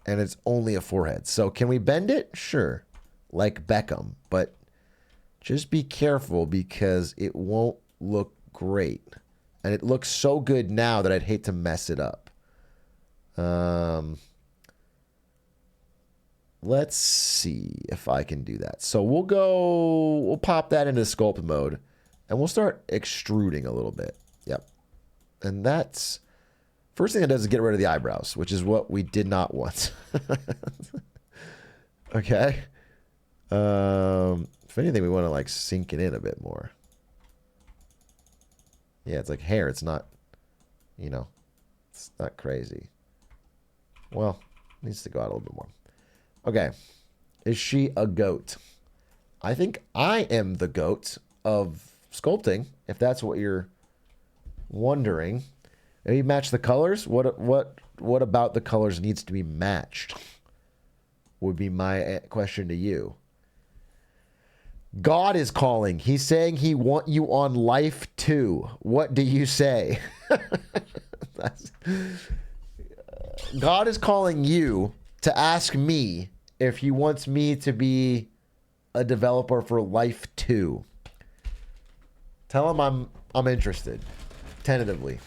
And it's only a forehead. So can we bend it? Sure. Like Beckham. But just be careful because it won't look great. And it looks so good now that I'd hate to mess it up. Let's see if I can do that. So we'll pop that into sculpt mode and we'll start extruding a little bit. Yep. And that's, first thing it does is get rid of the eyebrows, which is what we did not want. Okay. If anything, we want to like sink it in a bit more. Yeah, it's like hair. It's not, you know, it's not crazy. Well, it needs to go out a little bit more. Okay. Is she a goat? I think I am the goat of sculpting, if that's what you're wondering. Maybe match the colors? What about the colors needs to be matched? Would be my question to you. God is calling. He's saying he want you on life too. What do you say? God is calling you to ask me if he wants me to be a developer for life 2. Tell him I'm interested. Tentatively.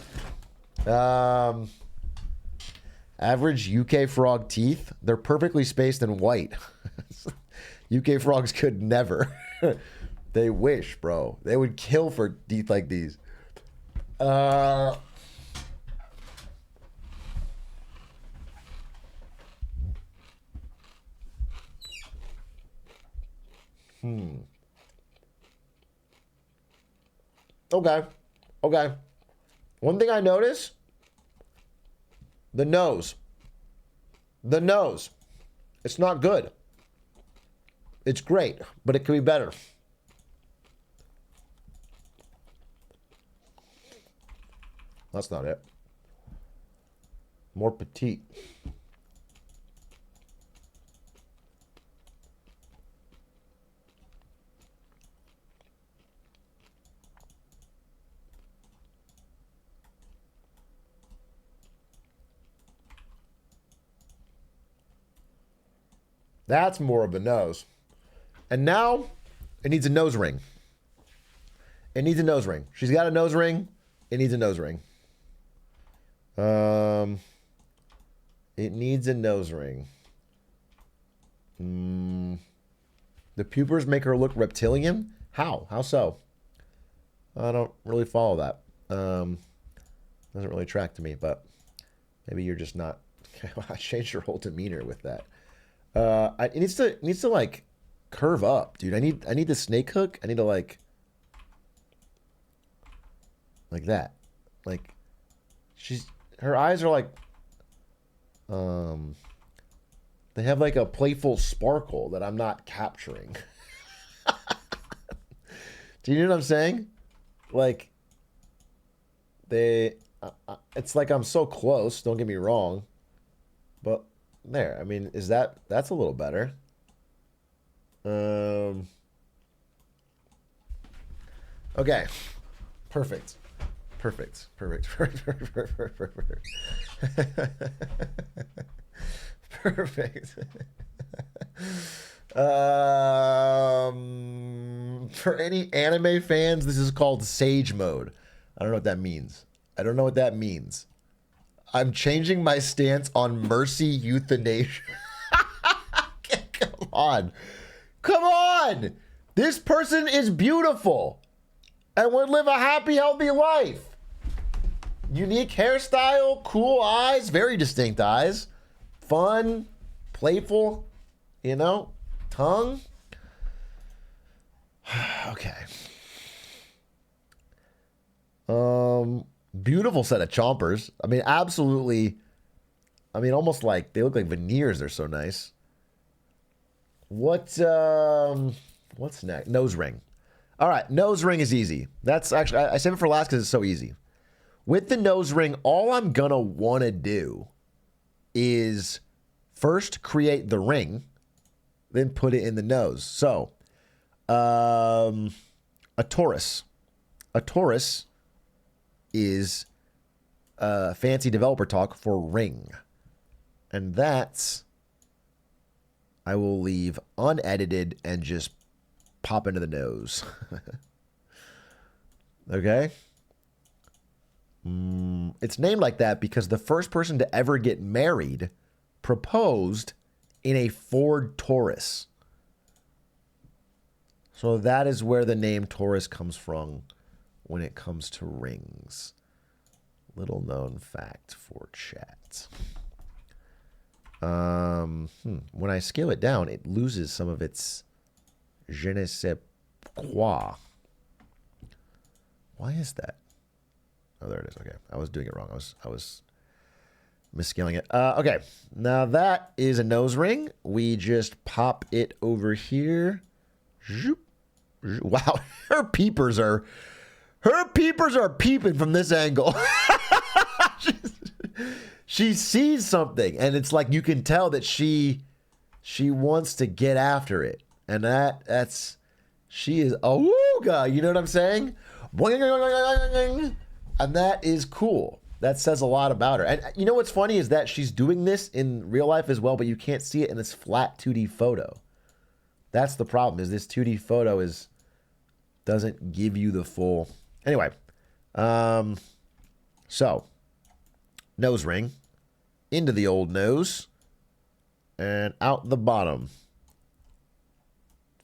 Average UK frog teeth. They're perfectly spaced and white. UK frogs could never. They wish, bro. They would kill for teeth like these. Okay. Okay. One thing I notice, the nose. The nose. It's not good. It's great, but it could be better. That's not it. More petite. That's more of the nose. And now it needs a nose ring. It needs a nose ring. She's got a nose ring. It needs a nose ring. It needs a nose ring. The pupils make her look reptilian? How? How so? I don't really follow that. Doesn't really track to me, but maybe you're just not. I changed your whole demeanor with that. It needs to like curve up, dude. I need the snake hook. I need to like that. Like her eyes are like they have like a playful sparkle that I'm not capturing. Do you know what I'm saying? Like it's like I'm so close, don't get me wrong. But there, I mean, that's a little better. Okay. Perfect. Perfect. For any anime fans, this is called Sage Mode. I don't know what that means. I'm changing my stance on mercy euthanasia. Come on! This person is beautiful and would live a happy, healthy life. Unique hairstyle, cool eyes, very distinct eyes. Fun, playful, tongue. Okay. Beautiful set of chompers. I mean, absolutely. I mean, almost like they look like veneers. They're so nice. What's next? Nose ring. All right, nose ring is easy. That's actually, I saved it for last because it's so easy. With the nose ring, all I'm gonna want to do is first create the ring, then put it in the nose. So, a torus. A torus is fancy developer talk for ring. And that's, I will leave unedited and just pop into the nose. Okay? It's named like that because the first person to ever get married proposed in a Ford Taurus. So that is where the name Taurus comes from when it comes to rings. Little known fact for chat. When I scale it down, it loses some of its je ne sais quoi. Why is that? Oh, there it is. Okay, I was doing it wrong. I was misscaling it. Okay, now that is a nose ring. We just pop it over here. Wow, her peepers are peeping from this angle. She sees something, and it's like you can tell that she wants to get after it, and she is awooga. You know what I'm saying? And that is cool. That says a lot about her. And you know what's funny is that she's doing this in real life as well, but you can't see it in this flat 2D photo. That's the problem. Is this 2D photo doesn't give you the full. Anyway, so nose ring into the old nose and out the bottom.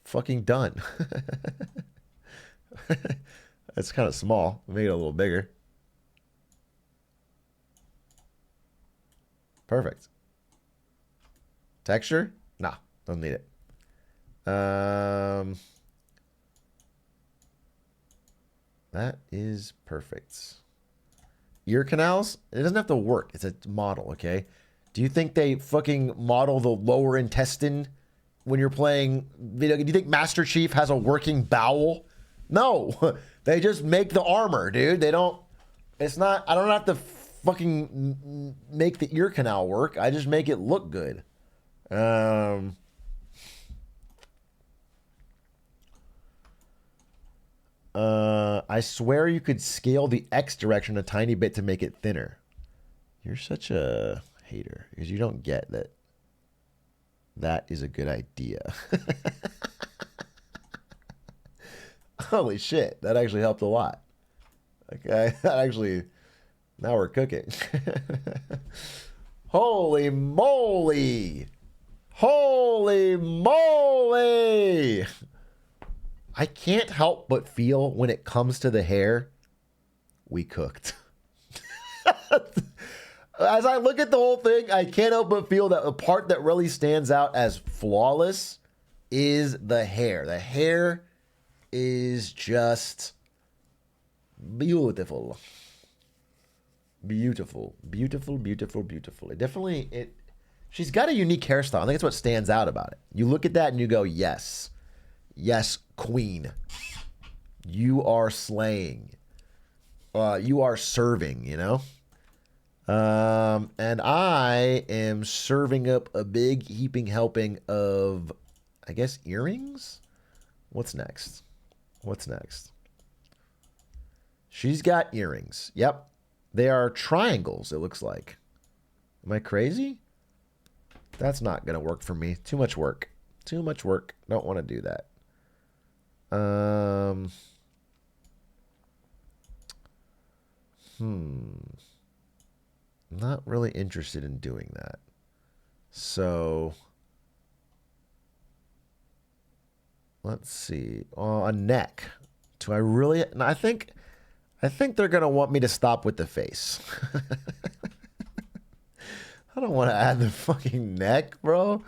Fucking done. That's kind of small. Make it a little bigger. Perfect. Texture? Nah, don't need it. That is perfect. Ear canals? It doesn't have to work. It's a model, okay? Do you think they fucking model the lower intestine when you're playing video? Do you think Master Chief has a working bowel? No. They just make the armor, dude. They don't. It's not. I don't have to fucking make the ear canal work. I just make it look good. I swear you could scale the X direction a tiny bit to make it thinner. You're such a hater because you don't get that. That is a good idea. Holy shit, that actually helped a lot. Okay, that actually, now we're cooking. Holy moly! Holy moly! I can't help but feel when it comes to the hair, we cooked. As I look at the whole thing, I can't help but feel that the part that really stands out as flawless is the hair. The hair is just beautiful. Beautiful. Beautiful, beautiful, beautiful. She's got a unique hairstyle. I think that's what stands out about it. You look at that and you go, yes. Yes, queen. You are slaying. You are serving, you know? And I am serving up a big heaping helping of, I guess, earrings? What's next? What's next? She's got earrings. Yep. They are triangles, it looks like. Am I crazy? That's not going to work for me. Too much work. Too much work. Don't want to do that. Not really interested in doing that. So let's see. A neck. Do I really? I think they're gonna want me to stop with the face. I don't want to add the fucking neck, bro.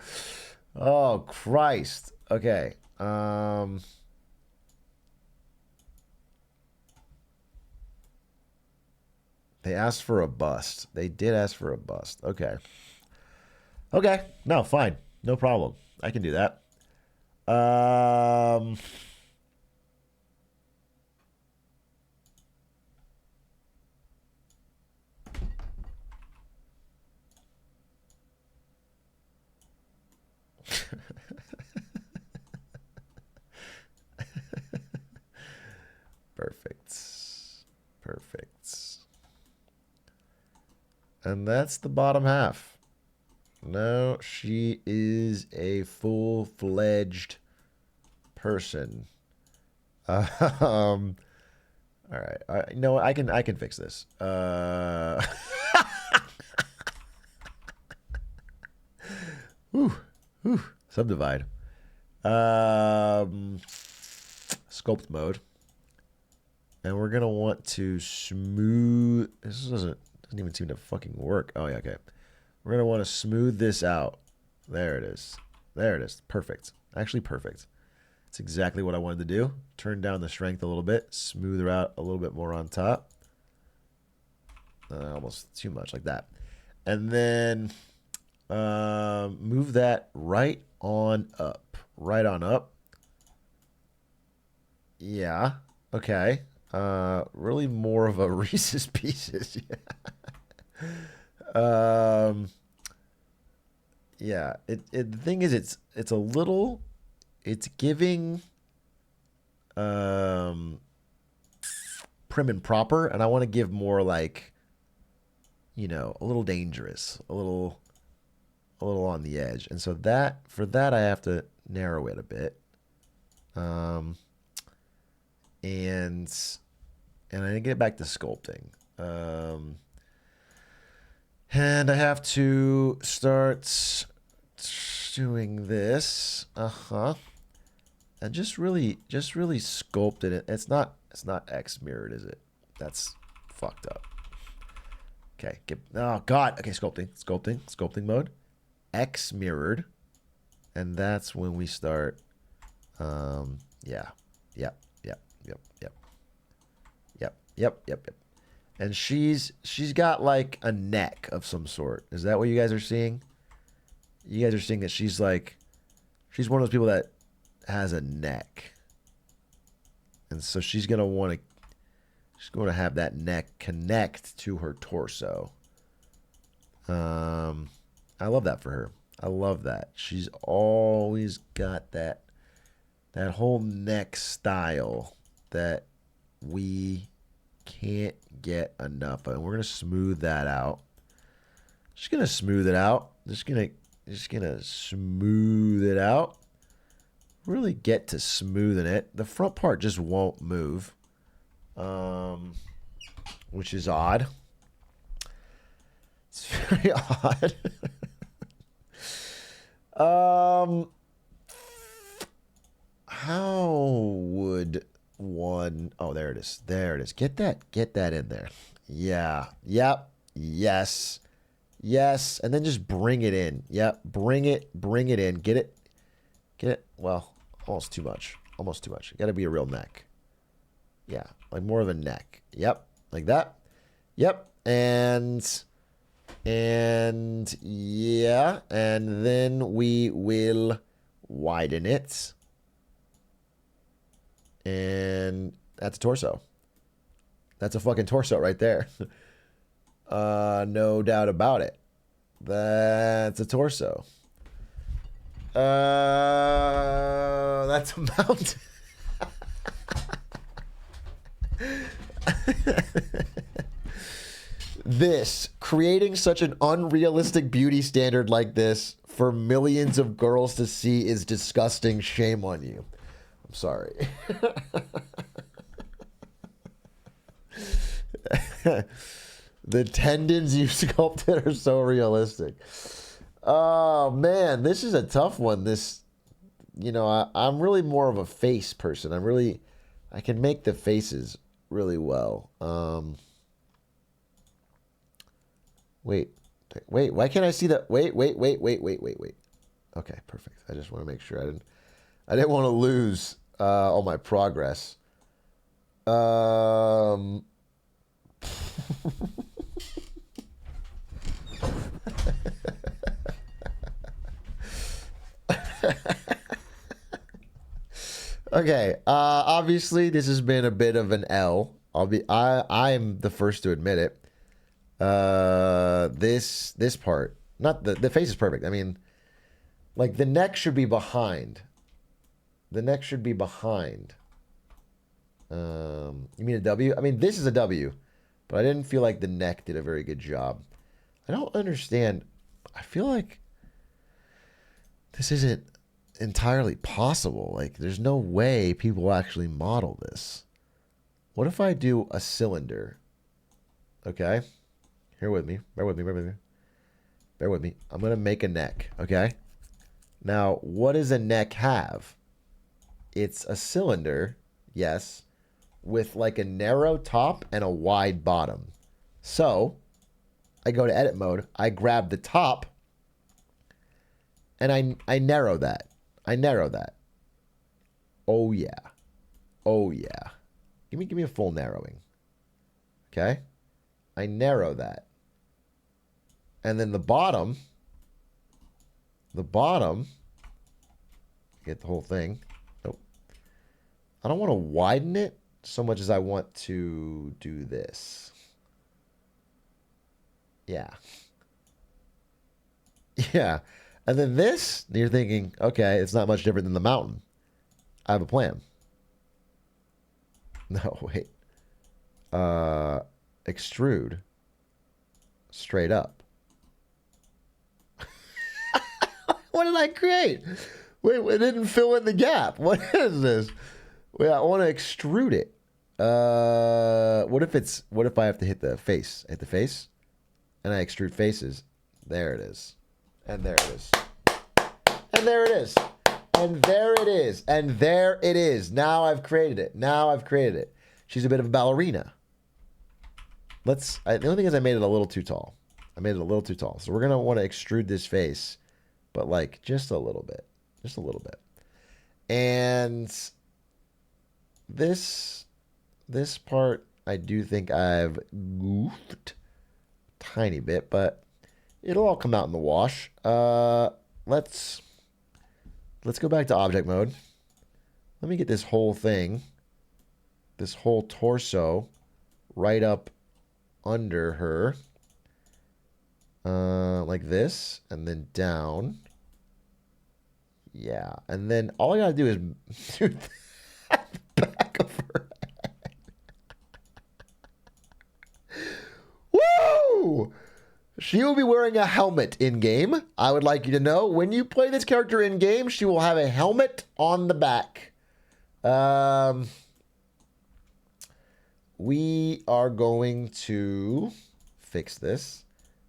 Oh Christ. Okay. They asked for a bust. They did ask for a bust. Okay. Okay. No, fine. No problem. I can do that. Perfect. Perfect. And that's the bottom half. No, she is a full-fledged person. All right. No, I can fix this. Subdivide. Sculpt mode. And we're gonna want to smooth. This doesn't even seem to fucking work. Oh yeah, okay. We're gonna want to smooth this out. There it is. There it is. Perfect. Actually perfect. It's exactly what I wanted to do. Turn down the strength a little bit. Smooth her out a little bit more on top. Almost too much, like that. And then move that right on up. Right on up. Yeah. Okay. Really more of a Reese's Pieces. Yeah. The thing is, it's a little. It's giving prim and proper, and I want to give more like, you know, a little dangerous, a little on the edge. And so for that I have to narrow it a bit. And I get back to sculpting. And I have to start doing this. And just really sculpt it. It's not X mirrored, is it? That's fucked up. Okay. Oh God. Okay. Sculpting mode. X mirrored. And that's when we start. Yeah. Yep. And she's got like a neck of some sort. Is that what you guys are seeing? You guys are seeing that she's one of those people that has a neck. And so she's going to have that neck connect to her torso. I love that for her. I love that. She's always got that whole neck style that we can't get enough of. And we're going to smooth that out. Just going to smooth it out. Just going to Just gonna smooth it out. Really get to smoothing it. The front part just won't move, which is odd. It's very odd. How would one? Oh, there it is. There it is. Get that in there. Yeah. Yep. Yes. Yes. And then just bring it in. Yep. Bring it in. Get it. Well, almost too much. Almost too much. Got to be a real neck. Yeah. Like more of a neck. Yep. Like that. Yep. And yeah. And then we will widen it. And that's a torso. That's a fucking torso right there. No doubt about it. That's a torso. That's a mountain. Creating such an unrealistic beauty standard like this for millions of girls to see is disgusting. Shame on you. I'm sorry. The tendons you sculpted are so realistic. Oh man, this is a tough one. I'm really more of a face person. I can make the faces really well. Wait, why can't I see that? Wait. Okay, perfect. I just want to make sure I didn't want to lose all my progress. Okay. Obviously, this has been a bit of an L. I'm the first to admit it. This part, not the face is perfect. I mean, like the neck should be behind. The neck should be behind. You mean a W? I mean, this is a W, but I didn't feel like the neck did a very good job. I don't understand. I feel like this isn't entirely possible. Like, there's no way people will actually model this. What if I do a cylinder? Okay. Bear with me. I'm going to make a neck. Okay. Now, what does a neck have? It's a cylinder, yes, with like a narrow top and a wide bottom. So, I go to edit mode. I grab the top, and I narrow that. Oh yeah. Give me a full narrowing. Okay? I narrow that. And then the bottom, get the whole thing. Nope. I don't want to widen it so much as I want to do this. Yeah. Yeah. And then this, you're thinking, okay, it's not much different than the mountain. I have a plan. No, wait. Extrude. Straight up. What did I create? Wait, it didn't fill in the gap. What is this? Wait, I want to extrude it. What if I have to hit the face? Hit the face? And I extrude faces. There it is. And there it is. And there it is. And there it is. And there it is. Now I've created it. She's a bit of a ballerina. The only thing is I made it a little too tall. So we're going to want to extrude this face, but like just a little bit. And this part, I do think I've goofed a tiny bit, but it'll all come out in the wash. Let's go back to object mode. Let me get this whole thing, this whole torso, right up under her, like this, and then down. Yeah, and then all I gotta do is do that the back of her head. Woo! She will be wearing a helmet in-game. I would like you to know, when you play this character in-game, she will have a helmet on the back. We are going to fix this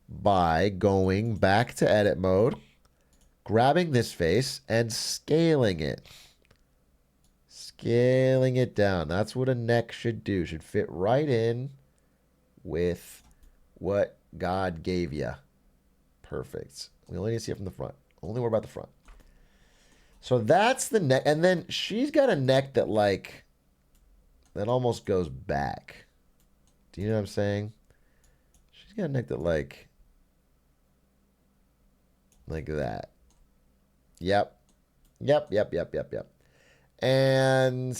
by going back to edit mode, grabbing this face, and scaling it. Scaling it down. That's what a neck should do. Should fit right in with what God gave you. Perfect. We only need to see it from the front. Only worry about the front. So that's the neck. And then she's got a neck that like, that almost goes back. Do you know what I'm saying? She's got a neck that like that. Yep. And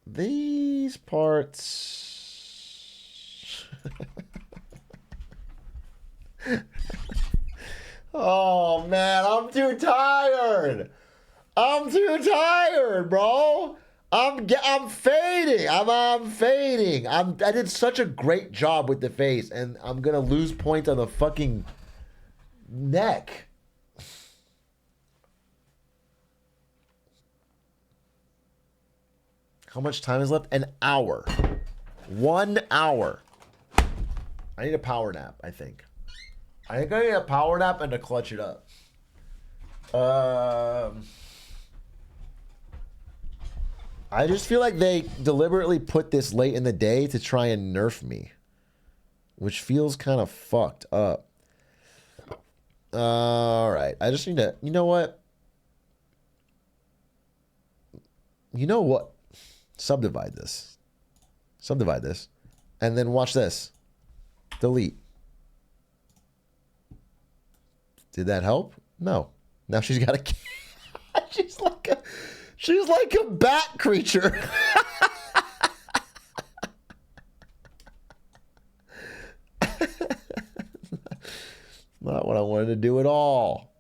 these parts. Oh man, I'm too tired. I'm too tired, bro. I'm fading. I'm fading. I did such a great job with the face, and I'm gonna lose points on the fucking neck. How much time is left? An hour. 1 hour. I need a power nap, I think. I think I need a power nap and to clutch it up. I just feel like they deliberately put this late in the day to try and nerf me, which feels kind of fucked up. All right. I just need to, you know what? Subdivide this. And then watch this. Delete. Did that help? No. Now she's got a she's like a bat creature. Not what I wanted to do at all.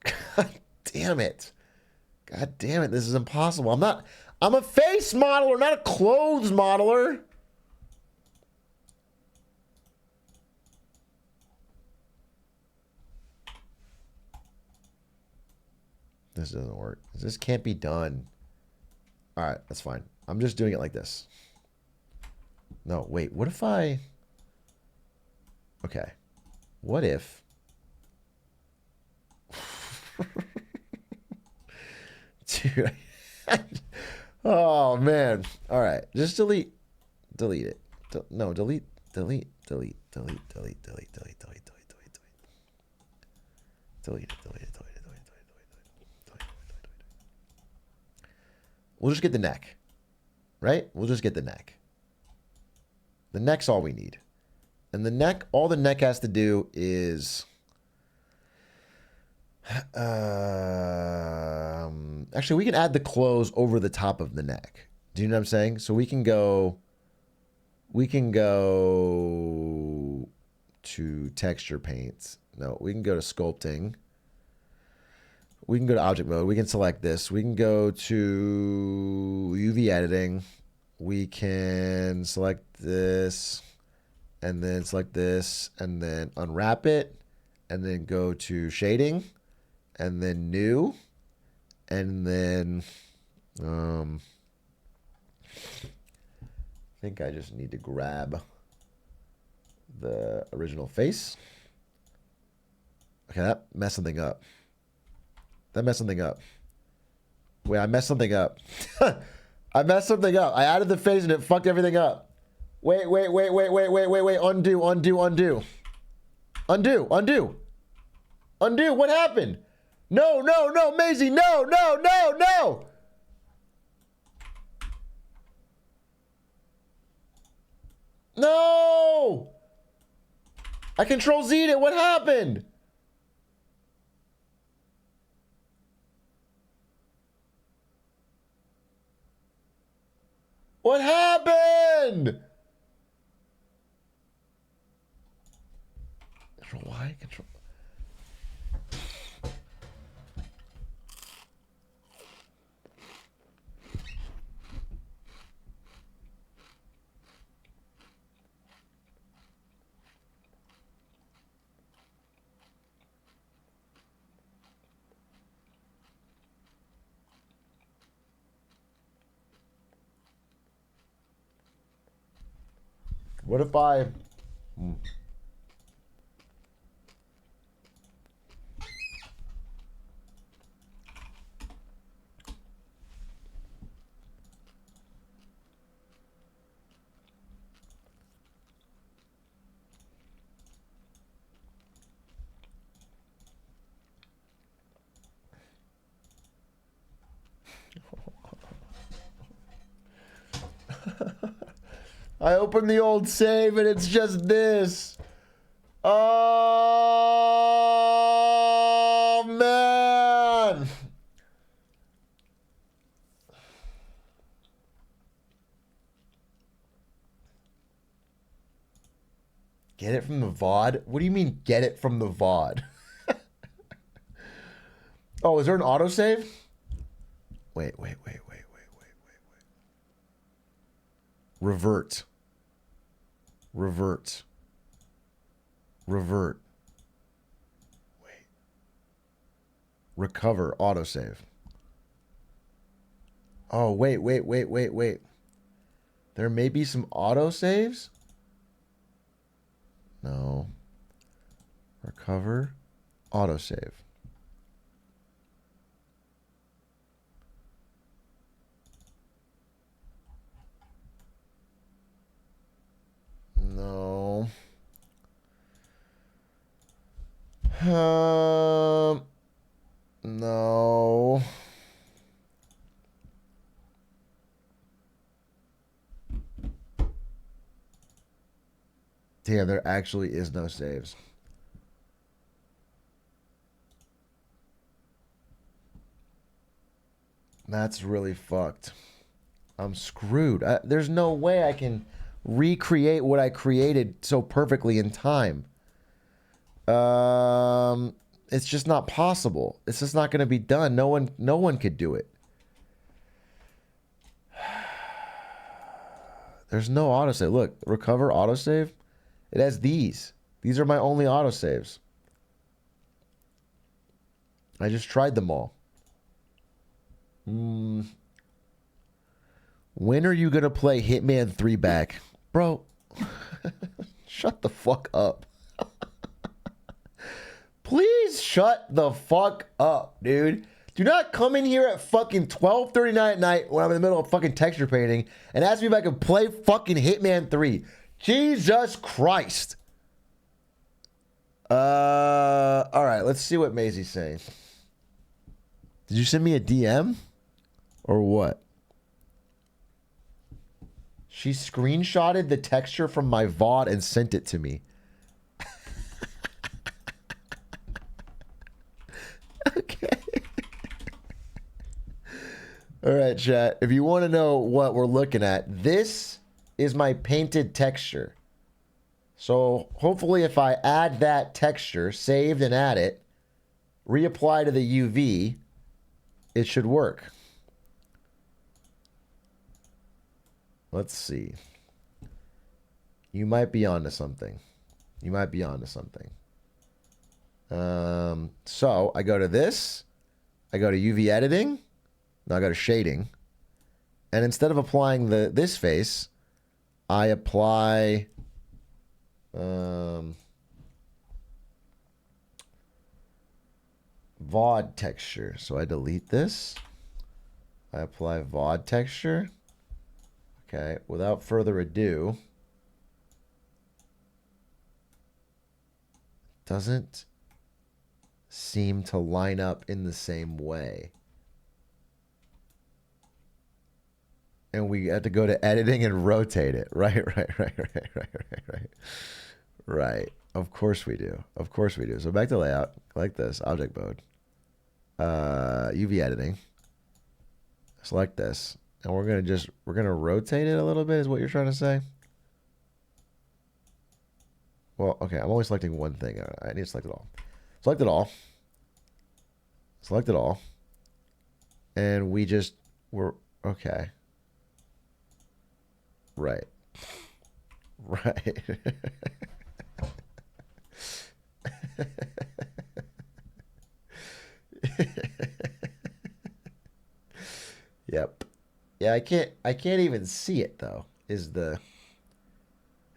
God damn it. This is impossible. I'm a face modeler, not a clothes modeler. This doesn't work. This can't be done. All right, that's fine. I'm just doing it like this. No, wait. What if I... Okay. What if... Dude. Oh, man. All right. Just delete it. No, delete. Delete it. We'll just get the neck, right? We'll just get the neck. The neck's all we need. And the neck, all the neck has to do is... actually, we can add the clothes over the top of the neck. Do you know what I'm saying? So we can go to texture paints. No, we can go to sculpting. We can go to object mode. We can select this. We can go to UV editing. We can select this and then select this and then unwrap it and then go to shading and then new and then I think I just need to grab the original face. Okay, that messed something up. Wait, I messed something up. I messed something up. I added the face and it fucked everything up. Wait. Undo. What happened? No, Maisie, no. No! I control Z'd it. What happened? What happened? Control Y, control. What if I... I opened the old save and it's just this. Oh, man. Get it from the VOD? What do you mean, get it from the VOD? Oh, is there an autosave? Wait. Revert. Wait. Recover, autosave. Oh, wait. There may be some autosaves? No. Recover, autosave. No. No. Damn, there actually is no saves. That's really fucked. I'm screwed. There's no way I can recreate what I created so perfectly in time. It's just not possible. It's just not going to be done. No one could do it. There's no autosave. Look, recover autosave. It has these. These are my only autosaves. I just tried them all. When are you going to play Hitman 3 back? Bro, shut the fuck up. Please shut the fuck up, dude. Do not come in here at fucking 12:39 at night when I'm in the middle of fucking texture painting and ask me if I can play fucking Hitman 3. Jesus Christ. All right, let's see what Maisie's saying. Did you send me a DM? Or what? She screenshotted the texture from my VOD and sent it to me. Okay. All right, chat. If you want to know what we're looking at, this is my painted texture. So hopefully if I add that texture, saved and add it, reapply to the UV, it should work. Let's see. You might be onto something. You might be onto something. So I go to this. I go to UV editing. Now I go to shading. And instead of applying this face, I apply VOD texture. So I delete this. I apply VOD texture. Okay, without further ado, doesn't seem to line up in the same way. And we have to go to editing and rotate it. Right. Right. Of course we do. Of course we do. So back to layout, like this, object mode, UV editing, select this. And we're gonna rotate it a little bit, is what you're trying to say? Well, okay, I'm only selecting one thing. I need to select it all. Select it all. Select it all. And we're okay. Right. Right. Yep. Yeah, I can't even see it though. Is the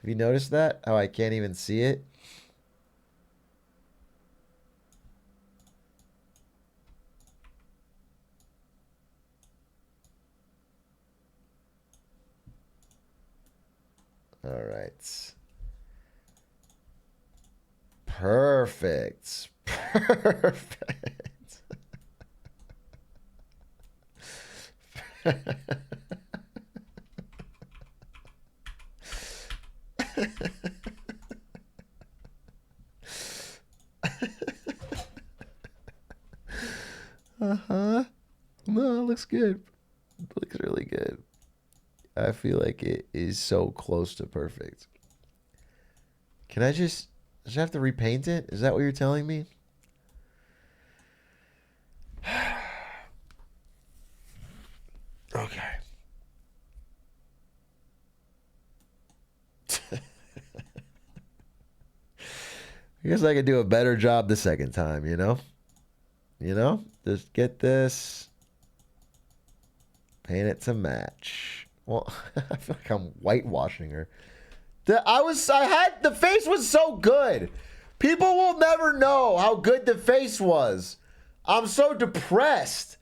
Have you noticed that? How I can't even see it? All right. Perfect. Perfect. Uh-huh. No, it looks good. It looks really good. I feel like it is so close to perfect. Can I just have to repaint it? Is that what you're telling me? Okay. I guess I could do a better job the second time, you know? You know? Just get this. Paint it to match. Well, I feel like I'm whitewashing her. The face was so good. People will never know how good the face was. I'm so depressed.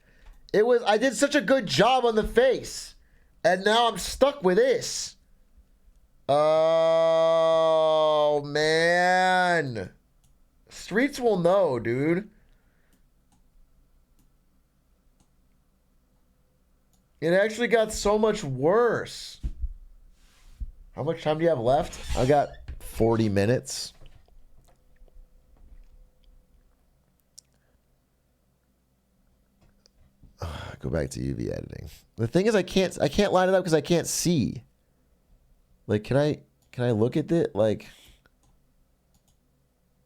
I did such a good job on the face. And now I'm stuck with this. Oh, man. Streets will know, dude. It actually got so much worse. How much time do you have left? I got 40 minutes. Go back to UV editing. The thing is, I can't line it up because I can't see. Like, can I look at it? Like,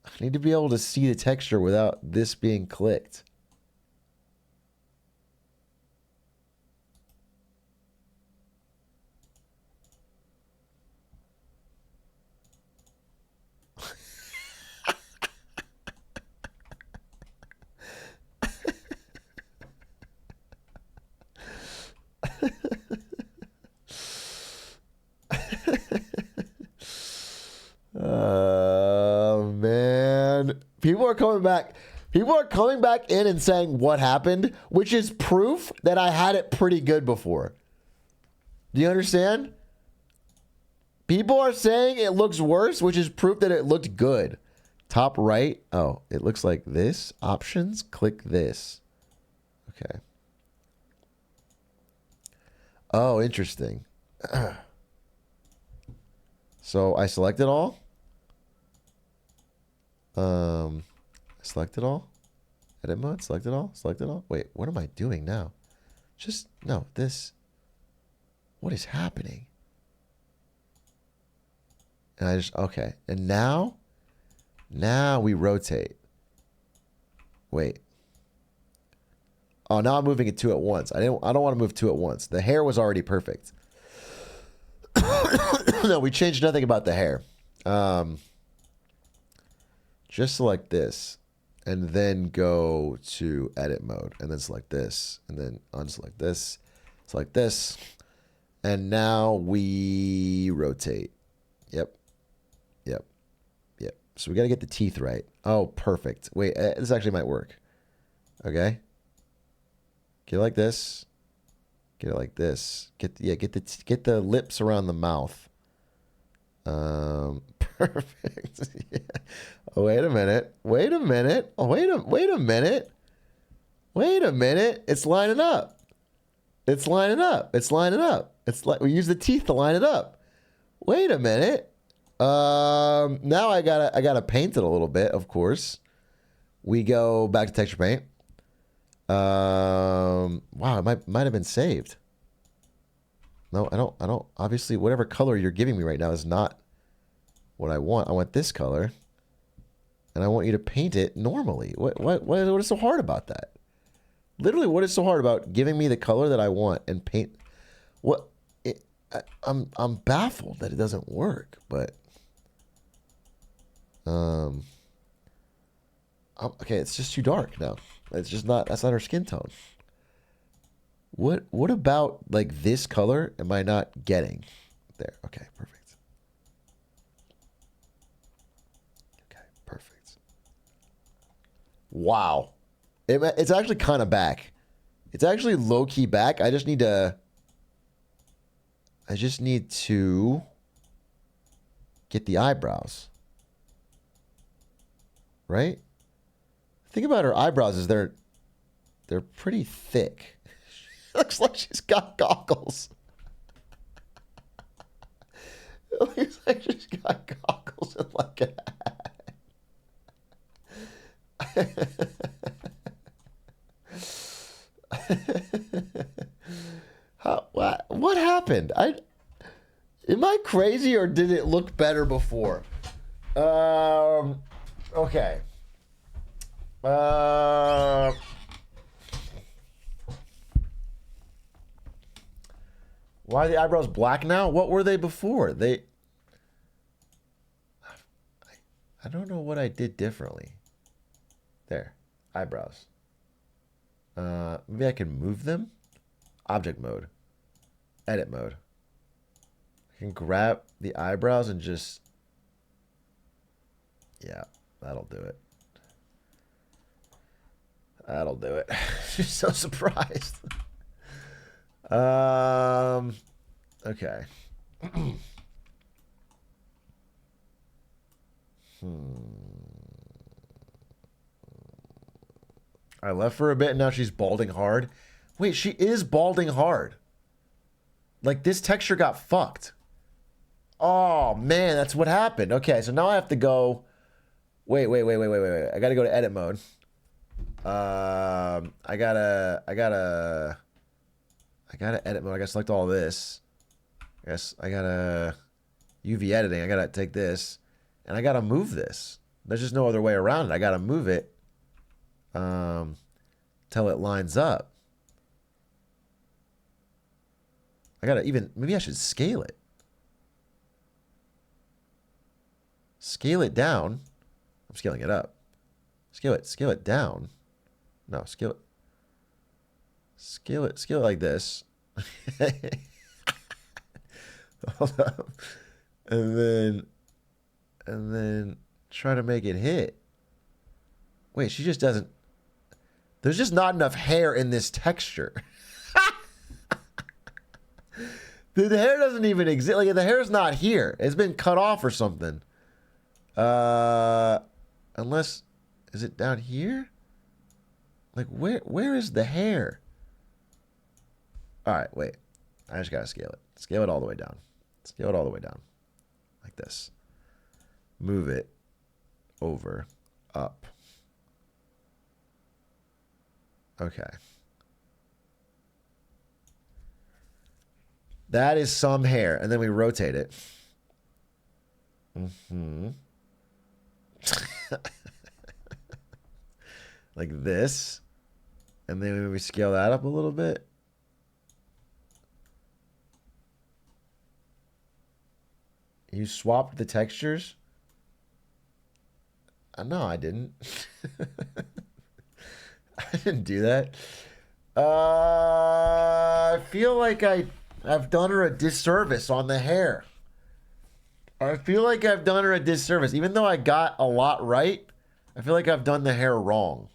I need to be able to see the texture without this being clicked. Oh, man. People are coming back. People are coming back in and saying what happened, which is proof that I had it pretty good before. Do you understand? People are saying it looks worse, which is proof that it looked good. Top right. Oh, it looks like this. Options. Click this. Okay. Oh, interesting. So I select it all. Select it all. Edit mode. Select it all. Select it all. Wait, what am I doing now? No, this. What is happening? And okay. And now we rotate. Wait. Oh, now I'm moving it two at once. I don't want to move two at once. The hair was already perfect. No, we changed nothing about the hair. Just select this and then go to edit mode and then select this and then unselect this, select this. And now we rotate. Yep. So we got to get the teeth right. Oh, perfect. Wait, this actually might work. Okay. Get it like this. Get it like this. Get the lips around the mouth. Perfect. Yeah. Oh, wait a minute. Wait a minute. It's lining up. It's like we use the teeth to line it up. Wait a minute. Now I gotta paint it a little bit, of course. We go back to texture paint. Wow, it might have been saved. No, I don't. Obviously, whatever color you're giving me right now is not what I want. I want this color, and I want you to paint it normally. What is so hard about that? Literally, what is so hard about giving me the color that I want and paint? I'm baffled that it doesn't work, but okay, it's just too dark now. It's just not. That's not her skin tone. What about like this color? Am I not getting there? Okay, perfect. Wow. It's actually kind of back. It's actually low-key back. I just need to get the eyebrows. Right? Think about her eyebrows is they're pretty thick. Looks like she's got goggles. It looks like she's got goggles and like a hat. What happened? Am I crazy or did it look better before? Okay. Why are the eyebrows black now? What were they before? I don't know what I did differently. There. Eyebrows. Maybe I can move them? Object mode. Edit mode. I can grab the eyebrows and just... Yeah, that'll do it. That'll do it. She's so surprised. Okay. I left for a bit and now she's balding hard. Wait, she is balding hard. Like this texture got fucked. Oh man, that's what happened. Okay, so now I have to go. Wait. I gotta go to edit mode. I gotta edit mode. I gotta select all this. I guess I gotta UV editing. I gotta take this and I gotta move this. There's just no other way around it. I gotta move it till it lines up. I gotta maybe I should scale it. Scale it down. I'm scaling it up. Scale it down. No, scale it like this. Hold up. And then try to make it hit. Wait, she just doesn't. There's just not enough hair in this texture. The hair doesn't even exist. Like the hair's not here. It's been cut off or something. Unless, is it down here? Like where is the hair? All right, wait. I just gotta scale it. Scale it all the way down. Scale it all the way down. Like this. Move it over, up. Okay. That is some hair. And then we rotate it. Like this. And then we scale that up a little bit. You swapped the textures? No, I didn't. I didn't do that. I feel like I've done her a disservice on the hair. I feel like I've done her a disservice. Even though I got a lot right, I feel like I've done the hair wrong.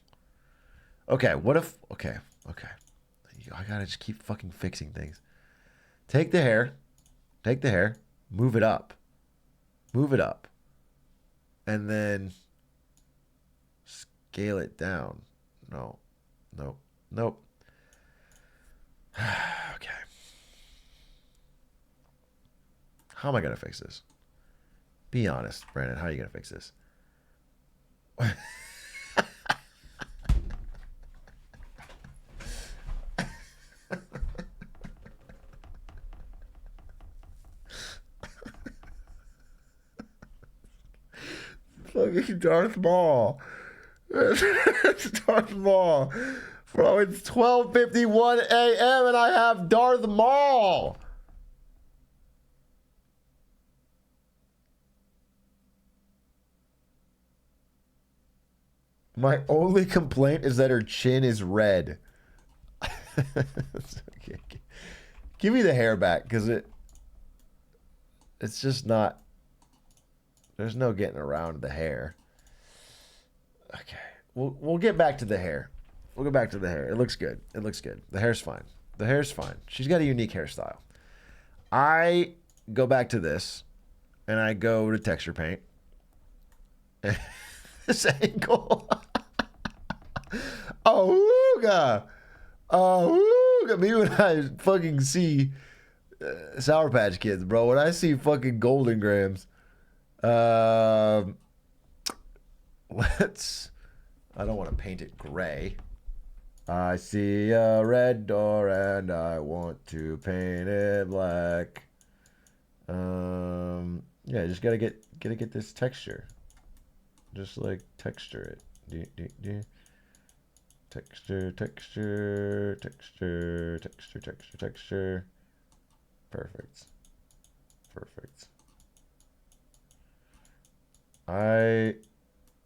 Okay, what if... Okay. I gotta just keep fucking fixing things. Take the hair. Move it up. And then... scale it down. Nope. Okay. How am I going to fix this? Be honest, Brandon. How are you going to fix this? Fucking Darth Maul. It's Darth Maul. Bro, it's 12:51 a.m. and I have Darth Maul. My only complaint is that her chin is red. Okay. Give me the hair back, because it's just not... There's no getting around the hair. Okay. We'll get back to the hair. We'll go back to the hair. It looks good. It looks good. The hair's fine. The hair's fine. She's got a unique hairstyle. I go back to this, and I go to texture paint. This angle. Ooga. Me when I fucking see Sour Patch Kids, bro. When I see fucking Golden Grams. I don't want to paint it gray. I see a red door and I want to paint it black. Yeah, just gotta get this texture. Just like texture it. Texture. Perfect.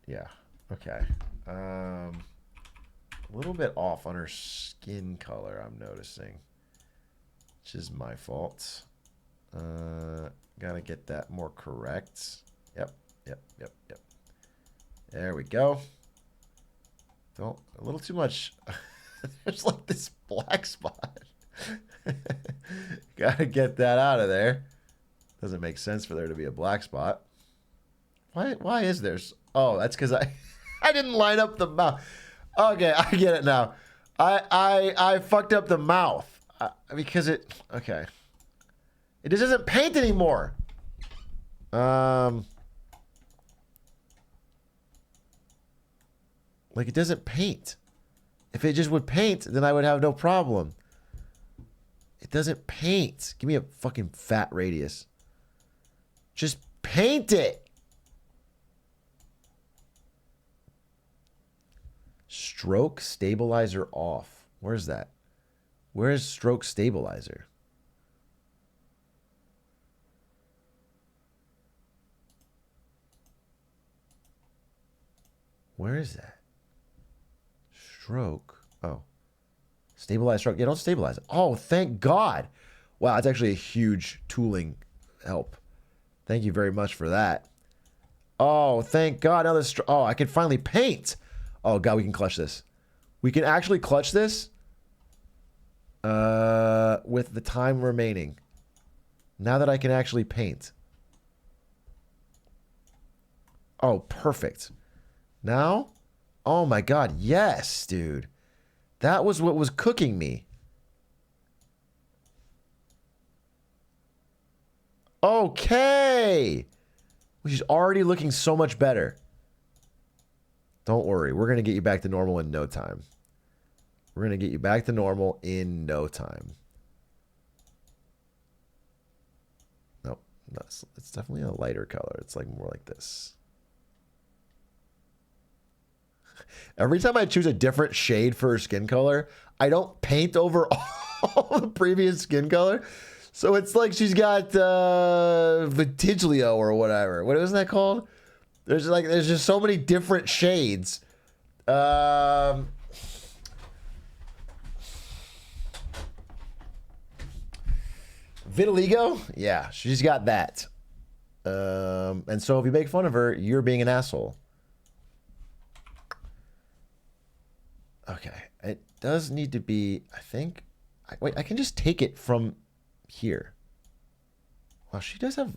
Yeah, okay. A little bit off on her skin color, I'm noticing. Which is my fault. Gotta get that more correct. Yep. There we go. Don't, a little too much. There's like this black spot. Gotta get that out of there. Doesn't make sense for there to be a black spot. Why is there? Oh, that's because I didn't line up the mouth. Okay, I get it now. I fucked up the mouth because it. Okay, it just doesn't paint anymore. Like it doesn't paint. If it just would paint, then I would have no problem. It doesn't paint. Give me a fucking fat radius. Just paint it. Stroke stabilizer off. Where's that? Where's stroke stabilizer? Where is that? Stroke. Oh. Stabilize stroke. Yeah, don't stabilize it. Oh, thank God. Wow, that's actually a huge tooling help. Thank you very much for that. Oh, thank God. Now this. Oh, I can finally paint. Oh, God, we can clutch this. We can actually clutch this with the time remaining. Now that I can actually paint. Oh, perfect. Now? Oh, my God. Yes, dude. That was what was cooking me. Okay. She's already looking so much better. Don't worry. We're going to get you back to normal in no time. We're going to get you back to normal in no time. Nope. It's definitely a lighter color. It's like more like this. Every time I choose a different shade for her skin color, I don't paint over all the previous skin color. So it's like she's got Vitiglio or whatever. What was that called? There's just so many different shades. Vitiligo? Yeah, she's got that. And so if you make fun of her, you're being an asshole. Okay, it does need to be, I think. Wait, I can just take it from here. Wow, she does have,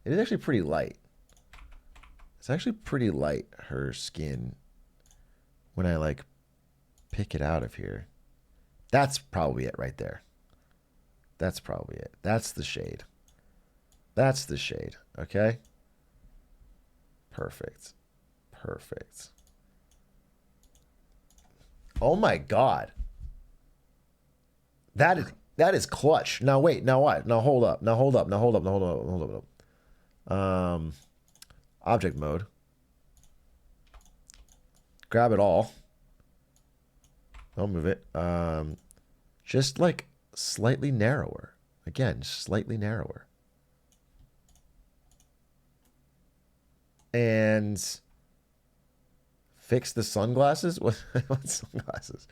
it is actually pretty light. It's actually pretty light, her skin, when I like pick it out of here. That's probably it right there. That's probably it. That's the shade. That's the shade, okay? Perfect. Perfect. Oh my God. That is clutch. Now wait, now what? Now hold up. Object mode. Grab it all. Don't move it. Just like slightly narrower. Again, slightly narrower. And fix the sunglasses? What sunglasses?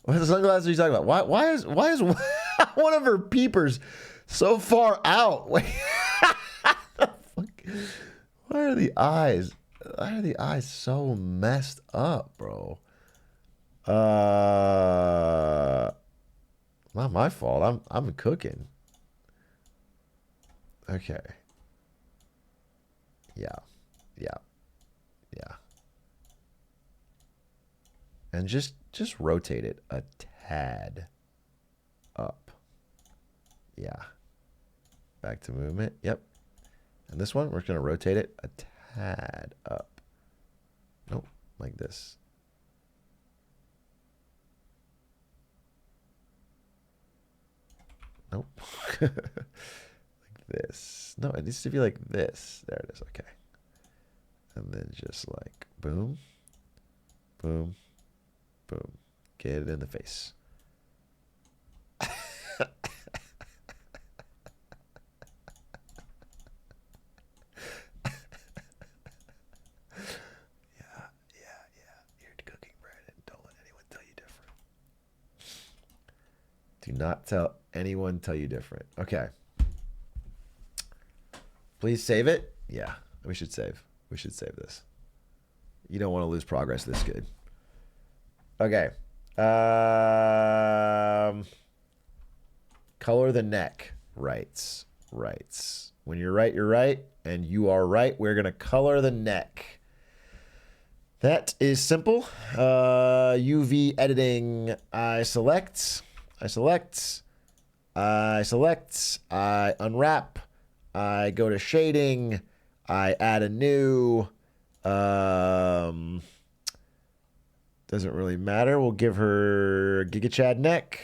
What sunglasses are you talking about? Why is one of her peepers so far out? Wait. Why are the eyes? are the eyes so messed up, bro? Not my fault. I'm cooking. Okay. Yeah. And just rotate it a tad up. Yeah. Back to movement. Yep. And this one, we're going to rotate it a tad up. Nope, like this. Nope. Like this. No, it needs to be like this. There it is. Okay. And then just like boom, boom, boom. Get it in the face. Do not tell anyone tell you different. Okay. Please save it. Yeah, we should save. We should save this. You don't want to lose progress this good. Okay. Color the neck. Rights. When you're right, you're right. And you are right. We're going to color the neck. That is simple. UV editing. I select, I unwrap, I go to shading, I add a new, doesn't really matter. We'll give her Giga Chad neck.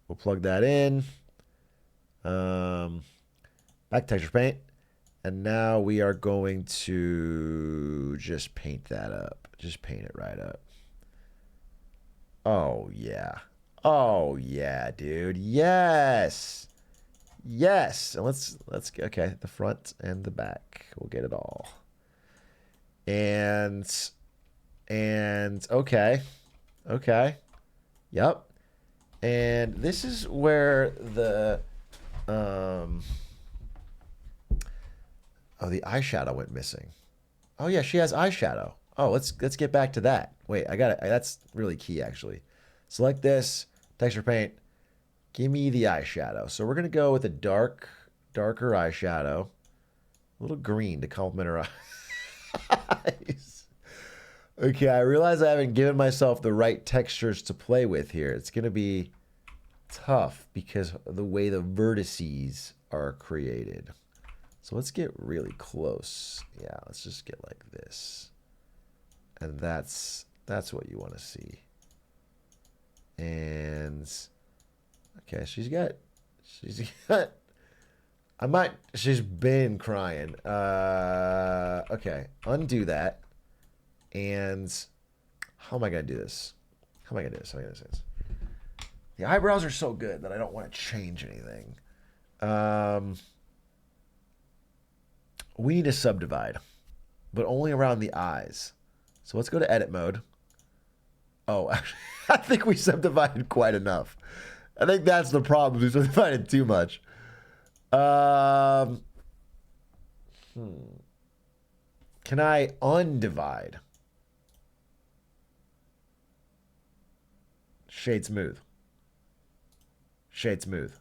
We'll plug that in. Back texture paint. And now we are going to just paint that up. Just paint it right up. Oh, yeah. Oh, yeah, dude. Yes. Yes. And let's okay, the front and the back. We'll get it all. And okay. Okay. Yep. And this is where the oh, the eyeshadow went missing. Oh yeah, she has eyeshadow. Oh, let's get back to that. Wait, I got it. That's really key actually. Select this, texture paint. Give me the eyeshadow. So we're gonna go with a darker eyeshadow. A little green to complement her eyes. Okay, I realize I haven't given myself the right textures to play with here. It's gonna be tough because of the way the vertices are created. So let's get really close. Yeah, let's just get like this. And that's what you want to see. And okay, she's been crying. Okay, undo that. And how am I gonna do this? The eyebrows are so good that I don't want to change anything. We need to subdivide, but only around the eyes. So let's go to edit mode. Oh, actually, I think we subdivided quite enough. I think that's the problem. We subdivided too much. Can I undivide? Shade smooth. Shade smooth.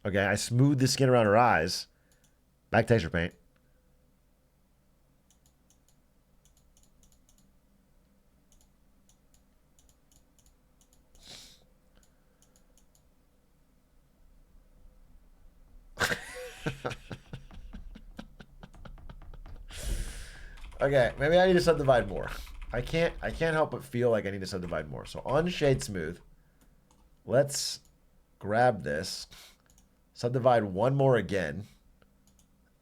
Okay, I smooth the skin around her eyes. Back texture paint. Okay, maybe I need to subdivide more. I can't help but feel like I need to subdivide more. So on shade smooth, let's grab this, subdivide one more again,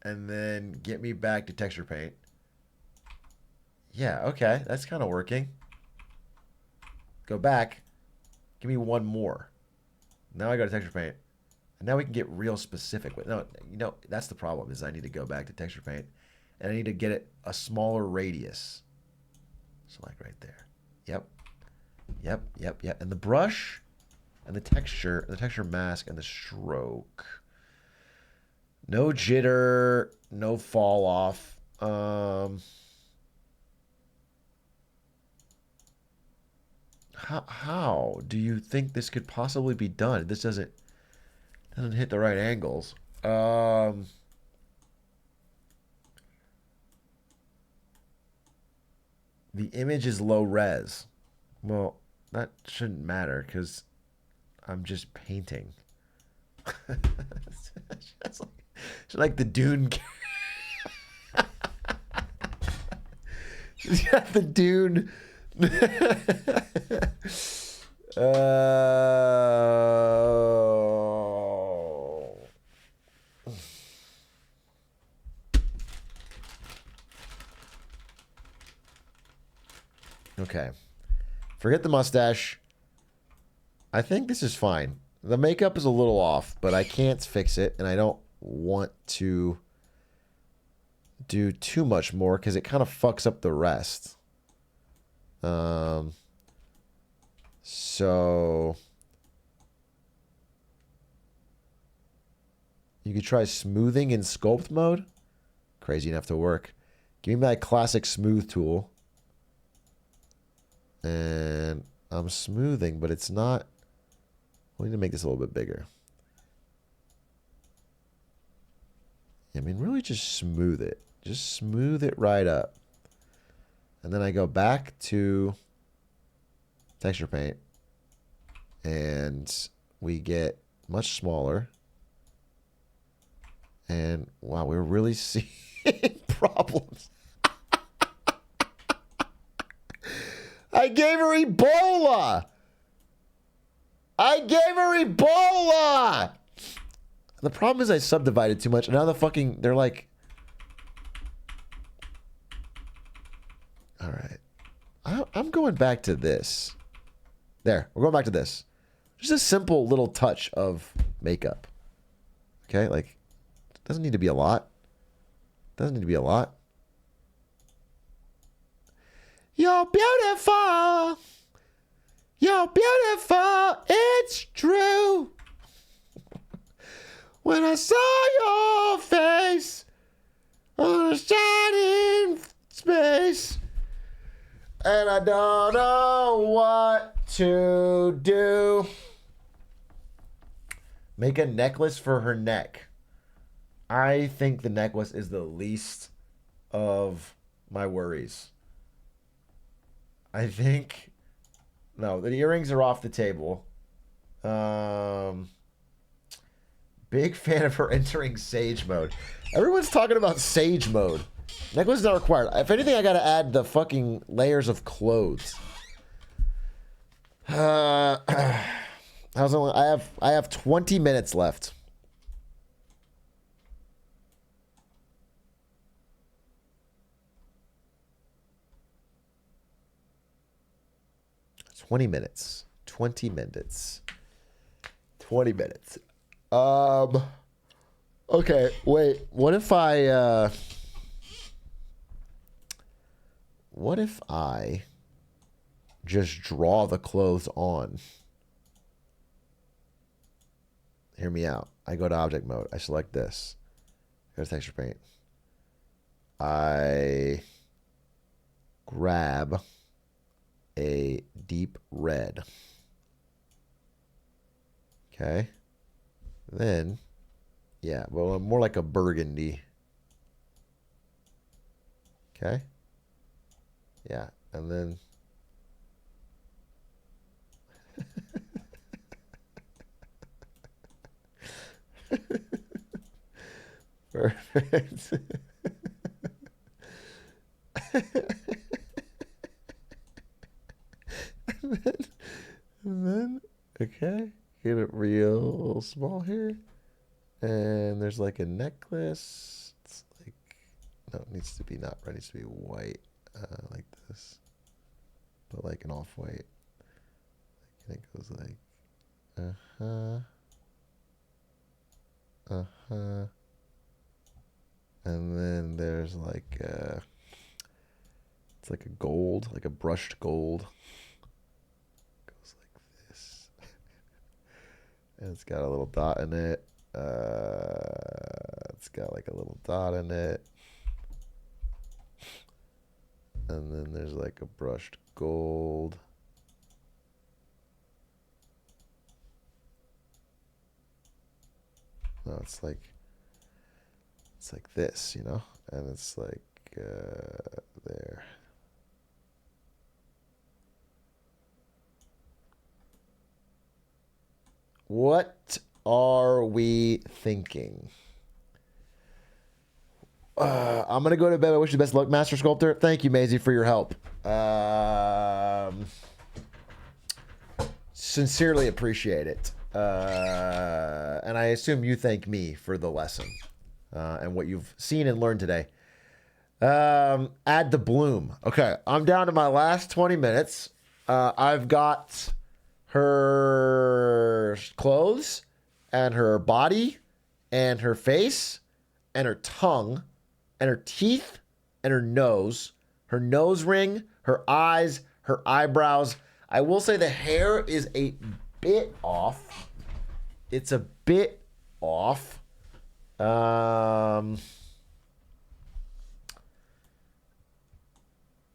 and then get me back to texture paint. Yeah, okay, that's kind of working. Go back, give me one more. Now I go to texture paint, and now we can get real specific with. No, you know that's the problem is I need to go back to texture paint, and I need to get it a smaller radius. So like right there. Yep. And the brush and the texture mask and the stroke. No jitter, no fall off. How do you think this could possibly be done? This doesn't hit the right angles. The image is low res. Well, that shouldn't matter because I'm just painting. It's like the Dune. She's got the Dune. Okay. Forget the mustache. I think this is fine. The makeup is a little off, but I can't fix it, and I don't want to do too much more because it kind of fucks up the rest. So you could try smoothing in sculpt mode. Crazy enough to work. Give me my classic smooth tool. And I'm smoothing, but it's not. We need to make this a little bit bigger. I mean, really just smooth it. Just smooth it right up. And then I go back to texture paint. And we get much smaller. And wow, we're really seeing problems. I gave her Ebola. I gave her Ebola. The problem is I subdivided too much. And now they're like. All right. I'm going back to this. There. We're going back to this. Just a simple little touch of makeup. Okay? Like, doesn't need to be a lot. Doesn't need to be a lot. You're beautiful. You're beautiful. It's true. When I saw your face on a shining space, and I don't know what to do. Make a necklace for her neck. I think the necklace is the least of my worries. I think... No, the earrings are off the table. Big fan of her entering Sage mode. Everyone's talking about Sage mode. Necklace is not required. If anything, I gotta add the fucking layers of clothes. I have 20 minutes left. $20 minutes. 20 minutes. 20 minutes. Okay, wait. What if I just draw the clothes on? Hear me out. I go to object mode. I select this. Go to texture paint. I grab a deep red. Okay. Then, yeah, well, more like a burgundy. Okay. Yeah, and then perfect. and then, okay, get it real small here. And there's like a necklace. It's like, no, it needs to be not red, it needs to be white, like this. But like an off-white. And it goes like, and then there's like it's like a gold, like a brushed gold. Goes like this. And it's got a little dot in it. It's It's got like a little dot in it. And then there's like a brushed gold. No, it's like this, you know? And it's like there. What are we thinking? I'm going to go to bed. I wish you the best luck, Master Sculptor. Thank you, Maisie, for your help. Sincerely appreciate it. And I assume you thank me for the lesson and what you've seen and learned today. Add the bloom. Okay, I'm down to my last 20 minutes. I've got her clothes and her body and her face and her tongue and her teeth and her nose ring, her eyes, her eyebrows. I will say the hair is a bit off. It's a bit off.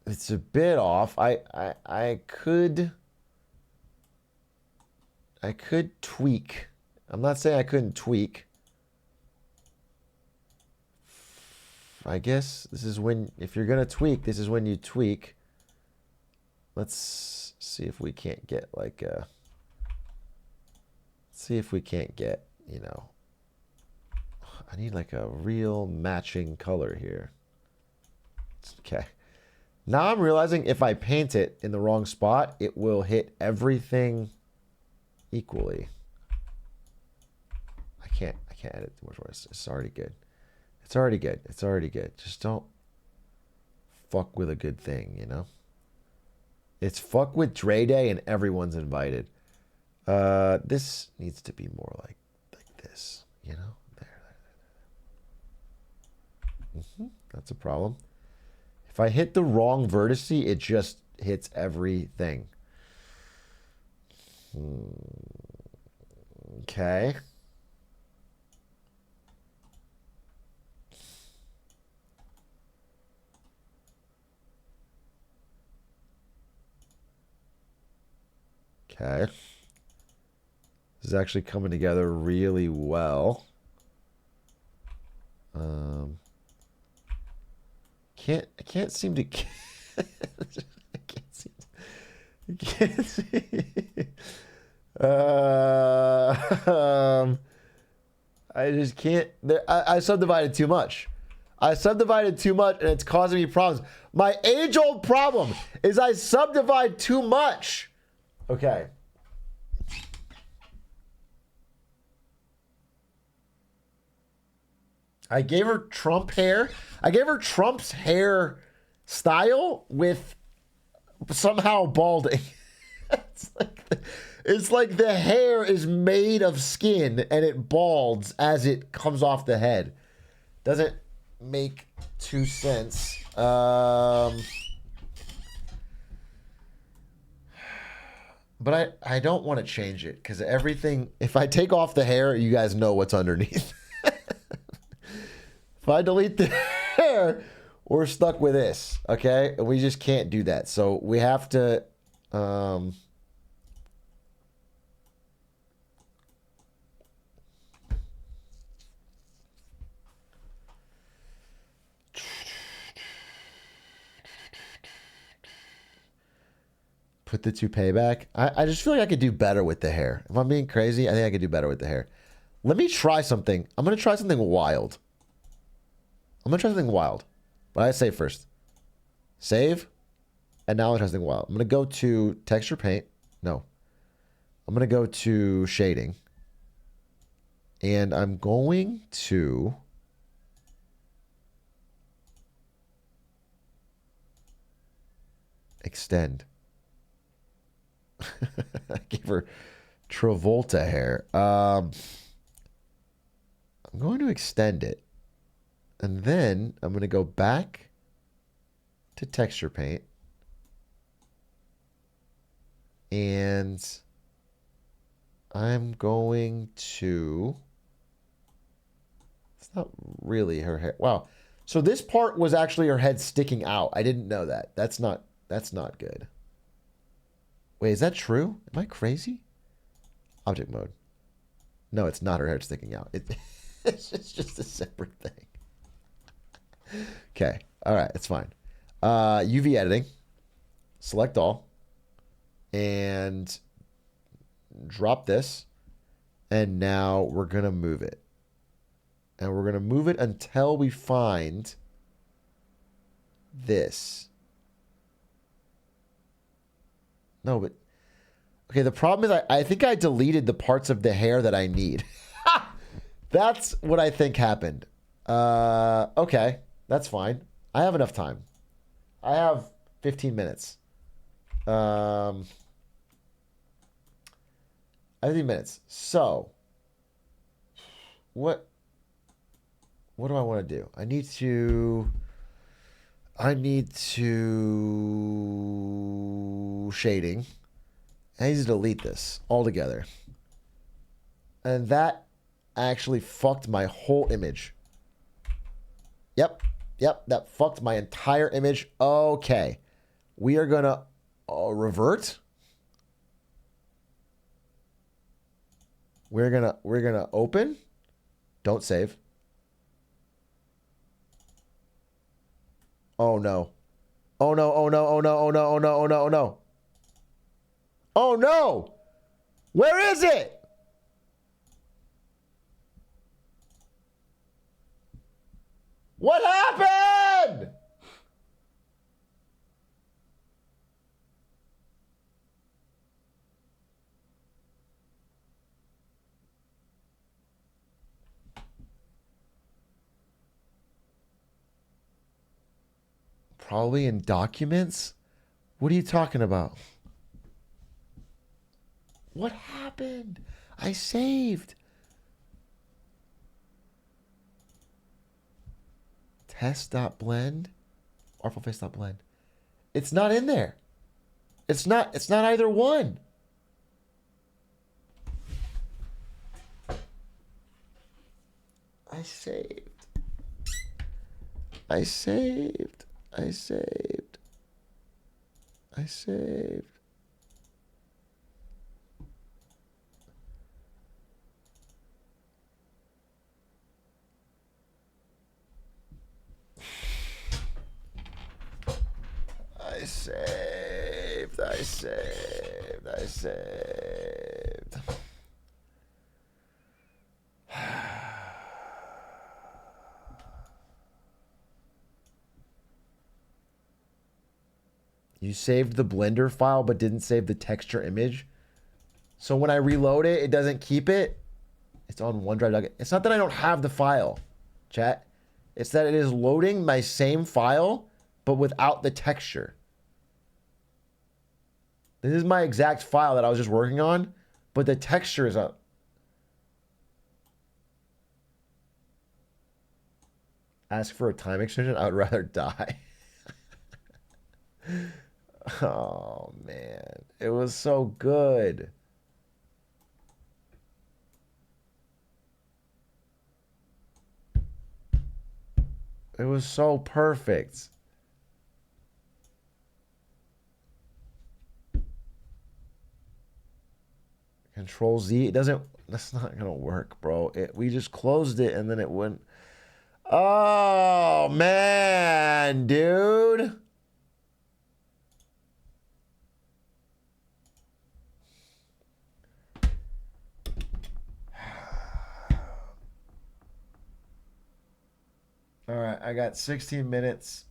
It's a bit off. I could tweak. I'm not saying I couldn't tweak. I guess this is when, if you're going to tweak, this is when you tweak. Let's see if we can't get like a, you know, I need like a real matching color here. Okay. Now I'm realizing if I paint it in the wrong spot, it will hit everything equally. I can't edit too much more. It's already good. It's already good. It's already good. Just don't fuck with a good thing, you know? It's fuck with Dre Day and everyone's invited. This needs to be more like this, you know? There. That's a problem. If I hit the wrong vertice, it just hits everything. Okay. Okay. This is actually coming together really well. I can't seem to. I can't see. I just can't. I subdivided too much. I subdivided too much, and it's causing me problems. My age-old problem is I subdivide too much. Okay. I gave her Trump hair. I gave her Trump's hair style with somehow balding. It's like the hair is made of skin and it balds as it comes off the head. Doesn't make too sense. But I don't want to change it because everything, if I take off the hair, you guys know what's underneath. If I delete the hair, we're stuck with this, okay? And we just can't do that. So we have to... put the toupee back. I just feel like I could do better with the hair. If I'm being crazy, I think I could do better with the hair. Let me try something. I'm going to try something wild. What I say first. Save. And now I'm trying something wild. I'm going to go to texture paint. No. I'm going to go to shading. And I'm going to... extend. I gave her Travolta hair. I'm going to extend it. And then I'm going to go back to texture paint. And I'm going to It's not really her hair. Wow. So this part was actually her head sticking out. I didn't know that. That's not good. Wait, is that true? Am I crazy? Object mode. No, it's not her head sticking out. It's just a separate thing. Okay. All right. It's fine. UV editing. Select all. And drop this. And now we're going to move it. And we're going to move it until we find this. No, but... Okay, the problem is I think I deleted the parts of the hair that I need. That's what I think happened. Okay, that's fine. I have enough time. I have 15 minutes. 15 minutes. So, what do I want to do? I need to shading. I need to delete this altogether. And that actually fucked my whole image. Yep, that fucked my entire image. Okay. We are going to revert. We're going to open. Don't save. Oh no. Oh no, oh no, oh no, oh no, oh no, oh no, oh no. Oh no! Where is it? What happened? Probably in documents? What are you talking about? What happened? I saved. Test.blend. Artfulface.blend. It's not in there. It's not either one. I saved. I saved. I saved. I saved. I saved. I saved. I saved. You saved the Blender file but didn't save the texture image. So when I reload it, it doesn't keep it. It's on OneDrive. It's not that I don't have the file, chat. It's that it is loading my same file but without the texture. This is my exact file that I was just working on, but the texture is up. Ask for a time extension? I would rather die. Oh, man. It was so good. It was so perfect. Control Z. It doesn't. That's not gonna work, bro. We just closed it and then it went. Oh man, dude. All right, I got 16 minutes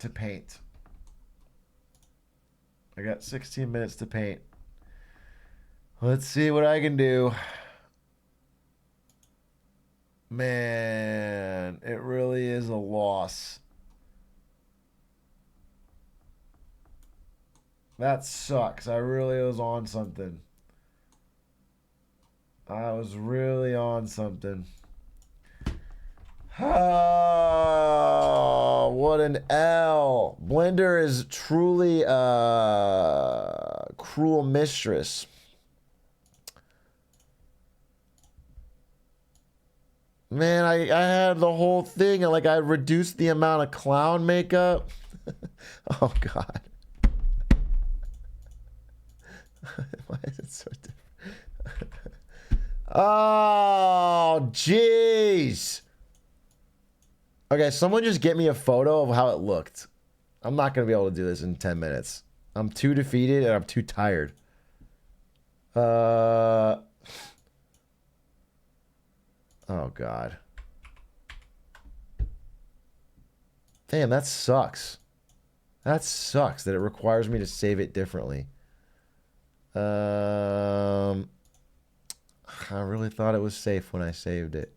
to paint. I got 16 minutes to paint. Let's see what I can do. Man, it really is a loss. That sucks. I really was on something. I was really on something. Oh, what an L. Blender is truly a cruel mistress. Man, I had the whole thing, and like I reduced the amount of clown makeup. Oh God. Why is it so different? Oh, jeez. Okay, someone just get me a photo of how it looked. I'm not going to be able to do this in 10 minutes. I'm too defeated and I'm too tired. Oh, God. Damn, that sucks. That sucks that it requires me to save it differently. I really thought it was safe when I saved it.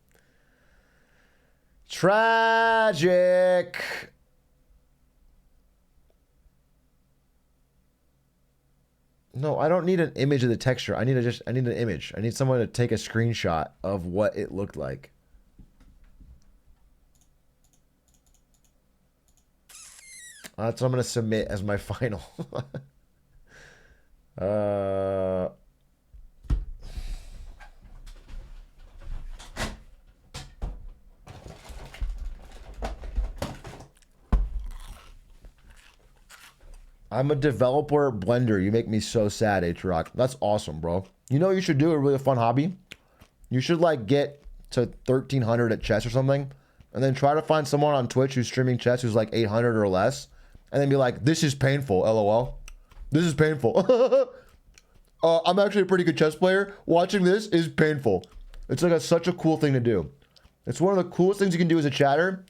Tragic. No, I don't need an image of the texture. I need an image. I need someone to take a screenshot of what it looked like. That's what I'm going to submit as my final. I'm a developer blender. You make me so sad, Atrioc. That's awesome, bro. You know what you should do? A really fun hobby? You should like get to 1300 at chess or something, and then try to find someone on Twitch who's streaming chess who's like 800 or less, and then be like, this is painful, LOL. This is painful. I'm actually a pretty good chess player. Watching this is painful. It's like such a cool thing to do. It's one of the coolest things you can do as a chatter.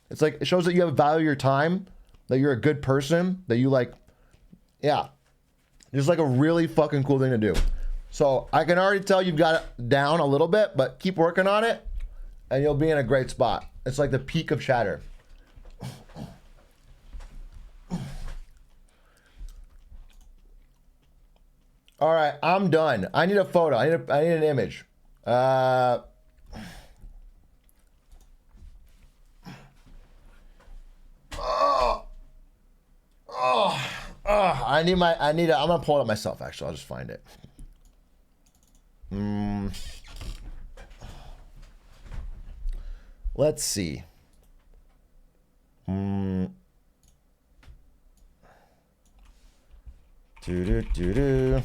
It's like, it shows that you have value your time, that you're a good person, that you like, yeah. It's like a really fucking cool thing to do. So I can already tell you've got it down a little bit, but keep working on it and you'll be in a great spot. It's like the peak of chatter. All right, I'm done. I need a photo. I need an image. I'm gonna pull it up myself. Actually, I'll just find it. Let's see. Do do do do.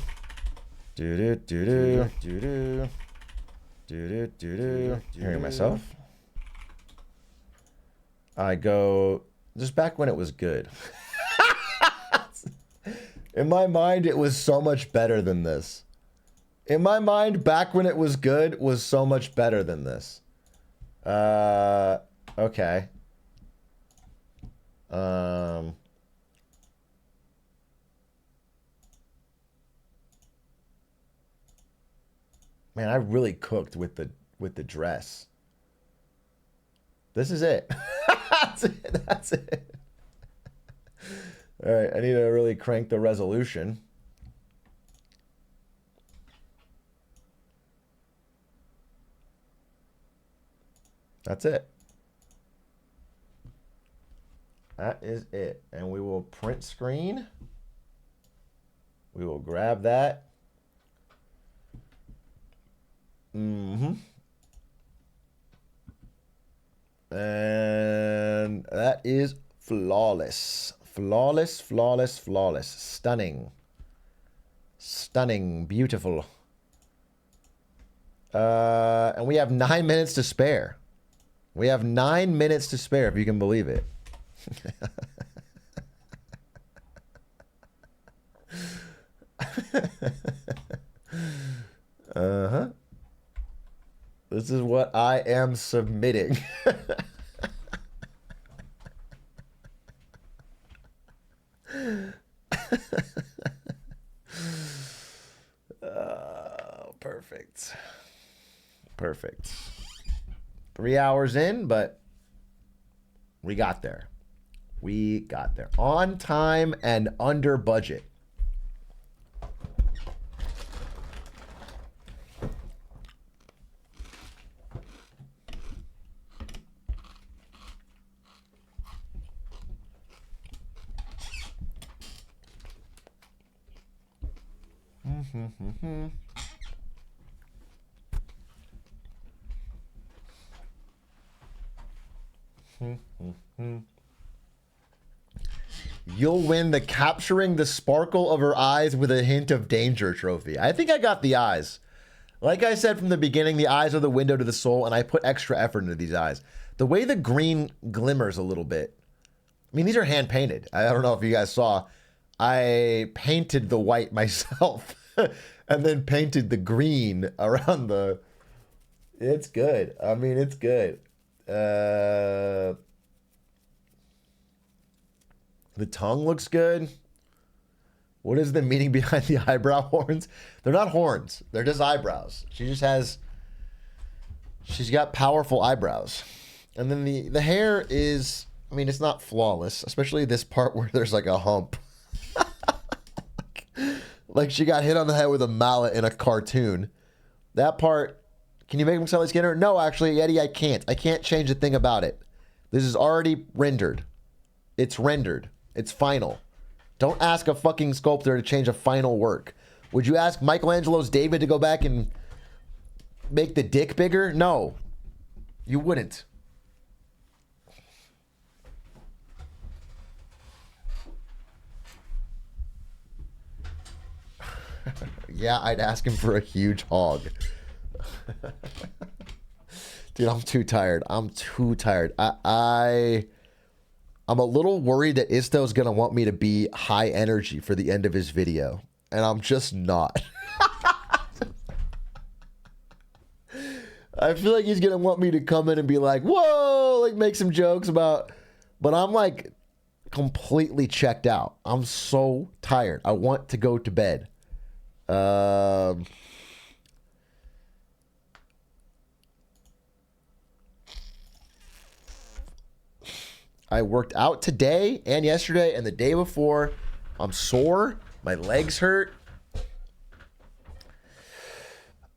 Do do do do do do do do do. Hearing myself. I go just back when it was good. In my mind, it was so much better than this. In my mind, back when it was good was so much better than this. Okay. Man, I really cooked with the dress. This is it. That's it. All right, I need to really crank the resolution. That's it. That is it. And we will print screen. We will grab that. And that is flawless. Flawless, flawless, flawless. Stunning. Stunning. Beautiful. And we have 9 minutes to spare. We have 9 minutes to spare, if you can believe it. Uh-huh. This is what I am submitting. Perfect. Perfect. 3 hours in, but we got there. We got there. On time and under budget. You'll win the capturing the sparkle of her eyes with a hint of danger trophy. I think I got the eyes. Like I said from the beginning, the eyes are the window to the soul, and I put extra effort into these eyes. The way the green glimmers a little bit. I mean, these are hand painted. I don't know if you guys saw. I painted the white myself and then painted the green around the... It's good. I mean, it's good. The tongue looks good. What is the meaning behind the eyebrow horns? They're not horns. They're just eyebrows. She's got powerful eyebrows. And then the hair is, I mean, it's not flawless, especially this part where there's like a hump. Like she got hit on the head with a mallet in a cartoon. That part, can you make him Sally Skinner? No, actually, Eddie, I can't. I can't change a thing about it. This is already rendered. It's rendered. It's final. Don't ask a fucking sculptor to change a final work. Would you ask Michelangelo's David to go back and make the dick bigger? No, you wouldn't. Yeah, I'd ask him for a huge hog. Dude, I'm too tired. I'm too tired. I'm a little worried that Isto's going to want me to be high energy for the end of his video. And I'm just not. I feel like he's going to want me to come in and be like, whoa, like make some jokes about... But I'm like completely checked out. I'm so tired. I want to go to bed. I worked out today and yesterday and the day before. I'm sore. My legs hurt.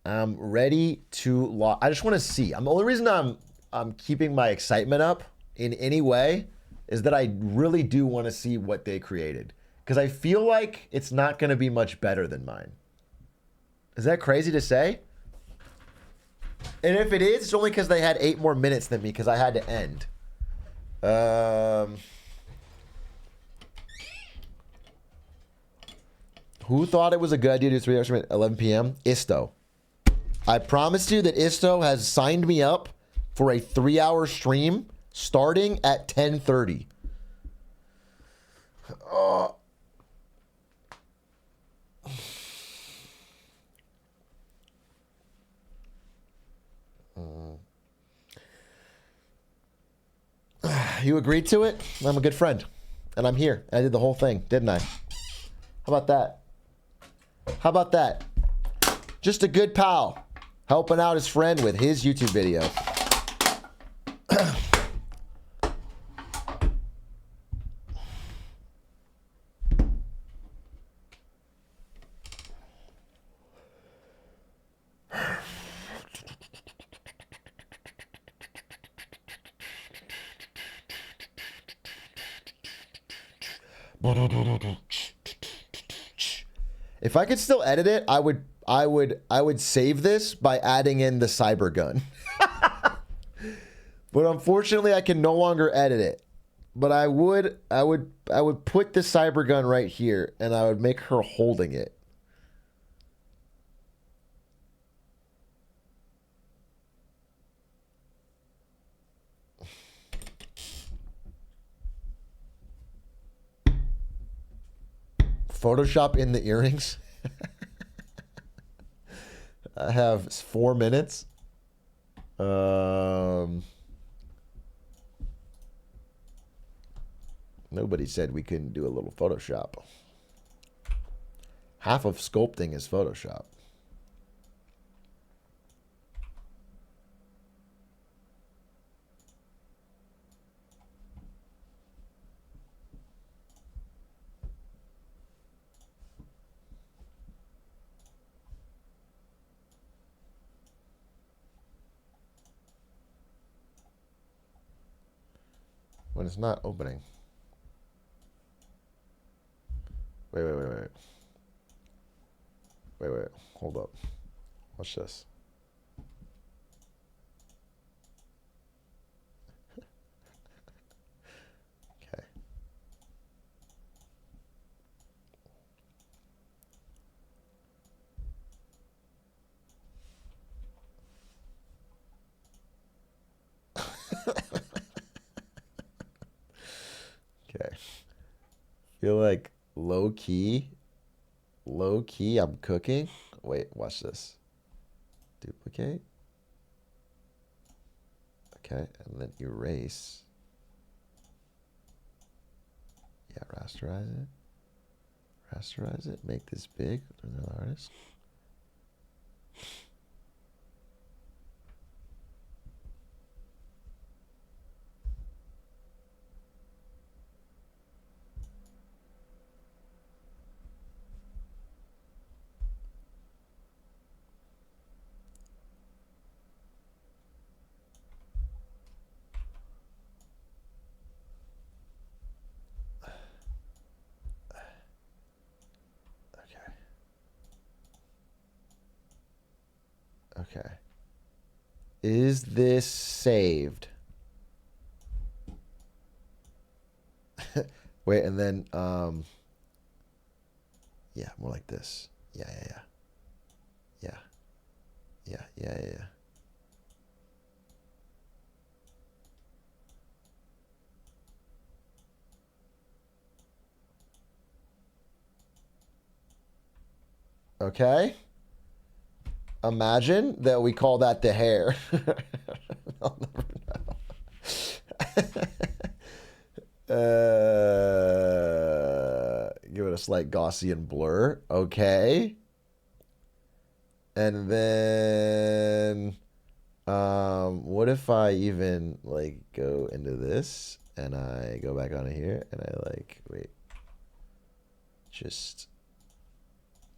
I'm ready to I just want to see. The only reason I'm keeping my excitement up in any way is that I really do want to see what they created. Because I feel like it's not going to be much better than mine. Is that crazy to say? And if it is, it's only because they had 8 more minutes than me because I had to end. Who thought it was a good idea to do 3 hours from 11 p.m.? Isto. I promised you that Isto has signed me up for a 3-hour stream starting at 10:30. Oh. You agreed to it? I'm a good friend. And I'm here. I did the whole thing, didn't I? How about that? How about that? Just a good pal helping out his friend with his YouTube video. If I could still edit it, I would save this by adding in the cyber gun. But unfortunately, I can no longer edit it. But I would put the cyber gun right here, and I would make her holding it. Photoshop in the earrings. I have 4 minutes. Nobody said we couldn't do a little Photoshop. Half of sculpting is Photoshop. When it's not opening. Wait. Hold up. Watch this. feel like low key, I'm cooking. Wait, watch this. Duplicate. Okay, and then erase. Yeah, rasterize it. Rasterize it. Make this big. Another artist. Okay. Is this saved? Wait, and then, yeah, more like this. Yeah. Okay. Imagine that we call that the hair. I'll never know. Give it a slight Gaussian blur. Okay. And then, what if I even like go into this and I go back onto here and I like, wait, just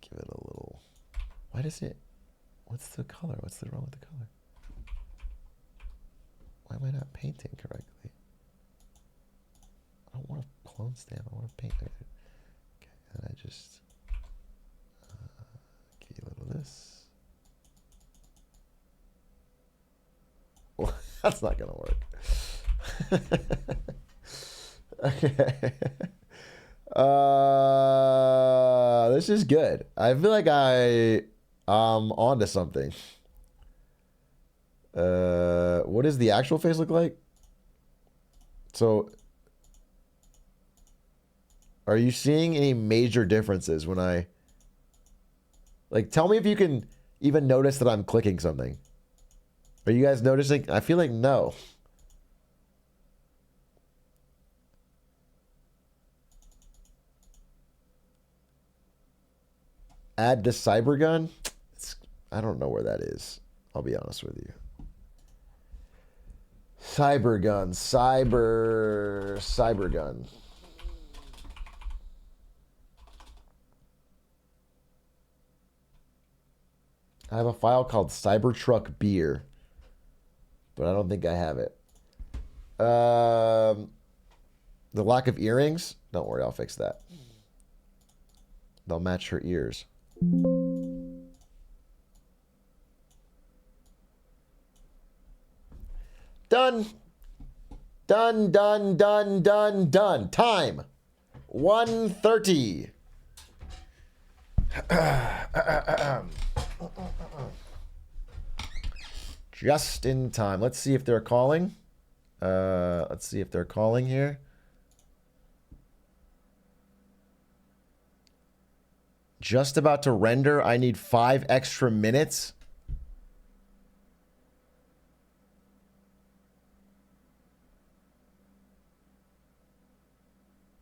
give it a little, why does it, what's the color? What's the wrong with the color? Why am I not painting correctly? I don't want a clone stamp. I want to paint it. Okay, and I just give you a little of this. Well, that's not gonna work. Okay. This is good. I feel like I'm onto something. What does the actual face look like? So, are you seeing any major differences when I... Like, tell me if you can even notice that I'm clicking something. Are you guys noticing? I feel like no. Add the cyber gun? I don't know where that is. I'll be honest with you. Cyber gun. Cyber gun. I have a file called Cybertruck Beer, but I don't think I have it. The lack of earrings? Don't worry, I'll fix that. They'll match her ears. Done. Done. Time. 1:30. Just in time. Let's see if they're calling. Let's see if they're calling here. Just about to render. I need 5 extra minutes.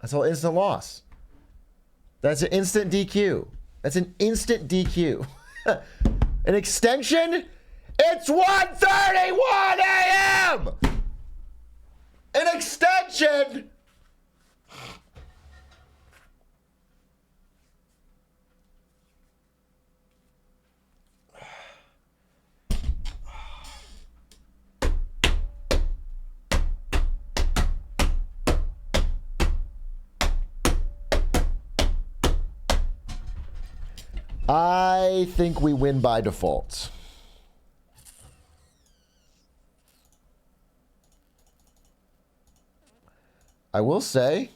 That's all instant loss. That's an instant DQ. That's an instant DQ. An extension? It's 1:31 a.m. An extension. I think we win by default. I will say,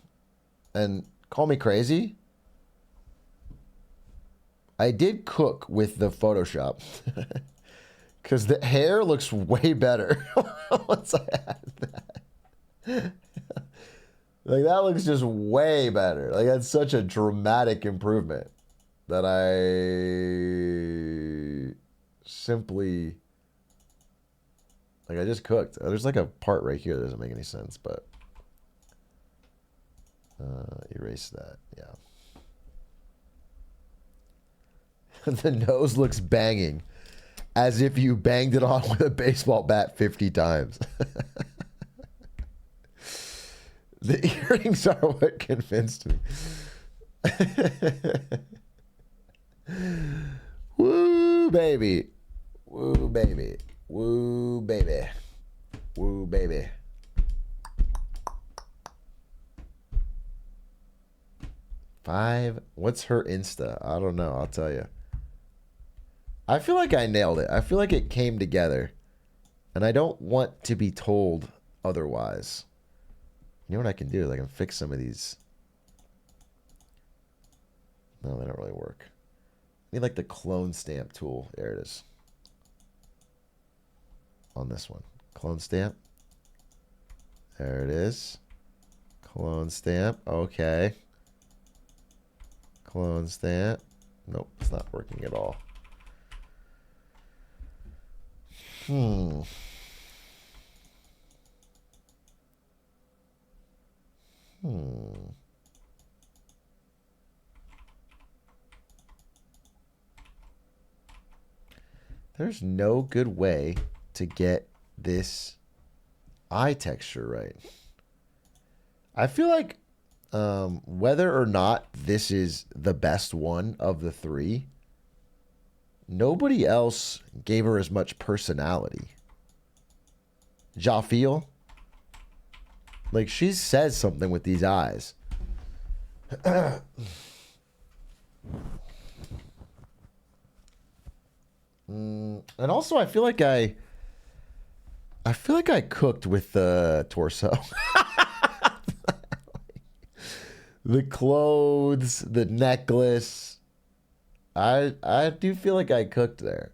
and call me crazy, I did cook with the Photoshop. Because the hair looks way better once I add that. Like, that looks just way better. Like, that's such a dramatic improvement that I simply... Like, I just cooked. There's like a part right here that doesn't make any sense, but... erase that, yeah. The nose looks banging. As if you banged it on with a baseball bat 50 times. The earrings are what convinced me. Woo, baby. Woo, baby. Woo, baby. Woo, baby. What's her Insta? I don't know. I'll tell you. I feel like I nailed it. I feel like it came together. And I don't want to be told otherwise. You know what I can do is I can fix some of these. No, they don't really work. I need like the clone stamp tool. There it is. On this one. Clone stamp. There it is. Clone stamp. Okay. Clone stamp. Nope, it's not working at all. There's no good way to get this eye texture right. I feel like whether or not this is the best one of the three, nobody else gave her as much personality. Jafiel, like, she says something with these eyes. And also, I feel like I cooked with the torso. The clothes, the necklace. I do feel like I cooked there.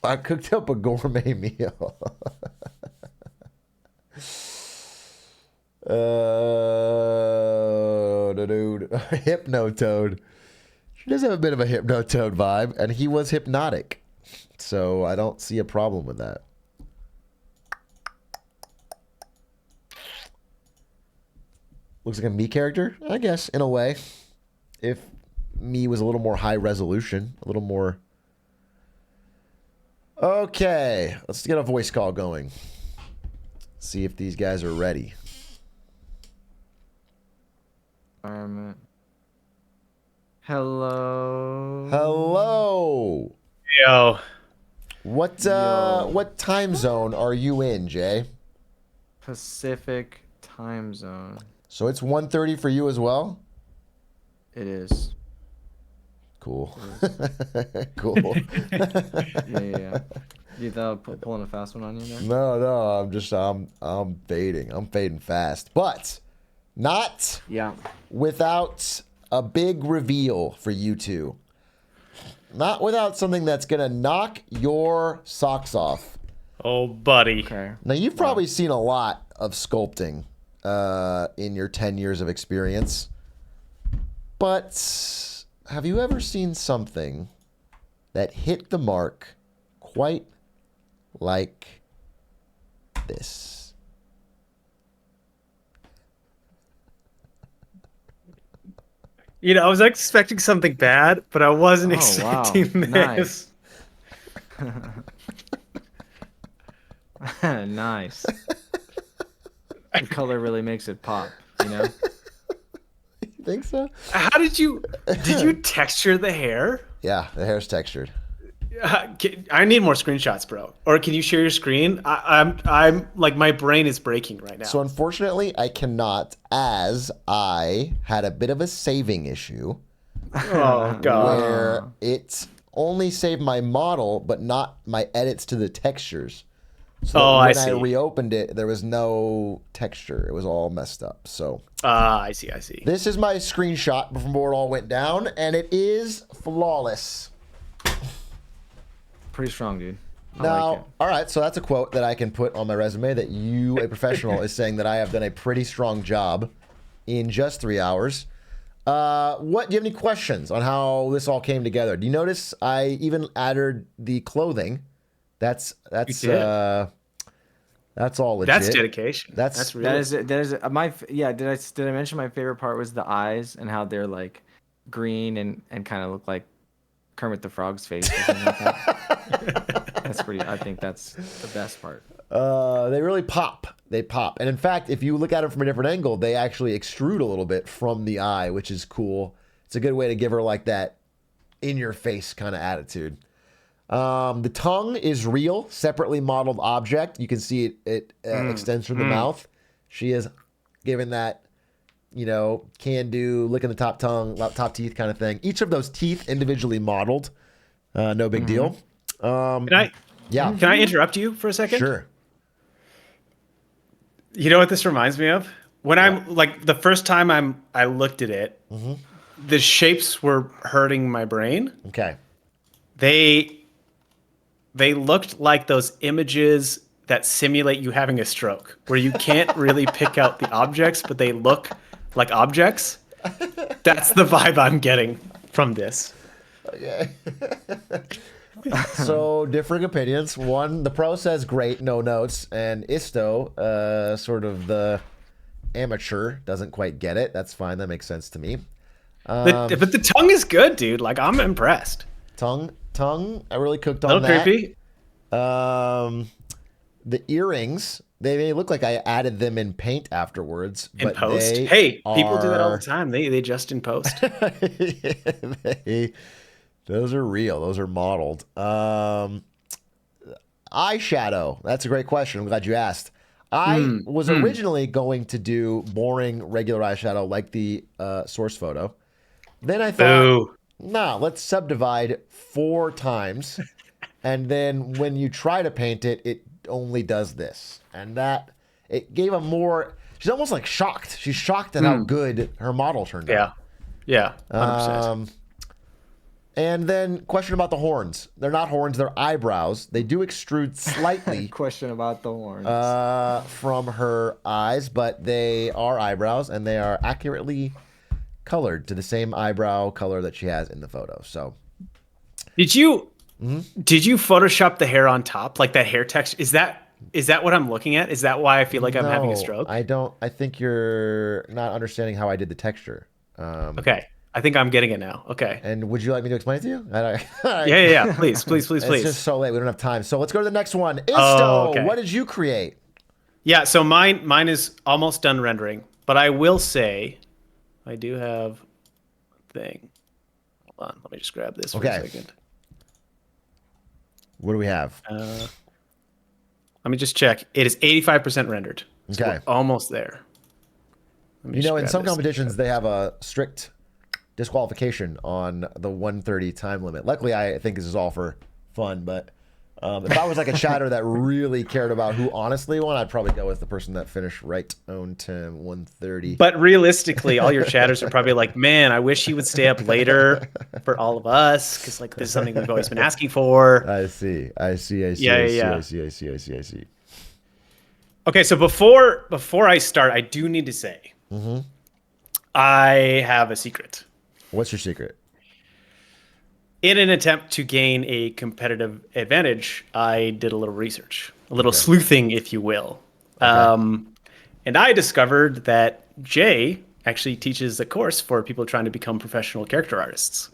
I cooked up a gourmet meal. Dude. Hypnotoad. She does have a bit of a Hypnotoad vibe, and he was hypnotic. So I don't see a problem with that. Looks like a me character, I guess, in a way. If me was a little more high resolution, a little more... Okay, let's get a voice call going. See if these guys are ready. Hello. Hello. Yo. What time zone are you in, Jay? Pacific time zone. So it's 1:30 for you as well? It is. Cool. Cool. Yeah. You thought pulling a fast one on you there? No, I'm fading. I'm fading fast. But not without a big reveal for you two. Not without something that's going to knock your socks off. Oh, buddy. Okay. Now, you've probably seen a lot of sculpting in your 10 years of experience. But have you ever seen something that hit the mark quite like this? You know, I was expecting something bad, but I wasn't expecting this. Nice. Nice. The color really makes it pop, you know? You think so? How did you texture the hair? Yeah, the hair's textured. I need more screenshots, bro. Or can you share your screen? I'm like, my brain is breaking right now. So unfortunately, I cannot, as I had a bit of a saving issue. Oh, God. Where it only saved my model, but not my edits to the textures. So when I reopened it, there was no texture. It was all messed up. So I see. This is my screenshot before it all went down, and it is flawless. Pretty strong, dude. Now, all right, so that's a quote that I can put on my resume that you, a professional, is saying that I have done a pretty strong job in just 3 hours. Do you have any questions on how this all came together? Do you notice I even added the clothing? That's all legit. That's dedication. That's real. Did I mention my favorite part was the eyes and how they're like green and kind of look like Kermit the Frog's face or something like that. That's pretty. I think that's the best part. They really pop. They pop. And in fact, if you look at it from a different angle, they actually extrude a little bit from the eye, which is cool. It's a good way to give her like that in-your-face kind of attitude. The tongue is real, separately modeled object. You can see it extends from the mouth. She is given that, can-do, licking the top tongue, top teeth kind of thing. Each of those teeth individually modeled. No big deal. Can I interrupt you for a second? Sure. You know what this reminds me of? When I'm like the first time I looked at it, the shapes were hurting my brain. Okay. They looked like those images that simulate you having a stroke, where you can't really pick out the objects, but they look like objects. That's the vibe I'm getting from this. Okay. So, differing opinions. One, the pro says great, no notes, and Isto, sort of the amateur, doesn't quite get it. That's fine. That makes sense to me. But the tongue is good, dude. Like, I'm impressed. Tongue. I really cooked on a little that. Creepy. The earrings, they look like I added them in paint afterwards. In post? Hey, people do that all the time. They just in post. Those are real. Those are modeled. Eyeshadow. That's a great question. I'm glad you asked. I was originally going to do boring regular eyeshadow like the source photo. Then I thought, let's subdivide 4 times. And then when you try to paint it, it only does this. And that, it gave a more, she's almost like shocked. She's shocked at how good her model turned out. Yeah, 100%. And then question about the horns. They're not horns, they're eyebrows. They do extrude slightly. Question about the horns. From her eyes, but they are eyebrows and they are accurately colored to the same eyebrow color that she has in the photo. So Did you Photoshop the hair on top? Like that hair texture? Is that what I'm looking at? Is that why I feel like I'm having a stroke? I think you're not understanding how I did the texture. Okay. I think I'm getting it now. Okay. And would you like me to explain it to you? Yeah. Please. It's just so late. We don't have time. So let's go to the next one. Isto, what did you create? Yeah, so mine is almost done rendering, but I will say I do have a thing. Hold on. Let me just grab this for a second. What do we have? Let me just check. It is 85% rendered. So we're almost there. In some competitions, they have a strict disqualification on the 1:30 time limit. Luckily, I think this is all for fun, but if I was like a chatter that really cared about who honestly won, I'd probably go with the person that finished right on time 1:30. But realistically, all your chatters are probably like, man, I wish he would stay up later for all of us, because like this is something we've always been asking for. I see. I see. Okay, so before I start, I do need to say, I have a secret. What's your secret? In an attempt to gain a competitive advantage, I did a little research, a little sleuthing, if you will. And I discovered that Jay actually teaches a course for people trying to become professional character artists.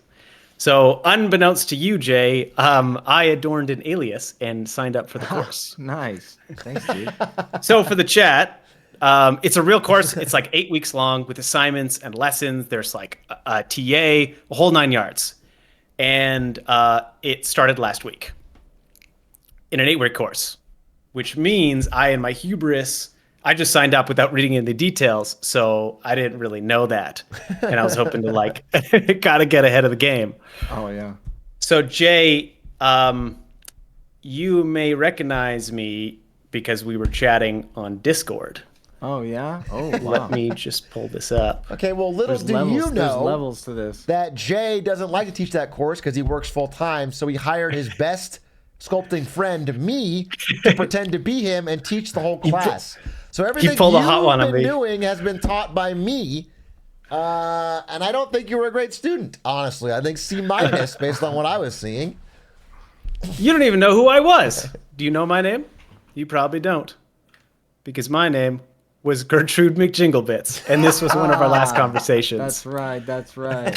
So unbeknownst to you, Jay, I adorned an alias and signed up for the course. Nice. Thanks, dude. So for the chat, it's a real course. It's like 8 weeks long with assignments and lessons. There's like a TA, a whole 9 yards. And it started last week in an 8-week course, which means I, in my hubris, I just signed up without reading any details. So I didn't really know that. And I was hoping to like, gotta get ahead of the game. Oh, yeah. So Jay, you may recognize me because we were chatting on Discord. Oh, yeah? Oh, wow. Let me just pull this up. Okay, well, little do you know there's levels to this. that Jay doesn't like to teach that course because he works full time, so he hired his best sculpting friend, me, to pretend to be him and teach the whole class. So everything pulled a you've hot one on been me. doing has been taught by me. And I don't think you were a great student, honestly. I think C- based on what I was seeing. You don't even know who I was. Do you know my name? You probably don't. Because my name was Gertrude McJinglebits, and this was one of our last conversations. That's right. That's right.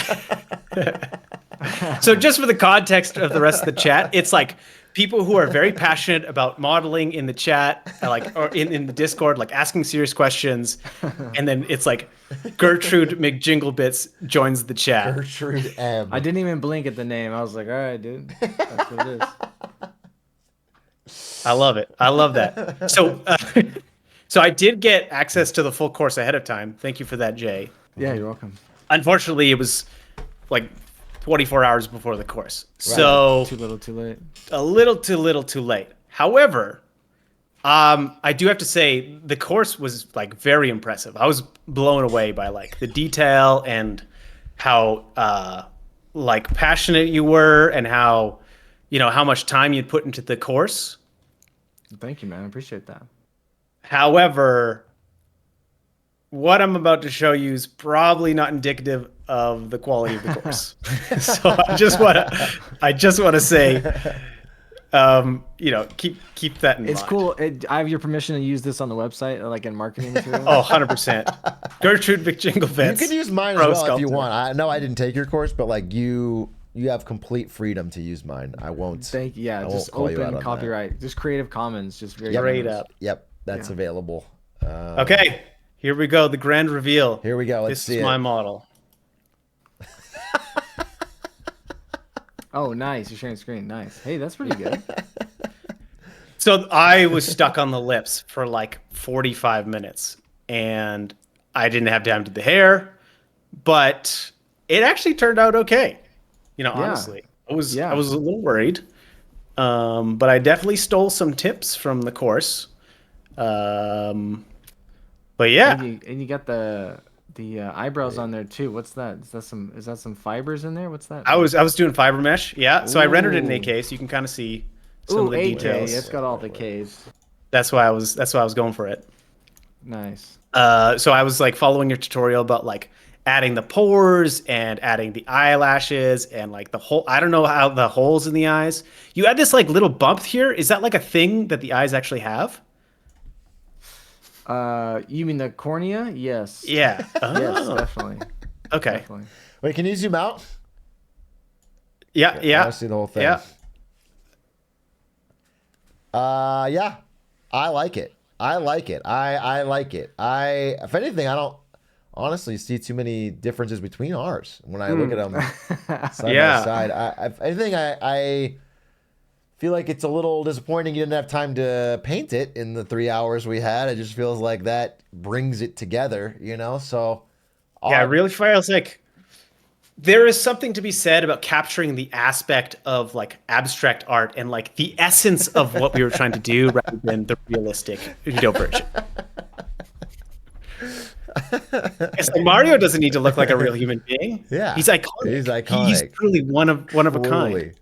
So just for the context of the rest of the chat, it's like people who are very passionate about modeling in the chat, like or in the Discord, like asking serious questions, and then it's like Gertrude McJinglebits joins the chat. Gertrude M. I didn't even blink at the name. I was like, all right, dude. That's what it is. I love it. I love that. So, so I did get access to the full course ahead of time. Thank you for that, Jay. Yeah, you're welcome. Unfortunately, it was like 24 hours before the course. Right. So too little, too late. A little too little, too late. However, I do have to say the course was like very impressive. I was blown away by like the detail and how like passionate you were and how how much time you'd put into the course. Thank you, man. I appreciate that. However, what I'm about to show you is probably not indicative of the quality of the course. So I just want to say, keep that in mind. It's cool. I have your permission to use this on the website, like in marketing material. Oh, 100%. Gertrude McJinglebits. You can use mine as well if you want. I know I didn't take your course, but like you have complete freedom to use mine. I won't. Thank you. Yeah, just open copyright. Just Creative Commons. Just very straight up. Yep, that's available. Okay, here we go. The grand reveal. Here we go. Let's see This is my model. Oh, nice. You're sharing screen. Nice. Hey, that's pretty good. So I was stuck on the lips for like 45 minutes, and I didn't have time to do the hair, but it actually turned out okay. Honestly, I was a little worried, but I definitely stole some tips from the course. But yeah, and you got the eyebrows on there too. What's that? Is that some fibers in there? What's that? I was doing fiber mesh. Yeah, so I rendered it in 8K, so you can kind of see some of the 8K. details. It's got all the Ks. That's why I was going for it. Nice. So I was like following your tutorial about like adding the pores and adding the eyelashes and like the whole. I don't know how the holes in the eyes. You had this like little bump here. Is that like a thing that the eyes actually have? You mean the cornea? Yes. Yeah. Oh. Yes, definitely. Okay. Definitely. Wait, can you zoom out? Yeah, yeah. I see the whole thing. Yeah. Yeah. I like it. I like it. If anything, I don't honestly see too many differences between ours when I look at them side by side. If anything, I feel like it's a little disappointing you didn't have time to paint it in the 3 hours we had. It just feels like that brings it together, So yeah, it really feels like there is something to be said about capturing the aspect of like abstract art and like the essence of what we were trying to do rather than the realistic version. It's like Mario doesn't need to look like a real human being. Yeah, he's iconic. He's truly one of a kind.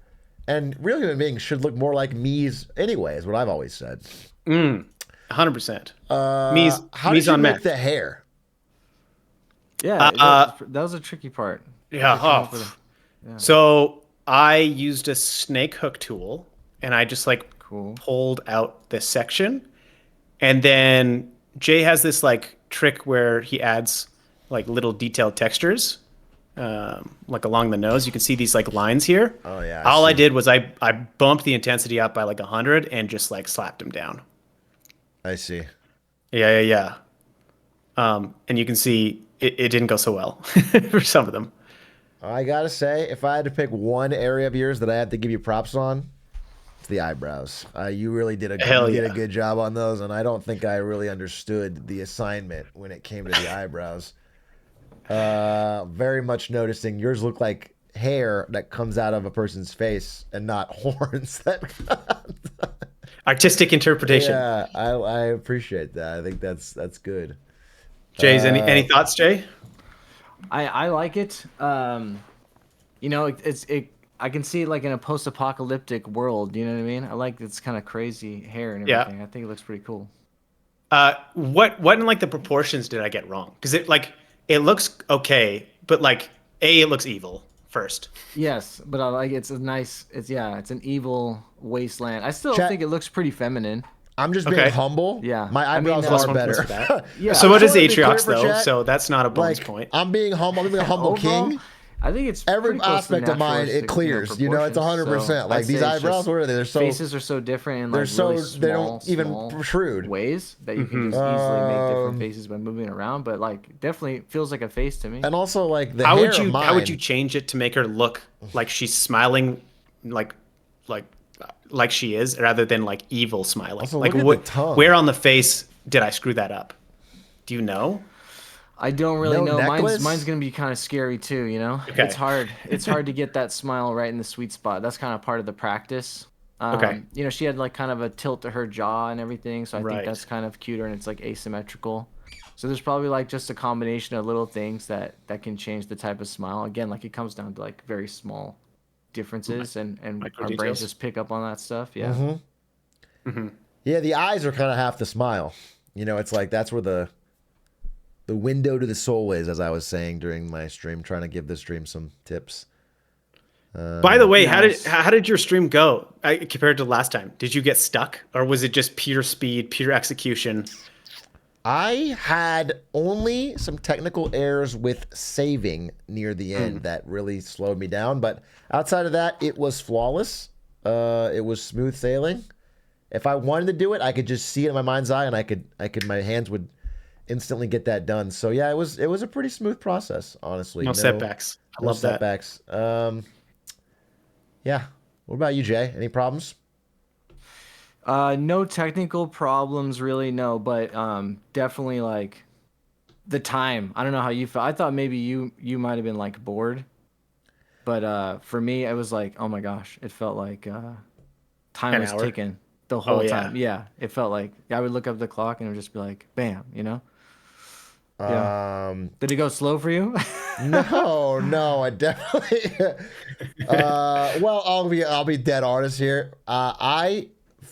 And real human beings should look more like me's anyway, is what I've always said. 100%. How did you make the hair? Yeah, that was a tricky part. Yeah. So I used a snake hook tool, and I just like pulled out this section. And then Jay has this like trick where he adds like little detailed textures. Like along the nose, you can see these like lines here. Oh yeah. All I did was I bumped the intensity up by like 100 and just like slapped them down. I see. Yeah. And you can see it didn't go so well for some of them. I gotta say, if I had to pick one area of yours that I have to give you props on, it's the eyebrows. You really did a good job on those, and I don't think I really understood the assignment when it came to the eyebrows. Very much noticing yours look like hair that comes out of a person's face and not horns. Artistic interpretation. Yeah, I appreciate that. I think that's good. Jay's any thoughts, Jay? I like it. I I can see it like in a post-apocalyptic world. You know what I mean? I like it's kind of crazy hair and everything. I think it looks pretty cool. What in like the proportions did I get wrong? Because it looks okay, but like it looks evil first. Yes, but I like it's an evil wasteland. I still think it looks pretty feminine. I'm just being humble. Yeah, my eyebrows are better. Yeah. So what is Atrioc though? So that's not a bonus point. I'm being humble. I'm being a humble king. I think it's every aspect of mine. It clears. You know, it's 100%. Like these eyebrows, what are they? They're so faces are so different. And they're like so really small, they don't even protrude ways that you can just easily make different faces by moving around. But like, definitely feels like a face to me. And also like the how hair would you of mine, how would you change it to make her look like she's smiling, like she is, rather than like evil smiling? Also, like look at the tongue. where on the face did I screw that up? Do you know? I don't really know. Necklace? Mine's gonna be kind of scary too. You know, Okay. It's hard to get that smile right in the sweet spot. That's kind of part of the practice. Okay. You know, she had like kind of a tilt to her jaw and everything, so I Right. think that's kind of cuter and it's like asymmetrical. So there's probably like just a combination of little things that can change the type of smile. Again, like it comes down to like very small differences, and our brains just pick up on that stuff. Yeah. Yeah, the eyes are kind of half the smile. You know, it's like that's where the window to the soul is, as I was saying during my stream, trying to give this stream some tips. By the way, how did your stream go compared to last time? Did you get stuck, or was it just pure speed, pure execution? I had only some technical errors with saving near the end that really slowed me down, but outside of that, it was flawless. It was smooth sailing. If I wanted to do it, I could just see it in my mind's eye, and I could my hands would instantly get that done. So yeah, it was a pretty smooth process, honestly. No setbacks. I love that. Setbacks. Yeah. What about you, Jay? Any problems? No technical problems really, no, but definitely like the time. I don't know how you felt. I thought maybe you might have been like bored, but for me it was like, oh my gosh, it felt like time was ticking the whole time. Yeah, it felt like I would look up the clock and it would just be like, bam, you know. Yeah. Did it go slow for you? No, I definitely. Well, I'll be dead honest here. I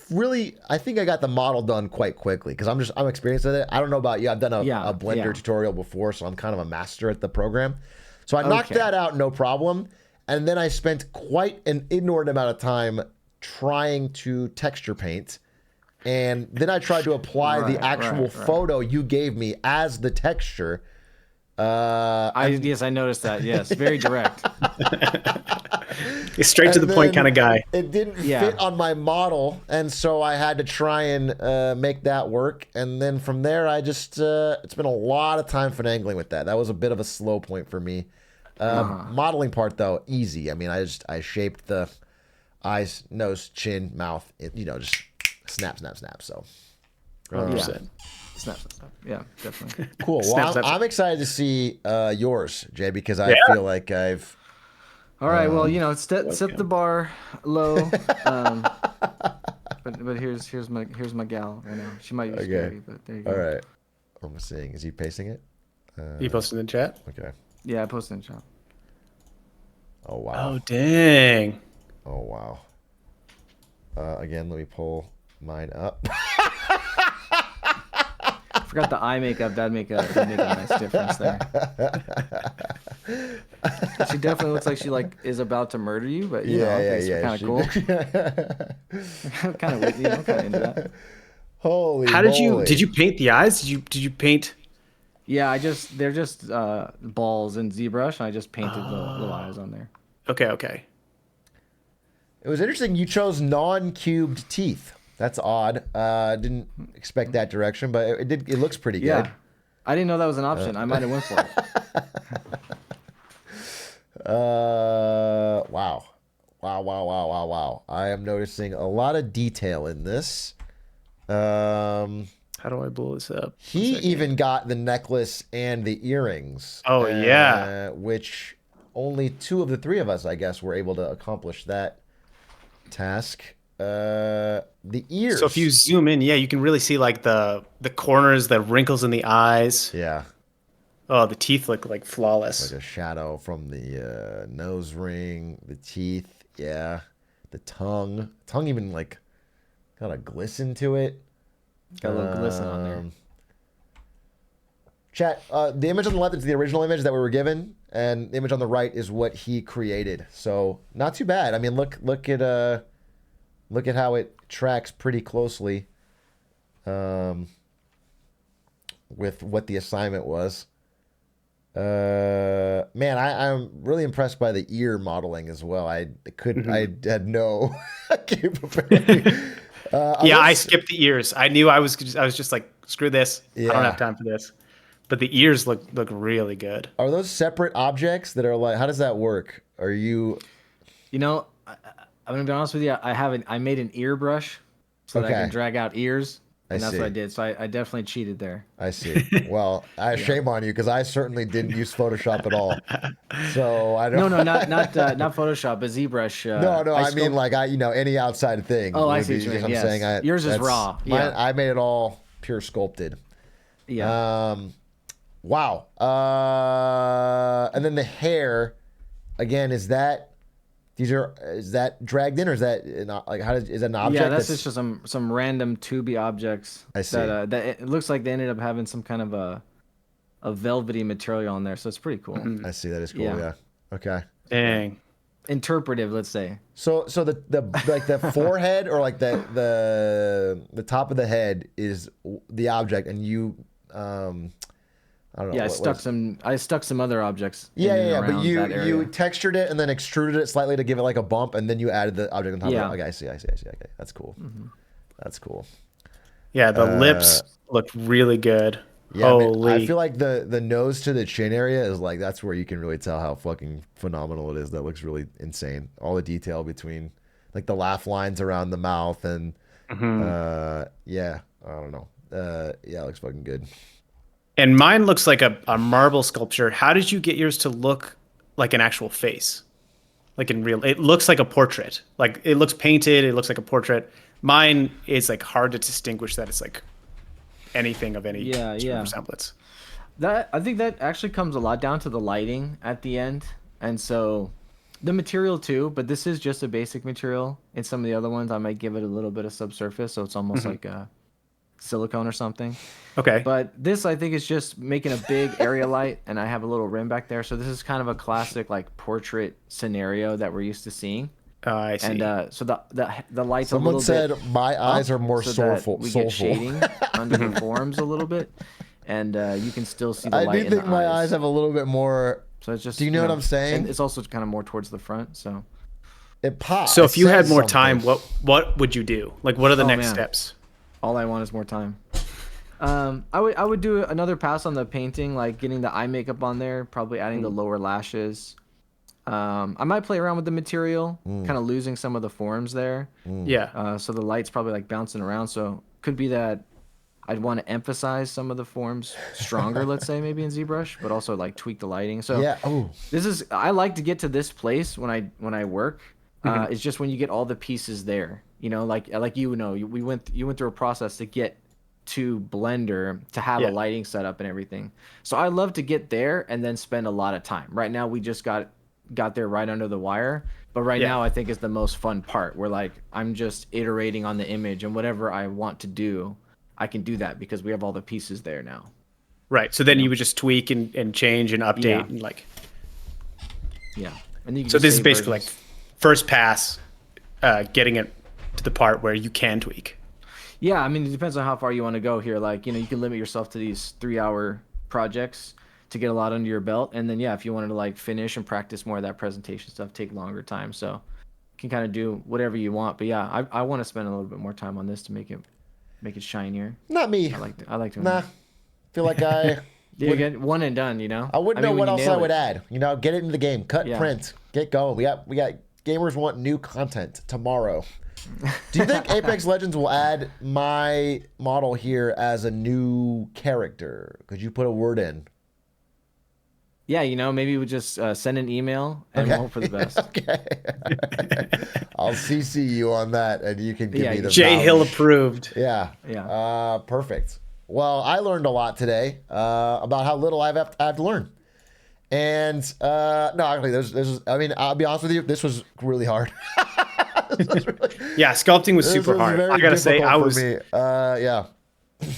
think I got the model done quite quickly because I'm experienced with it. I don't know about you. I've done a Blender tutorial before, so I'm kind of a master at the program. So I knocked that out, no problem. And then I spent quite an inordinate amount of time trying to texture paint. And then I tried to apply the actual photo you gave me as the texture. Yes, I noticed that. Yes, very direct. He's straight to the point kind of guy. It didn't fit on my model, and so I had to try and make that work. And then from there, I just it's been a lot of time finagling with that. That was a bit of a slow point for me. Modeling part though, easy. I mean, I shaped the eyes, nose, chin, mouth. Just snap. So. 100%. Snap. Yeah, definitely. Cool. Well, I'm excited to see yours, Jay, because I feel like I've. All right. Well, set the bar low. But here's my gal right now. She might be scary, but there you go. All right. I'm seeing. Is he pasting it? You posted in the chat? Okay. Yeah, I posted in the chat. Oh wow. Oh dang. Oh wow. Again, let me pull mine up. Forgot the eye makeup. That'd make a nice difference there. She definitely looks like she is about to murder you, but kind of cool. Kind of into that. Holy! Did you paint the eyes? Did you paint? Yeah, they're just balls and ZBrush, and I just painted the little eyes on there. Okay. It was interesting. You chose non-cubed teeth. That's odd. Didn't expect that direction, but it looks pretty good. Yeah, I didn't know that was an option. I might have went for it. Wow. I am noticing a lot of detail in this. How do I blow this up? He even got the necklace and the earrings. Oh, yeah. Which only 2 of the 3 of us, I guess, were able to accomplish that task. The ears. So if you zoom in, you can really see like the corners, the wrinkles in the eyes. Yeah. Oh, the teeth look like flawless. Like a shadow from the nose ring, the teeth, Yeah, the tongue even like got a glisten to it. Got a little glisten on there. Chat, the image on the left is the original image that we were given, and the image on the right is what he created. So not too bad. I mean, look at how it tracks pretty closely with what the assignment was. Man, I'm really impressed by the ear modeling as well. I had no capability. I skipped the ears. I knew I was just like, screw this. I don't have time for this. But the ears look really good. Are those separate objects that are like? How does that work? Are you? You know, I'm gonna be honest with you. I made an ear brush so that I can drag out ears, and that's what I did. So I definitely cheated there. I see. Well, shame on you because I certainly didn't use Photoshop at all. So I don't. No, not Photoshop, but ZBrush. No. I mean, like any outside thing. Oh, I see what you mean. I'm yes. saying yours is raw. Mine, I made it all pure sculpted. Yeah. Wow. And then the hair, again, is that dragged in, or is that not, like is that an object? Yeah, that's just some random tubey objects. I see. That it looks like they ended up having some kind of a velvety material on there, so it's pretty cool. I see. That is cool. Yeah. Okay. Dang. Interpretive, let's say. So the like the forehead or like the top of the head is the object, and you I don't know. Yeah, I stuck some other objects. Yeah. But you textured it and then extruded it slightly to give it like a bump, and then you added the object on top of it. Okay, I see. Okay, that's cool. That's cool. Yeah, the lips look really good. Yeah, Holy. I feel like the nose to the chin area is like that's where you can really tell how fucking phenomenal it is. That looks really insane. All the detail between like the laugh lines around the mouth and yeah, I don't know. Yeah, it looks fucking good. And mine looks like a marble sculpture. How did you get yours to look like an actual face? Like in real, it looks like a portrait. Like it looks painted. It looks like a portrait. Mine is like hard to distinguish that it's like anything of any sort of resemblance. I think that actually comes a lot down to the lighting at the end, and so the material too. But this is just a basic material. In some of the other ones, I might give it a little bit of subsurface, so it's almost like a silicone or something. Okay. But this, I think, is just making a big area light, and I have a little rim back there. So this is kind of a classic like portrait scenario that we're used to seeing. I see. And so the lights. Someone a little said bit my eyes are more soulful. We get shading under the forms a little bit, and you can still see the light. I do think my eyes have a little bit more. So it's just. Do you know what I'm saying? And it's also kind of more towards the front, so. It pops. So if you had more time, what would you do? Like, what are the next steps? All I want is more time. I would do another pass on the painting, like getting the eye makeup on there, probably adding the lower lashes. I might play around with the material, kind of losing some of the forms there. Yeah. So the light's probably like bouncing around. So could be that I'd want to emphasize some of the forms stronger, let's say maybe in ZBrush, but also like tweak the lighting. So yeah. I like to get to this place when I work. It's just when you get all the pieces there, you know, like you went through a process to get to Blender to have a lighting setup and everything. So I love to get there and then spend a lot of time. Right now we just got there right under the wire, but right now I think is the most fun part where like I'm just iterating on the image, and whatever I want to do, I can do that because we have all the pieces there now. Right. So then you would just tweak and change and update and like. Yeah. And you can so this is basically like first pass, getting it to the part where you can tweak. Yeah, I mean, it depends on how far you want to go here. Like, you know, you can limit yourself to these 3-hour projects to get a lot under your belt. And then, yeah, if you wanted to like finish and practice more of that presentation stuff, take longer time. So you can kind of do whatever you want. But yeah, I want to spend a little bit more time on this to make it shinier. Not me. I like to. Nah. Feel like I. You get one and done, you know? I wouldn't know what else I would add. You know, get it in the game. Cut, print, get going. We got gamers want new content tomorrow. Do you think Apex Legends will add my model here as a new character? Could you put a word in? Yeah, you know, maybe we just send an email and we'll hope for the best. Okay. I'll CC you on that, and you can give me the Jay Hill approved. Yeah. Perfect. Well, I learned a lot today about how little I have to learn. And no, actually, this. I mean, I'll be honest with you, this was really hard. Yeah, sculpting was super hard. I gotta say, I was. Yeah.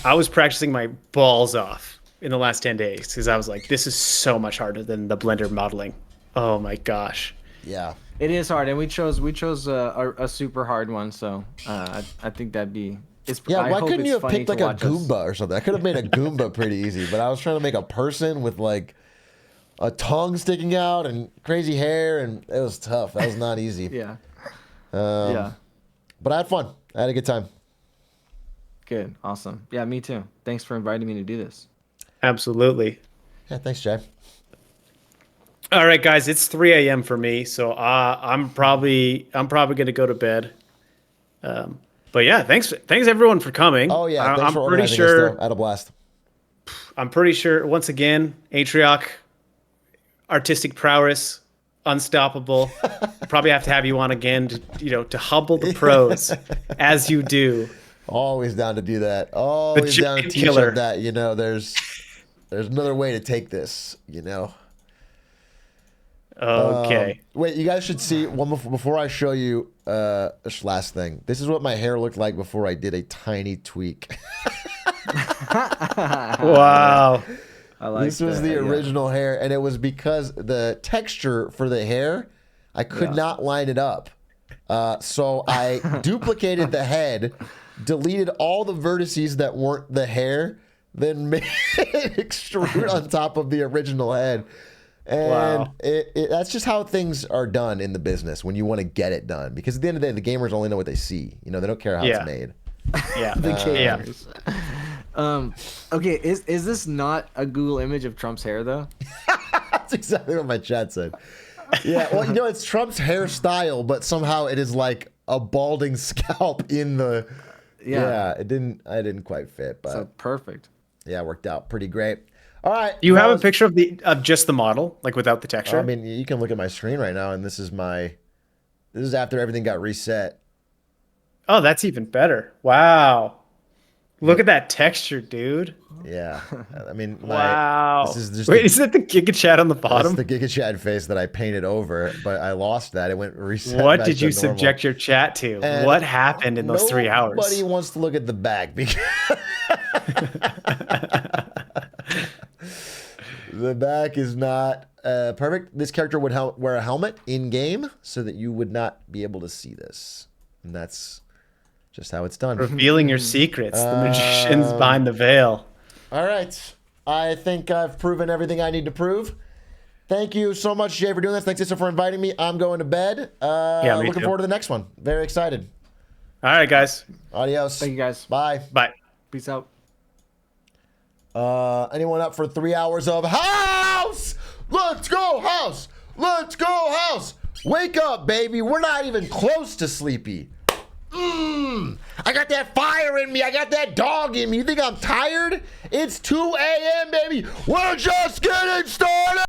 I was practicing my balls off in the last 10 days because I was like, this is so much harder than the Blender modeling. Oh my gosh. Yeah. It is hard, and we chose a super hard one, so I think that'd be. Yeah, why couldn't you have picked like a Goomba or something? I could have made a Goomba pretty easy, but I was trying to make a person with like a tongue sticking out and crazy hair, and it was tough. That was not easy. Yeah. Yeah. But I had fun. I had a good time. Good. Awesome. Yeah, me too. Thanks for inviting me to do this. Absolutely. Yeah, thanks, Jay. All right, guys, it's 3 a.m. for me, so I'm probably gonna go to bed. But yeah, thanks everyone for coming. Oh yeah, I'm pretty sure I had a blast. I'm pretty sure once again, Atrioc, artistic prowess, unstoppable. Probably have to have you on again to humble the pros as you do. Always down to do that. Always down to teach them that there's another way to take this. Okay. Wait, you guys should see one before I show you this last thing. This is what my hair looked like before I did a tiny tweak. Wow. I like this was the original hair, and it was because the texture for the hair, I could not line it up. So I duplicated the head, deleted all the vertices that weren't the hair, then made it extrude on top of the original head. And that's just how things are done in the business when you want to get it done. Because at the end of the day, the gamers only know what they see. They don't care how it's made. Yeah, the gamers. Okay, is this not a Google image of Trump's hair though? That's exactly what my chat said. Yeah, well, it's Trump's hairstyle, but somehow it is like a balding scalp in the. Yeah, I didn't quite fit, but so perfect. Yeah, it worked out pretty great. All right. You have a picture of just the model, like without the texture? I mean, you can look at my screen right now, and this is after everything got reset. Oh, that's even better. Wow. Look at that texture, dude. Yeah. I mean, wow. This is just isn't it the Giga Chat on the bottom? That's the Giga Chat face that I painted over, but I lost that. It went reset. What did you subject your chat to? And what happened in those 3 hours? Nobody wants to look at the back because the back is not perfect. This character would wear a helmet in game so that you would not be able to see this, and that's just how it's done. Revealing your secrets. The magician's behind the veil. All right. I think I've proven everything I need to prove. Thank you so much, Jay, for doing this. Thanks, Issa, for inviting me. I'm going to bed. Looking forward to the next one. Very excited. All right, guys. Adios. Thank you, guys. Bye. Bye. Peace out. Anyone up for 3 hours of house? Let's go, house. Let's go, house. Wake up, baby. We're not even close to sleepy. I got that fire in me. I got that dog in me. You think I'm tired? It's 2 a.m., baby. We're just getting started.